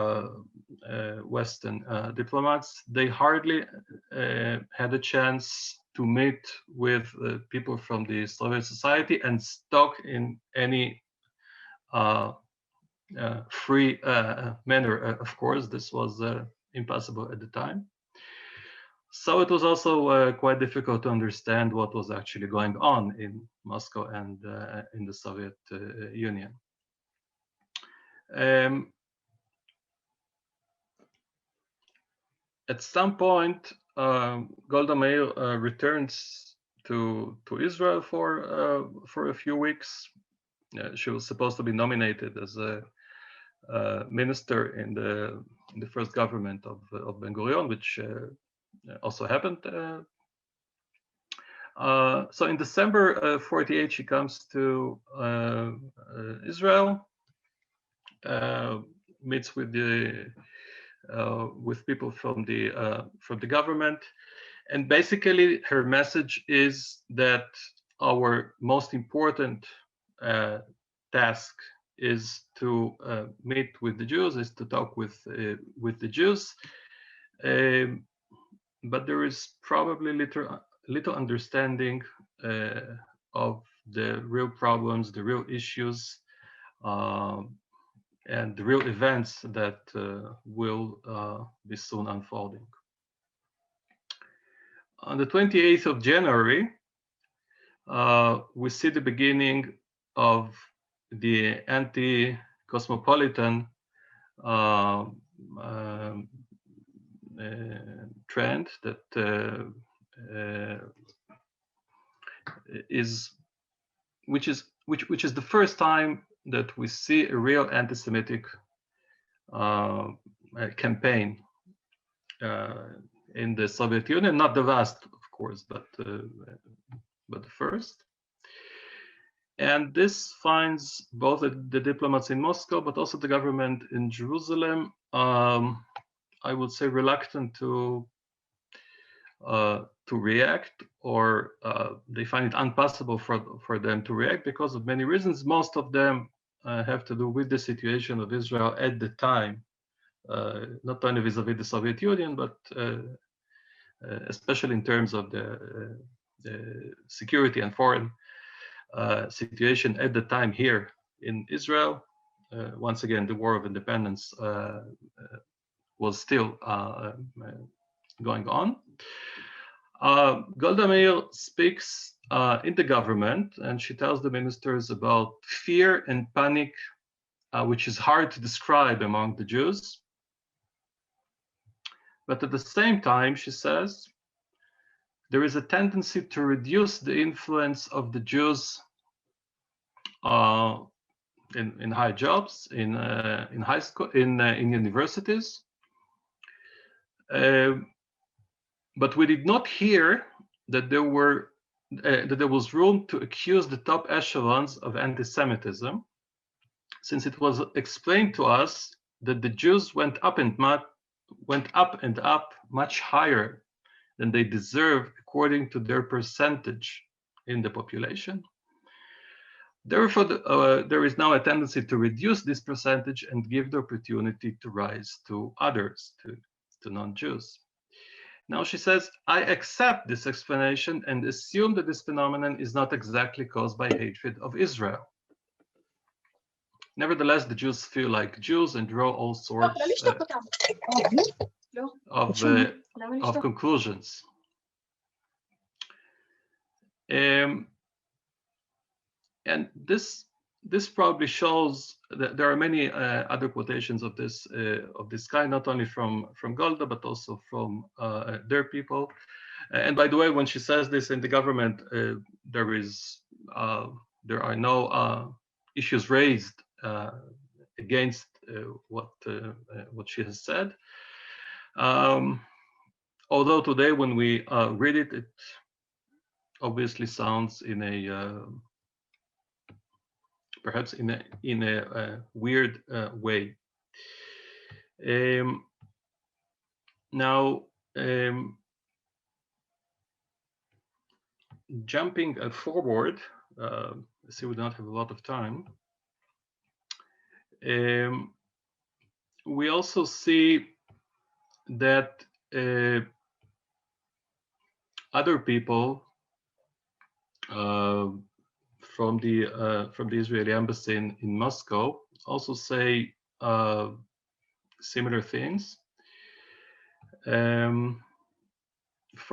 Speaker 22: Western diplomats, they hardly had a chance to meet with people from the Soviet society and talk in any free manner. Of course, this was impossible at the time. So it was also quite difficult to understand what was actually going on in Moscow and in the Soviet Union. At some point, Golda Meir returns to Israel for a few weeks. She was supposed to be nominated as a minister in the first government of Ben-Gurion, which also happened. So in December 48, she comes to Israel, meets with people from the government, and basically her message is that our most important task is to meet with the Jews, is to talk with the Jews. But there is probably little understanding of the real problems, the real issues, and the real events that will be soon unfolding. On the 28th of January, we see the beginning of the anti-cosmopolitan trend that which is the first time that we see a real anti-Semitic campaign in the Soviet Union. Not the last, of course, but the first. And this finds both the diplomats in Moscow, but also the government in Jerusalem, I would say, reluctant to react, or they find it impossible for them to react because of many reasons. Most of them have to do with the situation of Israel at the time, not only vis-a-vis the Soviet Union, but especially in terms of the security and foreign situation at the time here in Israel. Once again, the War of Independence was still going on. Golda Meir speaks in the government, and she tells the ministers about fear and panic, which is hard to describe among the Jews. But at the same time, she says, there is a tendency to reduce the influence of the Jews in high jobs, in high school, in universities. But we did not hear that there was room to accuse the top echelons of anti-Semitism, since it was explained to us that the Jews went up and up much higher than they deserve according to their percentage in the population. Therefore, there is now a tendency to reduce this percentage and give the opportunity to rise to others, to non-Jews. Now she says, I accept this explanation and assume that this phenomenon is not exactly caused by hatred of Israel. Nevertheless, the Jews feel like Jews and draw all sorts of conclusions. And this probably shows that there are many other quotations of this kind, not only from Golda but also from their people. And by the way, when she says this in the government, there are no issues raised against what she has said. Although today, when we read it, it obviously sounds in a perhaps in a weird way. Now, jumping forward, I see we don't have a lot of time. We also see that other people from the Israeli embassy in Moscow also say similar things. For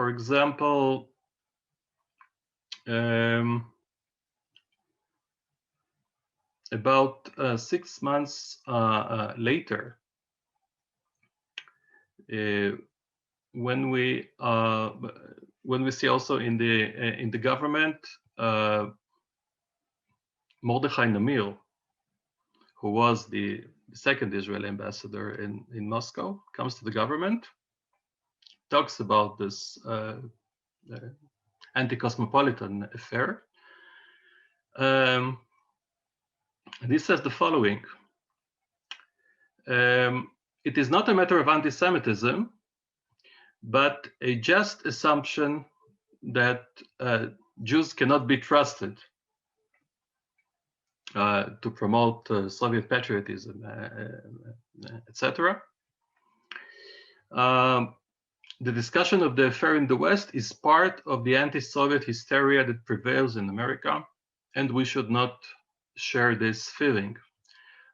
Speaker 22: example, about 6 months later, when we see also in the government Mordechai Namir, who was the second Israeli ambassador in Moscow, comes to the government, talks about this anti-cosmopolitan affair. And he says the following: it is not a matter of anti-Semitism, but a just assumption that Jews cannot be trusted to promote Soviet patriotism, etc. The discussion of the affair in the West is part of the anti-Soviet hysteria that prevails in America, and we should not share this feeling.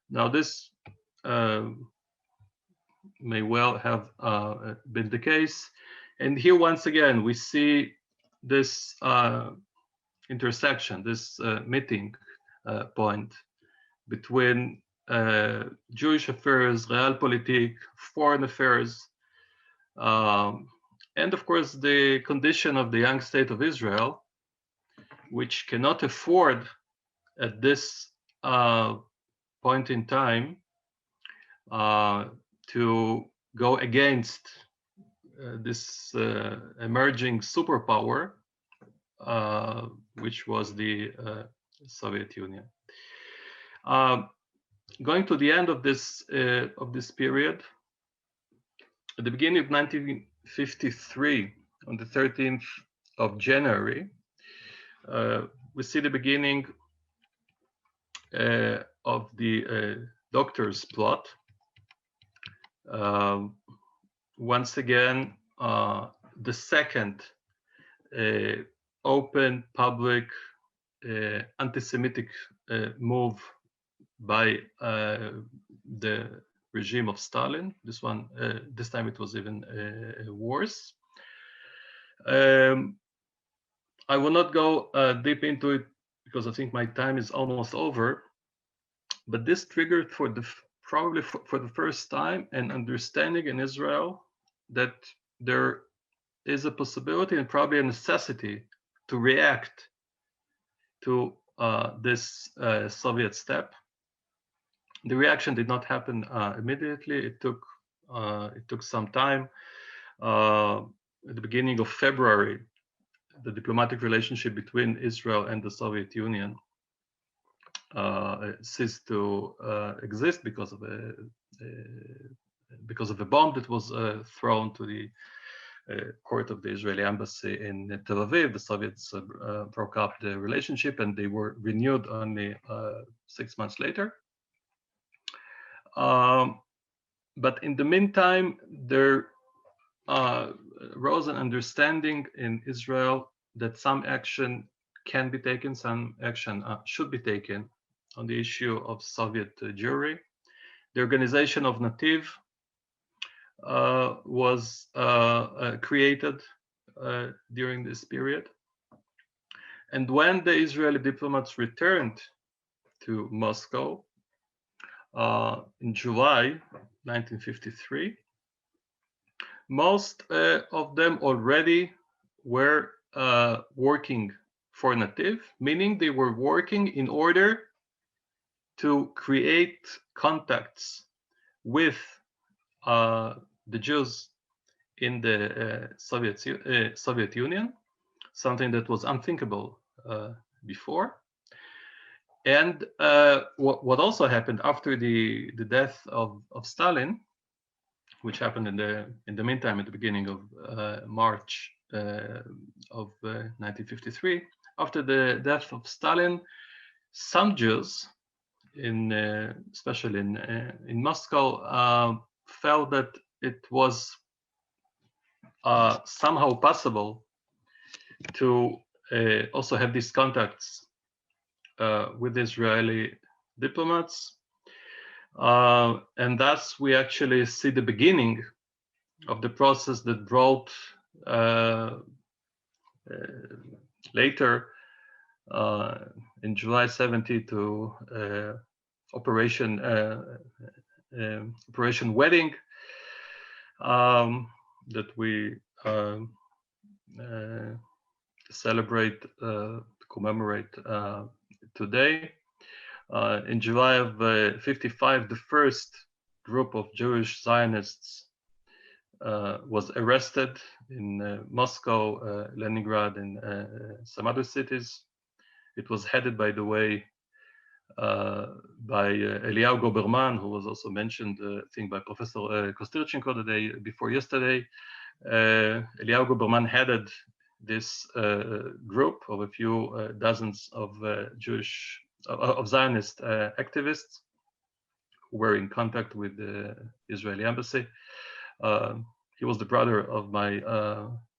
Speaker 22: Now, this may well have been the case. And here, once again, we see this intersection, this meeting point between Jewish affairs, realpolitik, foreign affairs, and of course the condition of the young state of Israel, which cannot afford at this point in time to go against this emerging superpower, which was the Soviet Union. Going to the end of this period, at the beginning of 1953, on the 13th of January, we see the beginning of the doctor's plot. Once again, the second open public anti-Semitic move by the regime of Stalin. This time it was even worse. I will not go deep into it because I think my time is almost over. But this triggered probably for the first time an understanding in Israel that there is a possibility and probably a necessity to react to this Soviet step. The reaction did not happen immediately. It took some time. At the beginning of February, the diplomatic relationship between Israel and the Soviet Union ceased to exist because of a bomb that was thrown to court of the Israeli embassy in Tel Aviv. The Soviets broke up the relationship, and they were renewed only 6 months later. But in the meantime, there arose an understanding in Israel that some action can be taken, some action should be taken on the issue of Soviet Jewry. The organization of Nativ was created during this period. And when the Israeli diplomats returned to Moscow in July 1953, most of them already were working for Nativ, meaning they were working in order to create contacts with the Jews in the Soviet Union, something that was unthinkable before. And what also happened after the death of Stalin, which happened in the meantime at the beginning of March of 1953, after the death of Stalin, some Jews, especially in Moscow, felt that it was somehow possible to also have these contacts with Israeli diplomats. And thus we actually see the beginning of the process that brought later in July 70 to Operation Wedding that we celebrate, commemorate today. In July of 55, the first group of Jewish Zionists was arrested in Moscow, Leningrad, and some other cities. It was headed, by the way, by Eliyahu Goberman, who was also mentioned, I think, by Professor Kostirchenko the day before yesterday. Eliyahu Goberman headed this group of a few dozens of Zionist activists who were in contact with the Israeli embassy. He was the brother of my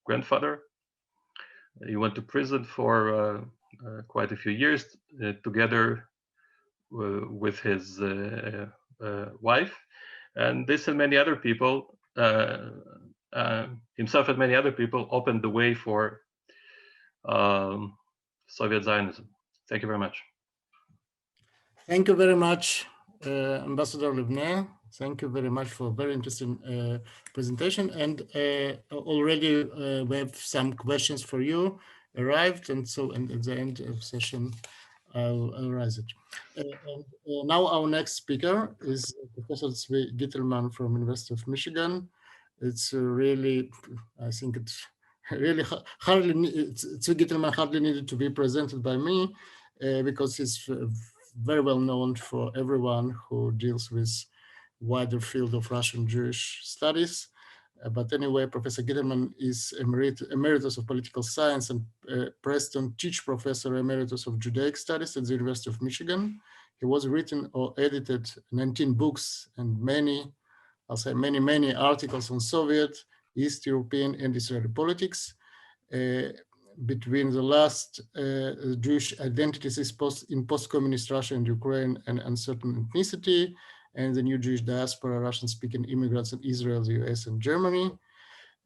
Speaker 22: grandfather. He went to prison for quite a few years together with his wife, and this and many other people, himself and many other people, opened the way for Soviet Zionism. Thank you very much.
Speaker 1: Thank you very much, Ambassador Livne. Thank you very much for a very interesting presentation. And already we have some questions for you arrived, and so and at the end of the session, I'll raise it. Now our next speaker is Professor Zvi Gittelman from University of Michigan. It's really, I think it's really hardly, Zvi Gittelman hardly needed to be presented by me because he's very well known for everyone who deals with wider field of Russian Jewish studies. But anyway, Professor Gittelman is Emeritus of Political Science and Preston Teach Professor Emeritus of Judaic Studies at the University of Michigan. He was written or edited 19 books and many articles on Soviet, East European and Israeli politics. Between the last Jewish identities in post-communist Russia and Ukraine and uncertain ethnicity, and the new Jewish diaspora, Russian-speaking immigrants in Israel, the US, and Germany.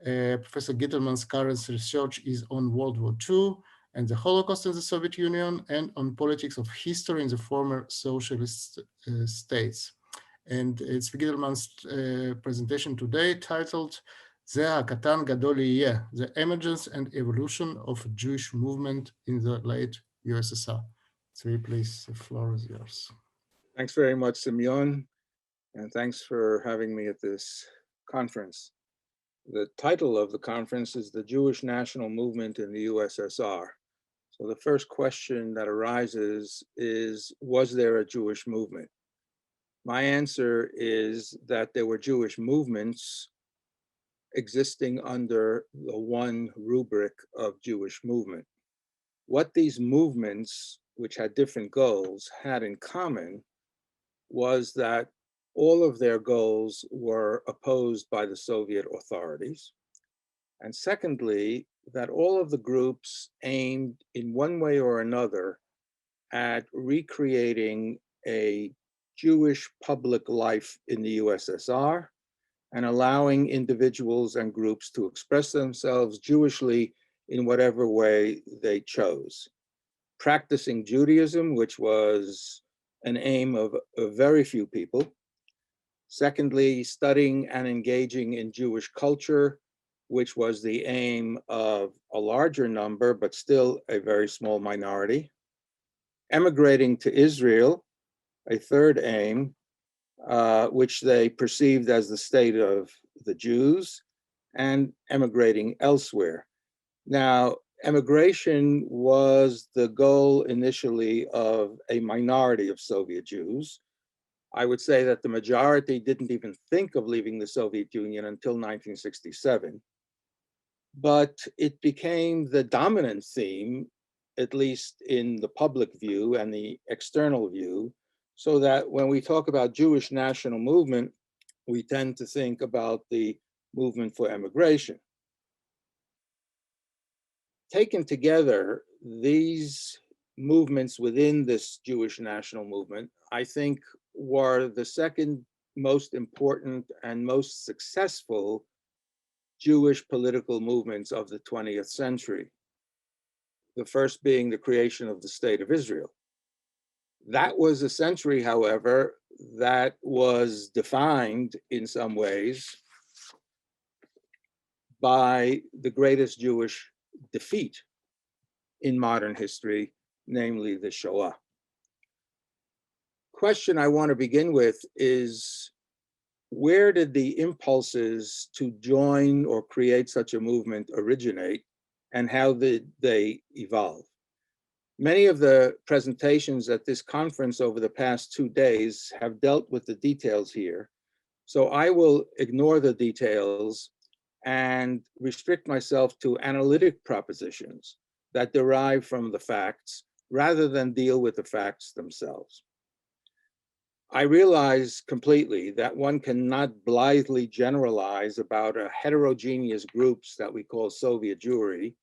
Speaker 1: Professor Gittelman's current research is on World War II and the Holocaust in the Soviet Union, and on politics of history in the former socialist states. And it's Gittelman's presentation today titled "Ze Hakatan Gadol Yeh: The Emergence and Evolution of Jewish Movement in the Late USSR." So please, the floor is yours.
Speaker 2: Thanks very much, Simeon, and thanks for having me at this conference. The title of the conference is The Jewish National Movement in the USSR. So the first question that arises is, was there a Jewish movement? My answer is that there were Jewish movements existing under the one rubric of Jewish movement. What these movements, which had different goals, had in common was that all of their goals were opposed by the Soviet authorities. And secondly, that all of the groups aimed in one way or another at recreating a Jewish public life in the USSR and allowing individuals and groups to express themselves Jewishly in whatever way they chose. Practicing Judaism, which was an aim of very few people. Secondly, studying and engaging in Jewish culture, which was the aim of a larger number, but still a very small minority. Emigrating to Israel, a third aim, which they perceived as the state of the Jews, and emigrating elsewhere. Now, emigration was the goal initially of a minority of Soviet Jews. I would say that the majority didn't even think of leaving the Soviet Union until 1967. But it became the dominant theme, at least in the public view and the external view, so that when we talk about Jewish national movement, we tend to think about the movement for emigration. Taken together, these movements within this Jewish national movement, I think, were the second most important and most successful Jewish political movements of the 20th century. The first being the creation of the State of Israel. That was a century, however, that was defined in some ways by the greatest Jewish defeat in modern history, namely the Shoah. Question I want to begin with is, where did the impulses to join or create such a movement originate, and how did they evolve? Many of the presentations at this conference over the past 2 days have dealt with the details here, so I will ignore the details and restrict myself to analytic propositions that derive from the facts rather than deal with the facts themselves. I realize completely that one cannot blithely generalize about a heterogeneous groups that we call Soviet Jewry,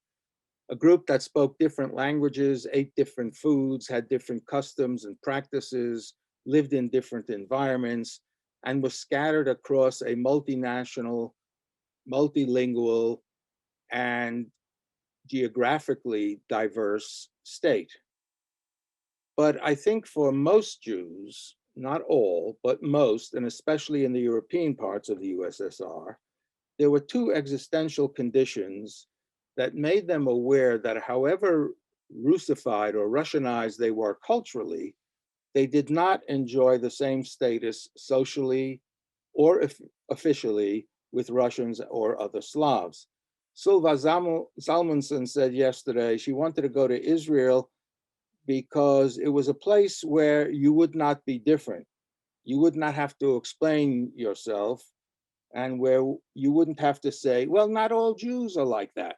Speaker 2: a group that spoke different languages, ate different foods, had different customs and practices, lived in different environments, and was scattered across a multinational, multilingual, and geographically diverse state. But I think for most Jews, not all, but most, and especially in the European parts of the USSR, there were two existential conditions that made them aware that however Russified or Russianized they were culturally, they did not enjoy the same status socially or officially with Russians or other Slavs. Sylva Salmonson said yesterday she wanted to go to Israel because it was a place where you would not be different. You would not have to explain yourself, and where you wouldn't have to say, well, not all Jews are like that.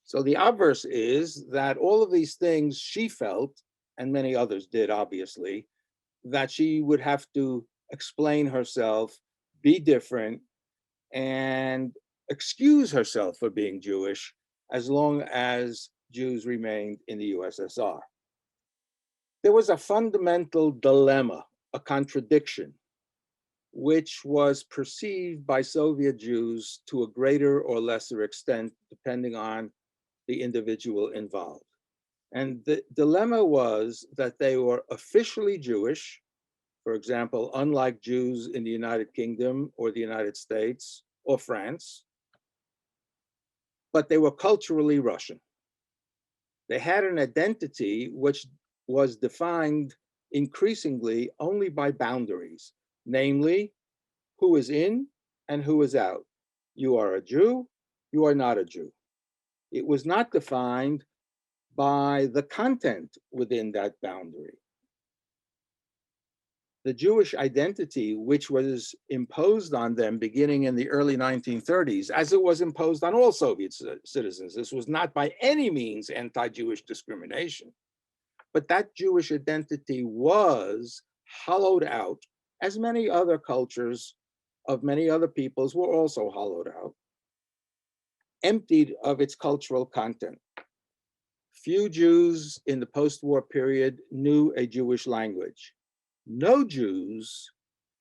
Speaker 2: So the obverse is that all of these things she felt, and many others did, obviously, that she would have to explain herself, be different, and excuse herself for being Jewish as long as Jews remained in the USSR. There was a fundamental dilemma, a contradiction, which was perceived by Soviet Jews to a greater or lesser extent, depending on the individual involved. And the dilemma was that they were officially Jewish, for example, unlike Jews in the United Kingdom or the United States or France, but they were culturally Russian. They had an identity which was defined increasingly only by boundaries, namely, who is in and who is out. You are a Jew, you are not a Jew. It was not defined by the content within that boundary. the Jewish identity, which was imposed on them beginning in the early 1930s, as it was imposed on all Soviet citizens. This was not by any means anti-Jewish discrimination, but that Jewish identity was hollowed out, as many other cultures of many other peoples were also hollowed out, emptied of its cultural content. Few Jews in the post-war period knew a Jewish language. No Jews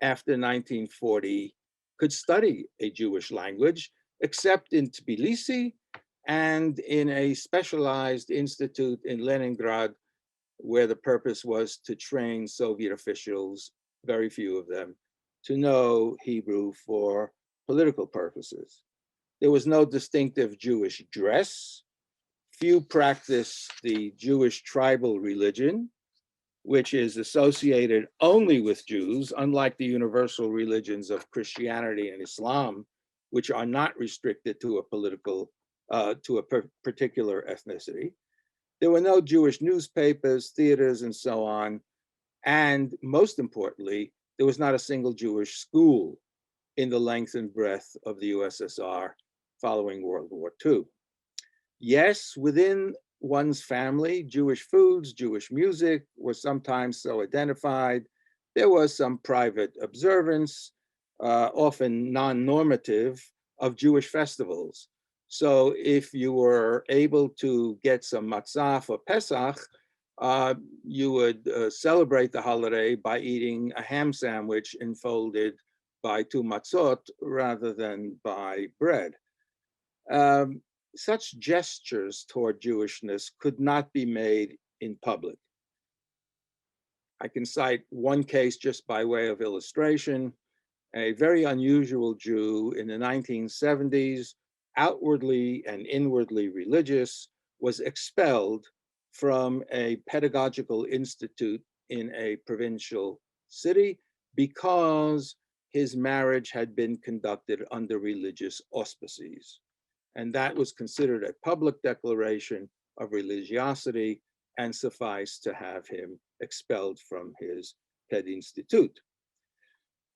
Speaker 2: after 1940 could study a Jewish language, except in Tbilisi and in a specialized institute in Leningrad, where the purpose was to train Soviet officials, very few of them, to know Hebrew for political purposes. There was no distinctive Jewish dress. Few practiced the Jewish tribal religion, which is associated only with Jews, unlike the universal religions of Christianity and Islam, which are not restricted to a particular ethnicity. There were no Jewish newspapers, theaters, and so on. And most importantly, there was not a single Jewish school in the length and breadth of the USSR following World War II. Yes, within one's family, Jewish foods, Jewish music were sometimes so identified. There was some private observance, often non-normative, of Jewish festivals. So if you were able to get some matzah for Pesach, you would celebrate the holiday by eating a ham sandwich enfolded by 2 matzot rather than by bread. Such gestures toward Jewishness could not be made in public. I can cite one case just by way of illustration. A very unusual Jew in the 1970s, outwardly and inwardly religious, was expelled from a pedagogical institute in a provincial city because his marriage had been conducted under religious auspices. And that was considered a public declaration of religiosity and sufficed to have him expelled from his pedinstitute.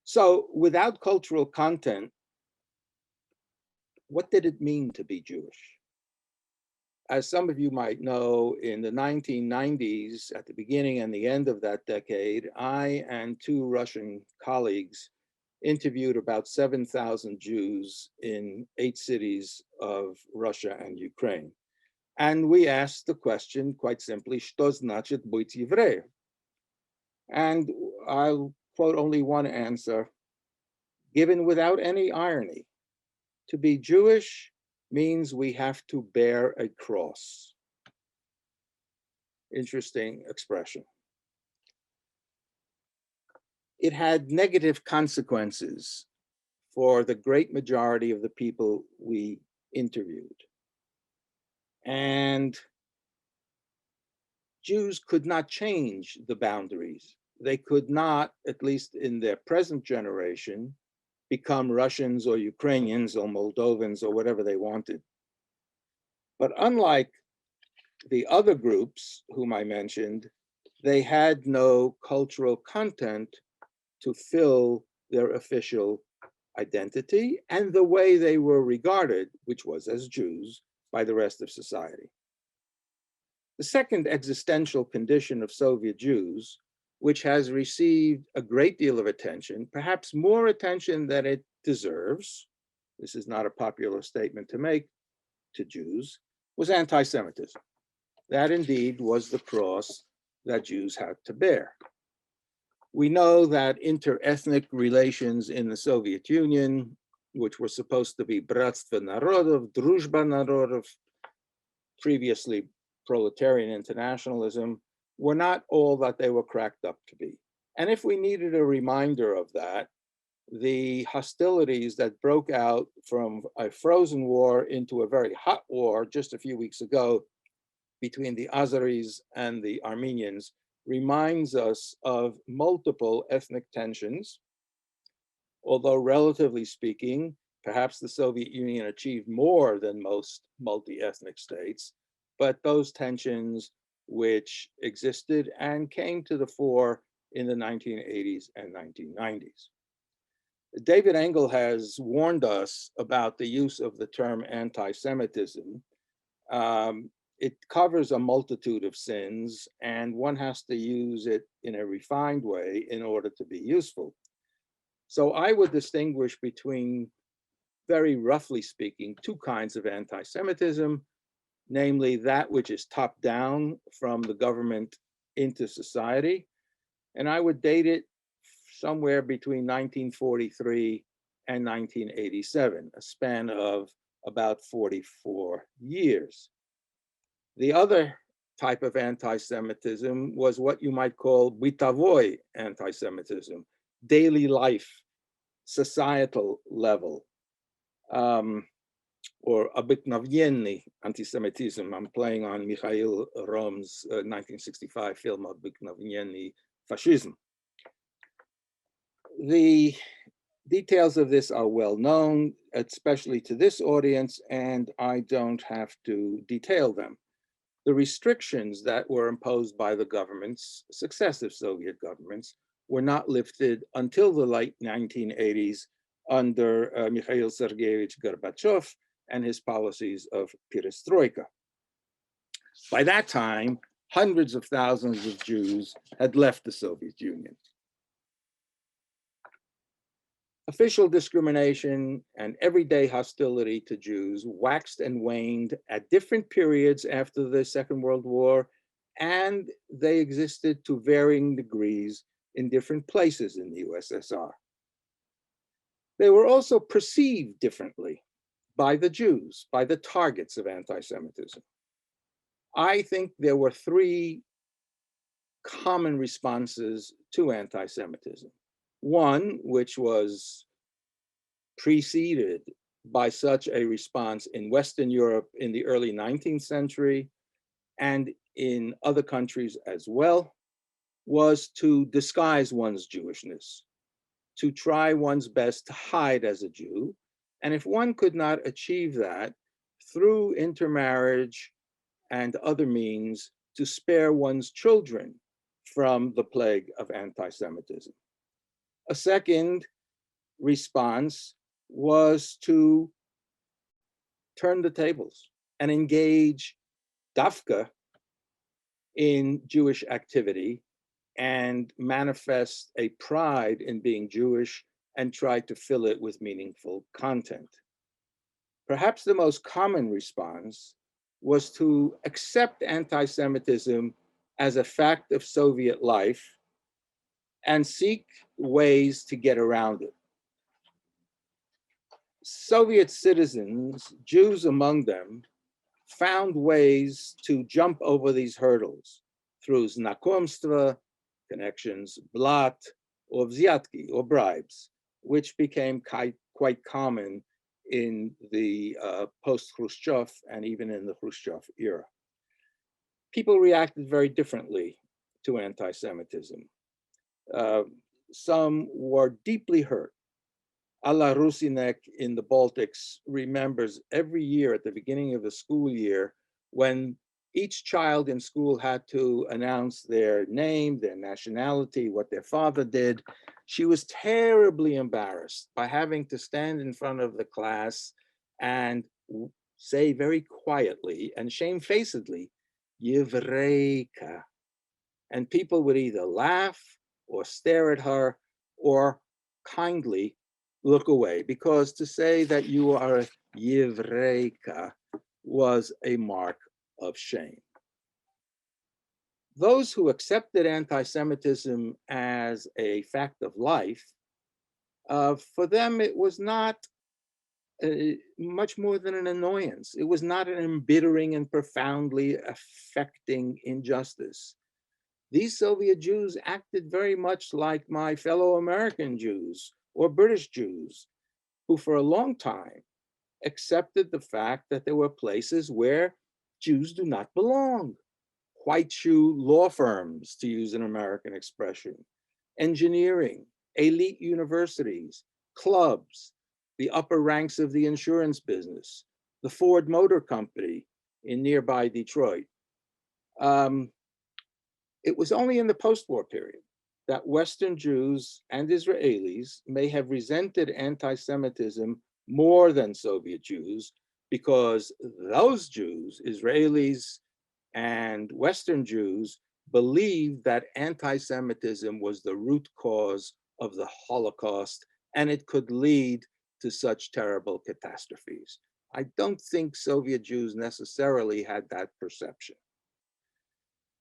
Speaker 2: So without cultural content, what did it mean to be Jewish? As some of you might know, in the 1990s, at the beginning and the end of that decade, I and 2 Russian colleagues interviewed about 7,000 Jews in 8 cities of Russia and Ukraine. And we asked the question quite simply, "Что значит быть евреем?" And I'll quote only one answer, given without any irony. To be Jewish means we have to bear a cross. Interesting expression. It had negative consequences for the great majority of the people we interviewed. And Jews could not change the boundaries. They could not, at least in their present generation, become Russians or Ukrainians or Moldovans or whatever they wanted. But unlike the other groups whom I mentioned, they had no cultural content to fill their official identity and the way they were regarded, which was as Jews, by the rest of society. The second existential condition of Soviet Jews, which has received a great deal of attention, perhaps more attention than it deserves, this is not a popular statement to make to Jews, was anti-Semitism. That indeed was the cross that Jews had to bear. We know that inter-ethnic relations in the Soviet Union, which were supposed to be Bratstvo Narodov, Druzhba Narodov, previously proletarian internationalism, were not all that they were cracked up to be. And if we needed a reminder of that, the hostilities that broke out from a frozen war into a very hot war just a few weeks ago between the Azeris and the Armenians reminds us of multiple ethnic tensions. Although relatively speaking, perhaps the Soviet Union achieved more than most multi-ethnic states, but those tensions which existed and came to the fore in the 1980s and 1990s. David Engel has warned us about the use of the term anti-Semitism. It covers a multitude of sins, and one has to use it in a refined way in order to be useful. So I would distinguish between, very roughly speaking, two kinds of anti-Semitism, namely that which is top-down from the government into society, and I would date it somewhere between 1943 and 1987, a span of about 44 years. The other type of anti-Semitism was what you might call bitavoy anti-Semitism, daily life, societal level, or obyknovyenny anti-Semitism. I'm playing on Mikhail Rom's 1965 film Obyknovyenny Fascism. The details of this are well known, especially to this audience, and I don't have to detail them. The restrictions that were imposed by the governments, successive Soviet governments, were not lifted until the late 1980s under Mikhail Sergeyevich Gorbachev and his policies of perestroika. By that time, hundreds of thousands of Jews had left the Soviet Union. Official discrimination and everyday hostility to Jews waxed and waned at different periods after the Second World War, and they existed to varying degrees in different places in the USSR. They were also perceived differently by the Jews, by the targets of anti-Semitism. I think there were three common responses to anti-Semitism. One, which was preceded by such a response in Western Europe in the early 19th century and in other countries as well, was to disguise one's Jewishness, to try one's best to hide as a Jew. And if one could not achieve that, through intermarriage and other means, to spare one's children from the plague of anti-Semitism. A second response was to turn the tables and engage dafka in Jewish activity and manifest a pride in being Jewish and try to fill it with meaningful content. Perhaps the most common response was to accept anti-Semitism as a fact of Soviet life and seek ways to get around it. Soviet citizens, Jews among them, found ways to jump over these hurdles through znakomstva, connections, blat, or vzятки, or bribes, which became quite common in the post-Khrushchev and even in the Khrushchev era. People reacted very differently to anti-Semitism. Some were deeply hurt. Alla Rusinek in the Baltics remembers every year at the beginning of the school year when each child in school had to announce their name, their nationality, what their father did. She was terribly embarrassed by having to stand in front of the class and say very quietly and shamefacedly, Yevreika. And people would either laugh or stare at her or kindly look away, because to say that you are a Yevreika was a mark of shame. Those who accepted anti-Semitism as a fact of life, for them it was not much more than an annoyance. It was not an embittering and profoundly affecting injustice. These Soviet Jews acted very much like my fellow American Jews or British Jews, who for a long time accepted the fact that there were places where Jews do not belong. White shoe law firms, to use an American expression, engineering, elite universities, clubs, the upper ranks of the insurance business, the Ford Motor Company in nearby Detroit. It was only in the post-war period that Western Jews and Israelis may have resented anti-Semitism more than Soviet Jews because those Jews, Israelis and Western Jews, believed that anti-Semitism was the root cause of the Holocaust and it could lead to such terrible catastrophes. I don't think Soviet Jews necessarily had that perception.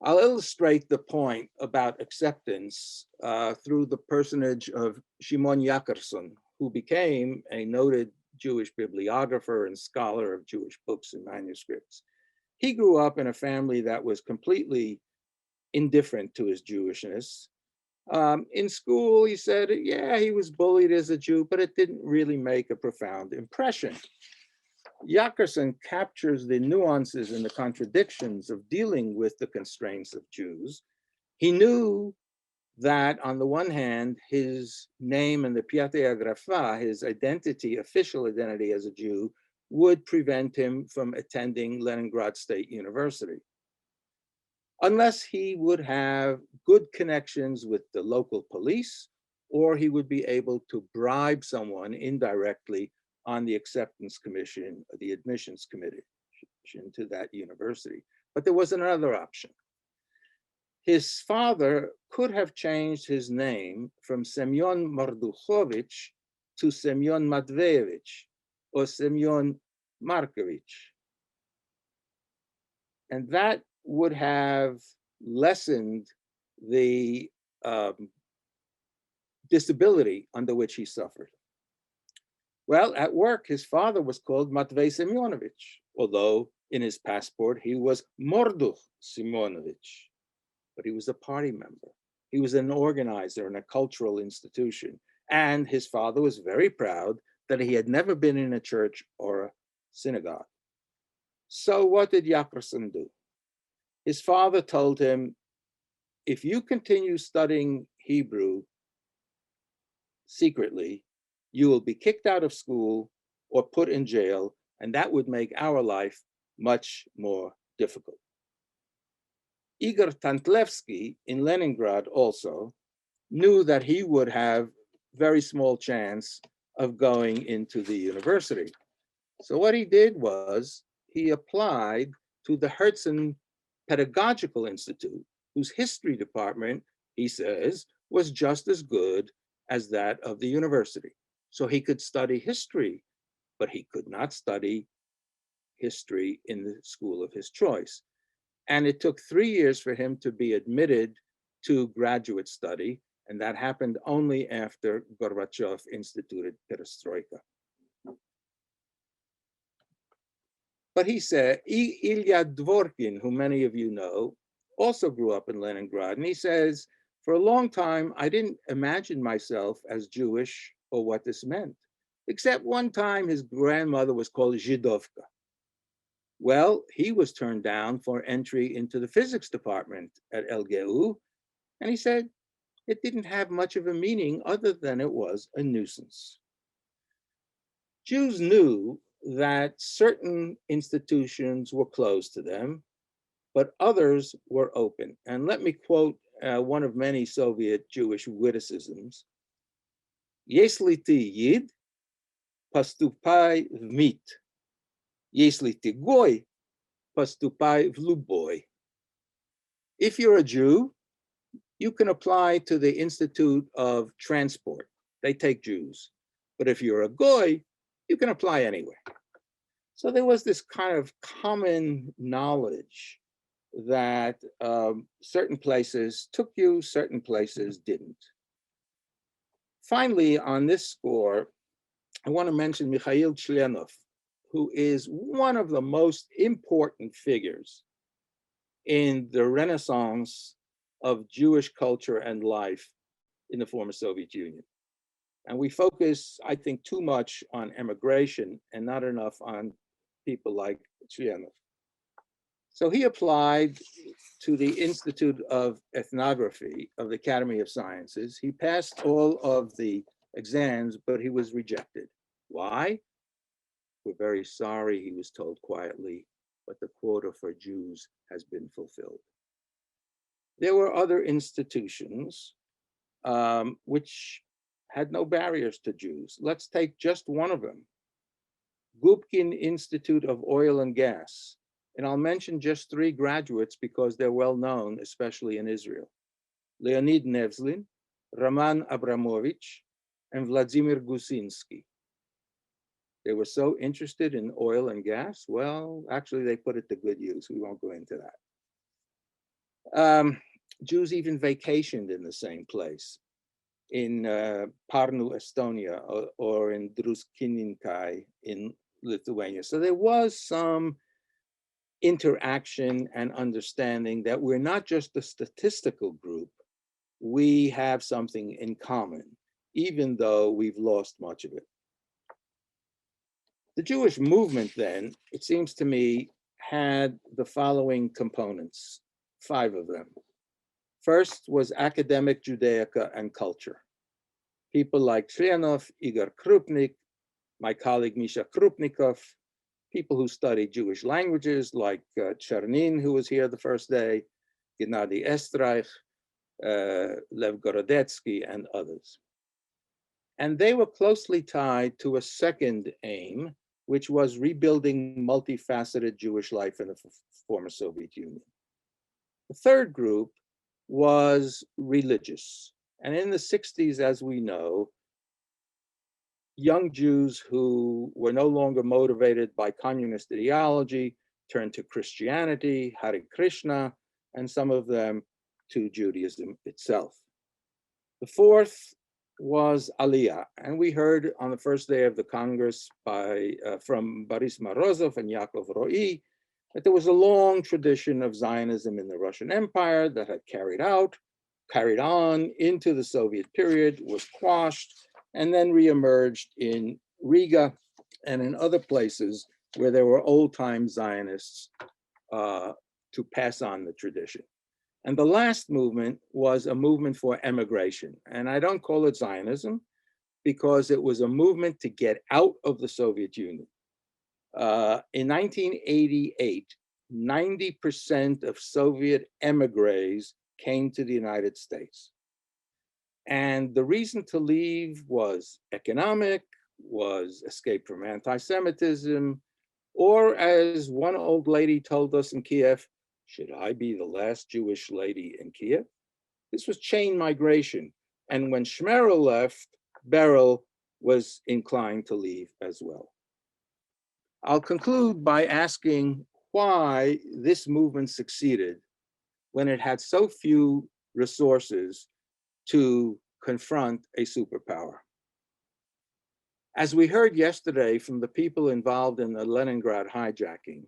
Speaker 2: I'll illustrate the point about acceptance through the personage of Shimon Yakerson, who became a noted Jewish bibliographer and scholar of Jewish books and manuscripts. He grew up in a family that was completely indifferent to his Jewishness. In school, he said, yeah, he was bullied as a Jew, but it didn't really make a profound impression. Yakerson captures the nuances and the contradictions of dealing with the constraints of Jews. He knew that on the one hand, his name and the Piatea Grapha, his identity, official identity as a Jew, would prevent him from attending Leningrad State University, unless he would have good connections with the local police, or he would be able to bribe someone indirectly on the acceptance commission, or the admissions committee to that university. But there was another option. His father could have changed his name from Semyon Morduchovich to Semyon Matveyevich or Semyon Markovich. And that would have lessened the disability under which he suffered. Well, at work, his father was called Matvey Semyonovich, although in his passport he was Morduch Simonovich, but he was a party member. He was an organizer in a cultural institution, and his father was very proud that he had never been in a church or a synagogue. So what did Yakerson do? His father told him, if you continue studying Hebrew secretly, you will be kicked out of school or put in jail, and that would make our life much more difficult. Igor Tantlevsky in Leningrad also knew that he would have very small chance of going into the university. So what he did was he applied to the Herzog Pedagogical Institute, whose history department, he says, was just as good as that of the university. So he could study history, but he could not study history in the school of his choice. And it took 3 years for him to be admitted to graduate study, and that happened only after Gorbachev instituted perestroika. But he said, Ilya Dvorkin, who many of you know, also grew up in Leningrad, and he says, for a long time, I didn't imagine myself as Jewish or what this meant, except one time his grandmother was called Zhidovka. Well, he was turned down for entry into the physics department at LGU, and he said it didn't have much of a meaning other than it was a nuisance. Jews knew that certain institutions were closed to them, but others were open. And let me quote one of many Soviet Jewish witticisms. Если ты Yid, поступай в МИТ. Если ты Goy, поступай в любой. If you're a Jew, you can apply to the Institute of Transport. They take Jews. But if you're a Goy, you can apply anywhere. So there was this kind of common knowledge that certain places took you, certain places didn't. Finally, on this score, I want to mention Mikhail Chlenov, who is one of the most important figures in the renaissance of Jewish culture and life in the former Soviet Union. And we focus, I think, too much on emigration and not enough on people like Chlenov. So he applied to the Institute of Ethnography of the Academy of Sciences. He passed all of the exams, but he was rejected. Why? We're very sorry, he was told quietly, but the quota for Jews has been fulfilled. There were other institutions which had no barriers to Jews. Let's take just one of them, Gubkin Institute of Oil and Gas. And I'll mention just 3 graduates because they're well known, especially in Israel. Leonid Nevzlin, Roman Abramovich, and Vladimir Gusinsky. They were so interested in oil and gas. Well, actually, they put it to good use. We won't go into that. Jews even vacationed in the same place, in Parnu, Estonia, or in Druskininkai in Lithuania. So there was some interaction and understanding that we're not just a statistical group, we have something in common, even though we've lost much of it. The Jewish movement then, it seems to me, had the following components, 5 of them. First was academic Judaica and culture. People like Trianov, Igor Krupnik, my colleague Misha Krupnikov, people who studied Jewish languages like Chernin, who was here the first day, Gennady Estreich, Lev Gorodetsky, and others. And they were closely tied to a second aim, which was rebuilding multifaceted Jewish life in the former Soviet Union. The third group was religious. And in the 60s, as we know, young Jews who were no longer motivated by communist ideology turned to Christianity, Hare Krishna, and some of them to Judaism itself. The fourth was Aliyah, and we heard on the first day of the Congress from Boris Morozov and Yaakov Ro'i that there was a long tradition of Zionism in the Russian Empire that had carried on into the Soviet period, was quashed, and then reemerged in Riga and in other places where there were old-time Zionists to pass on the tradition. And the last movement was a movement for emigration. And I don't call it Zionism because it was a movement to get out of the Soviet Union. In 1988, 90% of Soviet emigres came to the United States. And the reason to leave was economic, was escape from anti-Semitism, or as one old lady told us in Kiev, should I be the last Jewish lady in Kiev? This was chain migration. And when Shmerel left, Beryl was inclined to leave as well. I'll conclude by asking why this movement succeeded when it had so few resources to confront a superpower. As we heard yesterday from the people involved in the Leningrad hijacking,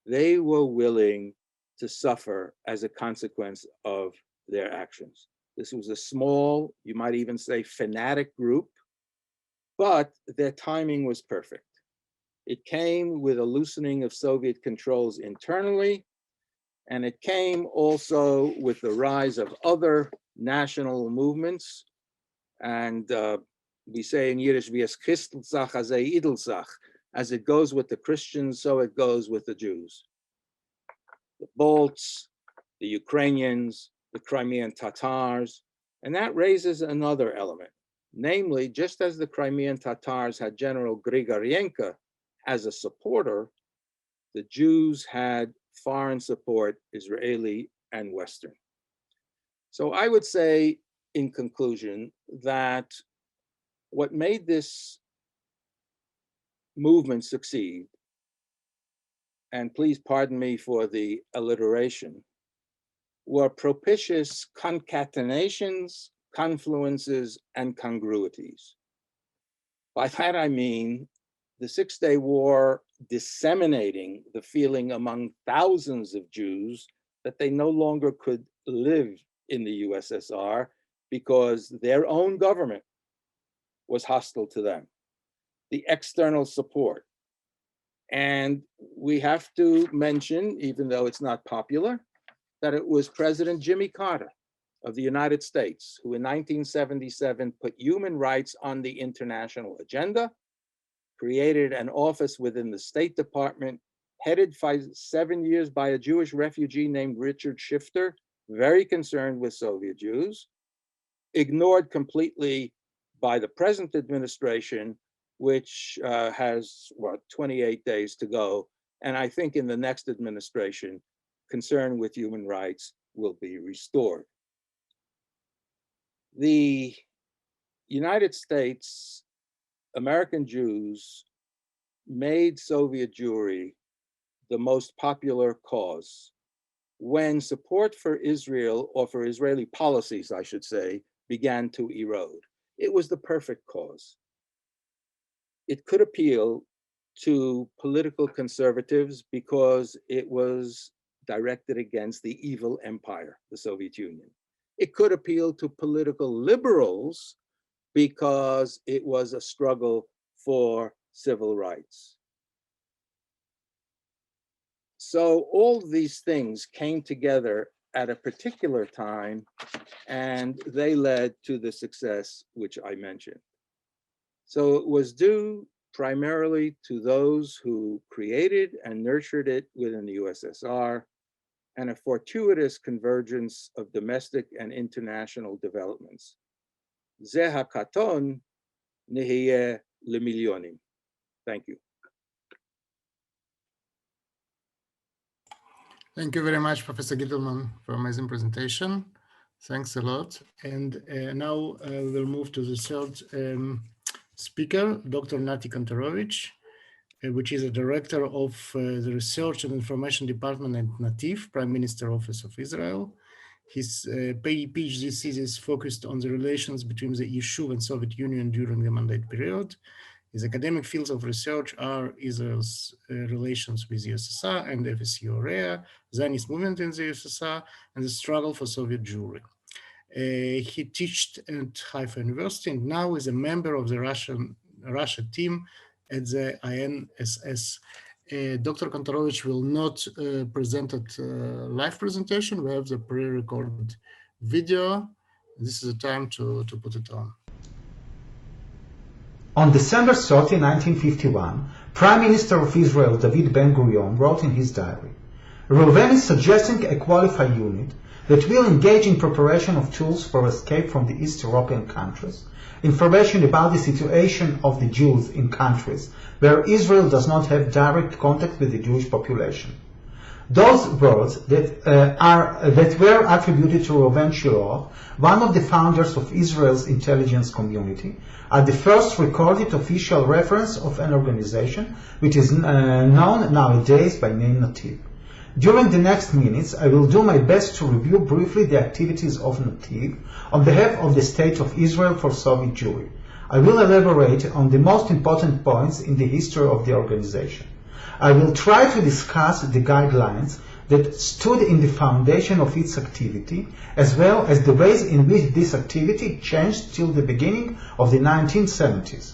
Speaker 2: they were willing to suffer as a consequence of their actions. This was a small, you might even say fanatic group, but their timing was perfect. It came with a loosening of Soviet controls internally, and it came also with the rise of other national movements. And we say in Yiddish, wie es Christelsach, azay Idelsach. As it goes with the Christians, so it goes with the Jews. The Balts, the Ukrainians, the Crimean Tatars, and that raises another element. Namely, just as the Crimean Tatars had General Grigorienko as a supporter, the Jews had foreign support, Israeli and Western. So I would say, in conclusion, that what made this movement succeed, and please pardon me for the alliteration, were propitious concatenations, confluences, and congruities. By that I mean the Six-Day War disseminating the feeling among thousands of Jews that they no longer could live in the USSR because their own government was hostile to them. The external support. And we have to mention, even though it's not popular, that it was President Jimmy Carter of the United States who in 1977 put human rights on the international agenda, created an office within the State Department, headed for 7 years by a Jewish refugee named Richard Shifter, very concerned with Soviet Jews, ignored completely by the present administration, which has, 28 days to go. And I think in the next administration, concern with human rights will be restored. The United States, American Jews made Soviet Jewry the most popular cause when support for Israel, or for Israeli policies, I should say, began to erode. It was the perfect cause. It could appeal to political conservatives because it was directed against the evil empire, the Soviet Union. It could appeal to political liberals because it was a struggle for civil rights. So all these things came together at a particular time, and they led to the success which I mentioned. So it was due primarily to those who created and nurtured it within the USSR, and a fortuitous convergence of domestic and international developments. Ze hakaton nihye lemilyonim. Thank you.
Speaker 1: Thank you very much, Professor Gittelman, for an amazing presentation. Thanks a lot. And now we'll move to the third speaker, Dr. Nati Kantarovich, which is a director of the Research and Information Department at Nativ, Prime Minister Office of Israel. His PhD thesis focused on the relations between the Yishuv and Soviet Union during the Mandate period. His academic fields of research are Israel's relations with the USSR and the FSU area, Zionist movement in the USSR, and the struggle for Soviet Jewry. He taught at Haifa University and now is a member of the Russia team at the INSS. Dr. Kantarovich will not present at live presentation. We have the pre-recorded video. This is the time to put it on.
Speaker 4: On December 30, 1951, Prime Minister of Israel David Ben-Gurion wrote in his diary, "Reuven is suggesting a qualified unit that will engage in preparation of tools for escape from the East European countries, information about the situation of the Jews in countries where Israel does not have direct contact with the Jewish population." Those words that were attributed to Reuven Shilor, one of the founders of Israel's intelligence community, are the first recorded official reference of an organization which is known nowadays by name Nativ. During the next minutes, I will do my best to review briefly the activities of Nativ on behalf of the State of Israel for Soviet Jewry. I will elaborate on the most important points in the history of the organization. I will try to discuss the guidelines that stood in the foundation of its activity, as well as the ways in which this activity changed till the beginning of the 1970s.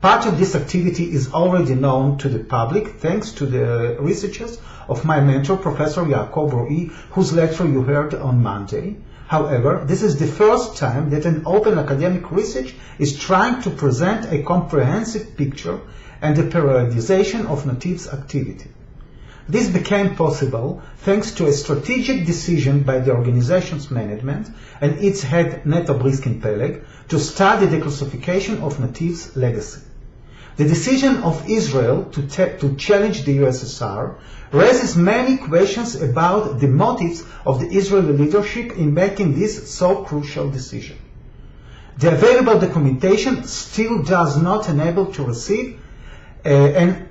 Speaker 4: Part of this activity is already known to the public thanks to the researches of my mentor, Professor Yaakov Ro'i, whose lecture you heard on Monday. However, this is the first time that an open academic research is trying to present a comprehensive picture and the periodization of Nativ's activity. This became possible thanks to a strategic decision by the organization's management and its head Neta Briskin-Peleg to start the declassification of Nativ's legacy. The decision of Israel to challenge the USSR raises many questions about the motives of the Israeli leadership in making this so crucial decision. The available documentation still does not enable to receive an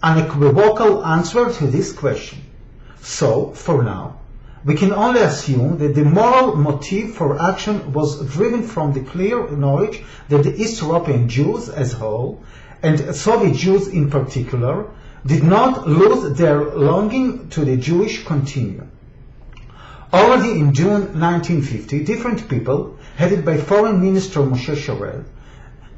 Speaker 4: unequivocal answer to this question. So, for now, we can only assume that the moral motive for action was driven from the clear knowledge that the East European Jews as a whole, and Soviet Jews in particular, did not lose their longing to the Jewish continuum. Already in June 1950, different people, headed by Foreign Minister Moshe Sharel,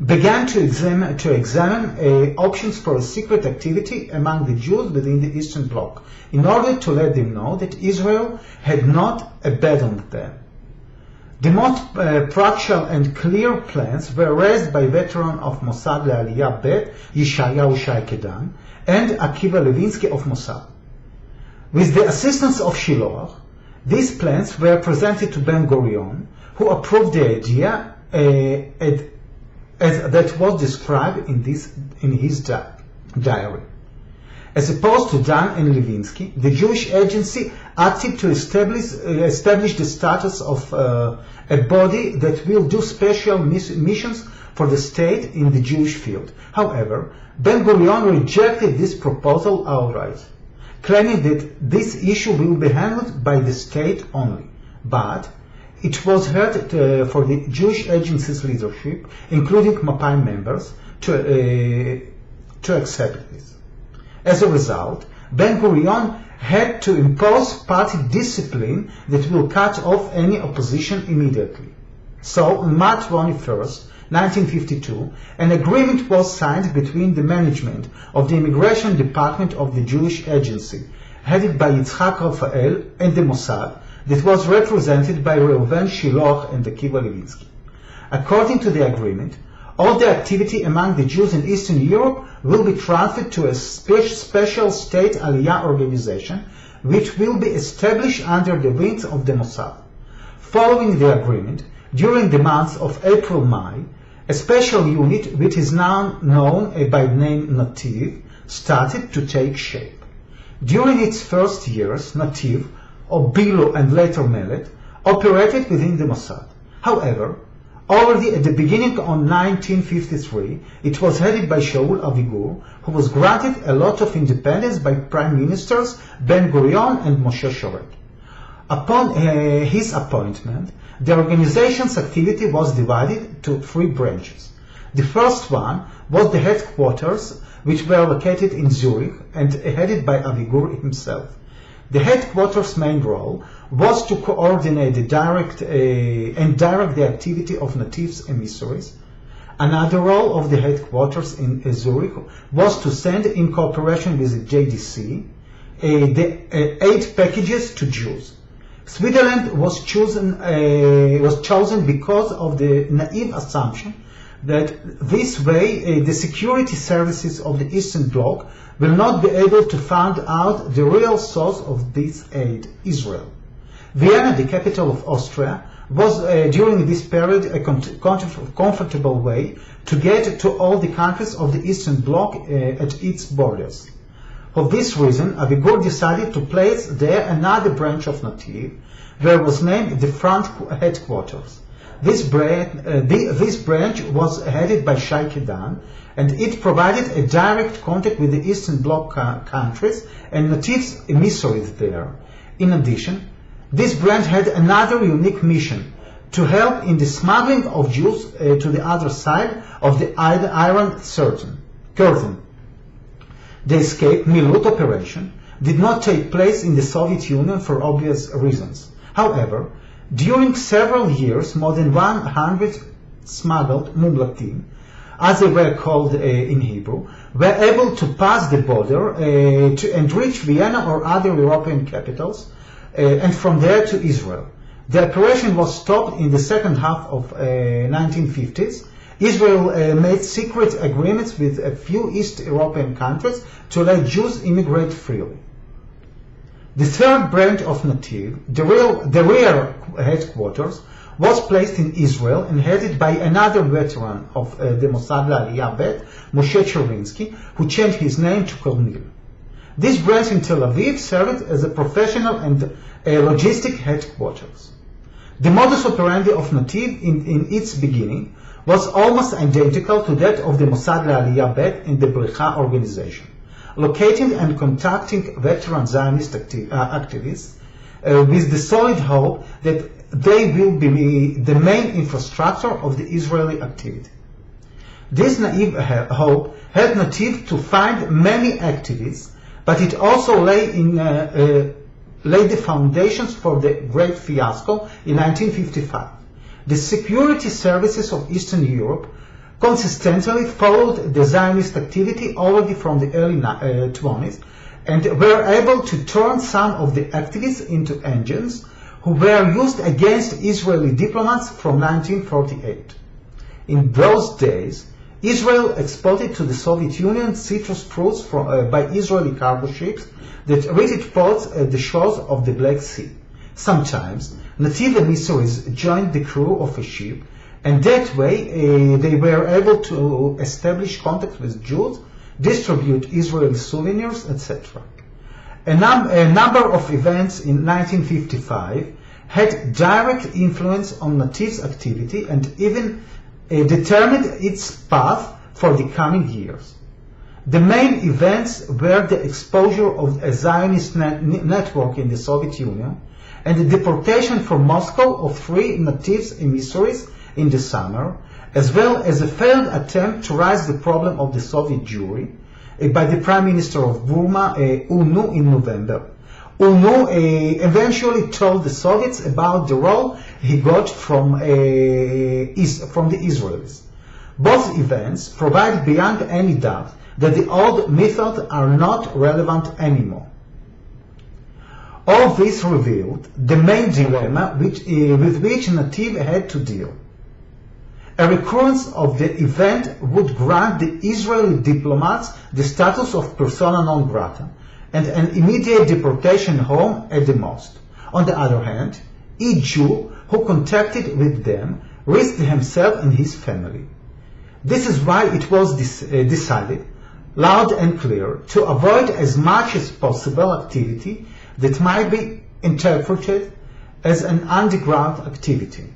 Speaker 4: began to examine options for a secret activity among the Jews within the Eastern Bloc, in order to let them know that Israel had not abandoned them. The most practical and clear plans were raised by veteran of Mossad Le'aliyah Bet, Yeshayahu Shai Kedan, and Akiva Levinsky of Mossad. With the assistance of Shiloh, These plans were presented to Ben-Gurion, who approved the idea as that was described in his diary. As opposed to Dan and Levinsky, the Jewish Agency acted to establish the status of a body that will do special missions for the state in the Jewish field. However, Ben-Gurion rejected this proposal outright, claiming that this issue will be handled by the state only. But it was hard for the Jewish Agency's leadership, including Mapai members, to accept this. As a result, Ben-Gurion had to impose party discipline that will cut off any opposition immediately. So, on March 21st, 1952, an agreement was signed between the management of the Immigration Department of the Jewish Agency, headed by Yitzhak Raphael, and the Mossad, that was represented by Reuven Shiloh and Akiva Levinsky. According to the agreement, all the activity among the Jews in Eastern Europe will be transferred to a special state Aliyah organization, which will be established under the wings of the Mossad. Following the agreement, during the months of April-May, a special unit, which is now known by the name Nativ, started to take shape. During its first years, Nativ, or Bilu and later Melet, operated within the Mossad. However, already at the beginning of 1953, it was headed by Shaul Avigur, who was granted a lot of independence by Prime Ministers Ben-Gurion and Moshe Shoret. Upon his appointment, the organization's activity was divided to three branches. The first one was the headquarters, which were located in Zurich and headed by Avigur himself. The headquarters' main role was to coordinate the direct the activity of Nativ's emissaries. Another role of the headquarters in Zurich was to send, in cooperation with the JDC, the aid packages to Jews. Switzerland was chosen because of the naive assumption that this way the security services of the Eastern Bloc will not be able to find out the real source of this aid, Israel. Vienna, the capital of Austria, was during this period a comfortable way to get to all the countries of the Eastern Bloc at its borders. For this reason, Avigur decided to place there another branch of Nativ, where was named the front headquarters. This branch was headed by Shai Kedan, and it provided a direct contact with the Eastern Bloc countries and Nativ's emissaries there. In addition, this branch had another unique mission: to help in the smuggling of Jews to the other side of the Iron Curtain. The escape Milut operation did not take place in the Soviet Union for obvious reasons. However, during several years, more than 100 smuggled mumlatim, as they were called in Hebrew, were able to pass the border and reach Vienna or other European capitals, and from there to Israel. The operation was stopped in the second half of 1950s. Israel made secret agreements with a few East European countries to let Jews immigrate freely. The third branch of Nativ, the rear headquarters, was placed in Israel and headed by another veteran of the Mossad Aliyah Beit, Moshe Cherninsky, who changed his name to Kornil. This branch in Tel Aviv served as a professional and logistic headquarters. The modus operandi of Nativ in its beginning was almost identical to that of the Mossad Aliyah Beit and the Bricha organization, locating and contacting veteran Zionist activists with the solid hope that they will be the main infrastructure of the Israeli activity. This naive hope helped Nativ to find many activists, but it also laid the foundations for the great fiasco in 1955. The security services of Eastern Europe consistently followed the Zionist activity already from the early 20s and were able to turn some of the activists into agents who were used against Israeli diplomats from 1948. In those days, Israel exported to the Soviet Union citrus fruits by Israeli cargo ships that reached ports at the shores of the Black Sea. Sometimes, native emissaries joined the crew of a ship, and that way they were able to establish contact with Jews, distribute Israeli souvenirs, etc. A number of events in 1955 had direct influence on natives' activity and even determined its path for the coming years. The main events were the exposure of a Zionist network in the Soviet Union and the deportation from Moscow of 3 natives emissaries in the summer, as well as a failed attempt to raise the problem of the Soviet Jewry by the Prime Minister of Burma, UNU, in November. UNU eventually told the Soviets about the role he got from the Israelis. Both events provide beyond any doubt that the old methods are not relevant anymore. All this revealed the main dilemma with which Nativ had to deal. A recurrence of the event would grant the Israeli diplomats the status of persona non grata and an immediate deportation home at the most. On the other hand, each Jew who contacted with them risked himself and his family. This is why it was decided, loud and clear, to avoid as much as possible activity that might be interpreted as an underground activity.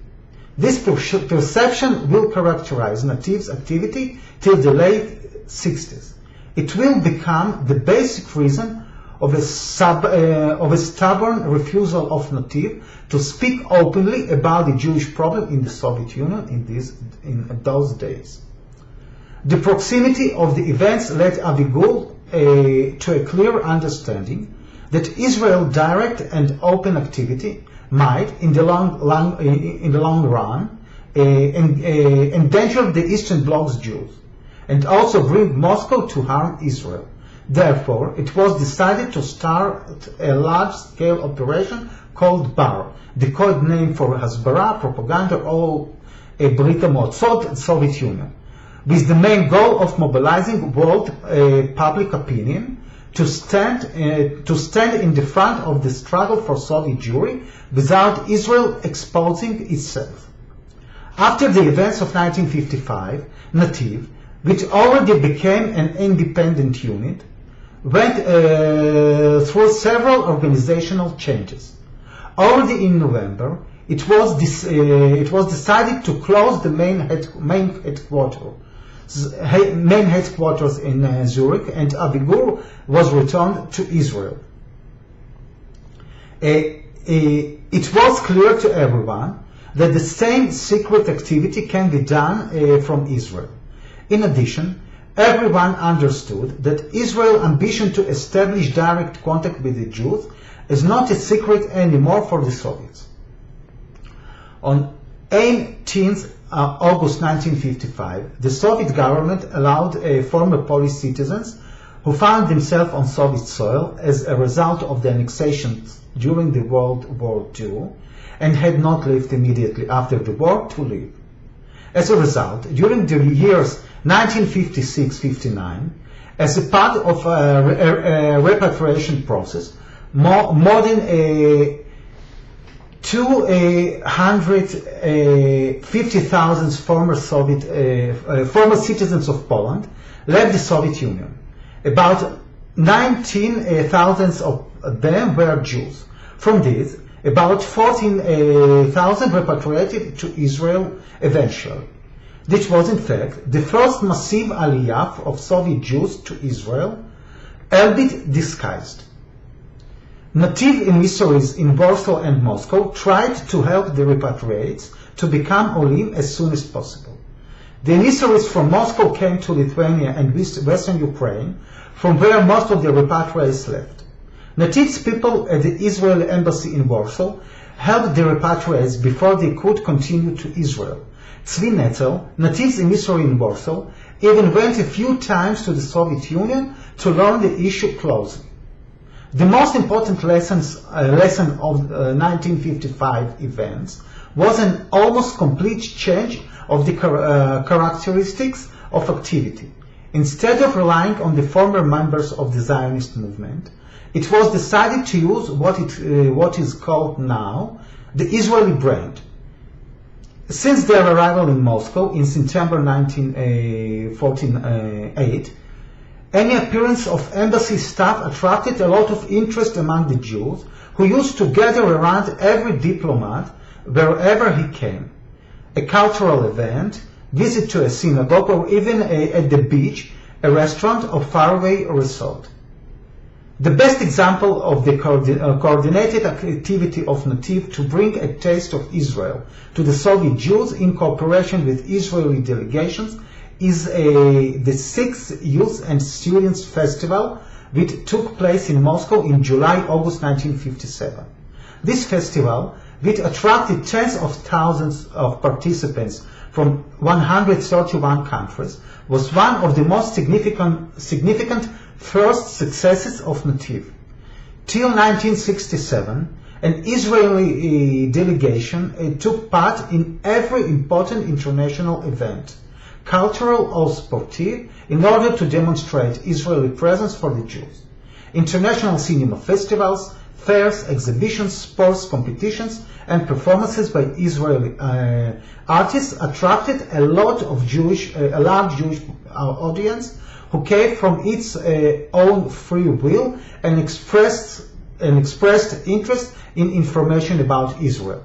Speaker 4: This perception will characterize Nativ's activity till the late 60s. It will become the basic reason of a stubborn refusal of Nativ to speak openly about the Jewish problem in the Soviet Union in those days. The proximity of the events led Aviv to a clear understanding that Israel's direct and open activity might, in the long run, endanger the Eastern Bloc's Jews, and also bring Moscow to harm Israel. Therefore, it was decided to start a large-scale operation called BAR, the code name for Hasbara, propaganda, or Brit HaMotzot, Soviet Union, with the main goal of mobilizing world public opinion to stand in the front of the struggle for Soviet Jewry without Israel exposing itself. After the events of 1955, Nativ, which already became an independent unit, went through several organizational changes. Already in November, it was decided to close the main headquarters in Zurich, and Aviv was returned to Israel. It was clear to everyone that the same secret activity can be done from Israel. In addition, everyone understood that Israel's ambition to establish direct contact with the Jews is not a secret anymore for the Soviets. On 18th August 1955, the Soviet government allowed former Polish citizens who found themselves on Soviet soil as a result of the annexations during the World War II and had not lived immediately after the war to leave. As a result, during the years 1956-59, as a part of a repatriation process, more than 250,000 former citizens of Poland left the Soviet Union. About 19,000 of them were Jews. From these, about 14,000 repatriated to Israel eventually. This was in fact the first massive aliyah of Soviet Jews to Israel, albeit disguised. Native emissaries in Warsaw and Moscow tried to help the repatriates to become Olim as soon as possible. The emissaries from Moscow came to Lithuania and Western Ukraine, from where most of the repatriates left. Native people at the Israeli embassy in Warsaw helped the repatriates before they could continue to Israel. Tzvi Netzel, Native's emissary in Warsaw, even went a few times to the Soviet Union to learn the issue closely. The most important lesson of 1955 events was an almost complete change of the characteristics of activity. Instead of relying on the former members of the Zionist movement, it was decided to use what is called now the Israeli brand. Since their arrival in Moscow in September 1948, any appearance of embassy staff attracted a lot of interest among the Jews, who used to gather around every diplomat wherever he came. A cultural event, visit to a synagogue, or even at the beach, a restaurant or faraway resort. The best example of the coordinated activity of Nativ to bring a taste of Israel to the Soviet Jews in cooperation with Israeli delegations is the 6th Youth and Students Festival, which took place in Moscow in July-August 1957. This festival, which attracted tens of thousands of participants from 131 countries, was one of the most significant first successes of Nativ. Till 1967, an Israeli delegation took part in every important international event, cultural or sportive, in order to demonstrate Israeli presence for the Jews. International cinema festivals, fairs, exhibitions, sports competitions, and performances by Israeli artists attracted a large Jewish audience who came from its own free will and expressed interest in information about Israel.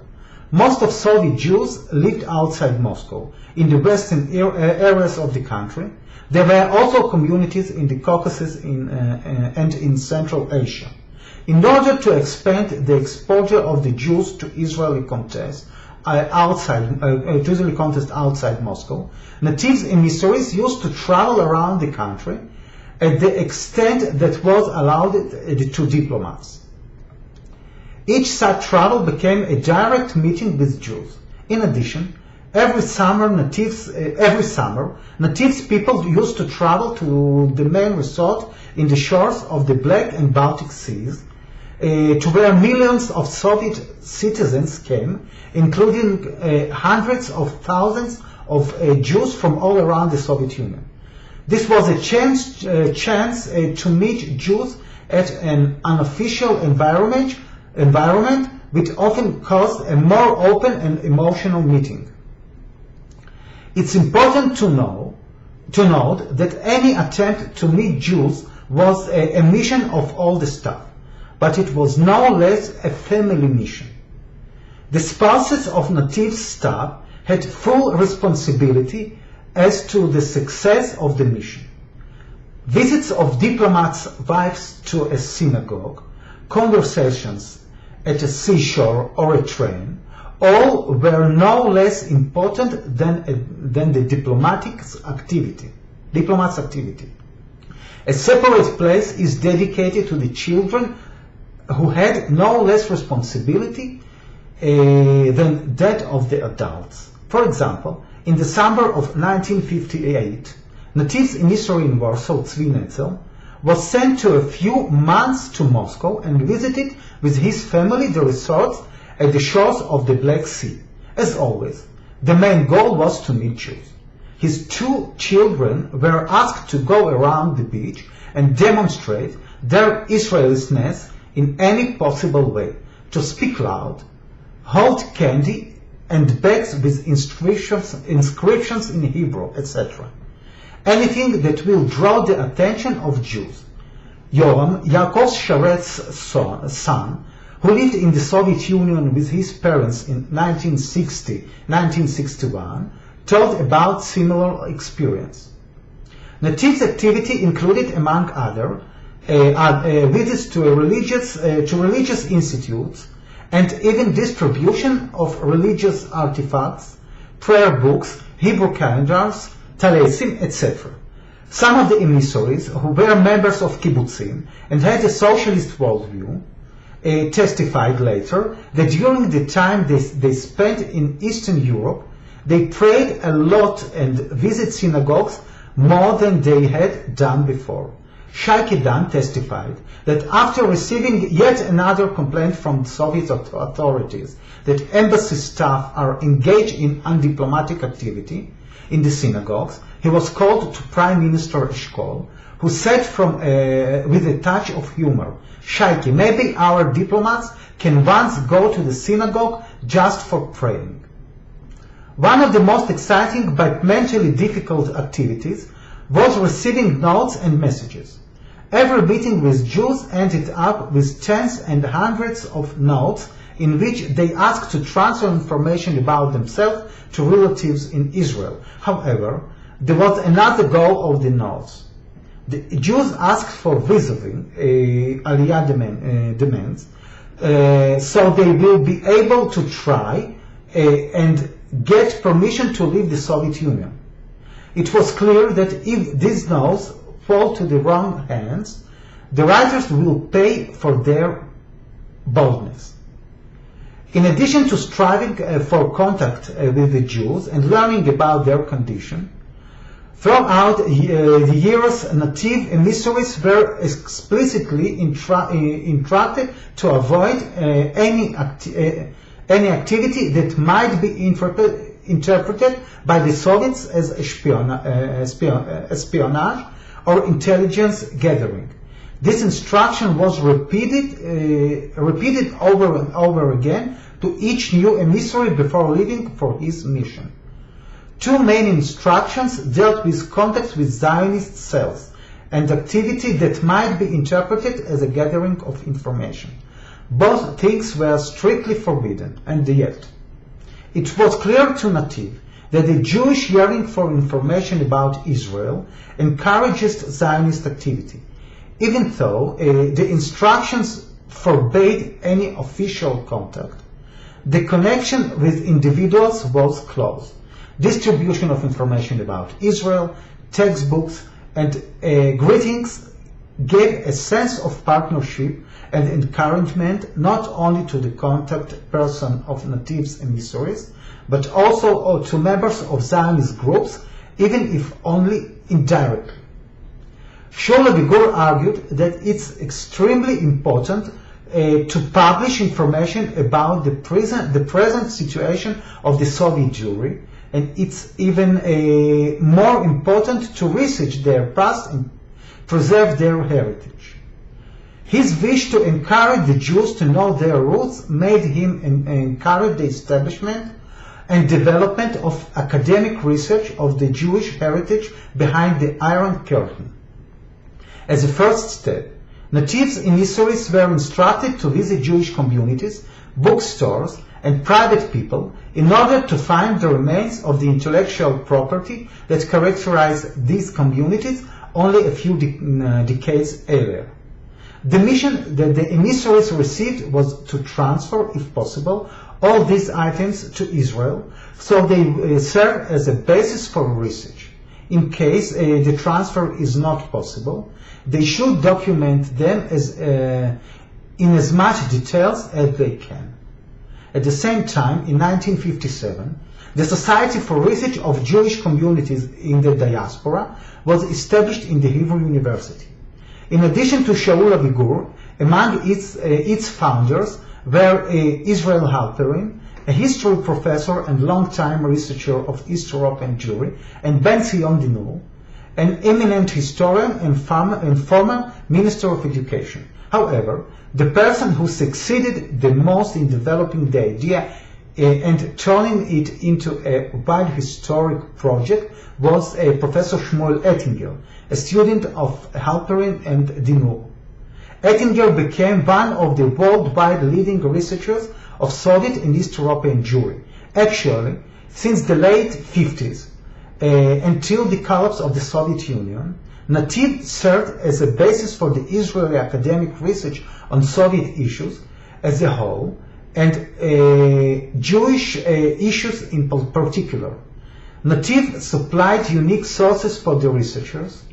Speaker 4: Most of Soviet Jews lived outside Moscow, in the western areas of the country. There were also communities in the Caucasus and in Central Asia. In order to expand the exposure of the Jews to Israeli contest outside Moscow, Nativ's emissaries used to travel around the country at the extent that was allowed to diplomats. Each such travel became a direct meeting with Jews. In addition, every summer Nativ's people used to travel to the main resort in the shores of the Black and Baltic Seas, to where millions of Soviet citizens came, including hundreds of thousands of Jews from all around the Soviet Union. This was a chance to meet Jews at an unofficial environment, which often caused a more open and emotional meeting. It's important to note that any attempt to meet Jews was a mission of all the staff, but it was no less a family mission. The spouses of Nativ staff had full responsibility as to the success of the mission. Visits of diplomats' wives to a synagogue, conversations at a seashore or a train, all were no less important than the diplomat's activity. A separate place is dedicated to the children who had no less responsibility than that of the adults. For example, in the summer of 1958, Nativ's emissary in Warsaw, Tzvi Netzel, was sent to a few months to Moscow and visited with his family the resorts at the shores of the Black Sea. As always, the main goal was to meet Jews. His 2 children were asked to go around the beach and demonstrate their Israelishness in any possible way, to speak loud, hold candy and bags with inscriptions in Hebrew, etc. Anything that will draw the attention of Jews. Yoram, Yaakov Sharet's son, who lived in the Soviet Union with his parents in 1960-1961, told about similar experience. Nativ's activity included, among other, visits to religious institutes, and even distribution of religious artifacts, prayer books, Hebrew calendars, talesim, etc. Some of the emissaries, who were members of kibbutzim and had a socialist worldview, testified later that during the time they spent in Eastern Europe, they prayed a lot and visited synagogues more than they had done before. Shaike Dan testified that after receiving yet another complaint from Soviet authorities that embassy staff are engaged in undiplomatic activity in the synagogues, he was called to Prime Minister Eshkol, who said with a touch of humor, "Shaiki, maybe our diplomats can once go to the synagogue just for praying." One of the most exciting but mentally difficult activities was receiving notes and messages. Every meeting with Jews ended up with tens and hundreds of notes in which they asked to transfer information about themselves to relatives in Israel. However, there was another goal of the notes. The Jews asked for visiting Aliyah demands, so they will be able to try and get permission to leave the Soviet Union. It was clear that if these notes fall to the wrong hands, the writers will pay for their boldness. In addition to striving for contact with the Jews and learning about their condition, throughout the years, native emissaries were explicitly instructed to avoid any activity that might be interpreted by the Soviets as espionage or intelligence gathering. This instruction was repeated over and over again to each new emissary before leaving for his mission. Two main instructions dealt with contacts with Zionist cells and activity that might be interpreted as a gathering of information. Both things were strictly forbidden, and yet it was clear to Nativ that the Jewish yearning for information about Israel encourages Zionist activity. Even though the instructions forbade any official contact, the connection with individuals was close. Distribution of information about Israel, textbooks, and greetings gave a sense of partnership and encouragement not only to the contact person of Nativ's emissaries, but also to members of Zionist groups, even if only indirectly. Shaul Avigur argued that it's extremely important to publish information about the present situation of the Soviet Jewry, and it's even more important to research their past and preserve their heritage. His wish to encourage the Jews to know their roots made him encourage the establishment and development of academic research of the Jewish heritage behind the Iron Curtain. As a first step, Nativ's emissaries were instructed to visit Jewish communities, bookstores, and private people in order to find the remains of the intellectual property that characterized these communities only a few decades earlier. The mission that the emissaries received was to transfer, if possible, all these items to Israel, so they serve as a basis for research. In case the transfer is not possible, they should document them in as much details as they can. At the same time, in 1957, the Society for Research of Jewish Communities in the Diaspora was established in the Hebrew University. In addition to Shaul Avigur, among its founders were Israel Halperin, a history professor and long-time researcher of East European Jewry, and Ben Zion Dinur, an eminent historian and former Minister of Education. However, the person who succeeded the most in developing the idea and turning it into a wide historic project was Professor Shmuel Ettinger, a student of Halperin and Dinur. Ettinger became one of the worldwide leading researchers of Soviet and East European Jewry. Actually, since the late 50s, until the collapse of the Soviet Union, Nativ served as a basis for the Israeli academic research on Soviet issues as a whole, and Jewish issues in particular. Nativ supplied unique sources for the researchers,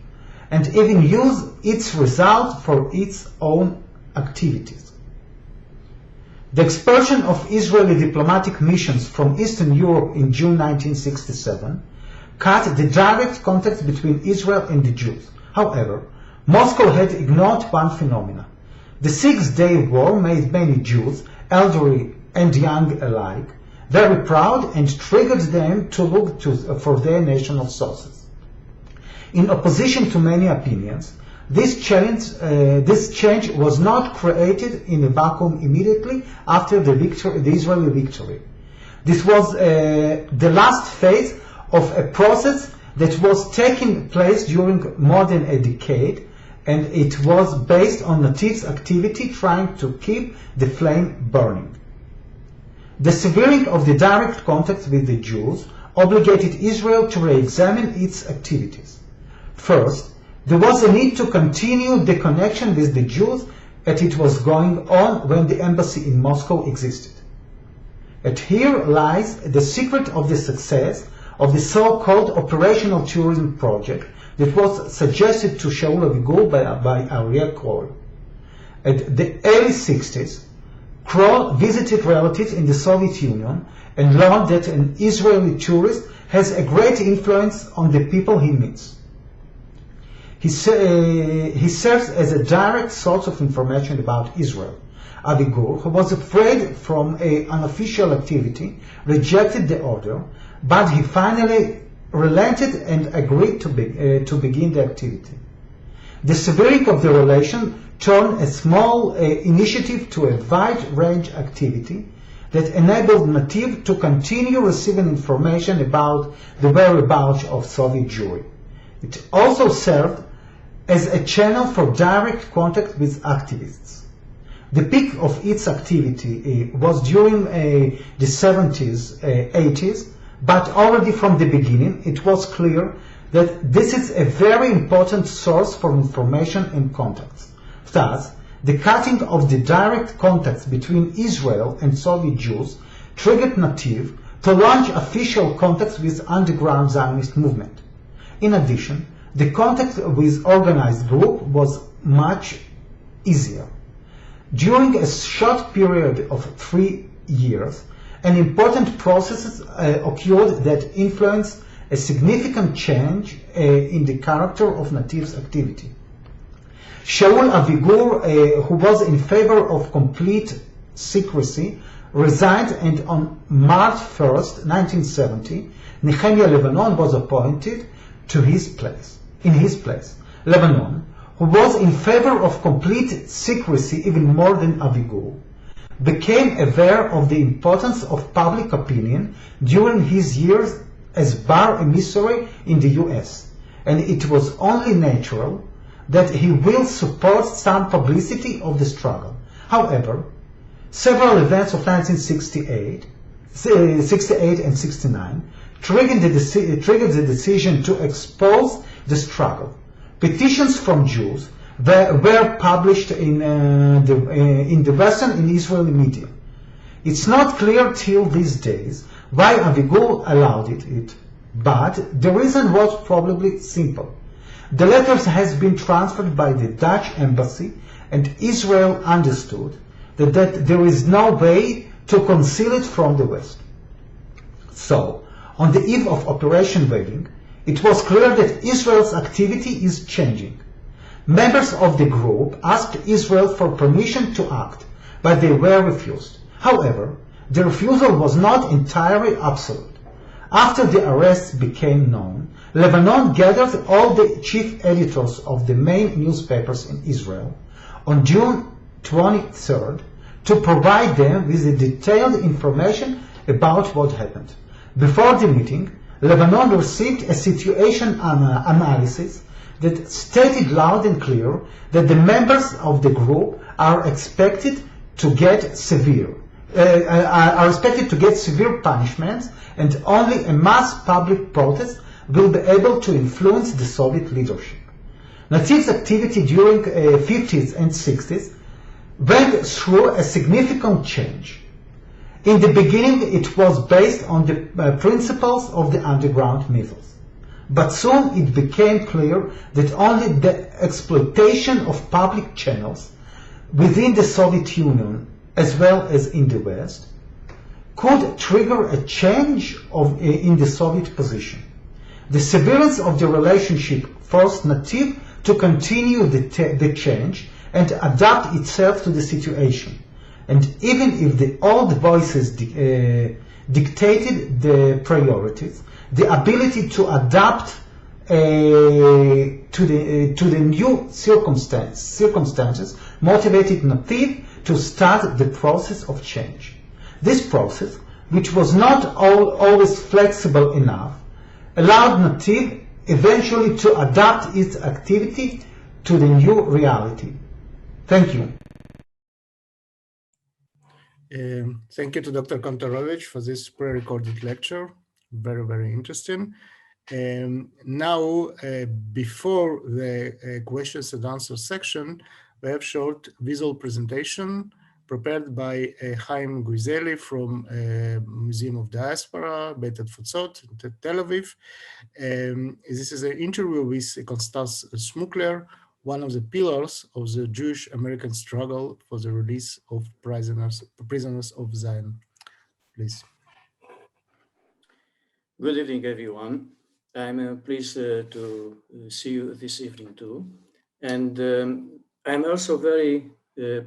Speaker 4: and even used its results for its own activities. The expulsion of Israeli diplomatic missions from Eastern Europe in June 1967 cut the direct contact between Israel and the Jews. However, Moscow had ignored one phenomenon. The Six-Day War made many Jews, elderly and young alike, very proud and triggered them to look for their national sources. In opposition to many opinions, this change was not created in a vacuum immediately after the Israeli victory. This was the last phase of a process that was taking place during more than a decade, and it was based on natives' activity trying to keep the flame burning. The severing of the direct contact with the Jews obligated Israel to re-examine its activities. First, there was a need to continue the connection with the Jews as it was going on when the embassy in Moscow existed. And here lies the secret of the success of the so-called operational tourism project that was suggested to Shaul Avigur by Aryeh Kroll. At the early 60s, Kroll visited relatives in the Soviet Union and learned that an Israeli tourist has a great influence on the people he meets. He serves as a direct source of information about Israel. Avigur, who was afraid from an unofficial activity, rejected the order, but he finally relented and agreed to begin the activity. The severing of the relation turned a small initiative to a wide-range activity that enabled Nativ to continue receiving information about the whereabouts of Soviet Jewry. It also served as a channel for direct contact with activists. The peak of its activity was during the 70s, 80s, but already from the beginning it was clear that this is a very important source for information and contacts. Thus, the cutting of the direct contacts between Israel and Soviet Jews triggered Nativ to launch official contacts with underground Zionist movement. In addition, the contact with organized group was much easier. During a short period of 3 years, an important process occurred that influenced a significant change in the character of Nativ's activity. Shaul Avigur, who was in favor of complete secrecy, resigned, and on March 1st, 1970, Nehemiah Lebanon was appointed in his place. Lebanon, who was in favor of complete secrecy even more than Avigur, became aware of the importance of public opinion during his years as bar emissary in the US, and it was only natural that he will support some publicity of the struggle. However, several events of 1968 and 69 triggered the decision to expose the struggle. Petitions from Jews were published in the Western and Israeli media. It's not clear till these days why Avigur allowed it, but the reason was probably simple. The letters has been transferred by the Dutch embassy, and Israel understood that there is no way to conceal it from the West. So, on the eve of Operation Wailing, it was clear that Israel's activity is changing. Members of the group asked Israel for permission to act, but they were refused. However, the refusal was not entirely absolute. After the arrests became known, Lebanon gathered all the chief editors of the main newspapers in Israel on June 23rd to provide them with the detailed information about what happened. Before the meeting, Lebanon received a situation analysis that stated loud and clear that the members of the group are expected to get severe punishments, and only a mass public protest will be able to influence the Soviet leadership. Nativ's activity during 50s and 60s went through a significant change. In the beginning, it was based on the principles of the underground mythos. But soon it became clear that only the exploitation of public channels within the Soviet Union, as well as in the West, could trigger a change in the Soviet position. The severance of the relationship forced Nativ to continue the change and adapt itself to the situation. And even if the old voices dictated the priorities, the ability to adapt to the new circumstances motivated Nativ to start the process of change. This process, which was not always flexible enough, allowed Nativ eventually to adapt its activity to the new reality. Thank you.
Speaker 1: Thank you to Dr. Kontorovich for this pre-recorded lecture. Very, very interesting. Now, before the questions and answers section, we have short visual presentation prepared by Chaim Guizeli from Museum of Diaspora, Beit Hatfutsot, Tel Aviv. This is an interview with Constance Smukler, one of the pillars of the Jewish American struggle for the release of prisoners of Zion. Please.
Speaker 12: Good evening, everyone. I'm pleased to see you this evening too. And I'm also very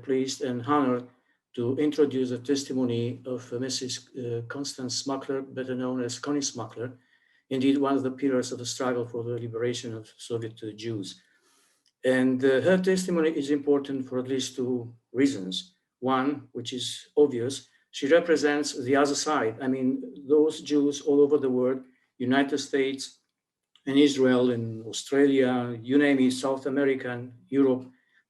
Speaker 12: pleased and honored to introduce the testimony of Mrs. Constance Smukler, better known as Connie Smukler, indeed one of the pillars of the struggle for the liberation of Soviet Jews. And her testimony is important for at least two reasons. One, which is obvious, she represents the other side. I mean, those Jews all over the world, United States and Israel and Australia, you name it, South America and Europe,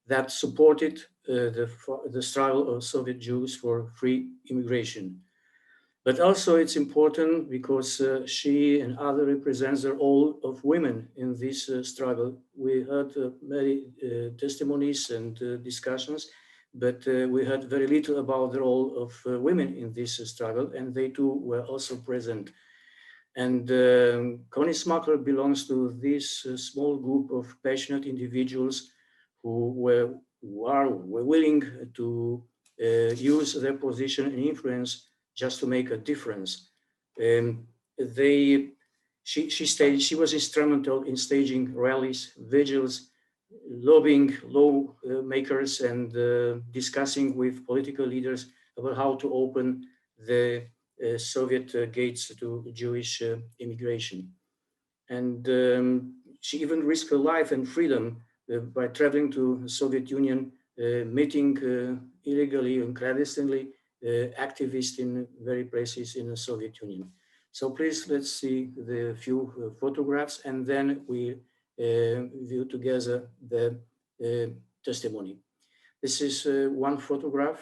Speaker 12: that supported the struggle of Soviet Jews for free immigration. But also it's important because she and others represents the role of women in this struggle. We heard many testimonies and discussions, but we heard very little about the role of women in this struggle, and they too were also present. And Connie Smukler belongs to this small group of passionate individuals who are willing to use their position and influence just to make a difference. She was instrumental in staging rallies, vigils, lobbying lawmakers, and discussing with political leaders about how to open the Soviet gates to Jewish immigration. And she even risked her life and freedom by traveling to the Soviet Union, meeting illegally and clandestinely activists in various places in the Soviet Union. So please, let's see the few photographs, and then we view together the testimony. This is one photograph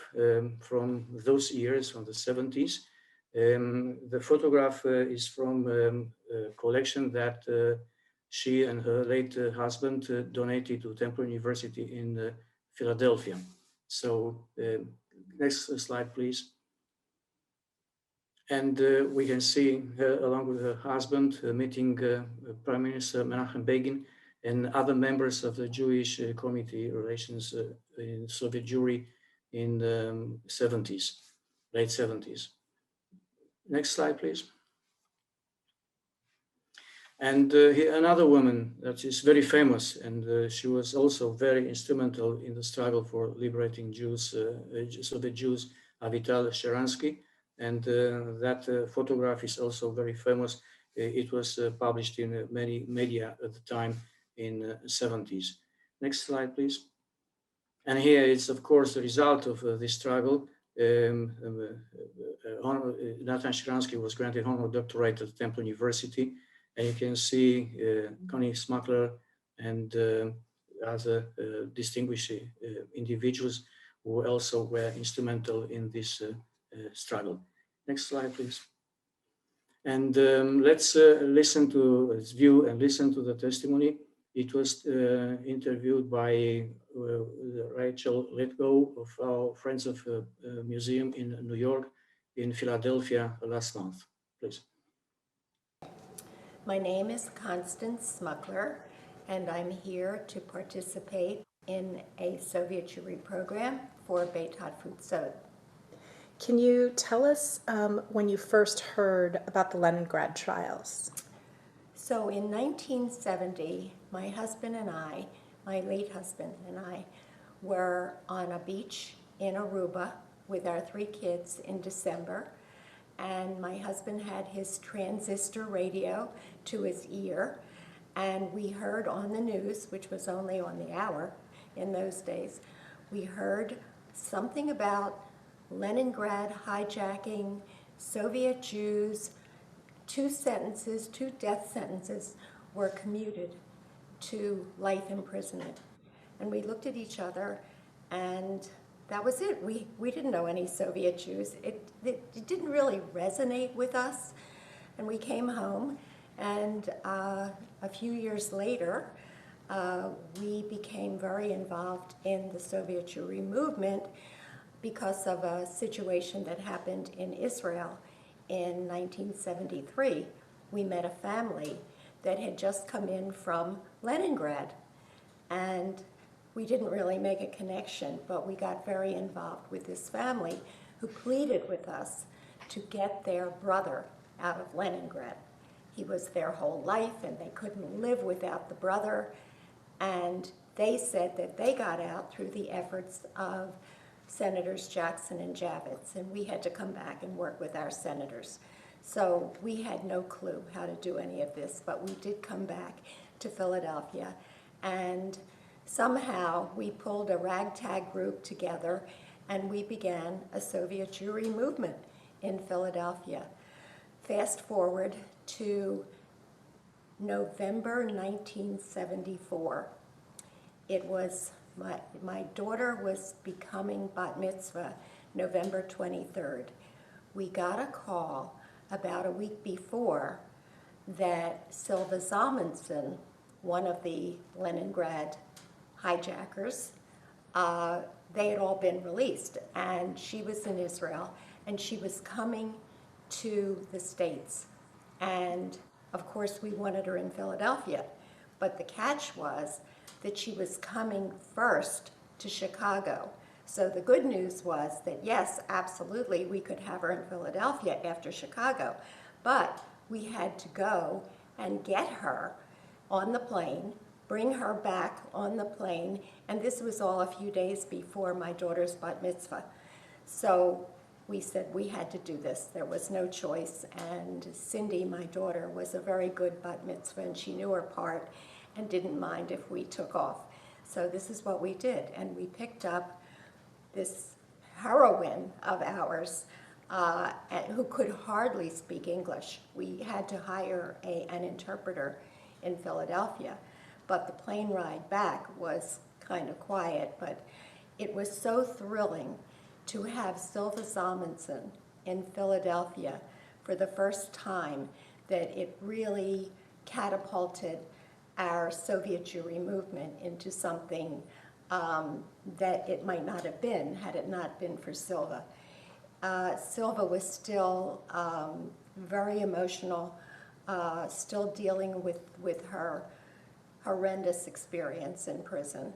Speaker 12: from those years, from the 70s. The photograph is from a collection that she and her late husband donated to Temple University in Philadelphia. So next slide, please. And we can see her along with her husband meeting Prime Minister Menachem Begin and other members of the Jewish Committee Relations in Soviet Jewry in the 70s, late 70s. Next slide, please. And here another woman that is very famous, and she was also very instrumental in the struggle for liberating Jews, Soviet Jews, Avital Sharansky. And that photograph is also very famous. It was published in many media at the time in the 70s. Next slide, please. And here it's, of course, the result of this struggle. Natan Sharansky was granted honorary doctorate at Temple University. And you can see Connie Smukler and other distinguished individuals who also were instrumental in this struggle. Next slide, please. And let's listen to, let's view and listen to the testimony. It was interviewed by Rachel Letgo of our Friends of Museum in New York, in Philadelphia last month. Please.
Speaker 5: My name is Constance Smukler, and I'm here to participate in a Soviet Jewry program for Beit Hatfutsot.
Speaker 6: Can you tell us when you first heard about the Leningrad trials?
Speaker 5: So in 1970, my husband and I, my late husband and I, were on a beach in Aruba with our 3 kids in December. And my husband had his transistor radio to his ear, And we heard on the news, which was only on the hour in those days, we heard something about Leningrad hijacking, Soviet Jews, two death sentences were commuted to life imprisonment. And we looked at each other, and that was it. We didn't know any Soviet Jews. It didn't really resonate with us. And we came home, and a few years later, we became very involved in the Soviet Jewry movement because of a situation that happened in Israel in 1973. We met a family that had just come in from Leningrad, and we didn't really make a connection, but we got very involved with this family who pleaded with us to get their brother out of Leningrad. He was their whole life, and they couldn't live without the brother, and they said that they got out through the efforts of Senators Jackson and Javits, and we had to come back and work with our senators. So we had no clue how to do any of this, but we did come back to Philadelphia, and somehow we pulled a ragtag group together, and we began a Soviet Jewry movement in Philadelphia. Fast forward to November 1974. It was my daughter was becoming bat mitzvah November 23rd. We got a call about a week before that Silva Zalmanson, one of the Leningrad hijackers, they had all been released, and she was in Israel, and she was coming to the States. And of course we wanted her in Philadelphia, but the catch was that she was coming first to Chicago. So the good news was that yes, absolutely, we could have her in Philadelphia after Chicago, but we had to go and get her on the plane, bring her back on the plane, and this was all a few days before my daughter's bat mitzvah. So we said we had to do this. There was no choice, and Cindy, my daughter, was a very good bat mitzvah, and she knew her part and didn't mind if we took off. So this is what we did, and we picked up this heroine of ours who could hardly speak English. We had to hire an interpreter in Philadelphia, but the plane ride back was kind of quiet, but it was so thrilling to have Silva Zalmanson in Philadelphia for the first time that it really catapulted our Soviet Jewry movement into something that it might not have been had it not been for Silva. Silva was still very emotional, still dealing with her horrendous experience in prison.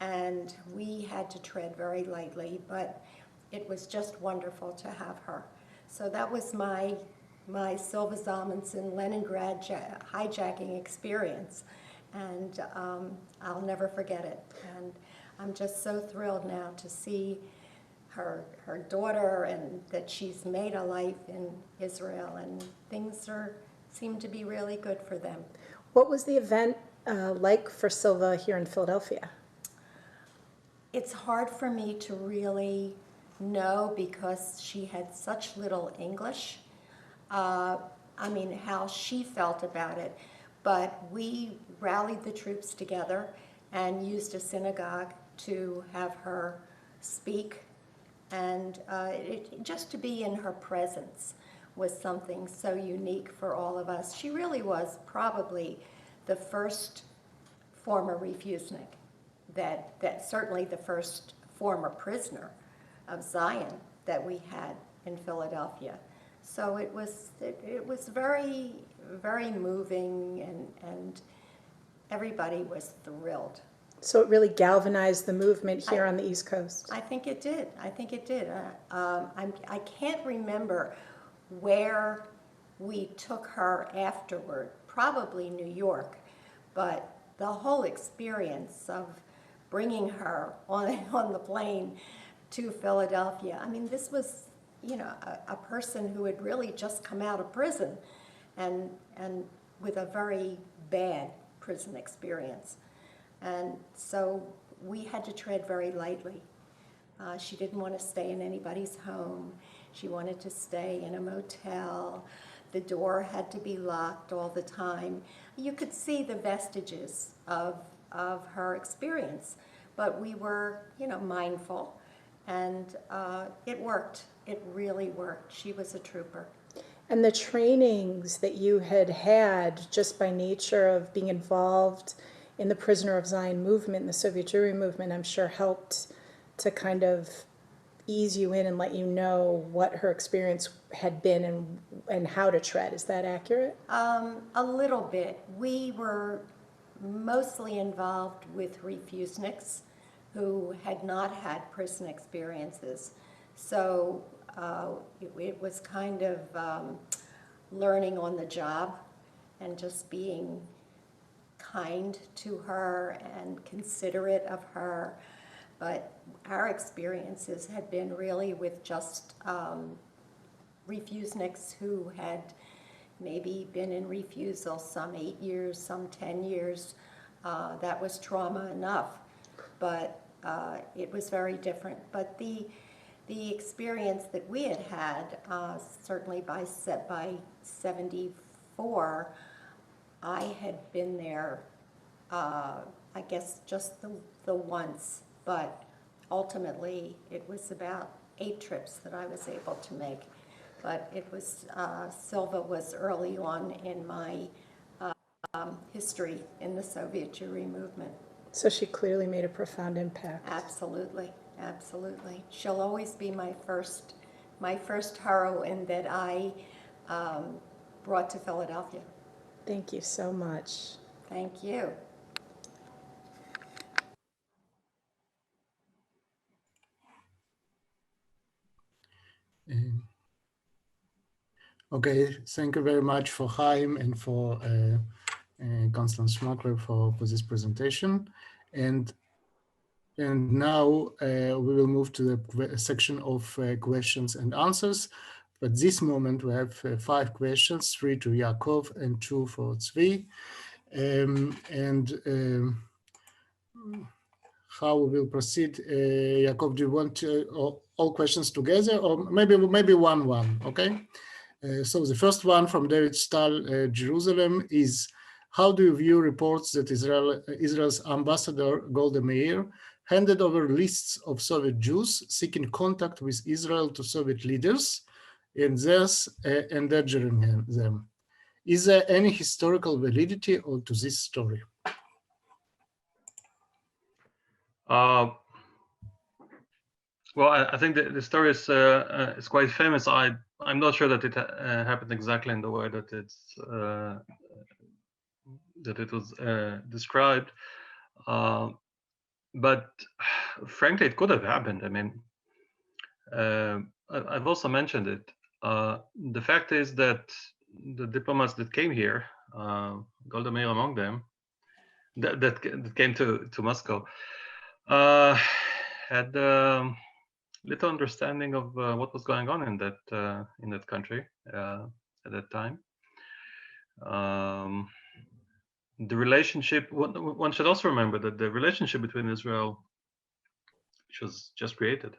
Speaker 5: And we had to tread very lightly, but it was just wonderful to have her. So that was my Silva Zalmanson Leningrad hijacking experience, and I'll never forget it. And I'm just so thrilled now to see her daughter, and that she's made a life in Israel, and things seem to be really good for them.
Speaker 6: What was the event like for Silva here in Philadelphia?
Speaker 5: It's hard for me to really know because she had such little English. I mean, how she felt about it. But we rallied the troops together and used a synagogue to have her speak. And just to be in her presence was something so unique for all of us. She really was probably the first former refusnik, that certainly the first former prisoner of Zion that we had in Philadelphia. So it was very, very moving, and everybody was thrilled.
Speaker 6: So it really galvanized the movement here on the East Coast.
Speaker 5: I think it did. I think it did. I can't remember where we took her afterward, probably New York, but the whole experience of bringing her on the plane to Philadelphia, I mean, this was, you know, a person who had really just come out of prison and with a very bad prison experience. And so we had to tread very lightly. She didn't want to stay in anybody's home. She wanted to stay in a motel. The door had to be locked all the time. You could see the vestiges of her experience, but we were, mindful, and it worked. It really worked. She was a trooper.
Speaker 6: And the trainings that you had just by nature of being involved in the Prisoner of Zion movement, the Soviet Jewry movement, I'm sure helped to kind of ease you in and let you know what her experience had been and how to tread. Is that accurate?
Speaker 5: A little bit. We were mostly involved with refuseniks who had not had prison experiences. So it was kind of learning on the job and just being kind to her and considerate of her. But our experiences had been really with just refuseniks who had maybe been in refusal some 8 years, some 10 years. That was trauma enough, but it was very different. But the experience that we had certainly by 74, I had been there, I guess just the once, but ultimately it was about 8 trips that I was able to make. But it was, Silva was early on in my history in the Soviet Jewry movement.
Speaker 6: So she clearly made a profound impact.
Speaker 5: Absolutely, absolutely. She'll always be my first heroine that I brought to Philadelphia.
Speaker 6: Thank you so much.
Speaker 5: Thank you.
Speaker 1: Okay, thank you very much for Chaim and for Constance Schmakler for this presentation. And now we will move to the section of questions and answers. But this moment we have 5 questions, 3 to Yaakov and 2 for Tzvi. How we will proceed? Yaakov, do you want all questions together, or maybe one? Okay. So the first one from David Stahl, Jerusalem, is: how do you view reports that Israel's ambassador Golda Meir handed over lists of Soviet Jews seeking contact with Israel to Soviet leaders and thus endangering them? Is there any historical validity to this story?
Speaker 22: Well, I think the story is quite famous. I'm not sure that it happened exactly in the way that it was described, but frankly, it could have happened. I mean, I've also mentioned it. The fact is that the diplomats that came here, Golda Meir among them, that came to Moscow, had little understanding of what was going on in that country at that time. The relationship, one should also remember that the relationship between Israel, which was just created,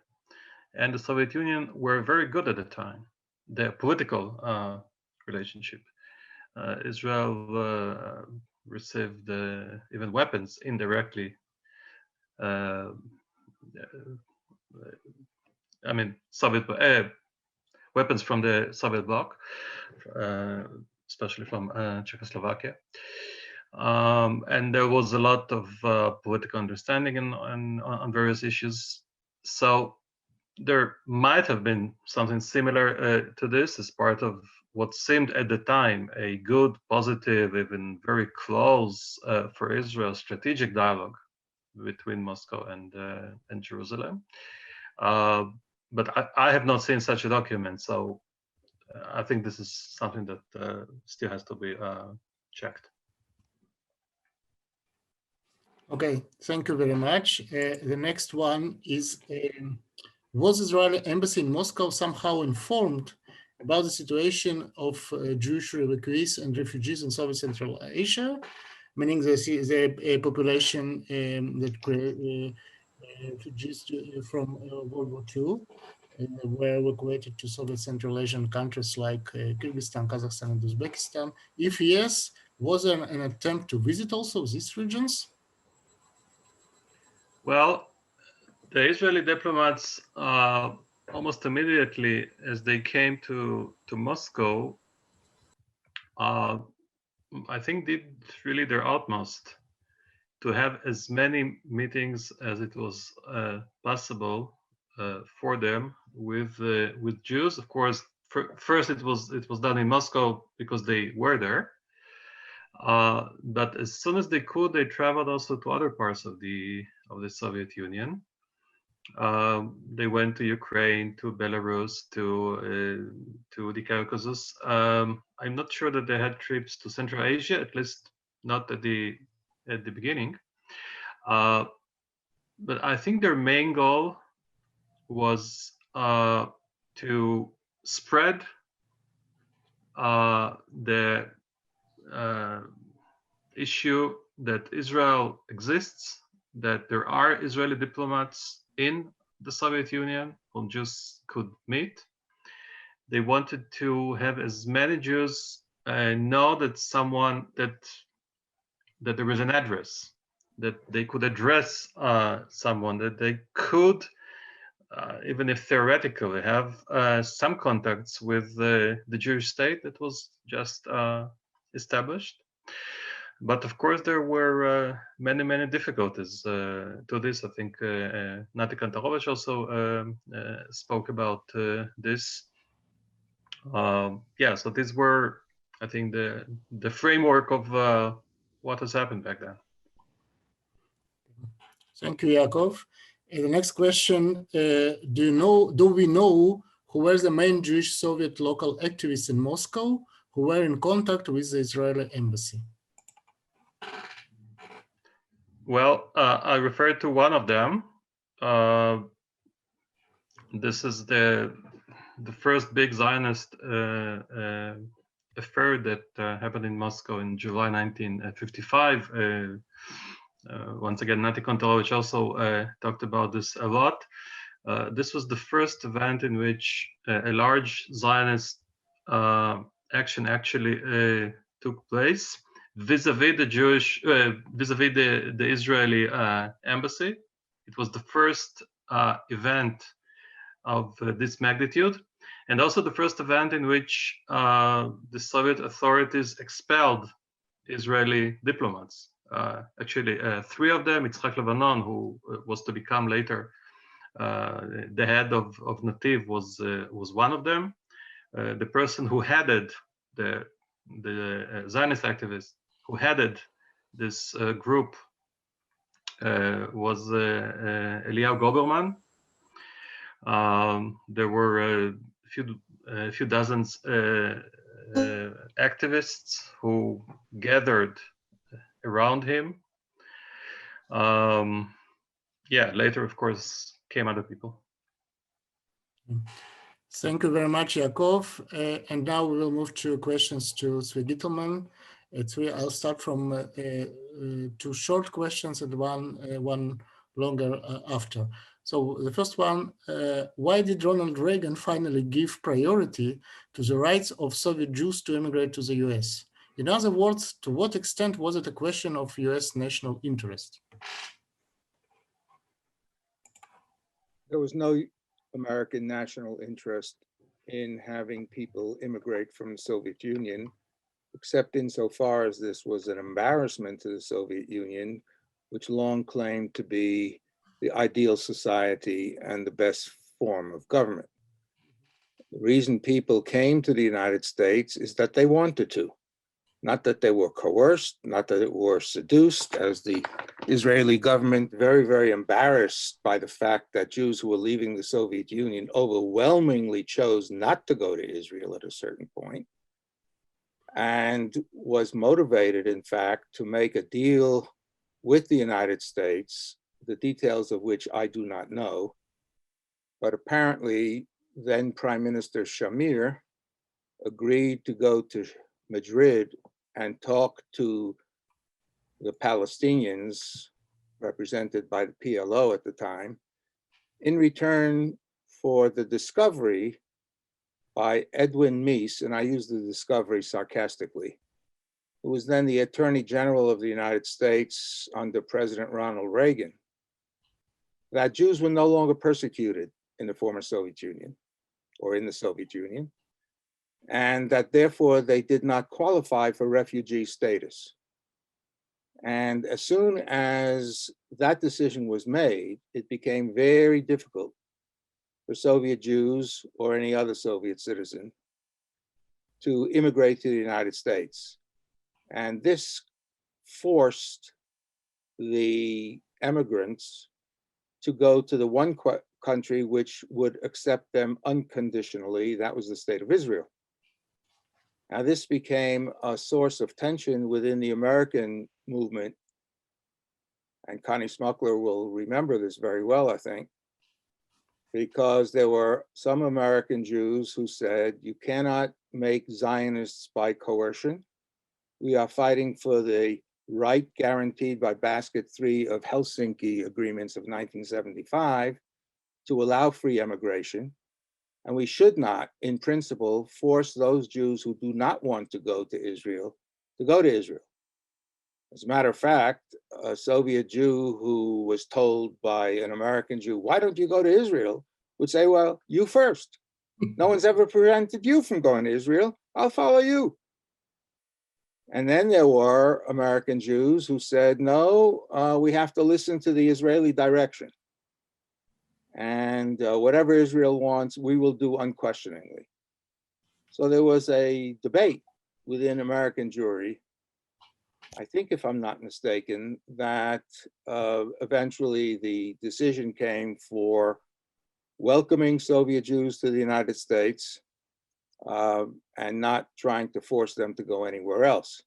Speaker 22: and the Soviet Union were very good at the time. The political relationship. Israel received even weapons indirectly. I mean, Soviet weapons from the Soviet bloc, especially from Czechoslovakia. And there was a lot of political understanding on various issues. So there might have been something similar to this as part of what seemed at the time a good, positive, even very close for Israel strategic dialogue between Moscow and Jerusalem. But I have not seen such a document, so I think this is something that still has to be checked.
Speaker 1: Okay, thank you very much. The next one is, was Israeli embassy in Moscow somehow informed about the situation of Jewish evacuees and refugees in Soviet Central Asia? meaning the population that refugees from World War II were evacuated to Soviet Central Asian countries like Kyrgyzstan, Kazakhstan, and Uzbekistan? If yes, was there an attempt to visit also these regions?
Speaker 22: Well, the Israeli diplomats almost immediately as they came to Moscow, I think did really their utmost to have as many meetings as it was possible for them with Jews. Of course, first it was done in Moscow because they were there, but as soon as they could, they traveled also to other parts of the Soviet Union. They went to Ukraine, to Belarus, to the Caucasus. I'm not sure that they had trips to Central Asia, at least not at the beginning. But I think their main goal was to spread the issue that Israel exists, that there are Israeli diplomats in the Soviet Union whom Jews could meet. They wanted to have as many Jews know that that there is an address, that they could address someone, that they could, even if theoretically, have some contacts with the Jewish state that was just established. But of course, there were many difficulties to this. I think Nati Kantarovich also spoke about this. Yeah, so these were, I think, the framework of what has happened back then.
Speaker 1: Thank you, Yaakov. The next question, do we know who were the main Jewish Soviet local activists in Moscow who were in contact with the Israeli embassy?
Speaker 22: Well, I referred to one of them. This is the first big Zionist affair that happened in Moscow in July 1955. Once again, Nati Kontorovich also talked about this a lot. This was the first event in which a large Zionist action actually took place vis-a-vis the Jewish, vis-a-vis the Israeli embassy. It was the first event of this magnitude, and also the first event in which the Soviet authorities expelled Israeli diplomats. Actually, three of them. Yitzhak Levanon, who was to become later the head of Nativ, was one of them. The person who headed the Zionist activist who headed this group was Eliyahu Goberman. There were a few dozens activists who gathered around him. Yeah, later, of course, came other people.
Speaker 1: Thank you very much, Yaakov. And now we will move to questions to Tzvi Gittelman. I'll start from two short questions and one longer after. So the first one, why did Ronald Reagan finally give priority to the rights of Soviet Jews to immigrate to the US? In other words, to what extent was it a question of US national interest?
Speaker 2: There was no American national interest in having people immigrate from the Soviet Union, except insofar as this was an embarrassment to the Soviet Union, which long claimed to be the ideal society and the best form of government. The reason people came to the United States is that they wanted to, not that they were coerced, not that they were seduced, as the Israeli government, very embarrassed by the fact that Jews who were leaving the Soviet Union overwhelmingly chose not to go to Israel at a certain point, and was motivated, in fact, to make a deal with the United States, the details of which I do not know. But apparently, then Prime Minister Shamir agreed to go to Madrid and talk to the Palestinians, represented by the PLO at the time, in return for the discovery by Edwin Meese, and I use the discovery sarcastically, who was then the Attorney General of the United States under President Ronald Reagan, that Jews were no longer persecuted in the former Soviet Union or in the Soviet Union, and that therefore they did not qualify for refugee status. And as soon as that decision was made, it became very difficult for Soviet Jews or any other Soviet citizen to immigrate to the United States. And this forced the emigrants to go to the one country which would accept them unconditionally. That was the state of Israel. Now, this became a source of tension within the American movement, and Connie Smuckler will remember this very well, I think, because there were some American Jews who said, you cannot make Zionists by coercion. We are fighting for the right guaranteed by Basket 3 of Helsinki agreements of 1975 to allow free emigration. And we should not, in principle, force those Jews who do not want to go to Israel to go to Israel. As a matter of fact, a Soviet Jew who was told by an American Jew, why don't you go to Israel, would say, well, you first. No one's ever prevented you from going to Israel. I'll follow you. And then there were American Jews who said, no, we have to listen to the Israeli direction. And whatever Israel wants, we will do unquestioningly. So there was a debate within American Jewry, I think if I'm not mistaken, that eventually the decision came for welcoming Soviet Jews to the United States and not trying to force them to go anywhere else.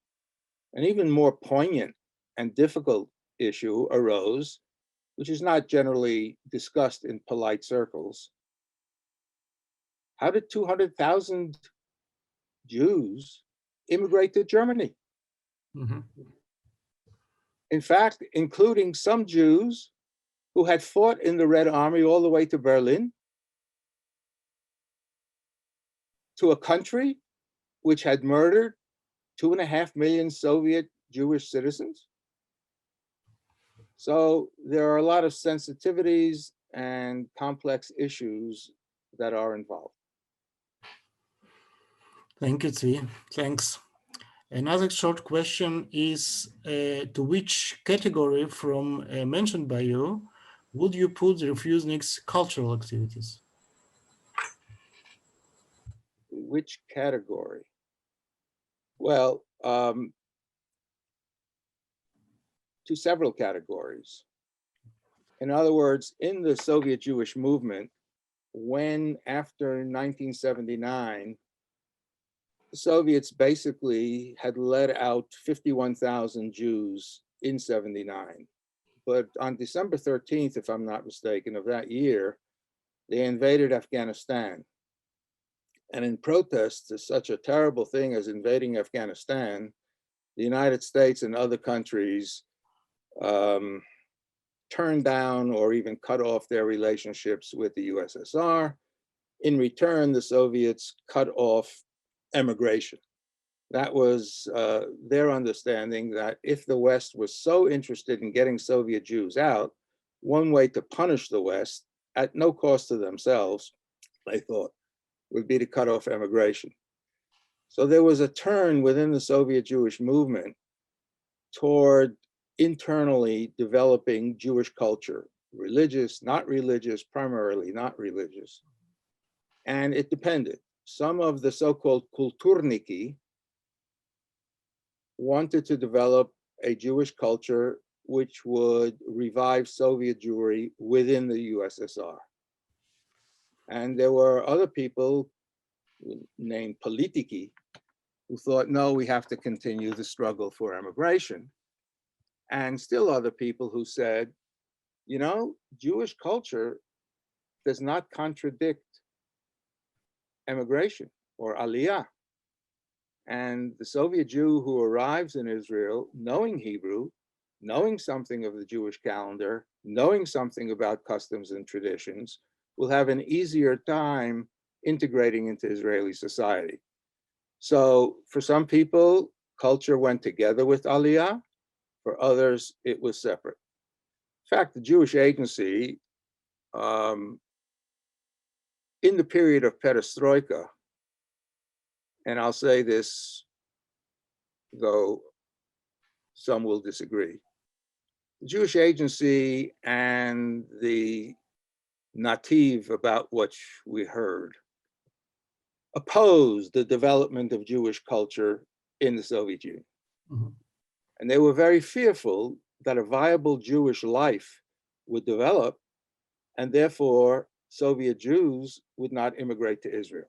Speaker 2: An even more poignant and difficult issue arose, which is not generally discussed in polite circles. How did 200,000 Jews immigrate to Germany?
Speaker 1: Mm-hmm.
Speaker 2: In fact, including some Jews who had fought in the Red Army all the way to Berlin, to a country which had murdered 2.5 million Soviet Jewish citizens. So there are a lot of sensitivities and complex issues that are involved.
Speaker 1: Thank you, Tzvi. Thanks. Another short question is, to which category from mentioned by you would you put the refuseniks' cultural activities?
Speaker 2: Which category? Well, to several categories. In other words, in the Soviet Jewish movement, when after 1979, the Soviets basically had let out 51,000 Jews in 79. But on December 13th, if I'm not mistaken, of that year, they invaded Afghanistan. And in protest to such a terrible thing as invading Afghanistan, the United States and other countries turned down or even cut off their relationships with the USSR. In return, the Soviets cut off emigration. That was their understanding that if the West was so interested in getting Soviet Jews out, one way to punish the West at no cost to themselves, they thought, would be to cut off emigration. So there was a turn within the Soviet Jewish movement toward internally developing Jewish culture, religious, not religious, primarily not religious. And it depended. Some of the so-called kulturniki wanted to develop a Jewish culture which would revive Soviet Jewry within the USSR. And there were other people named politiki who thought, no, we have to continue the struggle for emigration. And still other people who said, you know, Jewish culture does not contradict emigration or aliyah. And the Soviet Jew who arrives in Israel knowing Hebrew knowing something of the Jewish calendar, knowing something about customs and traditions, will have an easier time integrating into Israeli society. So for some people, culture went together with Aliyah. For others, it was separate. In fact, the Jewish Agency, in the period of perestroika, and I'll say this, though some will disagree, the Jewish Agency and the Nativ, about which we heard, opposed the development of Jewish culture in the Soviet Union.
Speaker 1: Mm-hmm.
Speaker 2: And they were very fearful that a viable Jewish life would develop, and therefore Soviet Jews would not immigrate to Israel.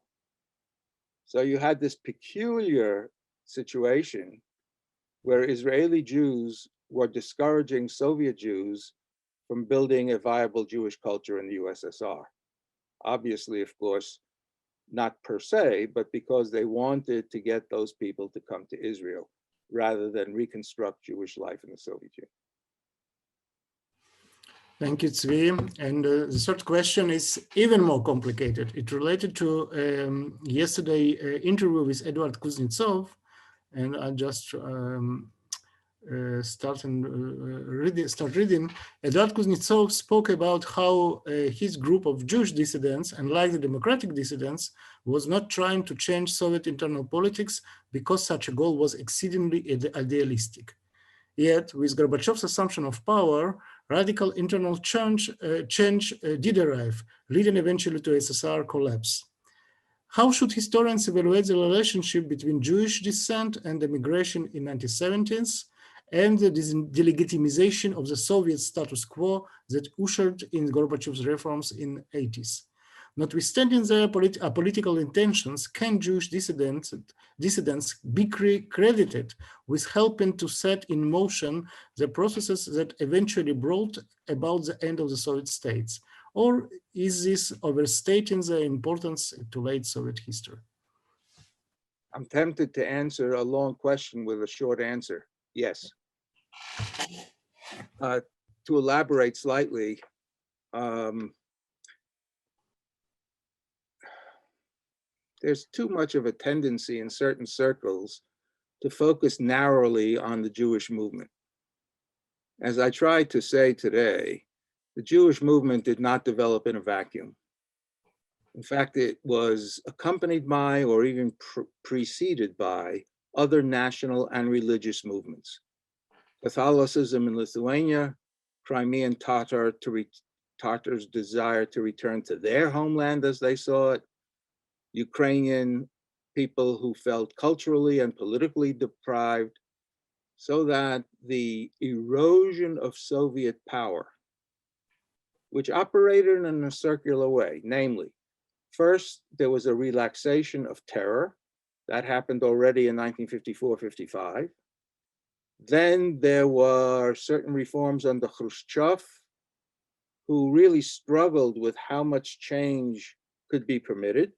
Speaker 2: So you had this peculiar situation where Israeli Jews were discouraging Soviet Jews from building a viable Jewish culture in the USSR. Obviously, of course, not per se, but because they wanted to get those people to come to Israel rather than reconstruct Jewish life in the Soviet Union.
Speaker 1: Thank you, Tzvi. And the third question is even more complicated. It related to yesterday interview with Edward Kuznetsov, and I just start reading. Edward Kuznetsov spoke about how his group of Jewish dissidents, unlike the democratic dissidents, was not trying to change Soviet internal politics because such a goal was exceedingly idealistic. Yet, with Gorbachev's assumption of power, radical internal change did arrive, leading eventually to SSR collapse. How should historians evaluate the relationship between Jewish descent and immigration in the 1970s and the delegitimization of the Soviet status quo that ushered in Gorbachev's reforms in the 80s? Notwithstanding their political intentions, can Jewish dissidents be credited with helping to set in motion the processes that eventually brought about the end of the Soviet states? Or is this overstating the importance to late Soviet history?
Speaker 2: I'm tempted to answer a long question with a short answer. Yes. To elaborate slightly, there's too much of a tendency in certain circles to focus narrowly on the Jewish movement. As I tried to say today, the Jewish movement did not develop in a vacuum. In fact, it was accompanied by or even preceded by other national and religious movements. Catholicism in Lithuania, Crimean Tatars' desire to return to their homeland as they saw it, Ukrainian people who felt culturally and politically deprived, so that the erosion of Soviet power, which operated in a circular way, namely, first, there was a relaxation of terror. That happened already in 1954-55. Then there were certain reforms under Khrushchev, who really struggled with how much change could be permitted.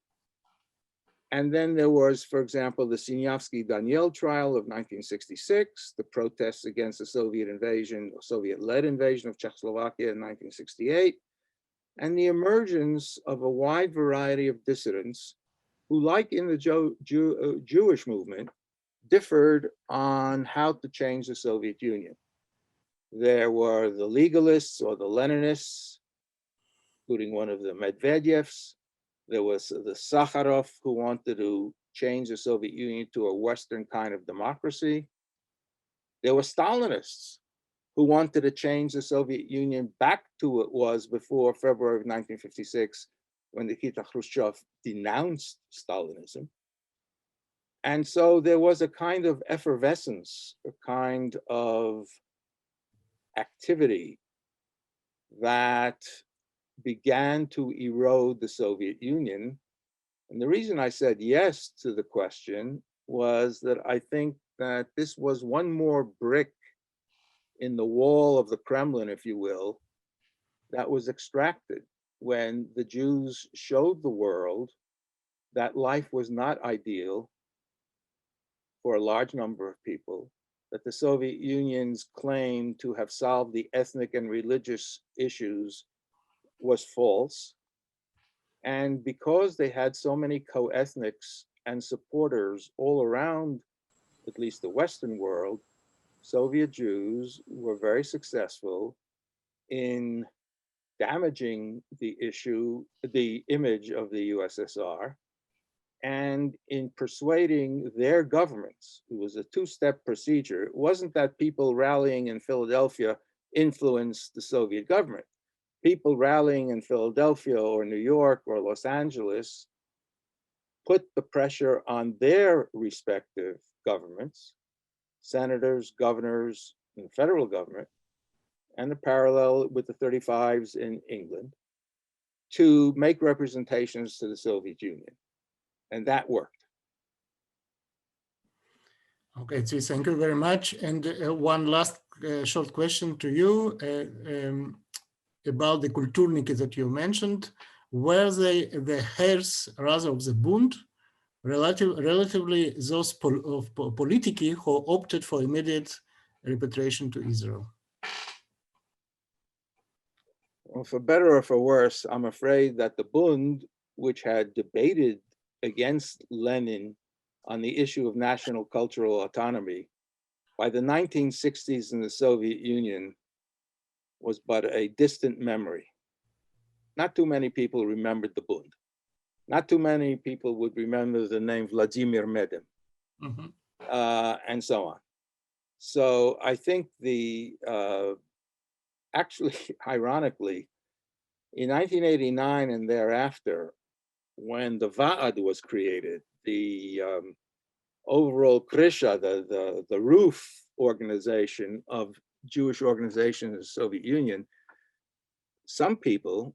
Speaker 2: And then there was, for example, the Sinyavsky-Daniel trial of 1966, the protests against the Soviet invasion, or Soviet-led invasion of Czechoslovakia in 1968, and the emergence of a wide variety of dissidents who, like in the Jewish movement, differed on how to change the Soviet Union. There were the legalists or the Leninists, including one of the Medvedevs. There was the Sakharov, who wanted to change the Soviet Union to a Western kind of democracy. There were Stalinists, who wanted to change the Soviet Union back to what it was before February of 1956, when Nikita Khrushchev denounced Stalinism. And so there was a kind of effervescence, a kind of activity that began to erode the Soviet Union. And the reason I said yes to the question was that I think that this was one more brick in the wall of the Kremlin, if you will, that was extracted when the Jews showed the world that life was not ideal for a large number of people, that the Soviet Union's claim to have solved the ethnic and religious issues was false. And because they had so many co-ethnics and supporters all around, at least the Western world, Soviet Jews were very successful in damaging the image of the USSR, and in persuading their governments. It was a two-step procedure. It wasn't that people rallying in Philadelphia influenced the Soviet government. People rallying in Philadelphia or New York or Los Angeles put the pressure on their respective governments, senators, governors, and the federal government, and the parallel with the 35s in England, to make representations to the Soviet Union. And that worked.
Speaker 1: Okay, Tzvi, thank you very much. And one last short question to you about the Kulturniki that you mentioned. Were they the heirs rather of the Bund, relatively those politici who opted for immediate repatriation to Israel?
Speaker 2: Well, for better or for worse, I'm afraid that the Bund, which had debated against Lenin on the issue of national cultural autonomy, by the 1960s in the Soviet Union was but a distant memory. Not too many people remembered the Bund. Not too many people would remember the name Vladimir Medin, and so on. So I think actually, ironically, in 1989 and thereafter, when the Va'ad was created, the overall Krisha, the roof organization of Jewish organizations in the Soviet Union, some people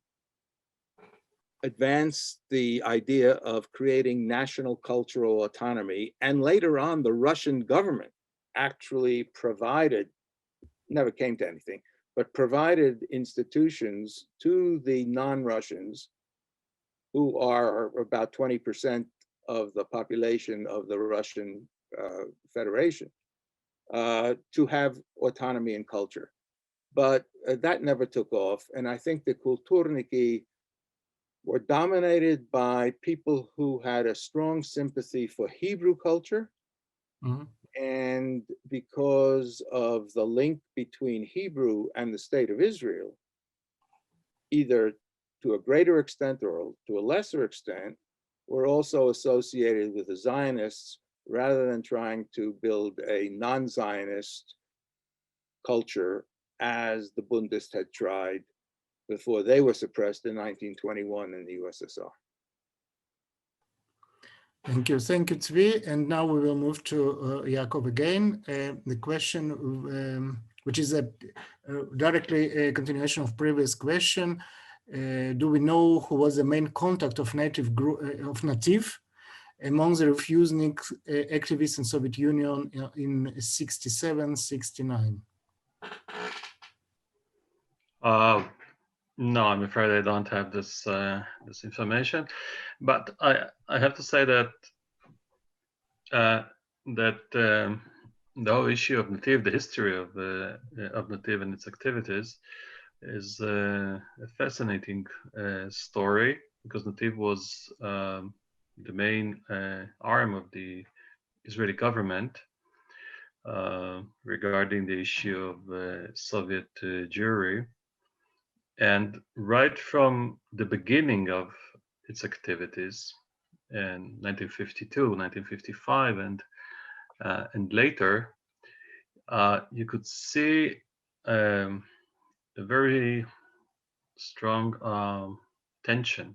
Speaker 2: advanced the idea of creating national cultural autonomy. And later on, the Russian government actually provided, never came to anything, but provided institutions to the non-Russians, who are about 20% of the population of the Russian Federation, to have autonomy and culture. But that never took off. And I think the Kulturniki were dominated by people who had a strong sympathy for Hebrew culture. And because of the link between Hebrew and the state of Israel, either to a greater extent or to a lesser extent, were also associated with the Zionists, rather than trying to build a non-Zionist culture as the Bundists had tried before they were suppressed in 1921 in the USSR.
Speaker 1: Thank you, Tzvi. And now we will move to Yaakov again. The question, which is directly a continuation of previous question, do we know who was the main contact of Nativ among the refusing activists in Soviet Union in 67, 69?
Speaker 22: No, I'm afraid I don't have this this information, but I have to say that the whole issue of Nativ, the history of Nativ and its activities, is a fascinating story, because Nativ was the main arm of the Israeli government regarding the issue of Soviet Jewry. And right from the beginning of its activities in 1952, 1955, and later, you could see a very strong tension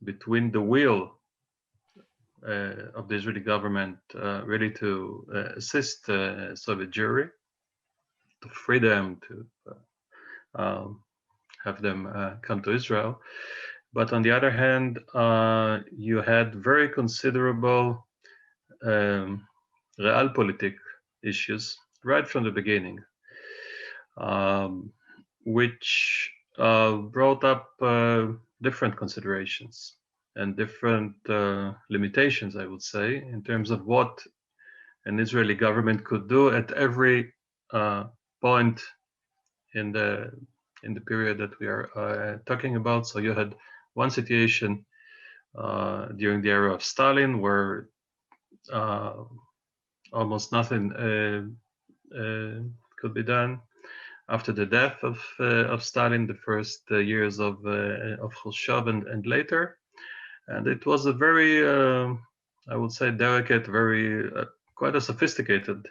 Speaker 22: between the will of the Israeli government ready to assist Soviet Jewry, the freedom to have them come to Israel. But on the other hand, you had very considerable realpolitik issues right from the beginning, which brought up different considerations and different limitations, I would say, in terms of what an Israeli government could do at every point in the period that we are talking about. So you had one situation during the era of Stalin where almost nothing could be done. After the death of Stalin, the first years of Khrushchev and later, and it was a very, I would say, delicate, very quite a sophisticated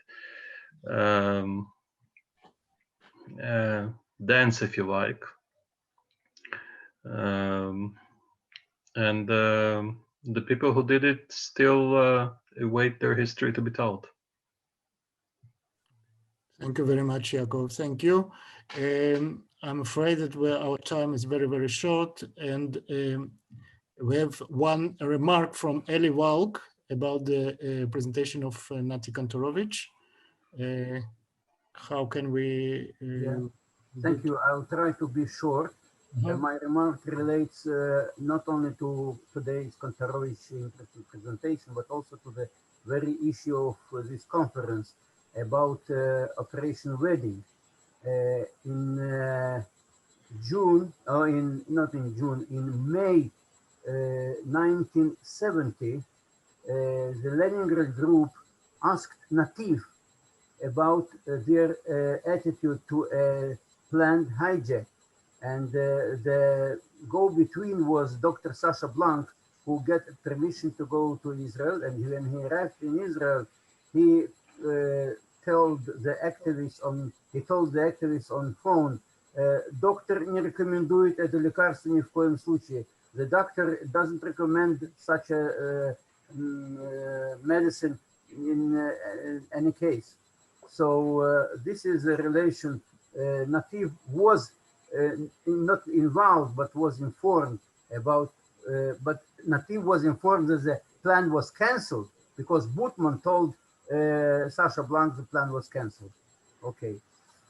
Speaker 22: dance, if you like, and the people who did it still await their history to be told.
Speaker 1: Thank you very much, Yaakov. Thank you. I'm afraid that our time is very, very short, and we have one remark from Eli Walk about the presentation of Nati Kantorovich. How can we?
Speaker 21: Thank you. I'll try to be short. My remark relates not only to today's Kantorovich interesting presentation, but also to the very issue of this conference about Operation Wedding. In June, or not in June, in May 1970, the Leningrad group asked Nativ about their attitude to a planned hijack. And the go-between was Dr. Sasha Blank, who got permission to go to Israel. And when he arrived in Israel, he told the activists on phone, доктор не рекомендует это лекарство ни в коем случае. The doctor doesn't recommend such a medicine in any case. So this is a relation. Nativ was not involved, but was informed about, but Nativ was informed that the plan was canceled because Bootman told Sasha Blank the plan was canceled. Okay.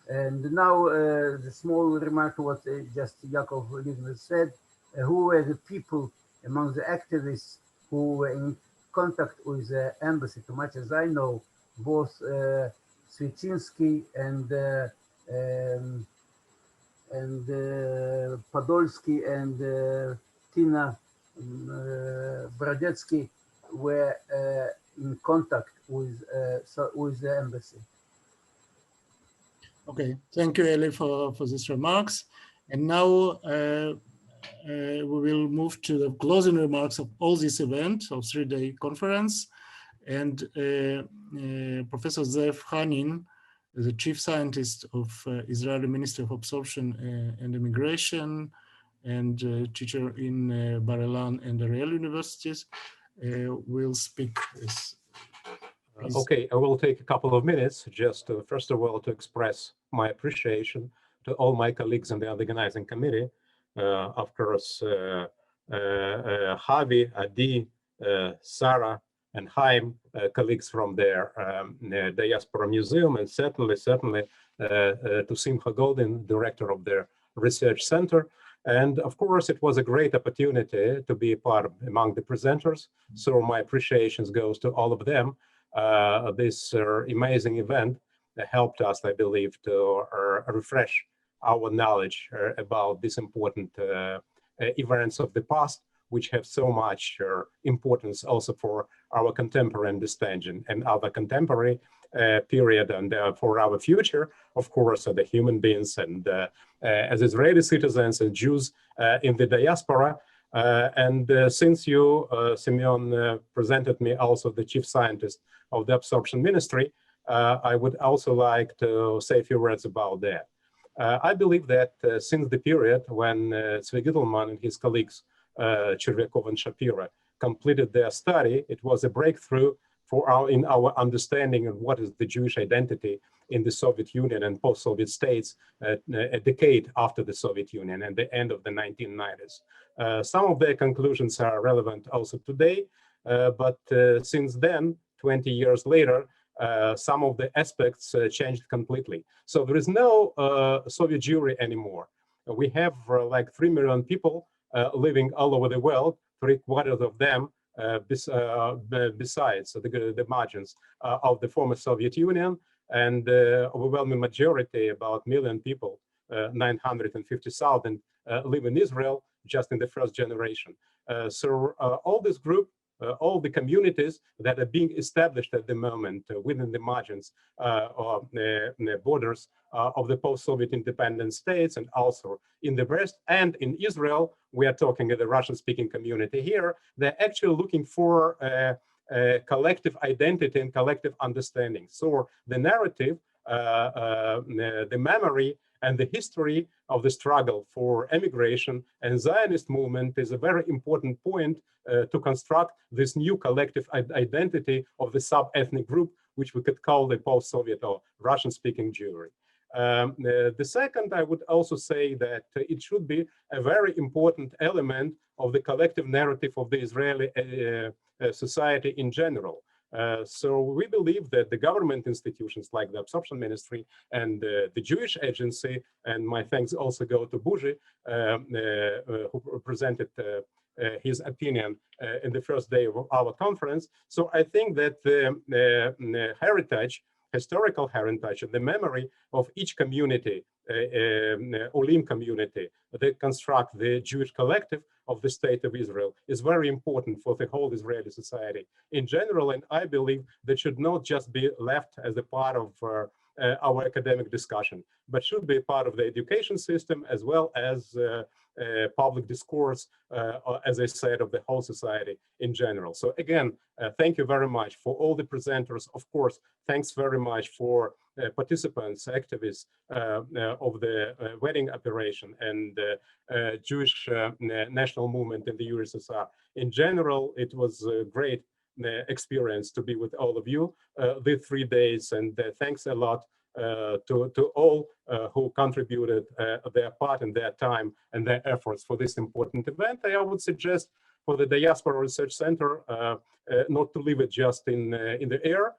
Speaker 21: And now the small remark to what just Yaakov Livner said, who were the people among the activists who were in contact with the embassy. Too much as I know, both Svichinsky and Podolsky and Tina Brodetsky were in contact with the embassy.
Speaker 1: Okay, thank you, Eli, for these remarks. And now we will move to the closing remarks of all this event, of three-day conference. And Professor Zev Hanin, the chief scientist of Israeli Ministry of Absorption and Immigration, and teacher in Bar-Ilan and Ariel universities, will speak.
Speaker 11: Okay, I will take a couple of minutes just to, first of all, to express my appreciation to all my colleagues in the organizing committee. Of course, Javi, Adi, Sarah, and Chaim, colleagues from their Diaspora Museum, and certainly to Simha Goldin, director of their research center. And of course, it was a great opportunity to be a part among the presenters. So my appreciations goes to all of them. This amazing event helped us, I believe, to refresh our knowledge about these important events of the past, which have so much importance also for our contemporary understanding and other contemporary period, and for our future, of course, the human beings and as Israeli citizens and Jews in the diaspora. And since you, Simeon, presented me also the chief scientist of the absorption ministry, I would also like to say a few words about that. I believe that since the period when Zvi Gittleman and his colleagues, Chervyakov and Shapira, completed their study, it was a breakthrough in our understanding of what is the Jewish identity in the Soviet Union and post-Soviet states a decade after the Soviet Union and the end of the 1990s. Some of their conclusions are relevant also today, but since then, 20 years later, some of the aspects changed completely. So there is no Soviet Jewry anymore. We have like 3 million people living all over the world. 3/4 of them besides the margins of the former Soviet Union, and the overwhelming majority, about 1 million people, 950,000, live in Israel just in the first generation. So all this group, all the communities that are being established at the moment within the margins or the borders of the post-Soviet independent states, and also in the West and in Israel, we are talking of the Russian-speaking community here, they're actually looking for a collective identity and collective understanding. So the narrative, the memory, and the history of the struggle for emigration and Zionist movement is a very important point to construct this new collective identity of the sub-ethnic group, which we could call the post-Soviet or Russian-speaking Jewry. The second, I would also say that it should be a very important element of the collective narrative of the Israeli society in general. So we believe that the government institutions like the Absorption Ministry and the Jewish Agency, and my thanks also go to Buji, who presented his opinion in the first day of our conference. So I think that the heritage, historical heritage, and the memory of each community, Olim community, that construct the Jewish collective of the State of Israel is very important for the whole Israeli society in general. And I believe that should not just be left as a part of our academic discussion, but should be part of the education system as well as public discourse, as I said, of the whole society in general. So again, thank you very much for all the presenters. Of course, thanks very much for participants, activists of the wedding operation and Jewish national movement in the USSR. In general, it was a great experience to be with all of you these 3 days, and thanks a lot to all who contributed their part and their time and their efforts for this important event. I would suggest for the Diaspora Research Center not to leave it just in the air,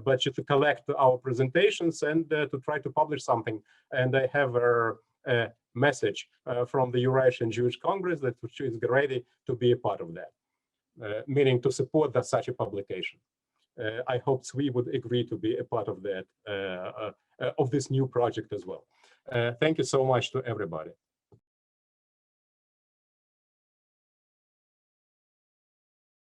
Speaker 11: but to collect our presentations and to try to publish something. And I have a message from the Eurasian Jewish Congress that is ready to be a part of that, meaning to support such a publication. I hope we would agree to be a part of that, of this new project as well. Thank you so much to everybody.